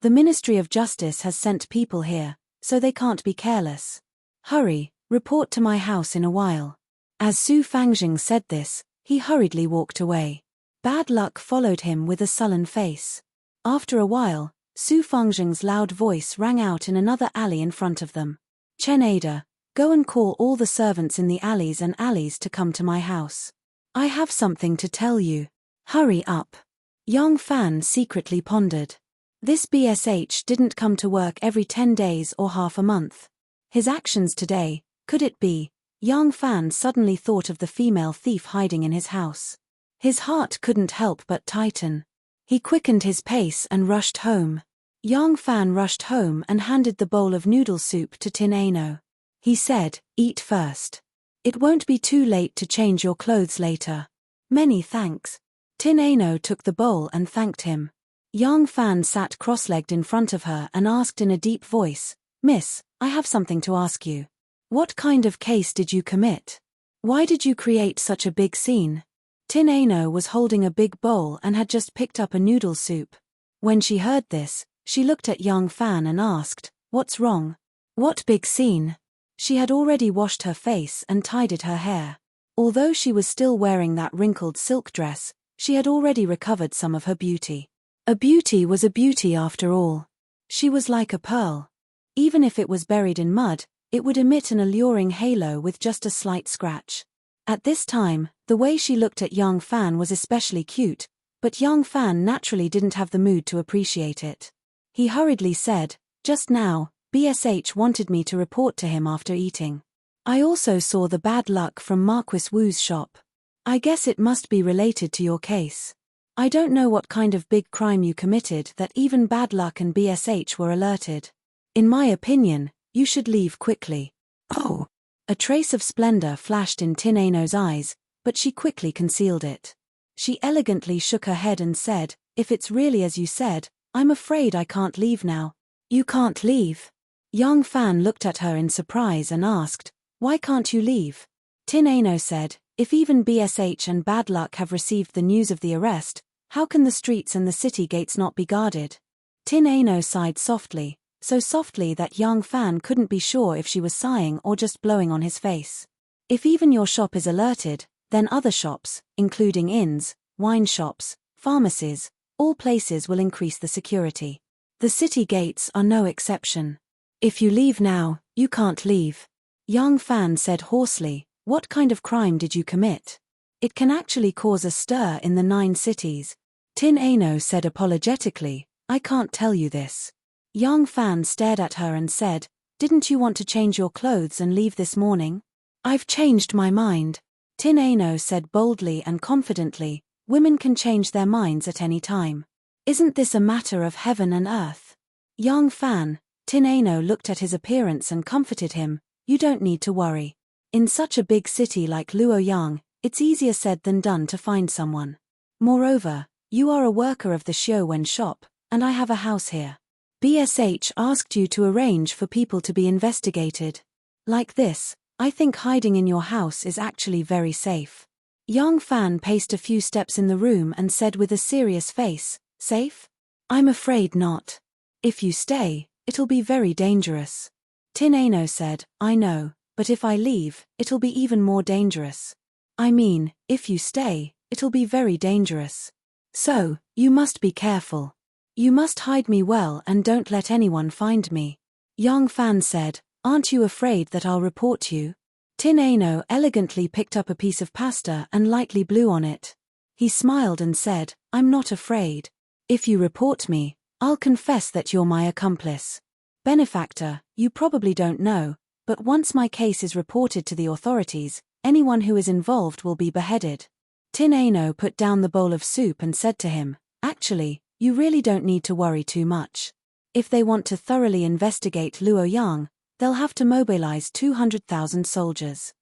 The Ministry of Justice has sent people here, so they can't be careless. Hurry, report to my house in a while. As Su Fangjing said this, he hurriedly walked away. Bad luck followed him with a sullen face. After a while, Su Fangjing's loud voice rang out in another alley in front of them. Chen Ada, go and call all the servants in the alleys and alleys to come to my house. I have something to tell you. Hurry up. Yang Fan secretly pondered. This BSH didn't come to work every 10 days or half a month. His actions today, could it be? Yang Fan suddenly thought of the female thief hiding in his house. His heart couldn't help but tighten. He quickened his pace and rushed home. Yang Fan rushed home and handed the bowl of noodle soup to Tin Ano. He said, Eat first. It won't be too late to change your clothes later. Many thanks. Tin Ano took the bowl and thanked him. Yang Fan sat cross-legged in front of her and asked in a deep voice, Miss, I have something to ask you. What kind of case did you commit? Why did you create such a big scene? Tin Ano was holding a big bowl and had just picked up a noodle soup. When she heard this, she looked at Yang Fan and asked, What's wrong? What big scene? She had already washed her face and tidied her hair. Although she was still wearing that wrinkled silk dress, she had already recovered some of her beauty. A beauty was a beauty after all. She was like a pearl. Even if it was buried in mud, it would emit an alluring halo with just a slight scratch. At this time, the way she looked at Yang Fan was especially cute, but Yang Fan naturally didn't have the mood to appreciate it. He hurriedly said, Just now, BSH wanted me to report to him after eating. I also saw the bad luck from Marquis Wu's shop. I guess it must be related to your case. I don't know what kind of big crime you committed that even bad luck and BSH were alerted. In my opinion, you should leave quickly. Oh! A trace of splendor flashed in Tin Ano's eyes, but she quickly concealed it. She elegantly shook her head and said, If it's really as you said, I'm afraid I can't leave now. You can't leave? Yang Fan looked at her in surprise and asked, Why can't you leave? Tin Ano said, If even BSH and bad luck have received the news of the arrest, how can the streets and the city gates not be guarded? Tin Ano sighed softly, so softly that Yang Fan couldn't be sure if she was sighing or just blowing on his face. If even your shop is alerted, then other shops, including inns, wine shops, pharmacies, all places will increase the security. The city gates are no exception. If you leave now, you can't leave. Yang Fan said hoarsely, What kind of crime did you commit? It can actually cause a stir in the 9 cities. Tin Ano said apologetically, I can't tell you this. Yang Fan stared at her and said, Didn't you want to change your clothes and leave this morning? I've changed my mind. Tin Ano said boldly and confidently, Women can change their minds at any time. Isn't this a matter of heaven and earth? Yang Fan, Tin Ano looked at his appearance and comforted him, You don't need to worry. In such a big city like Luoyang, it's easier said than done to find someone. Moreover, you are a worker of the Xiuwen shop, and I have a house here. BSH asked you to arrange for people to be investigated. Like this, I think hiding in your house is actually very safe. Yang Fan paced a few steps in the room and said with a serious face, Safe? I'm afraid not. If you stay, it'll be very dangerous. Tin Ano said, I know, but if I leave, it'll be even more dangerous. I mean, if you stay, it'll be very dangerous. So, you must be careful. You must hide me well and don't let anyone find me. Young Fan said, "Aren't you afraid that I'll report you?" Tin Ano elegantly picked up a piece of pasta and lightly blew on it. He smiled and said, "I'm not afraid. If you report me, I'll confess that you're my accomplice. Benefactor, you probably don't know, but once my case is reported to the authorities, anyone who is involved will be beheaded." Tin Ano put down the bowl of soup and said to him, "Actually, you really don't need to worry too much. If they want to thoroughly investigate Luo Yang, they'll have to mobilize 200,000 soldiers.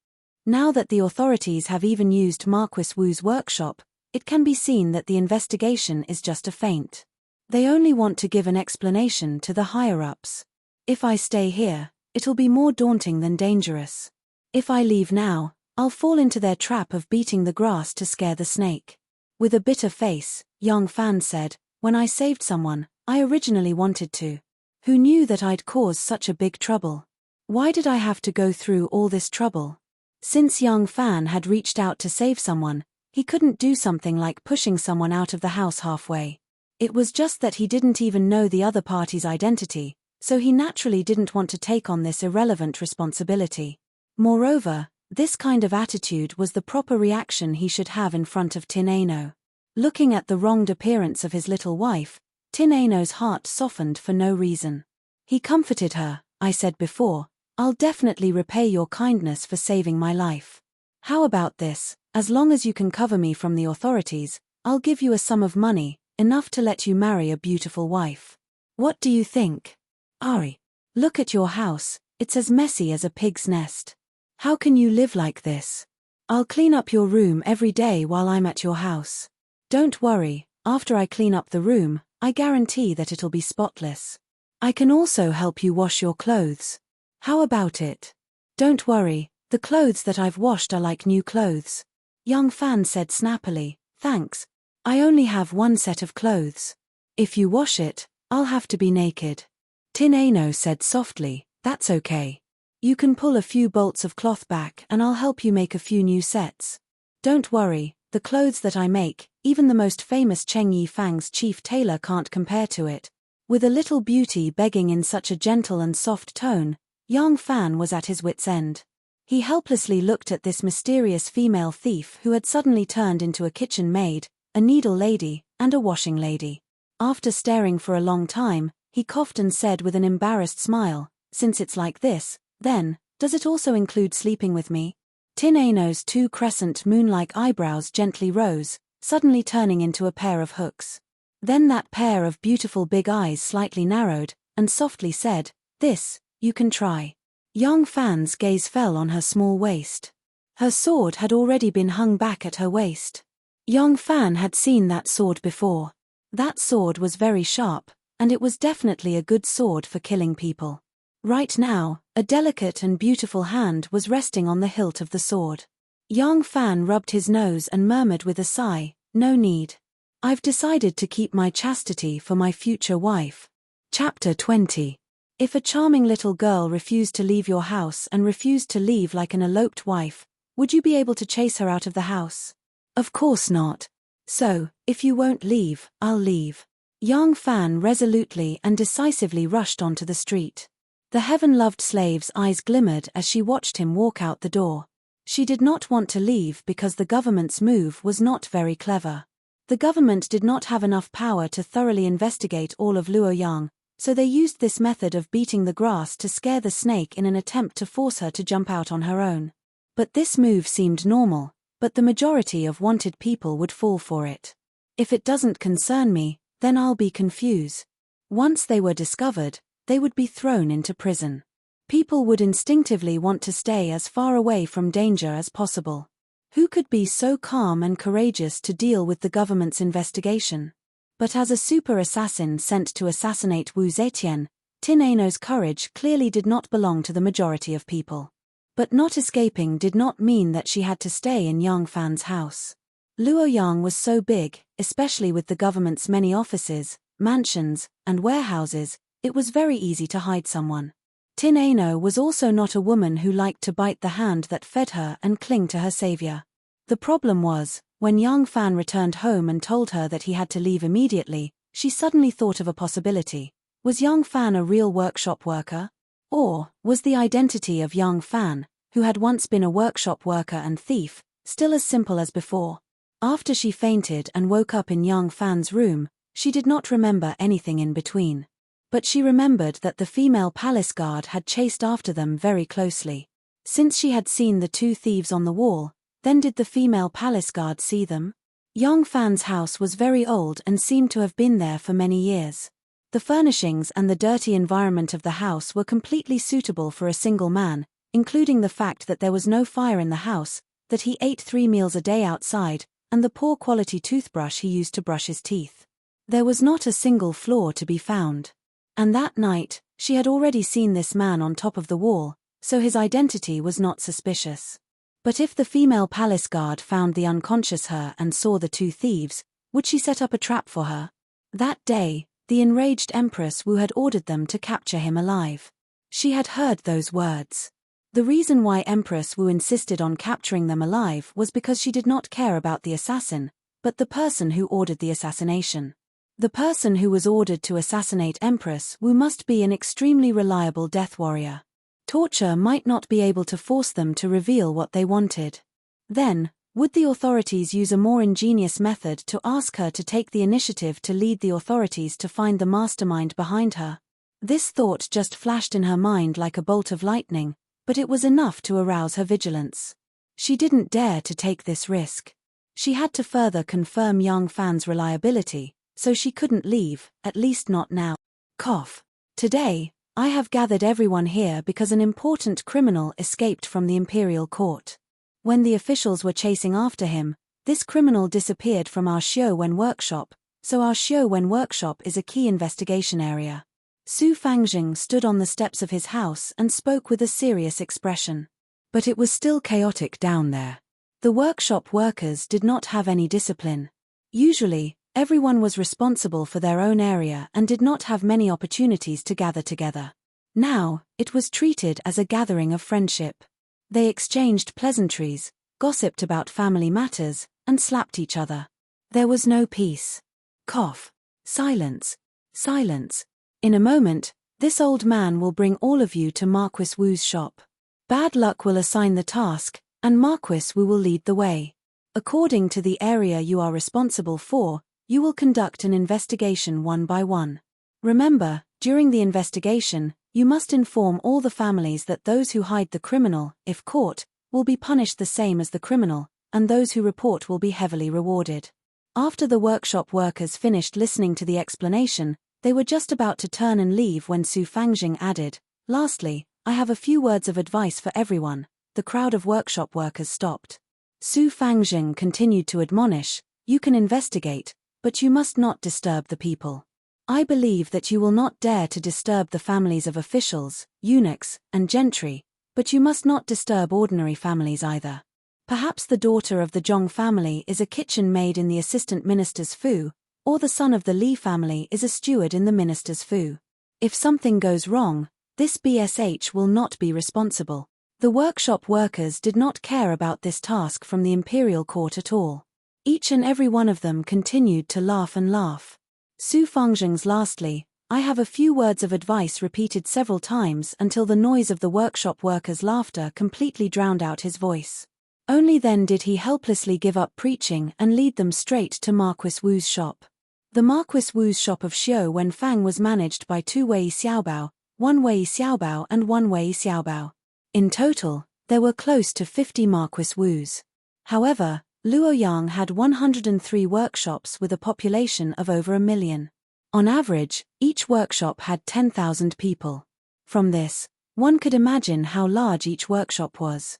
Now that the authorities have even used Marquis Wu's workshop, it can be seen that the investigation is just a feint. They only want to give an explanation to the higher-ups. If I stay here, it'll be more daunting than dangerous. If I leave now, I'll fall into their trap of beating the grass to scare the snake." With a bitter face, Young Fan said, "When I saved someone, I originally wanted to. Who knew that I'd cause such a big trouble? Why did I have to go through all this trouble?" Since Young Fan had reached out to save someone, he couldn't do something like pushing someone out of the house halfway. It was just that he didn't even know the other party's identity, so he naturally didn't want to take on this irrelevant responsibility. Moreover, this kind of attitude was the proper reaction he should have in front of Tin Ano. Looking at the wronged appearance of his little wife, Tin Ano's heart softened for no reason. He comforted her. "I said before, I'll definitely repay your kindness for saving my life. How about this? As long as you can cover me from the authorities, I'll give you a sum of money, enough to let you marry a beautiful wife. What do you think?" "Ari, look at your house, it's as messy as a pig's nest. How can you live like this? I'll clean up your room every day while I'm at your house. Don't worry, after I clean up the room, I guarantee that it'll be spotless. I can also help you wash your clothes. How about it?" "Don't worry, the clothes that I've washed are like new clothes." Young Fan said snappily, "Thanks. I only have one set of clothes. If you wash it, I'll have to be naked." Tin Ano said softly, "That's okay. You can pull a few bolts of cloth back and I'll help you make a few new sets. Don't worry, the clothes that I make, even the most famous Cheng Yi Fang's chief tailor can't compare to it." With a little beauty begging in such a gentle and soft tone, Young Fan was at his wit's end. He helplessly looked at this mysterious female thief who had suddenly turned into a kitchen maid, a needle lady, and a washing lady. After staring for a long time, he coughed and said with an embarrassed smile, "Since it's like this, then, does it also include sleeping with me?" Tin Ano's two crescent moon-like eyebrows gently rose, suddenly turning into a pair of hooks. Then that pair of beautiful big eyes slightly narrowed, and softly said, "This, you can try." Young Fan's gaze fell on her small waist. Her sword had already been hung back at her waist. Young Fan had seen that sword before. That sword was very sharp, and it was definitely a good sword for killing people. Right now, a delicate and beautiful hand was resting on the hilt of the sword. Young Fan rubbed his nose and murmured with a sigh, "No need. I've decided to keep my chastity for my future wife." Chapter 20. If a charming little girl refused to leave your house and refused to leave like an eloped wife, would you be able to chase her out of the house? Of course not. So, if you won't leave, I'll leave. Young Fan resolutely and decisively rushed onto the street. The heaven-loved slave's eyes glimmered as she watched him walk out the door. She did not want to leave because the government's move was not very clever. The government did not have enough power to thoroughly investigate all of Luo Yang, so they used this method of beating the grass to scare the snake in an attempt to force her to jump out on her own. But this move seemed normal, but the majority of wanted people would fall for it. If it doesn't concern me, then I'll be confused. Once they were discovered, they would be thrown into prison. People would instinctively want to stay as far away from danger as possible. Who could be so calm and courageous to deal with the government's investigation? But as a super assassin sent to assassinate Wu Zetian, Tin Ano's courage clearly did not belong to the majority of people. But not escaping did not mean that she had to stay in Yang Fan's house. Luo Yang was so big, especially with the government's many offices, mansions, and warehouses, it was very easy to hide someone. Tin Ano was also not a woman who liked to bite the hand that fed her and cling to her savior. The problem was, when Yang Fan returned home and told her that he had to leave immediately, she suddenly thought of a possibility. Was Yang Fan a real workshop worker? Or was the identity of young Fan, who had once been a workshop worker and thief, still as simple as before? After she fainted and woke up in young Fan's room, she did not remember anything in between. But she remembered that the female palace guard had chased after them very closely. Since she had seen the two thieves on the wall, then did the female palace guard see them? Young Fan's house was very old and seemed to have been there for many years. The furnishings and the dirty environment of the house were completely suitable for a single man, including the fact that there was no fire in the house, that he ate 3 meals a day outside, and the poor quality toothbrush he used to brush his teeth. There was not a single flaw to be found. And that night, she had already seen this man on top of the wall, so his identity was not suspicious. But if the female palace guard found the unconscious her and saw the two thieves, would she set up a trap for her? That day, the enraged Empress Wu had ordered them to capture him alive. She had heard those words. The reason why Empress Wu insisted on capturing them alive was because she did not care about the assassin, but the person who ordered the assassination. The person who was ordered to assassinate Empress Wu must be an extremely reliable death warrior. Torture might not be able to force them to reveal what they wanted. Then, would the authorities use a more ingenious method to ask her to take the initiative to lead the authorities to find the mastermind behind her? This thought just flashed in her mind like a bolt of lightning, but it was enough to arouse her vigilance. She didn't dare to take this risk. She had to further confirm young Fan's reliability, so she couldn't leave, at least not now. Cough. Today, I have gathered everyone here because an important criminal escaped from the imperial court. When the officials were chasing after him, this criminal disappeared from our Xiuwen workshop, so our Xiuwen workshop is a key investigation area. Su Fangjing stood on the steps of his house and spoke with a serious expression. But it was still chaotic down there. The workshop workers did not have any discipline. Usually, everyone was responsible for their own area and did not have many opportunities to gather together. Now, it was treated as a gathering of friendship. They exchanged pleasantries, gossiped about family matters, and slapped each other. There was no peace. Cough. Silence. Silence. In a moment, this old man will bring all of you to Marquis Wu's shop. Bad luck will assign the task, and Marquis Wu will lead the way. According to the area you are responsible for, you will conduct an investigation one by one. Remember, during the investigation, you must inform all the families that those who hide the criminal, if caught, will be punished the same as the criminal, and those who report will be heavily rewarded. After the workshop workers finished listening to the explanation, they were just about to turn and leave when Su Fangjing added, "Lastly, I have a few words of advice for everyone." The crowd of workshop workers stopped. Su Fangjing continued to admonish, "You can investigate, but you must not disturb the people. I believe that you will not dare to disturb the families of officials, eunuchs, and gentry, but you must not disturb ordinary families either. Perhaps the daughter of the Zhong family is a kitchen maid in the assistant minister's fu, or the son of the Li family is a steward in the minister's fu. If something goes wrong, this BSH will not be responsible." The workshop workers did not care about this task from the imperial court at all. Each and every one of them continued to laugh and laugh. Su Fangjing's "lastly, I have a few words of advice" repeated several times until the noise of the workshop workers' laughter completely drowned out his voice. Only then did he helplessly give up preaching and lead them straight to Marquis Wu's shop. The Marquis Wu's shop of Xiuwen Fang was managed by 2 Wei Xiaobao, 1 Wei Xiaobao and 1 Wei Xiaobao. In total, there were close to 50 Marquis Wus. However, Luoyang had 103 workshops with a population of over 1 million. On average, each workshop had 10,000 people. From this, one could imagine how large each workshop was.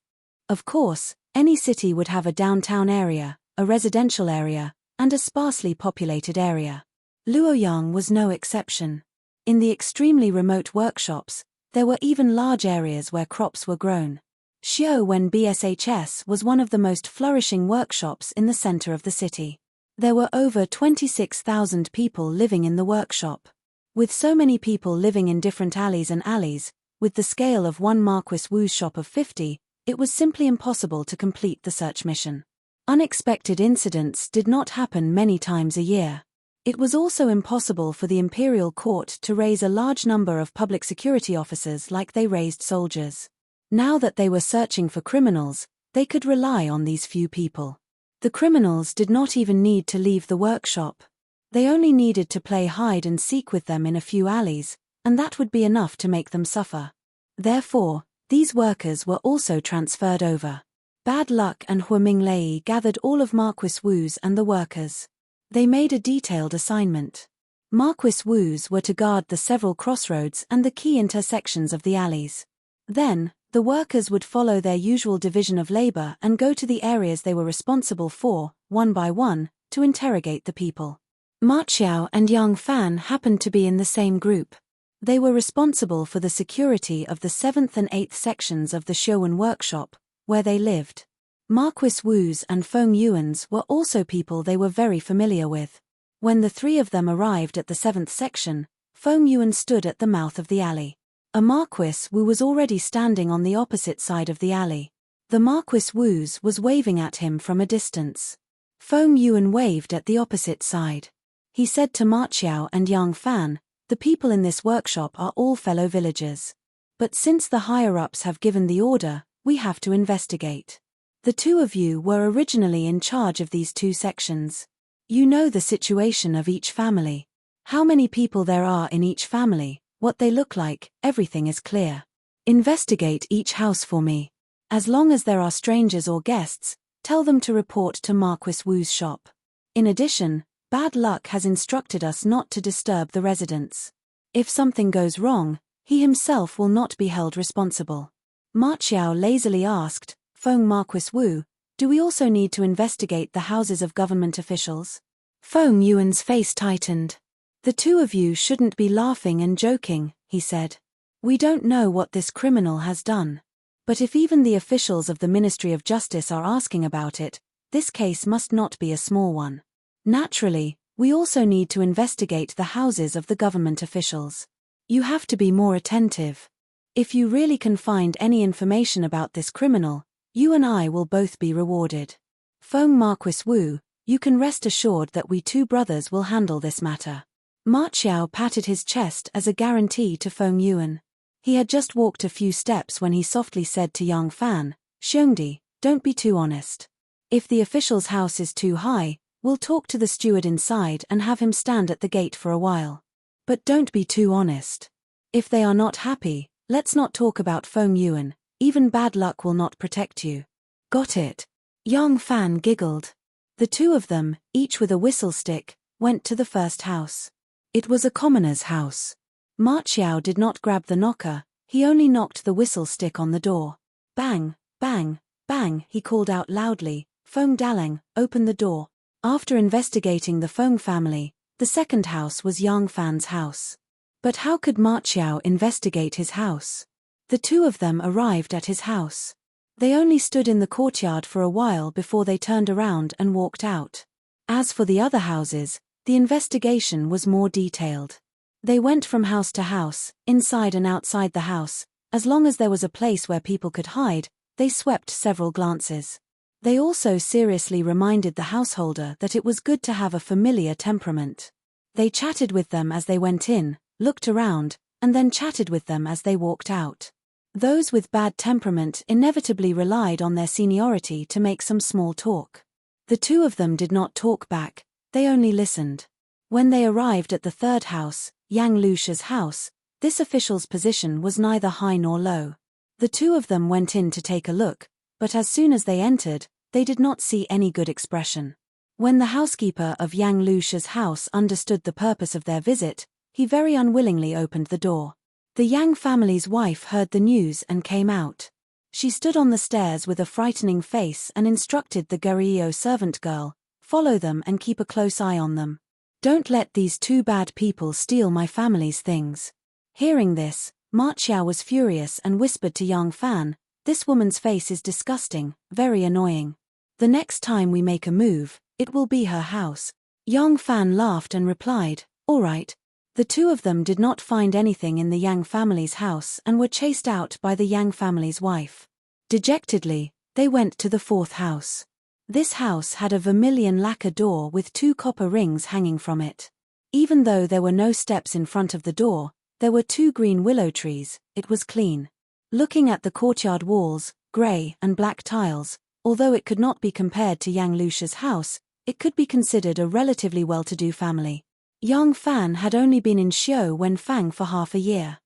Of course, any city would have a downtown area, a residential area, and a sparsely populated area. Luoyang was no exception. In the extremely remote workshops, there were even large areas where crops were grown. Xiuwen BSHS was one of the most flourishing workshops in the center of the city. There were over 26,000 people living in the workshop. With so many people living in different alleys, with the scale of one Marquis Wu's shop of 50, it was simply impossible to complete the search mission. Unexpected incidents did not happen many times a year. It was also impossible for the imperial court to raise a large number of public security officers like they raised soldiers. Now that they were searching for criminals, they could rely on these few people. The criminals did not even need to leave the workshop. They only needed to play hide and seek with them in a few alleys, and that would be enough to make them suffer. Therefore, these workers were also transferred over. Bad Luck and Huaminglei gathered all of Marquis Wu's and the workers. They made a detailed assignment. Marquis Wu's were to guard the several crossroads and the key intersections of the alleys. Then, the workers would follow their usual division of labor and go to the areas they were responsible for, one by one, to interrogate the people. Ma Qiao and Yang Fan happened to be in the same group. They were responsible for the security of the 7th and 8th sections of the Shouwen workshop, where they lived. Marquis Wu's and Feng Yuan's were also people they were very familiar with. When the three of them arrived at the 7th section, Feng Yuan stood at the mouth of the alley. A Marquis Wu was already standing on the opposite side of the alley. The Marquis Wu's was waving at him from a distance. Feng Yuan waved at the opposite side. He said to Ma Qiao and Yang Fan, "The people in this workshop are all fellow villagers. But since the higher-ups have given the order, we have to investigate. The two of you were originally in charge of these two sections. You know the situation of each family. How many people there are in each family, what they look like, everything is clear. Investigate each house for me. As long as there are strangers or guests, tell them to report to Marquis Wu's shop. In addition, Bad Luck has instructed us not to disturb the residents. If something goes wrong, he himself will not be held responsible." Ma Qiao lazily asked, "Feng Marquis Wu, do we also need to investigate the houses of government officials?" Feng Yuan's face tightened. "The two of you shouldn't be laughing and joking," he said. "We don't know what this criminal has done. But if even the officials of the Ministry of Justice are asking about it, this case must not be a small one. Naturally, we also need to investigate the houses of the government officials. You have to be more attentive. If you really can find any information about this criminal, you and I will both be rewarded. Feng Marquis Wu, you can rest assured that we two brothers will handle this matter." Ma Qiao patted his chest as a guarantee to Feng Yuan. He had just walked a few steps when he softly said to Yang Fan, "Xiongdi, don't be too honest. If the official's house is too high, we'll talk to the steward inside and have him stand at the gate for a while. But don't be too honest. If they are not happy, let's not talk about Feng Yuan, even Bad Luck will not protect you." "Got it." Yang Fan giggled. The two of them, each with a whistle stick, went to the first house. It was a commoner's house. Ma Qiao did not grab the knocker, he only knocked the whistle stick on the door. "Bang, bang, bang," he called out loudly, "Feng Daleng, open the door." After investigating the Feng family, the second house was Yang Fan's house. But how could Ma Qiao investigate his house? The two of them arrived at his house. They only stood in the courtyard for a while before they turned around and walked out. As for the other houses, the investigation was more detailed. They went from house to house, inside and outside the house. As long as there was a place where people could hide, they swept several glances. They also seriously reminded the householder that it was good to have a familiar temperament. They chatted with them as they went in, looked around, and then chatted with them as they walked out. Those with bad temperament inevitably relied on their seniority to make some small talk. The two of them did not talk back, they only listened. When they arrived at the third house, Yang Lusha's house, this official's position was neither high nor low. The two of them went in to take a look, but as soon as they entered, they did not see any good expression. When the housekeeper of Yang Lusha's house understood the purpose of their visit, he very unwillingly opened the door. The Yang family's wife heard the news and came out. She stood on the stairs with a frightening face and instructed the Guerrillo servant girl, "Follow them and keep a close eye on them. Don't let these two bad people steal my family's things." Hearing this, Ma Qiao was furious and whispered to Yang Fan, "This woman's face is disgusting, very annoying. The next time we make a move, it will be her house." Yang Fan laughed and replied, "All right." The two of them did not find anything in the Yang family's house and were chased out by the Yang family's wife. Dejectedly, they went to the fourth house. This house had a vermilion lacquer door with two copper rings hanging from it. Even though there were no steps in front of the door, there were 2 green willow trees. It was clean. Looking at the courtyard walls, grey and black tiles, although it could not be compared to Yang Lucia's house, it could be considered a relatively well-to-do family. Yang Fan had only been in Xiu Wenfang for half a year.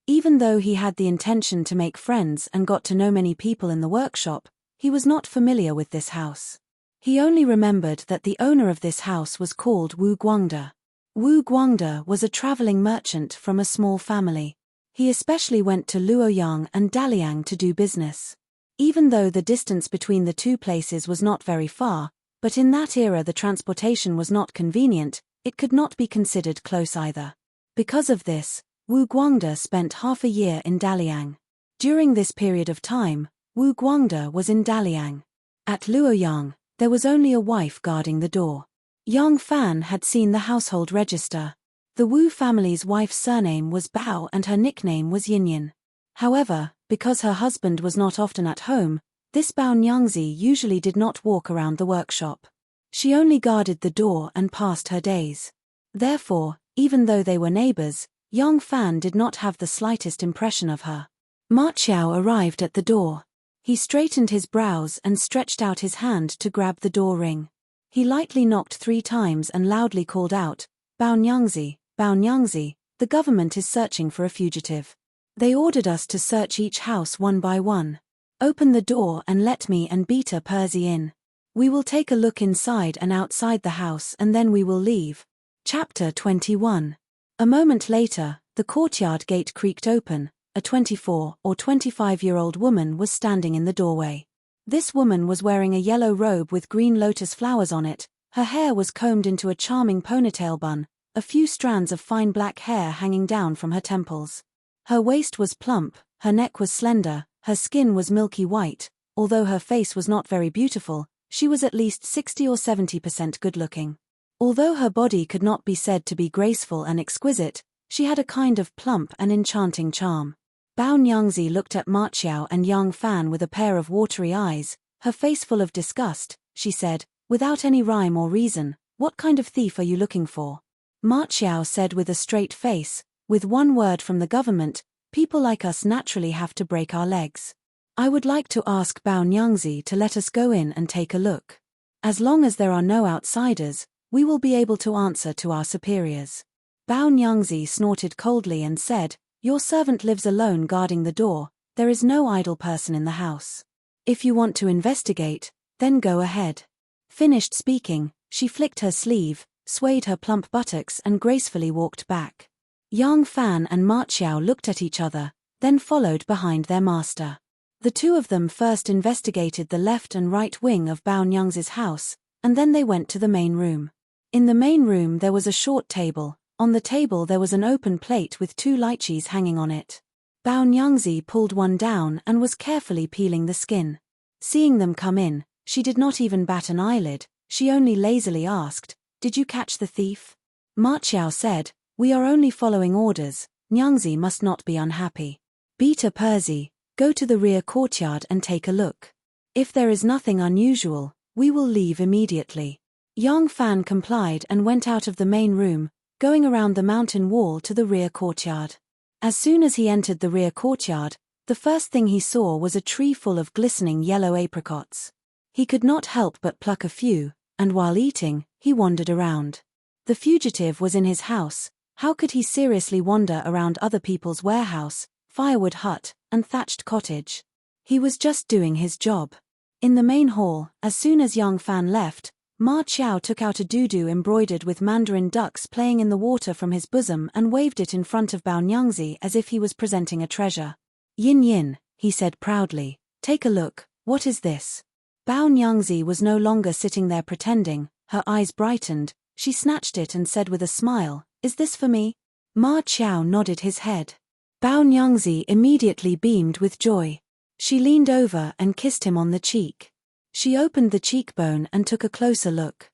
Even though he had the intention to make friends and got to know many people in the workshop, he was not familiar with this house. He only remembered that the owner of this house was called Wu Guangde. Wu Guangde was a traveling merchant from a small family. He especially went to Luoyang and Daliang to do business. Even though the distance between the 2 places was not very far, but in that era the transportation was not convenient, it could not be considered close either. Because of this, Wu Guangde spent half a year in Daliang. During this period of time, Wu Guangde was in Daliang. At Luoyang, there was only a wife guarding the door. Yang Fan had seen the household register. The Wu family's wife's surname was Bao and her nickname was Yinyin. However, because her husband was not often at home, this Bao Nyangzi usually did not walk around the workshop. She only guarded the door and passed her days. Therefore, even though they were neighbors, Yang Fan did not have the slightest impression of her. Ma Qiao arrived at the door. He straightened his brows and stretched out his hand to grab the door ring. He lightly knocked 3 times and loudly called out, Bao Nyangzi, the government is searching for a fugitive. They ordered us to search each house one by one. Open the door and let me and Beta Percy in. We will take a look inside and outside the house and then we will leave. Chapter 21. A moment later, the courtyard gate creaked open. A 24 or 25-year-old woman was standing in the doorway. This woman was wearing a yellow robe with green lotus flowers on it. Her hair was combed into a charming ponytail bun, a few strands of fine black hair hanging down from her temples. Her waist was plump, her neck was slender, her skin was milky white. Although her face was not very beautiful, she was at least 60 or 70% good-looking. Although her body could not be said to be graceful and exquisite, she had a kind of plump and enchanting charm. Bao Nyangzi looked at Ma Qiao and Yang Fan with a pair of watery eyes, her face full of disgust. She said, without any rhyme or reason, "What kind of thief are you looking for?" Ma Qiao said with a straight face, "With one word from the government, people like us naturally have to break our legs. I would like to ask Bao Nyangzi to let us go in and take a look. As long as there are no outsiders, we will be able to answer to our superiors." Bao Nyangzi snorted coldly and said, "Your servant lives alone guarding the door, there is no idle person in the house. If you want to investigate, then go ahead." Finished speaking, she flicked her sleeve, swayed her plump buttocks and gracefully walked back. Yang Fan and Ma Qiao looked at each other, then followed behind their master. The 2 of them first investigated the left and right wing of Bao Nyangzi's house, and then they went to the main room. In the main room there was a short table. On the table there was an open plate with 2 lychees hanging on it. Bao Nyangzi pulled one down and was carefully peeling the skin. Seeing them come in, she did not even bat an eyelid, she only lazily asked, "Did you catch the thief?" Ma Qiao said, "We are only following orders, Nyangzi must not be unhappy. Beta Percy, go to the rear courtyard and take a look. If there is nothing unusual, we will leave immediately." Yang Fan complied and went out of the main room, going around the mountain wall to the rear courtyard. As soon as he entered the rear courtyard, the first thing he saw was a tree full of glistening yellow apricots. He could not help but pluck a few, and while eating, he wandered around. The fugitive was in his house. How could he seriously wander around other people's warehouse, firewood hut, and thatched cottage? He was just doing his job. In the main hall, as soon as Yang Fan left, Ma Qiao took out a doo-doo embroidered with mandarin ducks playing in the water from his bosom and waved it in front of Bao Nyangzi as if he was presenting a treasure. "Yin Yin," he said proudly, "take a look, what is this?" Bao Nyangzi was no longer sitting there pretending, her eyes brightened, she snatched it and said with a smile, "Is this for me?" Ma Qiao nodded his head. Bao Nyangzi immediately beamed with joy. She leaned over and kissed him on the cheek. She opened the cheekbone and took a closer look.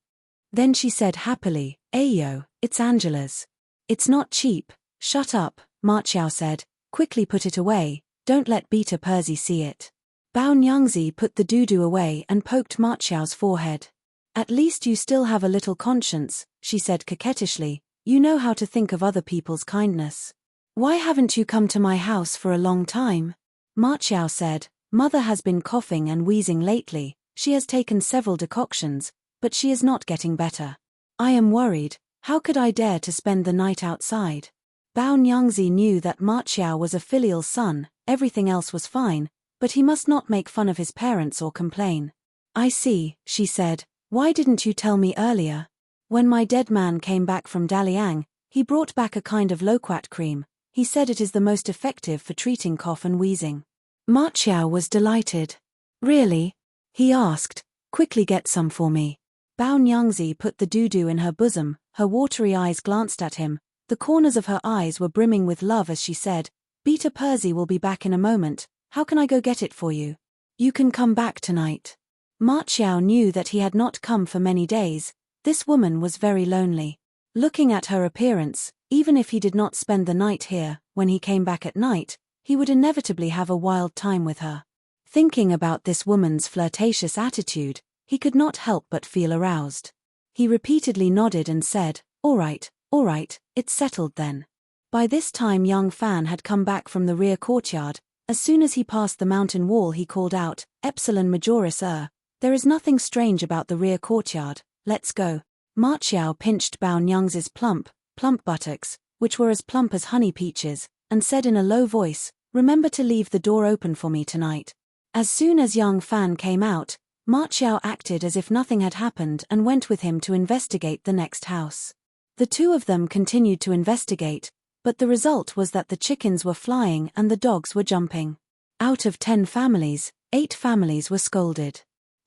Then she said happily, "Ayo, it's Angela's." "It's not cheap." "Shut up," Ma Qiao said, "quickly put it away, don't let Beta Percy see it." Bao Nyangzi put the doo-doo away and poked Ma Qiao's forehead. "At least you still have a little conscience," she said coquettishly, You know how to think of other people's kindness. Why haven't you come to my house for a long time? Ma Qiao said, Mother has been coughing and wheezing lately. She has taken several decoctions, but she is not getting better. I am worried. How could I dare to spend the night outside? Bao Nyangzi knew that Ma Qiao was a filial son, everything else was fine, but he must not make fun of his parents or complain. I see, she said, why didn't you tell me earlier? When my dead man came back from Daliang, he brought back a kind of loquat cream. He said it is the most effective for treating cough and wheezing. Ma Qiao was delighted. Really? He asked, quickly get some for me. Bao Nyangzi put the doo-doo in her bosom, her watery eyes glanced at him, the corners of her eyes were brimming with love as she said, Beta Percy will be back in a moment, how can I go get it for you? You can come back tonight. Ma Qiao knew that he had not come for many days. This woman was very lonely. Looking at her appearance, even if he did not spend the night here, when he came back at night, he would inevitably have a wild time with her. Thinking about this woman's flirtatious attitude, he could not help but feel aroused. He repeatedly nodded and said, all right, it's settled then. By this time young Fan had come back from the rear courtyard. As soon as he passed the mountain wall he called out, Epsilon Majoris there is nothing strange about the rear courtyard, let's go. Ma Qiao pinched Bao Nyang's plump buttocks, which were as plump as honey peaches, and said in a low voice, remember to leave the door open for me tonight. As soon as young Fan came out, Ma Qiao acted as if nothing had happened and went with him to investigate the next house. The two of them continued to investigate, but the result was that the chickens were flying and the dogs were jumping. Out of 10 families, 8 families were scolded.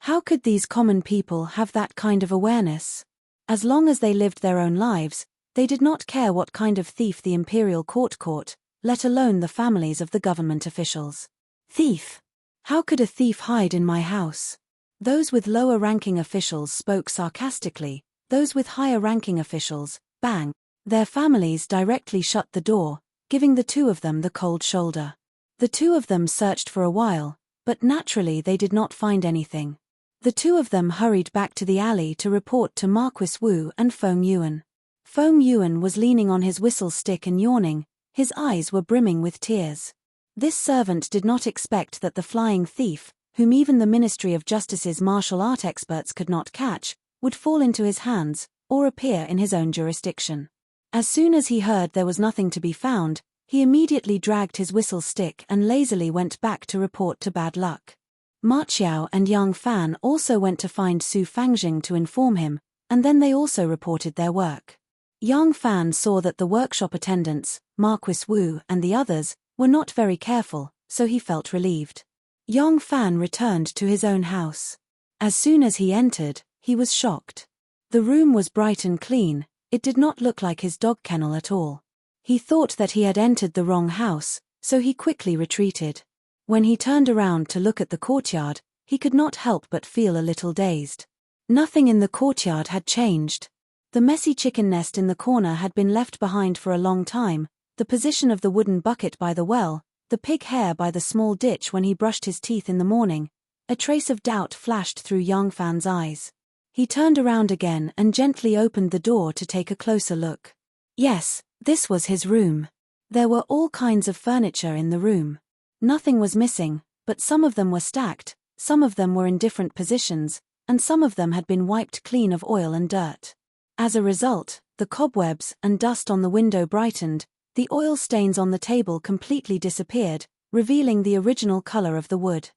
How could these common people have that kind of awareness? As long as they lived their own lives, they did not care what kind of thief the imperial court caught, let alone the families of the government officials. Thief! How could a thief hide in my house? Those with lower-ranking officials spoke sarcastically, those with higher-ranking officials, bang. Their families directly shut the door, giving the two of them the cold shoulder. The two of them searched for a while, but naturally they did not find anything. The two of them hurried back to the alley to report to Marquis Wu and Feng Yuan. Feng Yuan was leaning on his whistle stick and yawning, his eyes were brimming with tears. This servant did not expect that the flying thief, whom even the Ministry of Justice's martial art experts could not catch, would fall into his hands, or appear in his own jurisdiction. As soon as he heard there was nothing to be found, he immediately dragged his whistle stick and lazily went back to report to bad luck. Ma Qiao and young Fan also went to find Su Fangjing to inform him, and then they also reported their work. Young Fan saw that the workshop attendants, Marquis Wu and the others, were not very careful, so he felt relieved. Young Fan returned to his own house. As soon as he entered, he was shocked. The room was bright and clean, it did not look like his dog kennel at all. He thought that he had entered the wrong house, so he quickly retreated. When he turned around to look at the courtyard, he could not help but feel a little dazed. Nothing in the courtyard had changed. The messy chicken nest in the corner had been left behind for a long time, the position of the wooden bucket by the well, the pig hair by the small ditch when he brushed his teeth in the morning. A trace of doubt flashed through young Fan's eyes. He turned around again and gently opened the door to take a closer look. Yes, this was his room. There were all kinds of furniture in the room. Nothing was missing, but some of them were stacked, some of them were in different positions, and some of them had been wiped clean of oil and dirt. As a result, the cobwebs and dust on the window brightened, the oil stains on the table completely disappeared, revealing the original color of the wood.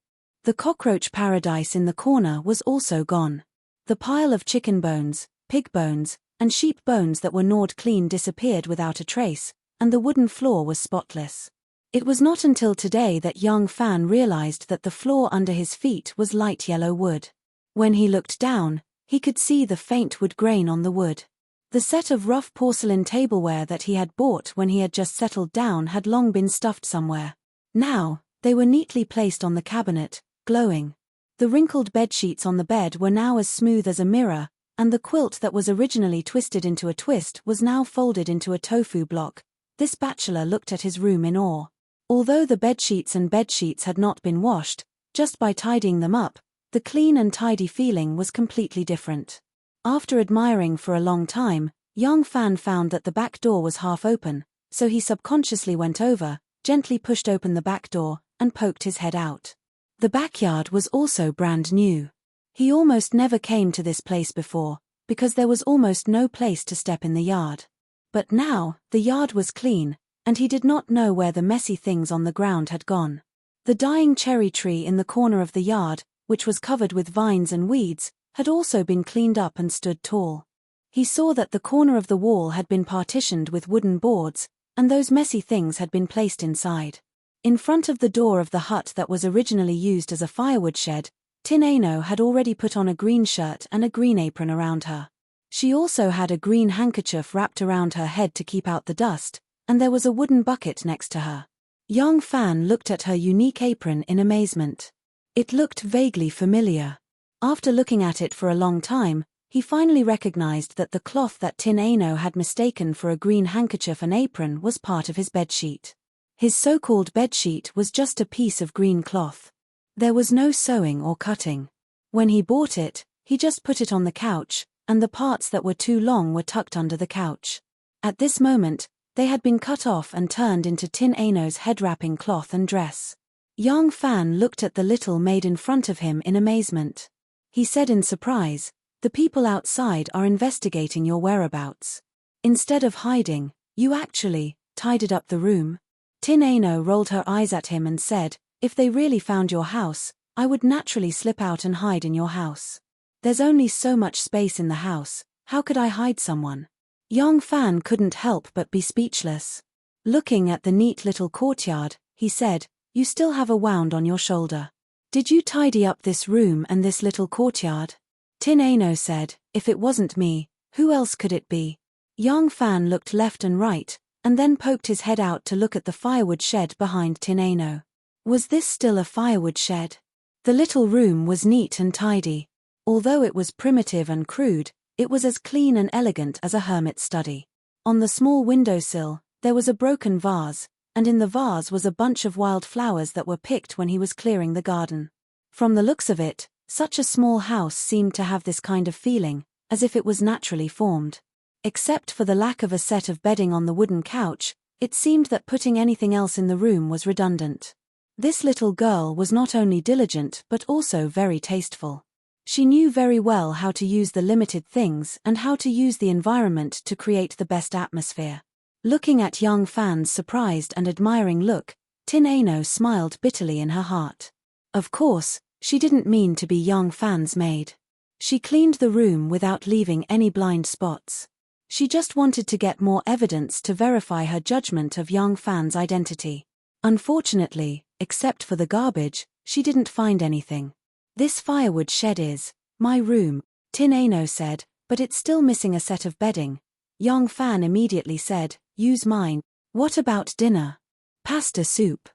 The cockroach paradise in the corner was also gone. The pile of chicken bones, pig bones, and sheep bones that were gnawed clean disappeared without a trace, and the wooden floor was spotless. It was not until today that young Fan realized that the floor under his feet was light yellow wood. When he looked down, he could see the faint wood grain on the wood. The set of rough porcelain tableware that he had bought when he had just settled down had long been stuffed somewhere. Now, they were neatly placed on the cabinet, glowing. The wrinkled bedsheets on the bed were now as smooth as a mirror, and the quilt that was originally twisted into a twist was now folded into a tofu block. This bachelor looked at his room in awe. Although the bedsheets had not been washed, just by tidying them up, the clean and tidy feeling was completely different. After admiring for a long time, Yang Fan found that the back door was half open, so he subconsciously went over, gently pushed open the back door, and poked his head out. The backyard was also brand new. He almost never came to this place before, because there was almost no place to step in the yard. But now, the yard was clean, and he did not know where the messy things on the ground had gone. The dying cherry tree in the corner of the yard, which was covered with vines and weeds, had also been cleaned up and stood tall. He saw that the corner of the wall had been partitioned with wooden boards, and those messy things had been placed inside. In front of the door of the hut that was originally used as a firewood shed, Tin Aino had already put on a green shirt and a green apron around her. She also had a green handkerchief wrapped around her head to keep out the dust, and there was a wooden bucket next to her. Yang Fan looked at her unique apron in amazement. It looked vaguely familiar. After looking at it for a long time, he finally recognized that the cloth that Tin Aino had mistaken for a green handkerchief and apron was part of his bedsheet. His so-called bedsheet was just a piece of green cloth. There was no sewing or cutting. When he bought it, he just put it on the couch, and the parts that were too long were tucked under the couch. At this moment, they had been cut off and turned into Tin Aino's head-wrapping cloth and dress. Yang Fan looked at the little maid in front of him in amazement. He said in surprise, "The people outside are investigating your whereabouts. Instead of hiding, you actually tidied up the room." Tin Aino rolled her eyes at him and said, "If they really found your house, I would naturally slip out and hide in your house. There's only so much space in the house, how could I hide someone?" Yang Fan couldn't help but be speechless. Looking at the neat little courtyard, he said, "You still have a wound on your shoulder. Did you tidy up this room and this little courtyard?" Tin Aino said, "If it wasn't me, who else could it be?" Yang Fan looked left and right, and then poked his head out to look at the firewood shed behind Tin Aino. Was this still a firewood shed? The little room was neat and tidy. Although it was primitive and crude, it was as clean and elegant as a hermit's study. On the small windowsill, there was a broken vase, and in the vase was a bunch of wild flowers that were picked when he was clearing the garden. From the looks of it, such a small house seemed to have this kind of feeling, as if it was naturally formed. Except for the lack of a set of bedding on the wooden couch, it seemed that putting anything else in the room was redundant. This little girl was not only diligent but also very tasteful. She knew very well how to use the limited things and how to use the environment to create the best atmosphere. Looking at Yang Fan's surprised and admiring look, Tin Aino smiled bitterly in her heart. Of course, she didn't mean to be Yang Fan's maid. She cleaned the room without leaving any blind spots. She just wanted to get more evidence to verify her judgment of Yang Fan's identity. Unfortunately, except for the garbage, she didn't find anything. "This firewood shed is my room," Tin Aino said, "but it's still missing a set of bedding." Yang Fan immediately said, "Use mine." "What about dinner?" "Pasta soup."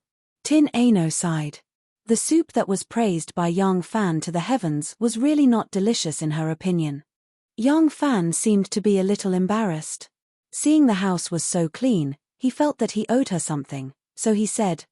Tin Aino sighed. The soup that was praised by Yang Fan to the heavens was really not delicious in her opinion. Yang Fan seemed to be a little embarrassed. Seeing the house was so clean, he felt that he owed her something, so he said,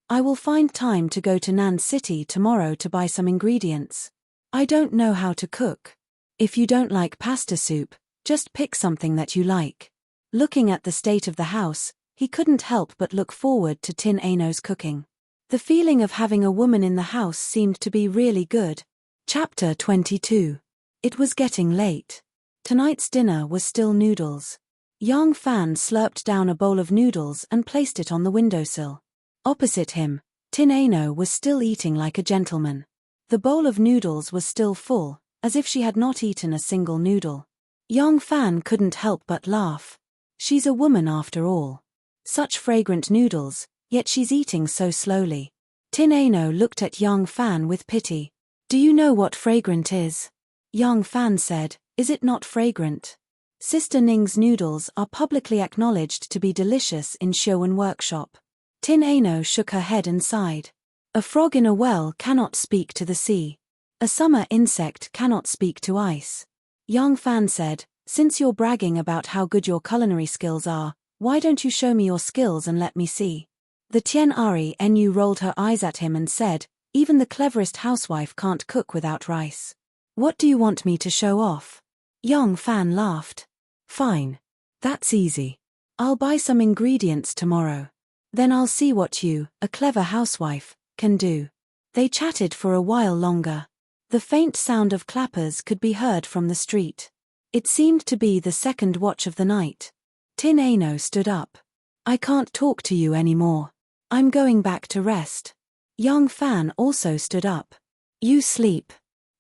I will find time to go to Nan City tomorrow to buy some ingredients. I don't know how to cook. If you don't like pasta soup, just pick something that you like." Looking at the state of the house, he couldn't help but look forward to Tin Aino's cooking. The feeling of having a woman in the house seemed to be really good. Chapter 22. It was getting late. Tonight's dinner was still noodles. Yang Fan slurped down a bowl of noodles and placed it on the windowsill. Opposite him, Tin Aino was still eating like a gentleman. The bowl of noodles was still full, as if she had not eaten a single noodle. Yang Fan couldn't help but laugh. She's a woman after all. Such fragrant noodles, yet she's eating so slowly. Tin Aino looked at Yang Fan with pity. "Do you know what fragrant is?" Yang Fan said, "Is it not fragrant?" Sister Ning's noodles are publicly acknowledged to be delicious in Showan Workshop. Tin Aino shook her head and sighed. "A frog in a well cannot speak to the sea. A summer insect cannot speak to ice." Yang Fan said, "Since you're bragging about how good your culinary skills are, why don't you show me your skills and let me see?" The Tien Ari Nu rolled her eyes at him and said, "Even the cleverest housewife can't cook without rice. What do you want me to show off?" Yang Fan laughed. Fine. That's easy. I'll buy some ingredients tomorrow. Then I'll see what you, a clever housewife, can do. They chatted for a while longer. The faint sound of clappers could be heard from the street. It seemed to be the second watch of the night. Tin Ano stood up. I can't talk to you anymore. I'm going back to rest. Young Fan also stood up. You sleep.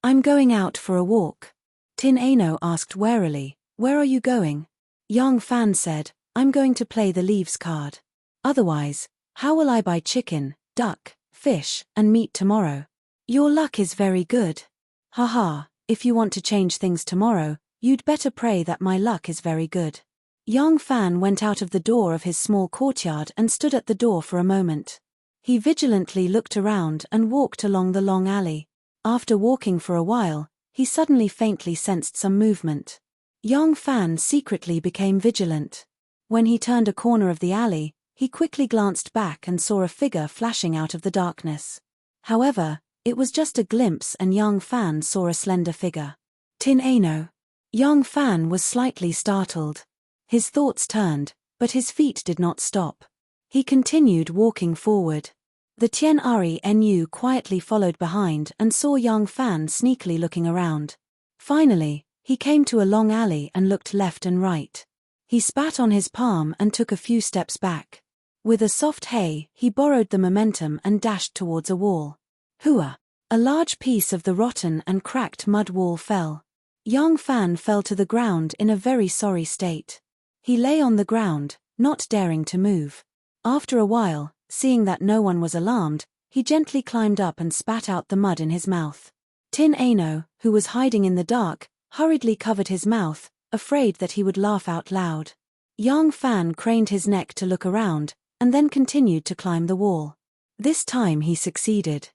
I'm going out for a walk. Tin Ano asked warily, where are you going? Young Fan said, I'm going to play the leaves card. Otherwise, how will I buy chicken, duck, fish, and meat tomorrow? Your luck is very good. Haha, if you want to change things tomorrow, you'd better pray that my luck is very good. Young Fan went out of the door of his small courtyard and stood at the door for a moment. He vigilantly looked around and walked along the long alley. After walking for a while, he suddenly faintly sensed some movement. Young Fan secretly became vigilant. When he turned a corner of the alley, he quickly glanced back and saw a figure flashing out of the darkness. However, it was just a glimpse and Young Fan saw a slender figure. Tin Ano. Young Fan was slightly startled. His thoughts turned, but his feet did not stop. He continued walking forward. The Tien Ari Nu quietly followed behind and saw Young Fan sneakily looking around. Finally, he came to a long alley and looked left and right. He spat on his palm and took a few steps back. With a soft hey, he borrowed the momentum and dashed towards a wall. Hooah! A large piece of the rotten and cracked mud wall fell. Young Fan fell to the ground in a very sorry state. He lay on the ground, not daring to move. After a while, seeing that no one was alarmed, he gently climbed up and spat out the mud in his mouth. Tin Ano, who was hiding in the dark, hurriedly covered his mouth, afraid that he would laugh out loud. Young Fan craned his neck to look around, and then continued to climb the wall. This time he succeeded.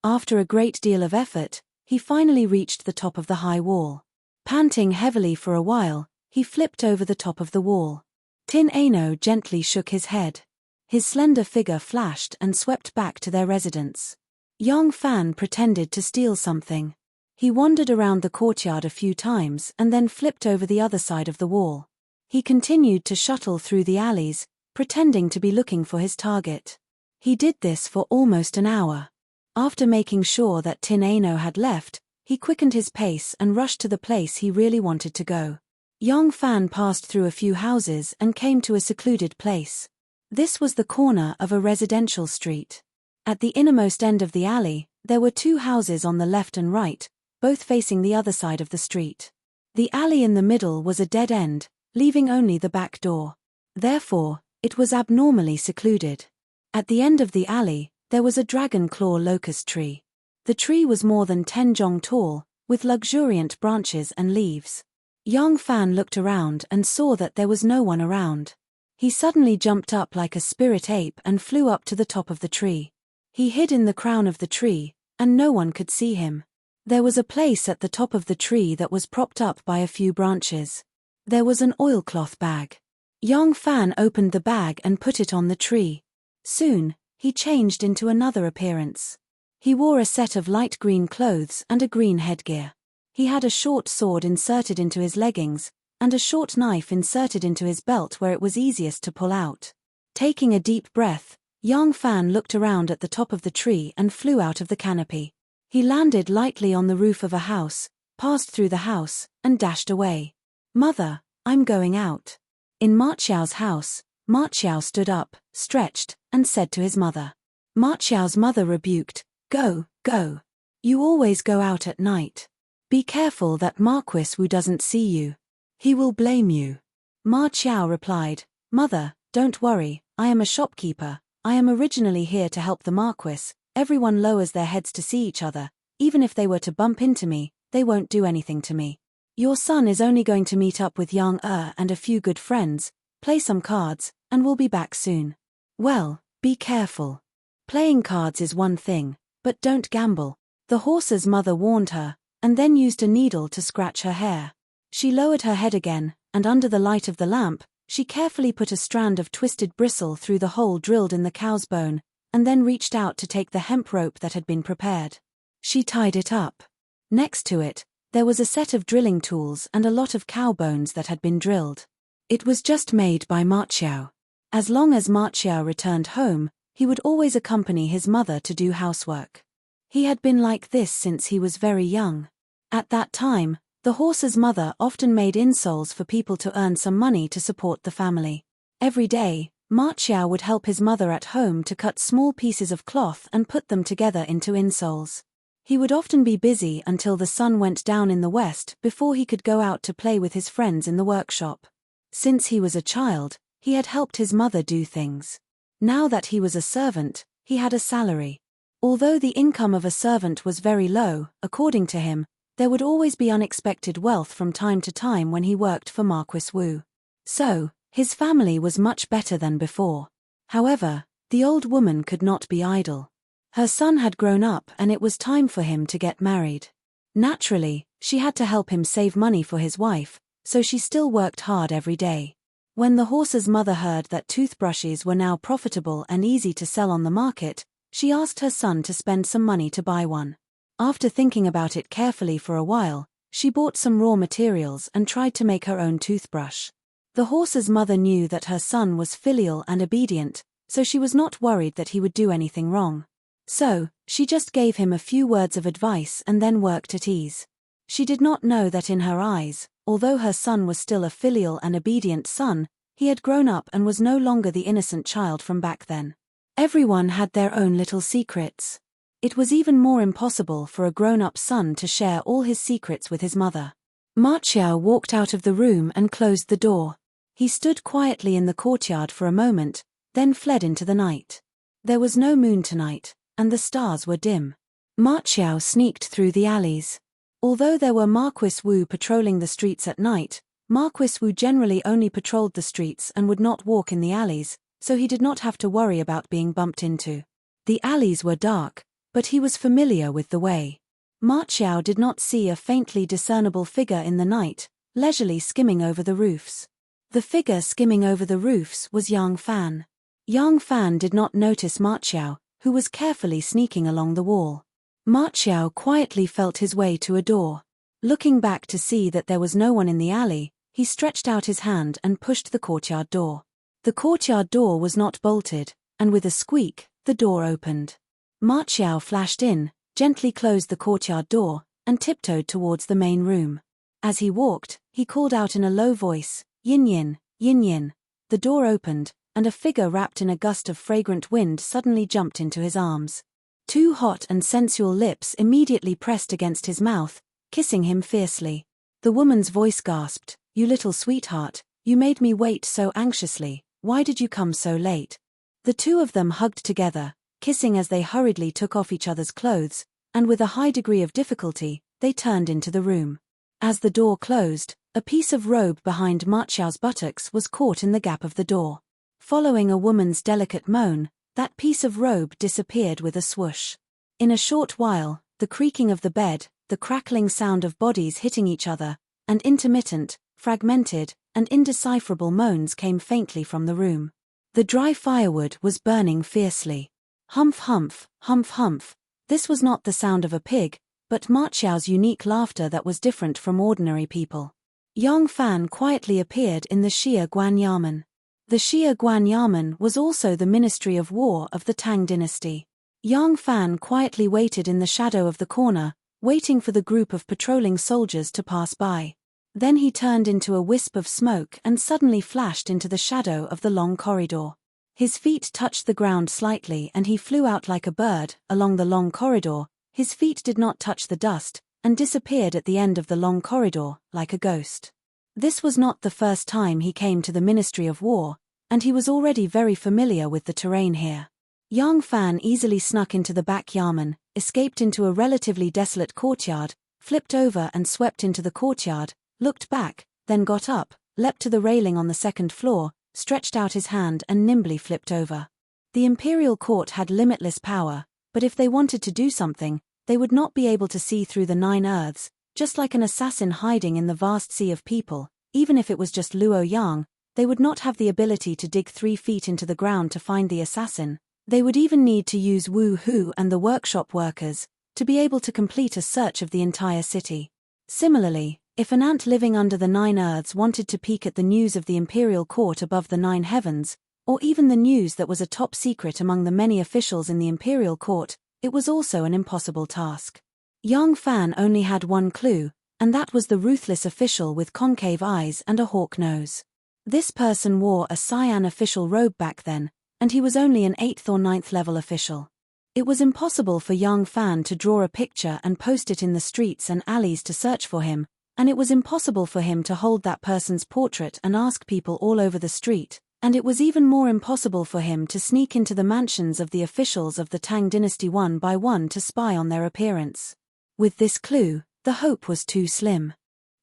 After a great deal of effort, he finally reached the top of the high wall. Panting heavily for a while, he flipped over the top of the wall. Tin Ano gently shook his head. His slender figure flashed and swept back to their residence. Young Fan pretended to steal something. He wandered around the courtyard a few times and then flipped over the other side of the wall. He continued to shuttle through the alleys, pretending to be looking for his target. He did this for almost an hour. After making sure that Tin Ano had left, he quickened his pace and rushed to the place he really wanted to go. Young Fan passed through a few houses and came to a secluded place. This was the corner of a residential street. At the innermost end of the alley, there were two houses on the left and right, both facing the other side of the street. The alley in the middle was a dead end, leaving only the back door. Therefore, it was abnormally secluded. At the end of the alley, there was a dragon claw locust tree. The tree was more than 10 jong tall, with luxuriant branches and leaves. Young Fan looked around and saw that there was no one around. He suddenly jumped up like a spirit ape and flew up to the top of the tree. He hid in the crown of the tree, and no one could see him. There was a place at the top of the tree that was propped up by a few branches. There was an oilcloth bag. Young Fan opened the bag and put it on the tree. Soon, he changed into another appearance. He wore a set of light green clothes and a green headgear. He had a short sword inserted into his leggings, and a short knife inserted into his belt where it was easiest to pull out. Taking a deep breath, Young Fan looked around at the top of the tree and flew out of the canopy. He landed lightly on the roof of a house, passed through the house, and dashed away. Mother, I'm going out. In Ma Qiao's house, Ma Qiao stood up, stretched, and said to his mother. Ma Qiao's mother rebuked, Go, go. You always go out at night. Be careful that Marquis Wu doesn't see you. He will blame you. Ma Qiao replied, Mother, don't worry, I am a shopkeeper. I am originally here to help the Marquis. Everyone lowers their heads to see each other. Even if they were to bump into me, they won't do anything to me. Your son is only going to meet up with Yang and a few good friends, play some cards, and will be back soon. Well, be careful. Playing cards is one thing, but don't gamble. The horse's mother warned her, and then used a needle to scratch her hair. She lowered her head again, and under the light of the lamp, she carefully put a strand of twisted bristle through the hole drilled in the cow's bone, and then reached out to take the hemp rope that had been prepared. She tied it up. Next to it, There was a set of drilling tools and a lot of cow bones that had been drilled. It was just made by Ma Qiao. As long as Ma Qiao returned home, he would always accompany his mother to do housework. He had been like this since he was very young. At that time, the horse's mother often made insoles for people to earn some money to support the family. Every day, Ma Qiao would help his mother at home to cut small pieces of cloth and put them together into insoles. He would often be busy until the sun went down in the west before he could go out to play with his friends in the workshop. Since he was a child, he had helped his mother do things. Now that he was a servant, he had a salary. Although the income of a servant was very low, according to him, there would always be unexpected wealth from time to time when he worked for Marquis Wu. So, his family was much better than before. However, the old woman could not be idle. Her son had grown up and it was time for him to get married. Naturally, she had to help him save money for his wife, so she still worked hard every day. When the horse's mother heard that toothbrushes were now profitable and easy to sell on the market, she asked her son to spend some money to buy one. After thinking about it carefully for a while, she bought some raw materials and tried to make her own toothbrush. The horse's mother knew that her son was filial and obedient, so she was not worried that he would do anything wrong. So, she just gave him a few words of advice and then worked at ease. She did not know that in her eyes, although her son was still a filial and obedient son, he had grown up and was no longer the innocent child from back then. Everyone had their own little secrets. It was even more impossible for a grown-up son to share all his secrets with his mother. Ma Qiao walked out of the room and closed the door. He stood quietly in the courtyard for a moment, then fled into the night. There was no moon tonight, and the stars were dim. Ma Qiao sneaked through the alleys. Although there were Marquis Wu patrolling the streets at night, Marquis Wu generally only patrolled the streets and would not walk in the alleys, so he did not have to worry about being bumped into. The alleys were dark, but he was familiar with the way. Ma Qiao did not see a faintly discernible figure in the night, leisurely skimming over the roofs. The figure skimming over the roofs was Yang Fan. Yang Fan did not notice Ma Qiao, who was carefully sneaking along the wall. Ma Qiao quietly felt his way to a door. Looking back to see that there was no one in the alley, he stretched out his hand and pushed the courtyard door. The courtyard door was not bolted, and with a squeak, the door opened. Ma Qiao flashed in, gently closed the courtyard door, and tiptoed towards the main room. As he walked, he called out in a low voice, "Yin Yin, Yin Yin." The door opened, and a figure wrapped in a gust of fragrant wind suddenly jumped into his arms. Two hot and sensual lips immediately pressed against his mouth, kissing him fiercely. The woman's voice gasped, "You little sweetheart, you made me wait so anxiously, why did you come so late?" The two of them hugged together, kissing as they hurriedly took off each other's clothes, and with a high degree of difficulty, they turned into the room. As the door closed, a piece of robe behind Ma Qiao's buttocks was caught in the gap of the door. Following a woman's delicate moan, that piece of robe disappeared with a swoosh. In a short while, the creaking of the bed, the crackling sound of bodies hitting each other, and intermittent, fragmented, and indecipherable moans came faintly from the room. The dry firewood was burning fiercely. Humph humph, humph humph. This was not the sound of a pig, but Ma Qiao's unique laughter that was different from ordinary people. Yang Fan quietly appeared in the Xie Guan Yamen. The Xie Guan Yamen was also the Ministry of War of the Tang dynasty. Yang Fan quietly waited in the shadow of the corner, waiting for the group of patrolling soldiers to pass by. Then he turned into a wisp of smoke and suddenly flashed into the shadow of the long corridor. His feet touched the ground slightly and he flew out like a bird, along the long corridor. His feet did not touch the dust, and disappeared at the end of the long corridor, like a ghost. This was not the first time he came to the Ministry of War, and he was already very familiar with the terrain here. Yang Fan easily snuck into the back yamen, escaped into a relatively desolate courtyard, flipped over and swept into the courtyard, looked back, then got up, leapt to the railing on the second floor, stretched out his hand and nimbly flipped over. The imperial court had limitless power, but if they wanted to do something, they would not be able to see through the 9 earths, just like an assassin hiding in the vast sea of people. Even if it was just Luo Yang, they would not have the ability to dig 3 feet into the ground to find the assassin. They would even need to use Wu Hu and the workshop workers to be able to complete a search of the entire city. Similarly, if an ant living under the 9 earths wanted to peek at the news of the imperial court above the 9 heavens, or even the news that was a top secret among the many officials in the imperial court, it was also an impossible task. Young Fan only had one clue, and that was the ruthless official with concave eyes and a hawk nose. This person wore a cyan official robe back then, and he was only an 8th or 9th level official. It was impossible for Young Fan to draw a picture and post it in the streets and alleys to search for him, and it was impossible for him to hold that person's portrait and ask people all over the street, and it was even more impossible for him to sneak into the mansions of the officials of the Tang dynasty one by one to spy on their appearance. With this clue, the hope was too slim.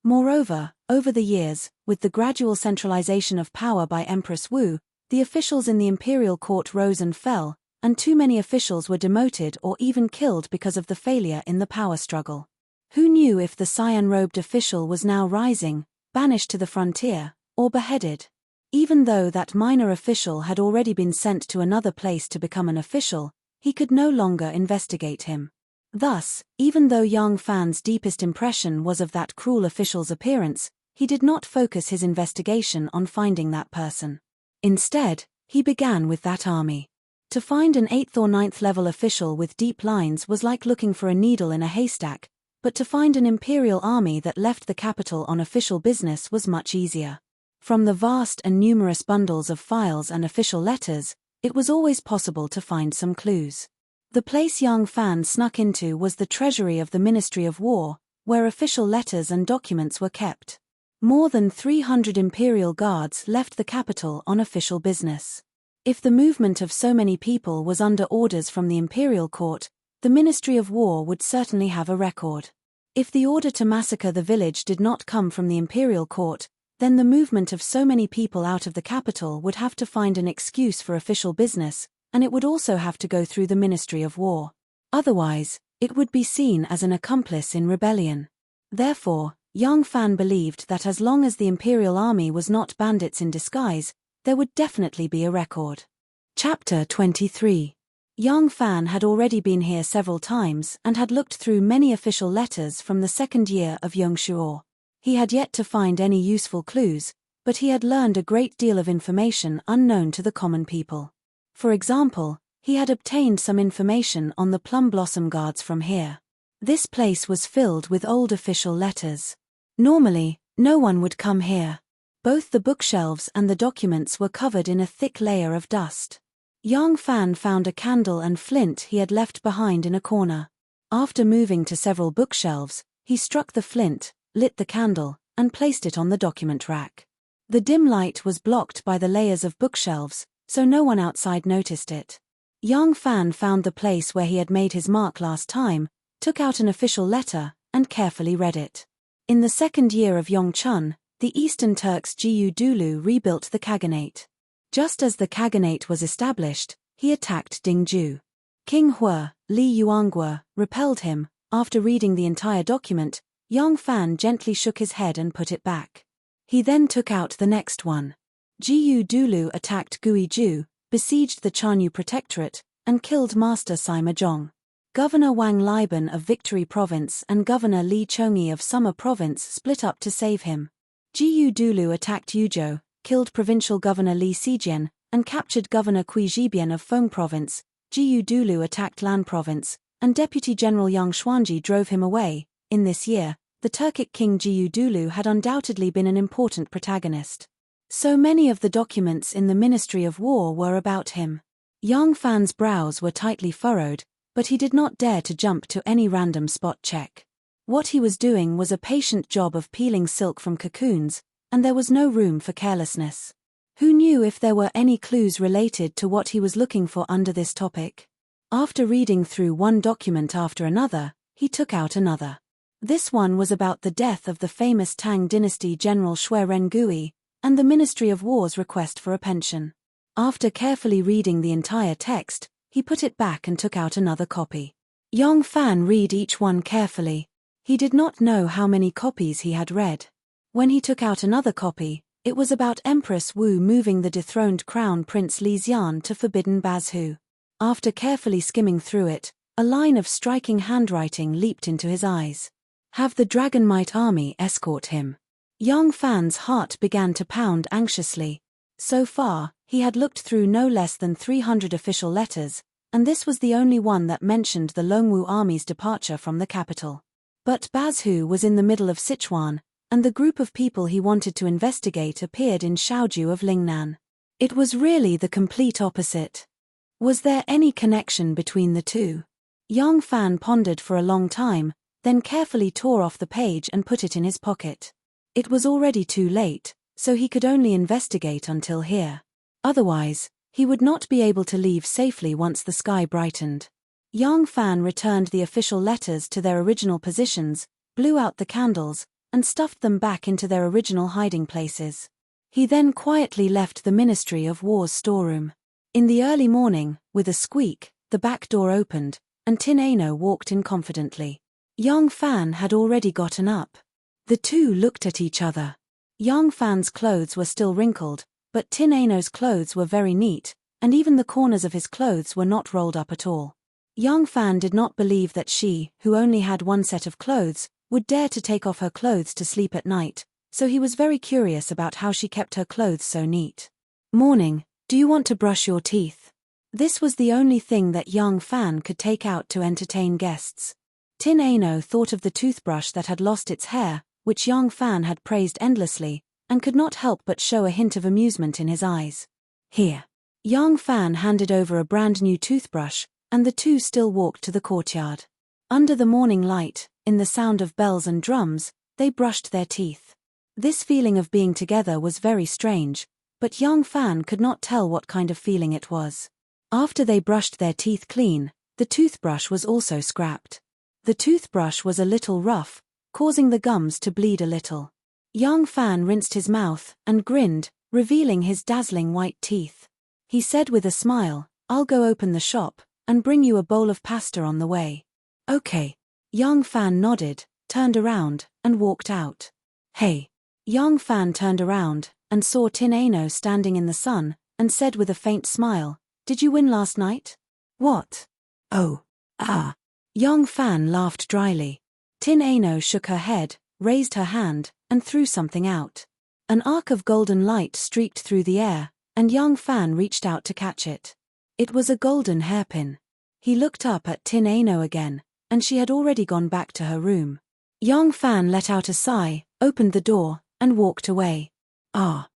Moreover, over the years, with the gradual centralization of power by Empress Wu, the officials in the imperial court rose and fell, and too many officials were demoted or even killed because of the failure in the power struggle. Who knew if the cyan-robed official was now rising, banished to the frontier, or beheaded? Even though that minor official had already been sent to another place to become an official, he could no longer investigate him. Thus, even though Young Fan's deepest impression was of that cruel official's appearance, he did not focus his investigation on finding that person. Instead, he began with that army. To find an 8th or 9th level official with deep lines was like looking for a needle in a haystack, but to find an imperial army that left the capital on official business was much easier. From the vast and numerous bundles of files and official letters, it was always possible to find some clues. The place Young Fan snuck into was the treasury of the Ministry of War, where official letters and documents were kept. More than 300 imperial guards left the capital on official business. If the movement of so many people was under orders from the imperial court, the Ministry of War would certainly have a record. If the order to massacre the village did not come from the imperial court, then the movement of so many people out of the capital would have to find an excuse for official business, and it would also have to go through the Ministry of War. Otherwise, it would be seen as an accomplice in rebellion. Therefore, Young Fan believed that as long as the imperial army was not bandits in disguise, there would definitely be a record. Chapter 23. Young Fan had already been here several times and had looked through many official letters from the second year of Yongshuo. He had yet to find any useful clues, but he had learned a great deal of information unknown to the common people. For example, he had obtained some information on the plum blossom guards from here. This place was filled with old official letters. Normally, no one would come here. Both the bookshelves and the documents were covered in a thick layer of dust. Young Fan found a candle and flint he had left behind in a corner. After moving to several bookshelves, he struck the flint, lit the candle, and placed it on the document rack. The dim light was blocked by the layers of bookshelves, so no one outside noticed it. Young Fan found the place where he had made his mark last time, took out an official letter, and carefully read it. In the second year of Yongchun, the Eastern Turks Jiyu Dulu rebuilt the Khaganate. Just as the Khaganate was established, he attacked Dingju. King Hua, Li Yuanghua, repelled him. After reading the entire document, Young Fan gently shook his head and put it back. He then took out the next one. Jiyu Dulu attacked Guizhou, besieged the Chanyu Protectorate, and killed Master Sima Zhong. Governor Wang Liban of Victory Province and Governor Li Chongyi of Summer Province split up to save him. Jiyu Dulu attacked Yuzhou, killed Provincial Governor Li Xijian, and captured Governor Kui Jibian of Feng Province. Jiyu Dulu attacked Lan Province, and Deputy General Yang Xuanji drove him away. In this year, the Turkic king Jiyu Dulu had undoubtedly been an important protagonist. So many of the documents in the Ministry of War were about him. Young Fan's brows were tightly furrowed, but he did not dare to jump to any random spot check. What he was doing was a patient job of peeling silk from cocoons, and there was no room for carelessness. Who knew if there were any clues related to what he was looking for under this topic? After reading through one document after another, he took out another. This one was about the death of the famous Tang dynasty general Xue Rengui, and the Ministry of War's request for a pension. After carefully reading the entire text, he put it back and took out another copy. Young Fan read each one carefully. He did not know how many copies he had read. When he took out another copy, it was about Empress Wu moving the dethroned Crown Prince Li Xian to Forbidden Bazhu. After carefully skimming through it, a line of striking handwriting leaped into his eyes. Have the Dragonmite army escort him. Young Fan's heart began to pound anxiously. So far, he had looked through no less than 300 official letters, and this was the only one that mentioned the Longwu army's departure from the capital. But Bazhu was in the middle of Sichuan, and the group of people he wanted to investigate appeared in Shaoju of Lingnan. It was really the complete opposite. Was there any connection between the two? Young Fan pondered for a long time, then carefully tore off the page and put it in his pocket. It was already too late, so he could only investigate until here. Otherwise, he would not be able to leave safely once the sky brightened. Young Fan returned the official letters to their original positions, blew out the candles, and stuffed them back into their original hiding places. He then quietly left the Ministry of War's storeroom. In the early morning, with a squeak, the back door opened, and Tin Ano walked in confidently. Young Fan had already gotten up. The two looked at each other. Young Fan's clothes were still wrinkled, but Tin Ano's clothes were very neat, and even the corners of his clothes were not rolled up at all. Young Fan did not believe that she, who only had one set of clothes, would dare to take off her clothes to sleep at night, so he was very curious about how she kept her clothes so neat. Morning, do you want to brush your teeth? This was the only thing that Young Fan could take out to entertain guests. Tin Ano thought of the toothbrush that had lost its hair, which Young Fan had praised endlessly, and could not help but show a hint of amusement in his eyes. Here. Young Fan handed over a brand new toothbrush, and the two still walked to the courtyard. Under the morning light, in the sound of bells and drums, they brushed their teeth. This feeling of being together was very strange, but Young Fan could not tell what kind of feeling it was. After they brushed their teeth clean, the toothbrush was also scrapped. The toothbrush was a little rough, causing the gums to bleed a little. Young Fan rinsed his mouth and grinned, revealing his dazzling white teeth. He said with a smile, "I'll go open the shop, and bring you a bowl of pasta on the way." "Okay." Young Fan nodded, turned around, and walked out. "Hey." Young Fan turned around, and saw Tin Ano standing in the sun, and said with a faint smile, "Did you win last night?" "What?" "Oh. Ah." Young Fan laughed dryly. Tin Ano shook her head, raised her hand, and threw something out. An arc of golden light streaked through the air, and Young Fan reached out to catch it. It was a golden hairpin. He looked up at Tin Ano again, and she had already gone back to her room. Young Fan let out a sigh, opened the door, and walked away. Ah.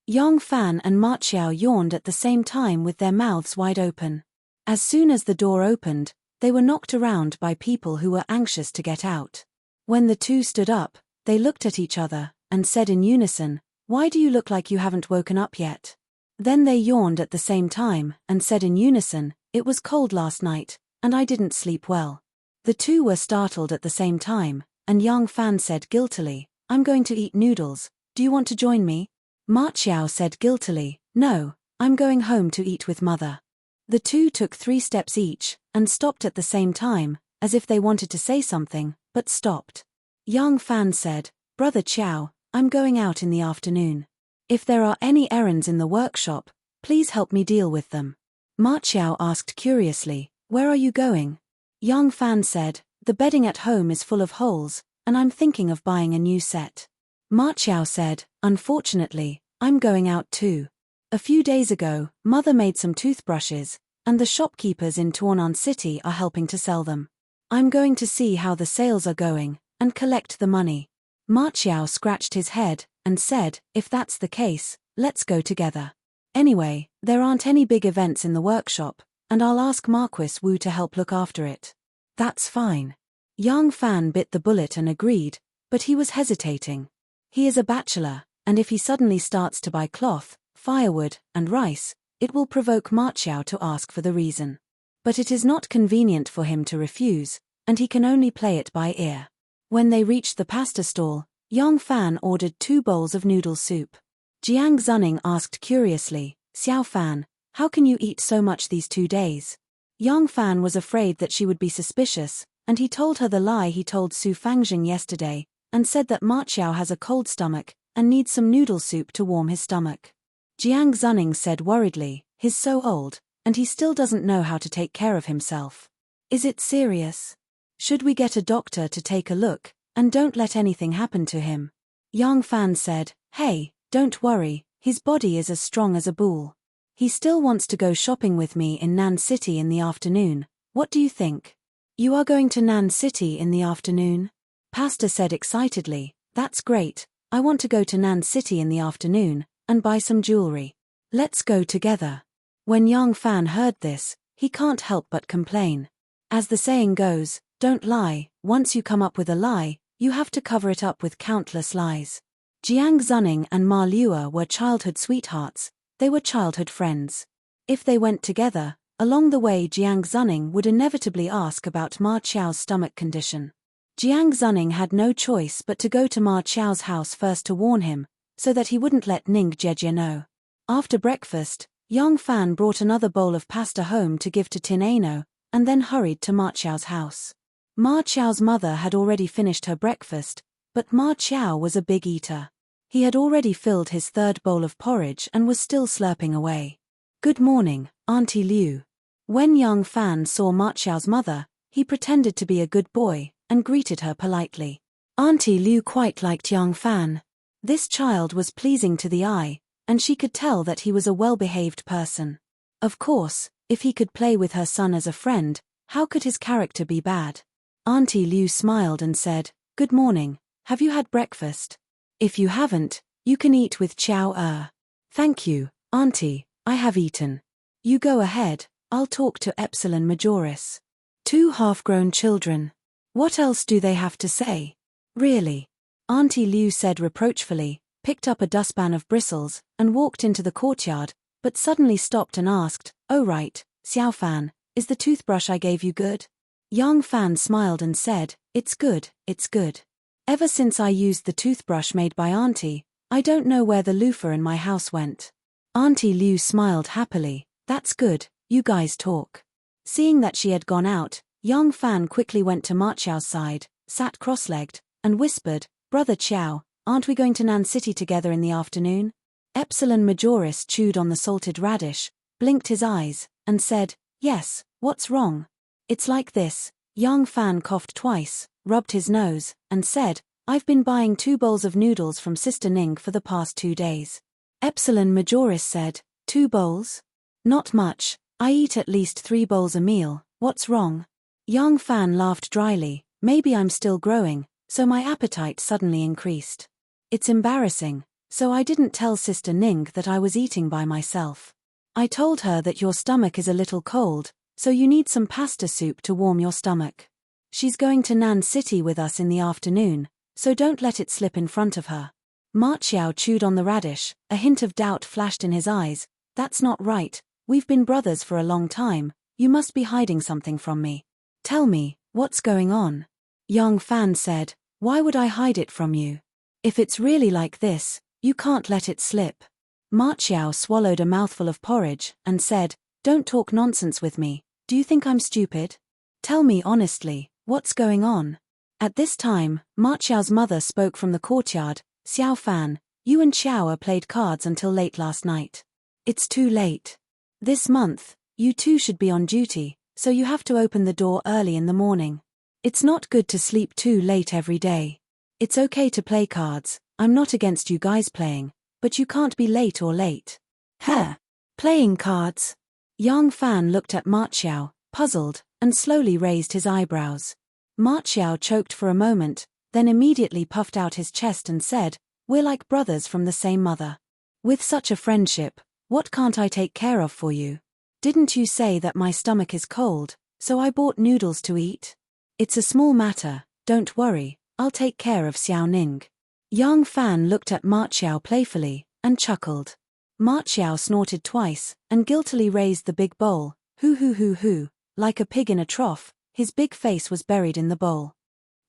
Young Fan and Ma Qiao yawned at the same time with their mouths wide open. As soon as the door opened, they were knocked around by people who were anxious to get out. When the two stood up, they looked at each other, and said in unison, "Why do you look like you haven't woken up yet?" Then they yawned at the same time, and said in unison, "It was cold last night, and I didn't sleep well." The two were startled at the same time, and Young Fan said guiltily, "I'm going to eat noodles, do you want to join me?" Ma Qiao said guiltily, "No, I'm going home to eat with mother." The two took 3 steps each, and stopped at the same time, as if they wanted to say something, but stopped. Young Fan said, "Brother Qiao, I'm going out in the afternoon. If there are any errands in the workshop, please help me deal with them." Ma Qiao asked curiously, "Where are you going?" Young Fan said, "The bedding at home is full of holes, and I'm thinking of buying a new set." Ma Qiao said, "Unfortunately, I'm going out too. A few days ago, mother made some toothbrushes, and the shopkeepers in Tornan City are helping to sell them. I'm going to see how the sales are going, and collect the money." Ma Qiao scratched his head, and said, "If that's the case, let's go together. Anyway, there aren't any big events in the workshop, and I'll ask Marquis Wu to help look after it." "That's fine." Young Fan bit the bullet and agreed, but he was hesitating. He is a bachelor, and if he suddenly starts to buy cloth, firewood, and rice, it will provoke Ma Qiao to ask for the reason. But it is not convenient for him to refuse, and he can only play it by ear. When they reached the pasta stall, Young Fan ordered 2 bowls of noodle soup. Jiang Zuning asked curiously, "Xiao Fan, how can you eat so much these 2 days?" Young Fan was afraid that she would be suspicious, and he told her the lie he told Su Fangjing yesterday, and said that Ma Qiao has a cold stomach, and needs some noodle soup to warm his stomach. Jiang Zuning said worriedly, "He's so old, and he still doesn't know how to take care of himself. Is it serious?" Should we get a doctor to take a look, and don't let anything happen to him? Yang Fan said, hey, don't worry, his body is as strong as a bull. He still wants to go shopping with me in Nan City in the afternoon. What do you think? You are going to Nan City in the afternoon? Pastor said excitedly, that's great, I want to go to Nan City in the afternoon, and buy some jewelry. Let's go together. When Yang Fan heard this, he can't help but complain. As the saying goes, don't lie, once you come up with a lie, you have to cover it up with countless lies. Jiang Zuning and Ma Liuer were childhood sweethearts, they were childhood friends. If they went together, along the way Jiang Zuning would inevitably ask about Ma Qiao's stomach condition. Jiang Zuning had no choice but to go to Ma Qiao's house first to warn him, so that he wouldn't let Ning Jejie know. After breakfast, Yang Fan brought another bowl of pasta home to give to Tin Ano, and then hurried to Ma Qiao's house. Ma Qiao's mother had already finished her breakfast, but Ma Qiao was a big eater. He had already filled his third bowl of porridge and was still slurping away. Good morning, Auntie Liu. When Yang Fan saw Ma Qiao's mother, he pretended to be a good boy, and greeted her politely. Auntie Liu quite liked Yang Fan. This child was pleasing to the eye, and she could tell that he was a well-behaved person. Of course, if he could play with her son as a friend, how could his character be bad? Auntie Liu smiled and said, good morning, have you had breakfast? If you haven't, you can eat with Qiao. Thank you, Auntie, I have eaten. You go ahead, I'll talk to Epsilon Majoris. Two half-grown children. What else do they have to say? Really? Auntie Liu said reproachfully, picked up a dustpan of bristles, and walked into the courtyard, but suddenly stopped and asked, oh right, Xiao Fan, is the toothbrush I gave you good? Yang Fan smiled and said, it's good, it's good. Ever since I used the toothbrush made by Auntie, I don't know where the loofah in my house went. Auntie Liu smiled happily, that's good, you guys talk. Seeing that she had gone out, Yang Fan quickly went to Ma Qiao's side, sat cross-legged, and whispered, Brother Qiao, aren't we going to Nan City together in the afternoon? Epsilon Majoris chewed on the salted radish, blinked his eyes, and said, yes, what's wrong? It's like this. Yang Fan coughed twice, rubbed his nose, and said, I've been buying 2 bowls of noodles from Sister Ning for the past 2 days. Epsilon Majoris said, 2 bowls? Not much, I eat at least 3 bowls a meal, what's wrong? Yang Fan laughed dryly, maybe I'm still growing, so my appetite suddenly increased. It's embarrassing, so I didn't tell Sister Ning that I was eating by myself. I told her that your stomach is a little cold, so you need some pasta soup to warm your stomach. She's going to Nan City with us in the afternoon, so don't let it slip in front of her. Ma Qiao chewed on the radish, a hint of doubt flashed in his eyes. That's not right, we've been brothers for a long time, you must be hiding something from me. Tell me, what's going on? Yang Fan said, why would I hide it from you? If it's really like this, you can't let it slip. Ma Qiao swallowed a mouthful of porridge, and said, don't talk nonsense with me, do you think I'm stupid? Tell me honestly, what's going on? At this time, Ma Qiao's mother spoke from the courtyard, Xiao Fan, you and Qiao played cards until late last night. It's too late. This month, you two should be on duty, so you have to open the door early in the morning. It's not good to sleep too late every day. It's okay to play cards, I'm not against you guys playing, but you can't be late or late. Huh? Playing cards? Yang Fan looked at Ma Qiao, puzzled, and slowly raised his eyebrows. Ma Qiao choked for a moment, then immediately puffed out his chest and said, we're like brothers from the same mother. With such a friendship, what can't I take care of for you? Didn't you say that my stomach is cold, so I bought noodles to eat? It's a small matter, don't worry, I'll take care of Xiao Ning. Yang Fan looked at Ma Qiao playfully, and chuckled. Ma Qiao snorted twice, and guiltily raised the big bowl, hoo, like a pig in a trough, his big face was buried in the bowl.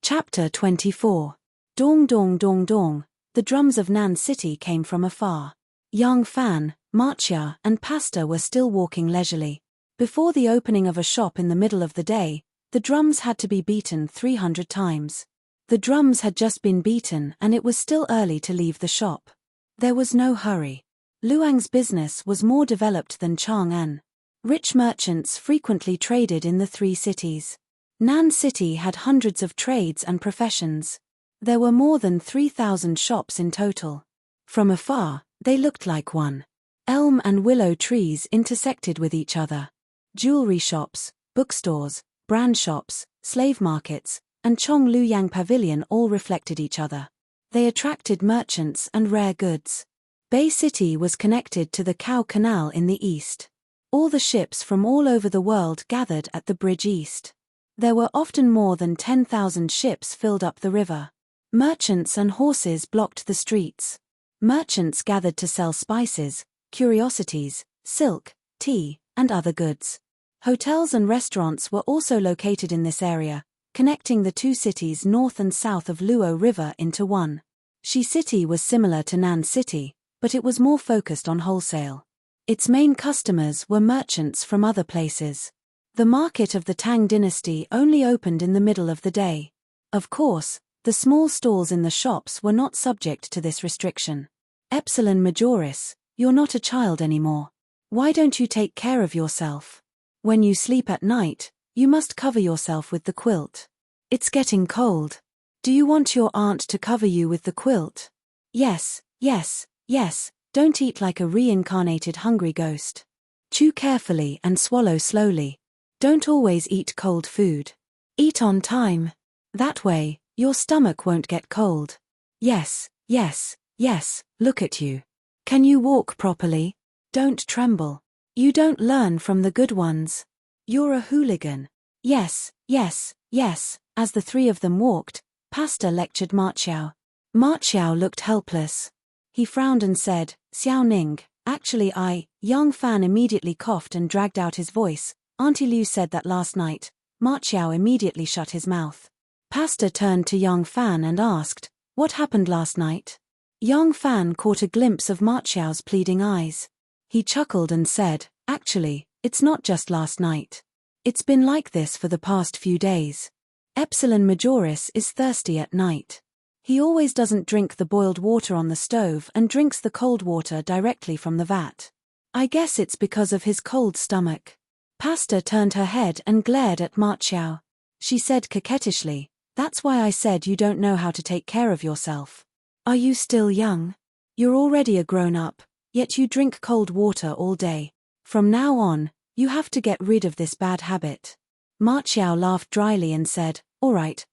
Chapter 24. Dong dong dong dong, the drums of Nan City came from afar. Yang Fan, Ma Qiao, and Pasta were still walking leisurely. Before the opening of a shop in the middle of the day, the drums had to be beaten 300 times. The drums had just been beaten and it was still early to leave the shop. There was no hurry. Luang's business was more developed than Chang'an. Rich merchants frequently traded in the 3 cities. Nan City had hundreds of trades and professions. There were more than 3,000 shops in total. From afar, they looked like one. Elm and willow trees intersected with each other. Jewelry shops, bookstores, brand shops, slave markets, and Chong Luyang Pavilion all reflected each other. They attracted merchants and rare goods. Bay City was connected to the Cow Canal in the east. All the ships from all over the world gathered at the bridge east. There were often more than 10,000 ships filled up the river. Merchants and horses blocked the streets. Merchants gathered to sell spices, curiosities, silk, tea, and other goods. Hotels and restaurants were also located in this area, connecting the two cities north and south of Luo River into one. Shi City was similar to Nan City, but it was more focused on wholesale. Its main customers were merchants from other places. The market of the Tang dynasty only opened in the middle of the day. Of course, the small stalls in the shops were not subject to this restriction. Epsilon Majoris, you're not a child anymore. Why don't you take care of yourself? When you sleep at night, you must cover yourself with the quilt. It's getting cold. Do you want your aunt to cover you with the quilt? Yes, yes, yes, don't eat like a reincarnated hungry ghost. Chew carefully and swallow slowly. Don't always eat cold food. Eat on time. That way, your stomach won't get cold. Yes, yes, yes, look at you. Can you walk properly? Don't tremble. You don't learn from the good ones. You're a hooligan. Yes, yes, yes. As the three of them walked, Pastor lectured Ma Xiao. Ma Xiao looked helpless. He frowned and said, Xiao Ning, actually Yang Fan immediately coughed and dragged out his voice. Auntie Liu said that last night. Ma Xiao immediately shut his mouth. Pastor turned to Yang Fan and asked, what happened last night? Yang Fan caught a glimpse of Ma Xiao's pleading eyes. He chuckled and said, actually, it's not just last night. It's been like this for the past few days. Epsilon Majoris is thirsty at night. He always doesn't drink the boiled water on the stove and drinks the cold water directly from the vat. I guess it's because of his cold stomach. Pastor turned her head and glared at Ma Xiao. She said coquettishly, that's why I said you don't know how to take care of yourself. Are you still young? You're already a grown-up, yet you drink cold water all day. From now on, you have to get rid of this bad habit. Ma Xiao laughed dryly and said, all right,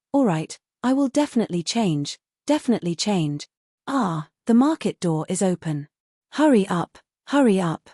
I will definitely change, definitely change. Ah, the market door is open. Hurry up, hurry up.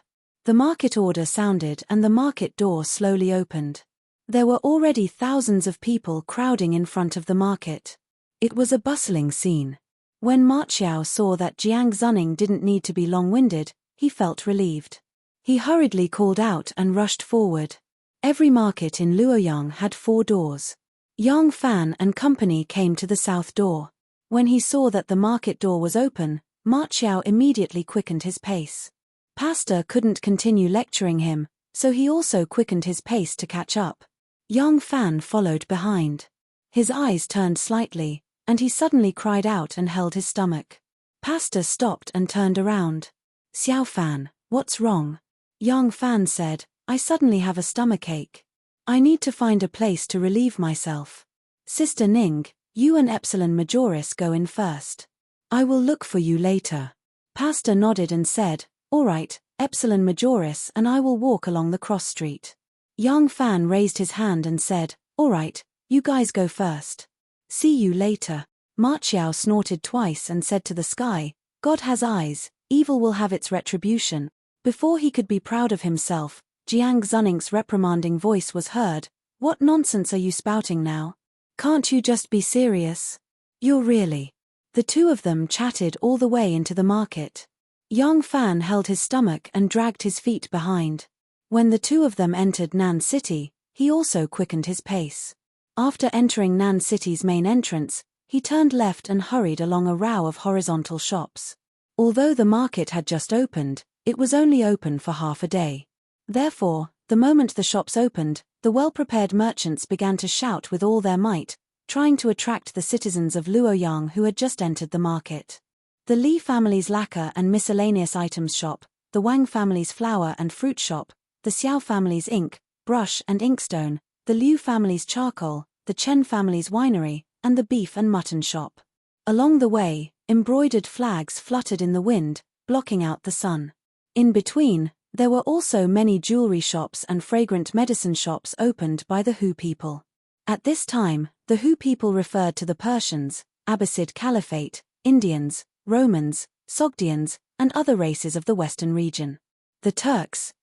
The market order sounded and the market door slowly opened. There were already thousands of people crowding in front of the market. It was a bustling scene. When Ma Xiao saw that Jiang Zuning didn't need to be long-winded, he felt relieved. He hurriedly called out and rushed forward. Every market in Luoyang had 4 doors. Yang Fan and company came to the south door. When he saw that the market door was open, Ma Xiao immediately quickened his pace. Pastor couldn't continue lecturing him, so he also quickened his pace to catch up. Yang Fan followed behind. His eyes turned slightly, and he suddenly cried out and held his stomach. Pastor stopped and turned around. Xiao Fan, what's wrong? Yang Fan said, I suddenly have a stomachache. I need to find a place to relieve myself. Sister Ning, you and Epsilon Majoris go in first. I will look for you later. Pastor nodded and said, all right, Epsilon Majoris and I will walk along the cross street. Yang Fan raised his hand and said, all right, you guys go first. See you later. Ma Xiao snorted twice and said to the sky, God has eyes, evil will have its retribution. Before he could be proud of himself, Jiang Zuning's reprimanding voice was heard. What nonsense are you spouting now? Can't you just be serious? You're really. The two of them chatted all the way into the market. Yang Fan held his stomach and dragged his feet behind. When the two of them entered Nan City, he also quickened his pace. After entering Nan City's main entrance, he turned left and hurried along a row of horizontal shops. Although the market had just opened, it was only open for half a day. Therefore, the moment the shops opened, the well-prepared merchants began to shout with all their might, trying to attract the citizens of Luoyang who had just entered the market. The Li family's lacquer and miscellaneous items shop, the Wang family's flower and fruit shop, the Xiao family's ink, brush and inkstone, the Liu family's charcoal, the Chen family's winery, and the beef and mutton shop. Along the way, embroidered flags fluttered in the wind, blocking out the sun. In between, there were also many jewelry shops and fragrant medicine shops opened by the Hu people. At this time, the Hu people referred to the Persians, Abbasid Caliphate, Indians, Romans, Sogdians, and other races of the western region. The Turks,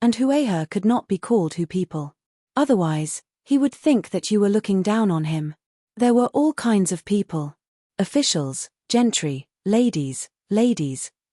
and Huayhe could not be called Hu people. Otherwise, he would think that you were looking down on him. There were all kinds of people. Officials, gentry, ladies,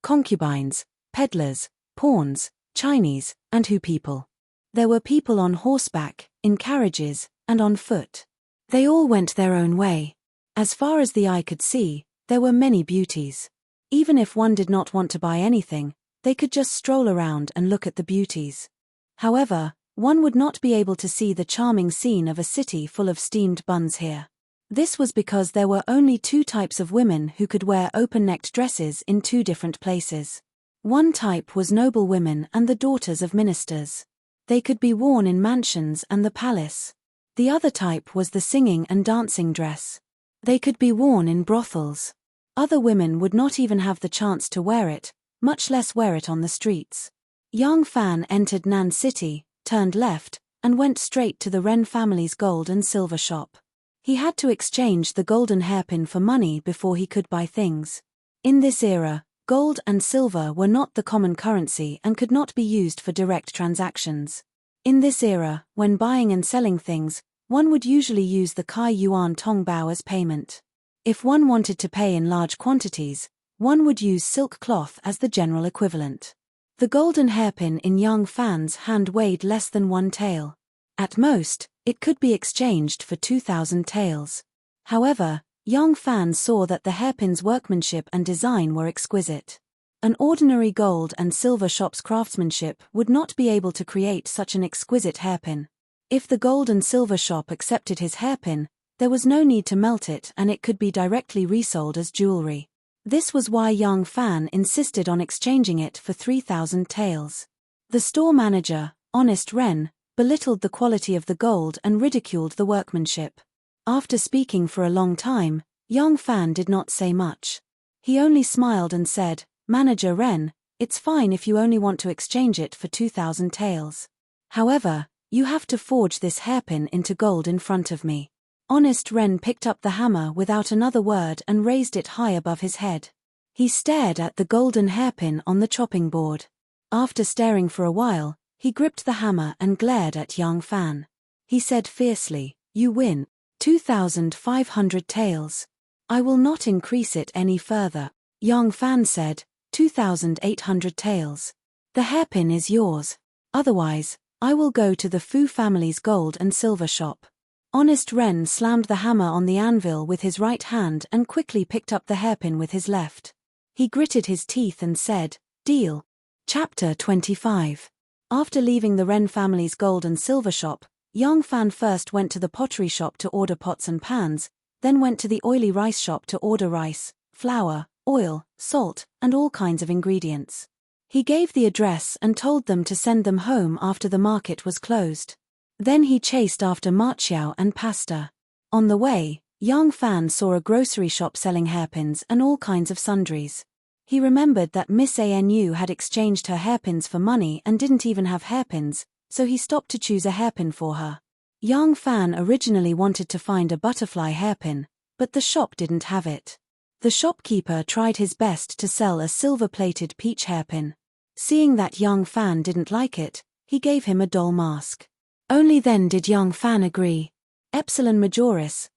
concubines, peddlers, pawns, Chinese, and Hu people. There were people on horseback, in carriages, and on foot. They all went their own way. As far as the eye could see, there were many beauties. Even if one did not want to buy anything, they could just stroll around and look at the beauties. However, one would not be able to see the charming scene of a city full of steamed buns here. This was because there were only two types of women who could wear open-necked dresses in two different places. One type was noble women and the daughters of ministers. They could be worn in mansions and the palace. The other type was the singing and dancing dress. They could be worn in brothels. Other women would not even have the chance to wear it, much less wear it on the streets. Yang Fan entered Nan City, turned left, and went straight to the Ren family's gold and silver shop. He had to exchange the golden hairpin for money before he could buy things. In this era, gold and silver were not the common currency and could not be used for direct transactions. In this era, when buying and selling things, one would usually use the Kai Yuan Tongbao as payment. If one wanted to pay in large quantities, one would use silk cloth as the general equivalent. The golden hairpin in Yang Fan's hand weighed less than 1 tael. At most, it could be exchanged for 2,000 taels. However, Yang Fan saw that the hairpin's workmanship and design were exquisite. An ordinary gold and silver shop's craftsmanship would not be able to create such an exquisite hairpin. If the gold and silver shop accepted his hairpin, there was no need to melt it and it could be directly resold as jewelry. This was why Yang Fan insisted on exchanging it for 3,000 taels. The store manager, Honest Ren, belittled the quality of the gold and ridiculed the workmanship. After speaking for a long time, Yang Fan did not say much. He only smiled and said, "Manager Ren, it's fine if you only want to exchange it for 2,000 taels. However, you have to forge this hairpin into gold in front of me." Honest Ren picked up the hammer without another word and raised it high above his head. He stared at the golden hairpin on the chopping board. After staring for a while, he gripped the hammer and glared at Yang Fan. He said fiercely, "You win. 2,500 taels. I will not increase it any further." Yang Fan said, 2,800 taels. "The hairpin is yours. Otherwise, I will go to the Fu family's gold and silver shop." Honest Ren slammed the hammer on the anvil with his right hand and quickly picked up the hairpin with his left. He gritted his teeth and said, "Deal." Chapter 25. After leaving the Ren family's gold and silver shop, Yang Fan first went to the pottery shop to order pots and pans, then went to the oily rice shop to order rice, flour, oil, salt, and all kinds of ingredients. He gave the address and told them to send them home after the market was closed. Then he chased after marchiao and pasta. On the way, Yang Fan saw a grocery shop selling hairpins and all kinds of sundries. He remembered that Miss Anu had exchanged her hairpins for money and didn't even have hairpins, so he stopped to choose a hairpin for her. Yang Fan originally wanted to find a butterfly hairpin, but the shop didn't have it. The shopkeeper tried his best to sell a silver-plated peach hairpin. Seeing that Yang Fan didn't like it, he gave him a doll mask. Only then did Yang Fan agree. Epsilon Majoris,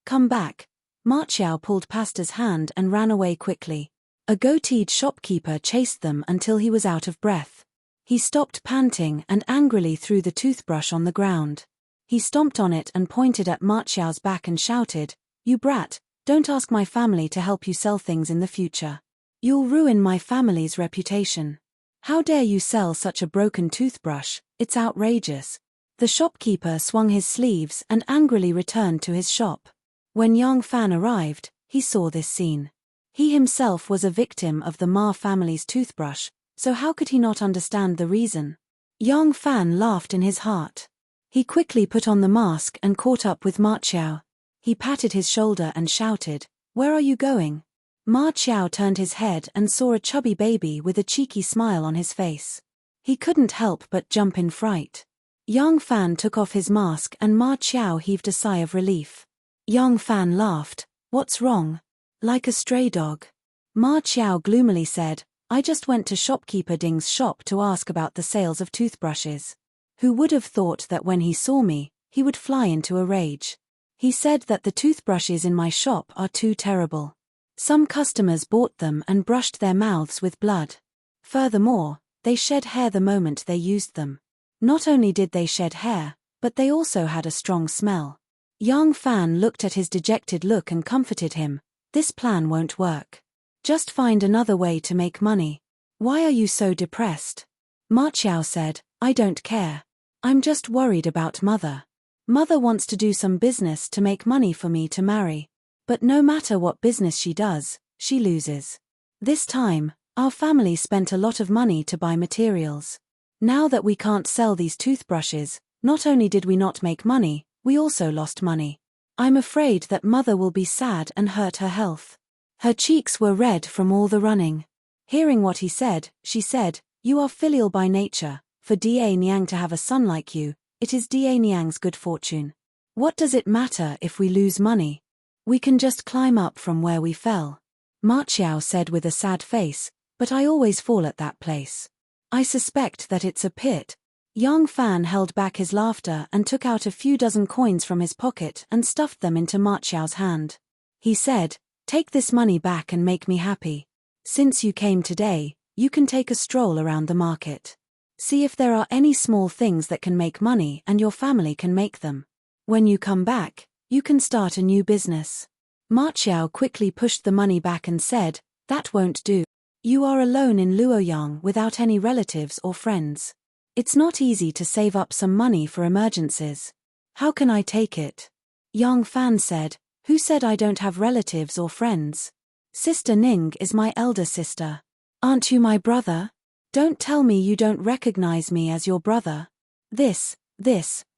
come back." Marchiao pulled Pasta's hand and ran away quickly. A goateed shopkeeper chased them until he was out of breath. He stopped panting and angrily threw the toothbrush on the ground. He stomped on it and pointed at Marchiao's back and shouted, "You brat, don't ask my family to help you sell things in the future. You'll ruin my family's reputation. How dare you sell such a broken toothbrush? It's outrageous." The shopkeeper swung his sleeves and angrily returned to his shop. When Yang Fan arrived, he saw this scene. He himself was a victim of the Ma family's toothbrush, so how could he not understand the reason? Yang Fan laughed in his heart. He quickly put on the mask and caught up with Ma Qiao. He patted his shoulder and shouted, "Where are you going?" Ma Qiao turned his head and saw a chubby baby with a cheeky smile on his face. He couldn't help but jump in fright. Yang Fan took off his mask and Ma Qiao heaved a sigh of relief. Yang Fan laughed. "What's wrong?" "Like a stray dog." Ma Qiao gloomily said, "I just went to shopkeeper Ding's shop to ask about the sales of toothbrushes. Who would have thought that when he saw me, he would fly into a rage. He said that the toothbrushes in my shop are too terrible. Some customers bought them and brushed their mouths with blood. Furthermore, they shed hair the moment they used them. Not only did they shed hair, but they also had a strong smell." Yang Fan looked at his dejected look and comforted him. "This plan won't work. Just find another way to make money. Why are you so depressed?" Ma Qiao said, "I don't care. I'm just worried about Mother. Mother wants to do some business to make money for me to marry. But no matter what business she does, she loses. This time, our family spent a lot of money to buy materials. Now that we can't sell these toothbrushes, not only did we not make money, we also lost money. I'm afraid that Mother will be sad and hurt her health." Her cheeks were red from all the running. Hearing what he said, she said, "You are filial by nature. For Da Niang to have a son like you, it is Da Niang's good fortune. What does it matter if we lose money? We can just climb up from where we fell." Ma Qiao said with a sad face, "But I always fall at that place. I suspect that it's a pit." Yang Fan held back his laughter and took out a few dozen coins from his pocket and stuffed them into Ma Qiao's hand. He said, "Take this money back and make me happy. Since you came today, you can take a stroll around the market. See if there are any small things that can make money and your family can make them. When you come back, you can start a new business." Ma Qiao quickly pushed the money back and said, "That won't do. You are alone in Luoyang without any relatives or friends. It's not easy to save up some money for emergencies. How can I take it?" Yang Fan said, "Who said I don't have relatives or friends? Sister Ning is my elder sister. Aren't you my brother? Don't tell me you don't recognize me as your brother." This,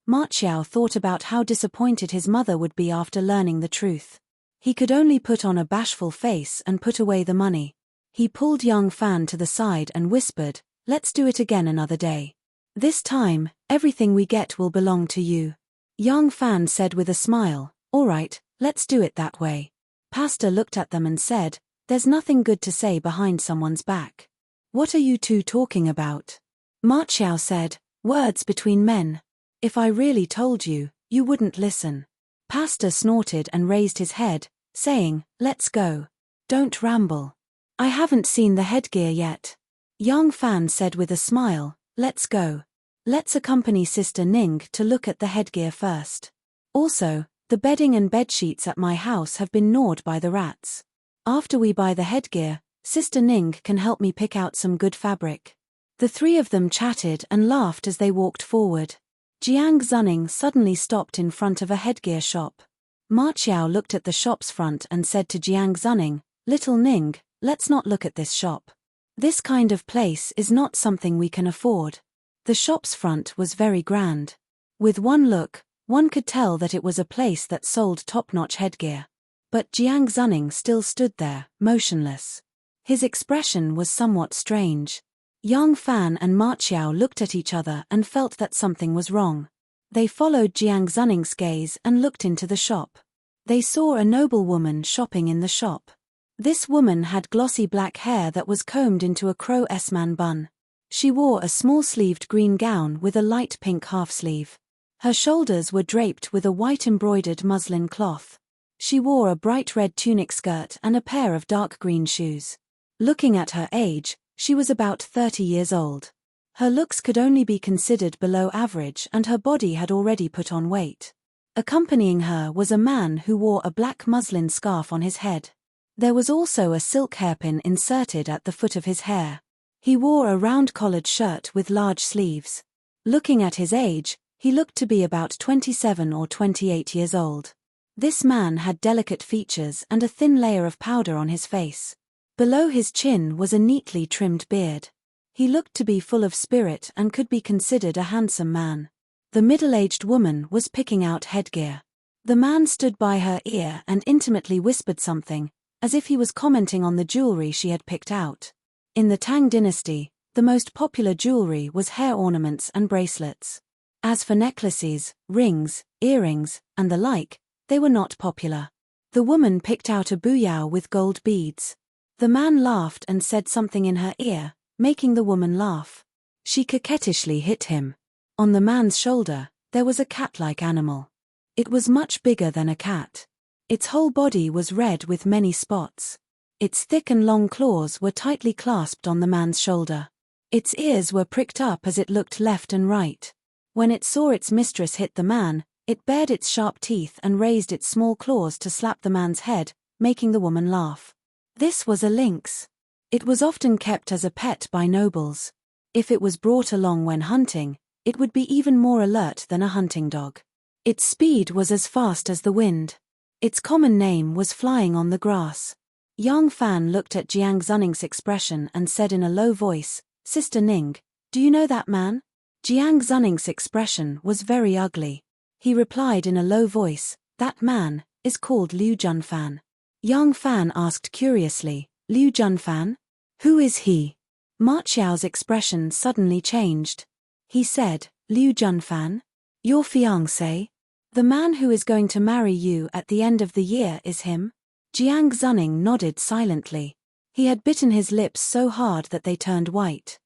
Ma Qiao thought about how disappointed his mother would be after learning the truth. He could only put on a bashful face and put away the money. He pulled Yang Fan to the side and whispered, "Let's do it again another day. This time, everything we get will belong to you." Yang Fan said with a smile, "All right, let's do it that way." Pastor looked at them and said, "There's nothing good to say behind someone's back. What are you two talking about?" Ma Qiao said, "Words between men. If I really told you, you wouldn't listen." Pastor snorted and raised his head, saying, "Let's go. Don't ramble. I haven't seen the headgear yet." Yang Fan said with a smile, "Let's go. Let's accompany Sister Ning to look at the headgear first. Also, the bedding and bedsheets at my house have been gnawed by the rats. After we buy the headgear, Sister Ning can help me pick out some good fabric." The three of them chatted and laughed as they walked forward. Jiang Zuning suddenly stopped in front of a headgear shop. Ma Qiao looked at the shop's front and said to Jiang Zuning, "Little Ning, let's not look at this shop. This kind of place is not something we can afford." The shop's front was very grand. With one look, one could tell that it was a place that sold top-notch headgear. But Jiang Zuning still stood there, motionless. His expression was somewhat strange. Yang Fan and Ma Qiao looked at each other and felt that something was wrong. They followed Jiang Zuning's gaze and looked into the shop. They saw a noble woman shopping in the shop. This woman had glossy black hair that was combed into a crow-S-man bun. She wore a small-sleeved green gown with a light pink half-sleeve. Her shoulders were draped with a white embroidered muslin cloth. She wore a bright red tunic skirt and a pair of dark green shoes. Looking at her age, she was about 30 years old. Her looks could only be considered below average and her body had already put on weight. Accompanying her was a man who wore a black muslin scarf on his head. There was also a silk hairpin inserted at the foot of his hair. He wore a round-collared shirt with large sleeves. Looking at his age, he looked to be about 27 or 28 years old. This man had delicate features and a thin layer of powder on his face. Below his chin was a neatly trimmed beard. He looked to be full of spirit and could be considered a handsome man. The middle-aged woman was picking out headgear. The man stood by her ear and intimately whispered something, as if he was commenting on the jewelry she had picked out. In the Tang dynasty, the most popular jewelry was hair ornaments and bracelets. As for necklaces, rings, earrings, and the like, they were not popular. The woman picked out a buyao with gold beads. The man laughed and said something in her ear, making the woman laugh. She coquettishly hit him. On the man's shoulder, there was a cat-like animal. It was much bigger than a cat. Its whole body was red with many spots. Its thick and long claws were tightly clasped on the man's shoulder. Its ears were pricked up as it looked left and right. When it saw its mistress hit the man, it bared its sharp teeth and raised its small claws to slap the man's head, making the woman laugh. This was a lynx. It was often kept as a pet by nobles. If it was brought along when hunting, it would be even more alert than a hunting dog. Its speed was as fast as the wind. Its common name was flying on the grass. Yang Fan looked at Jiang Zuning's expression and said in a low voice, "Sister Ning, do you know that man?" Jiang Zuning's expression was very ugly. He replied in a low voice, "That man is called Liu Junfan." Yang Fan asked curiously, "Liu Junfan? Who is he?" Ma Qiao's expression suddenly changed. He said, "Liu Junfan? Your fiancé? The man who is going to marry you at the end of the year is him?" Jiang Zuning nodded silently. He had bitten his lips so hard that they turned white.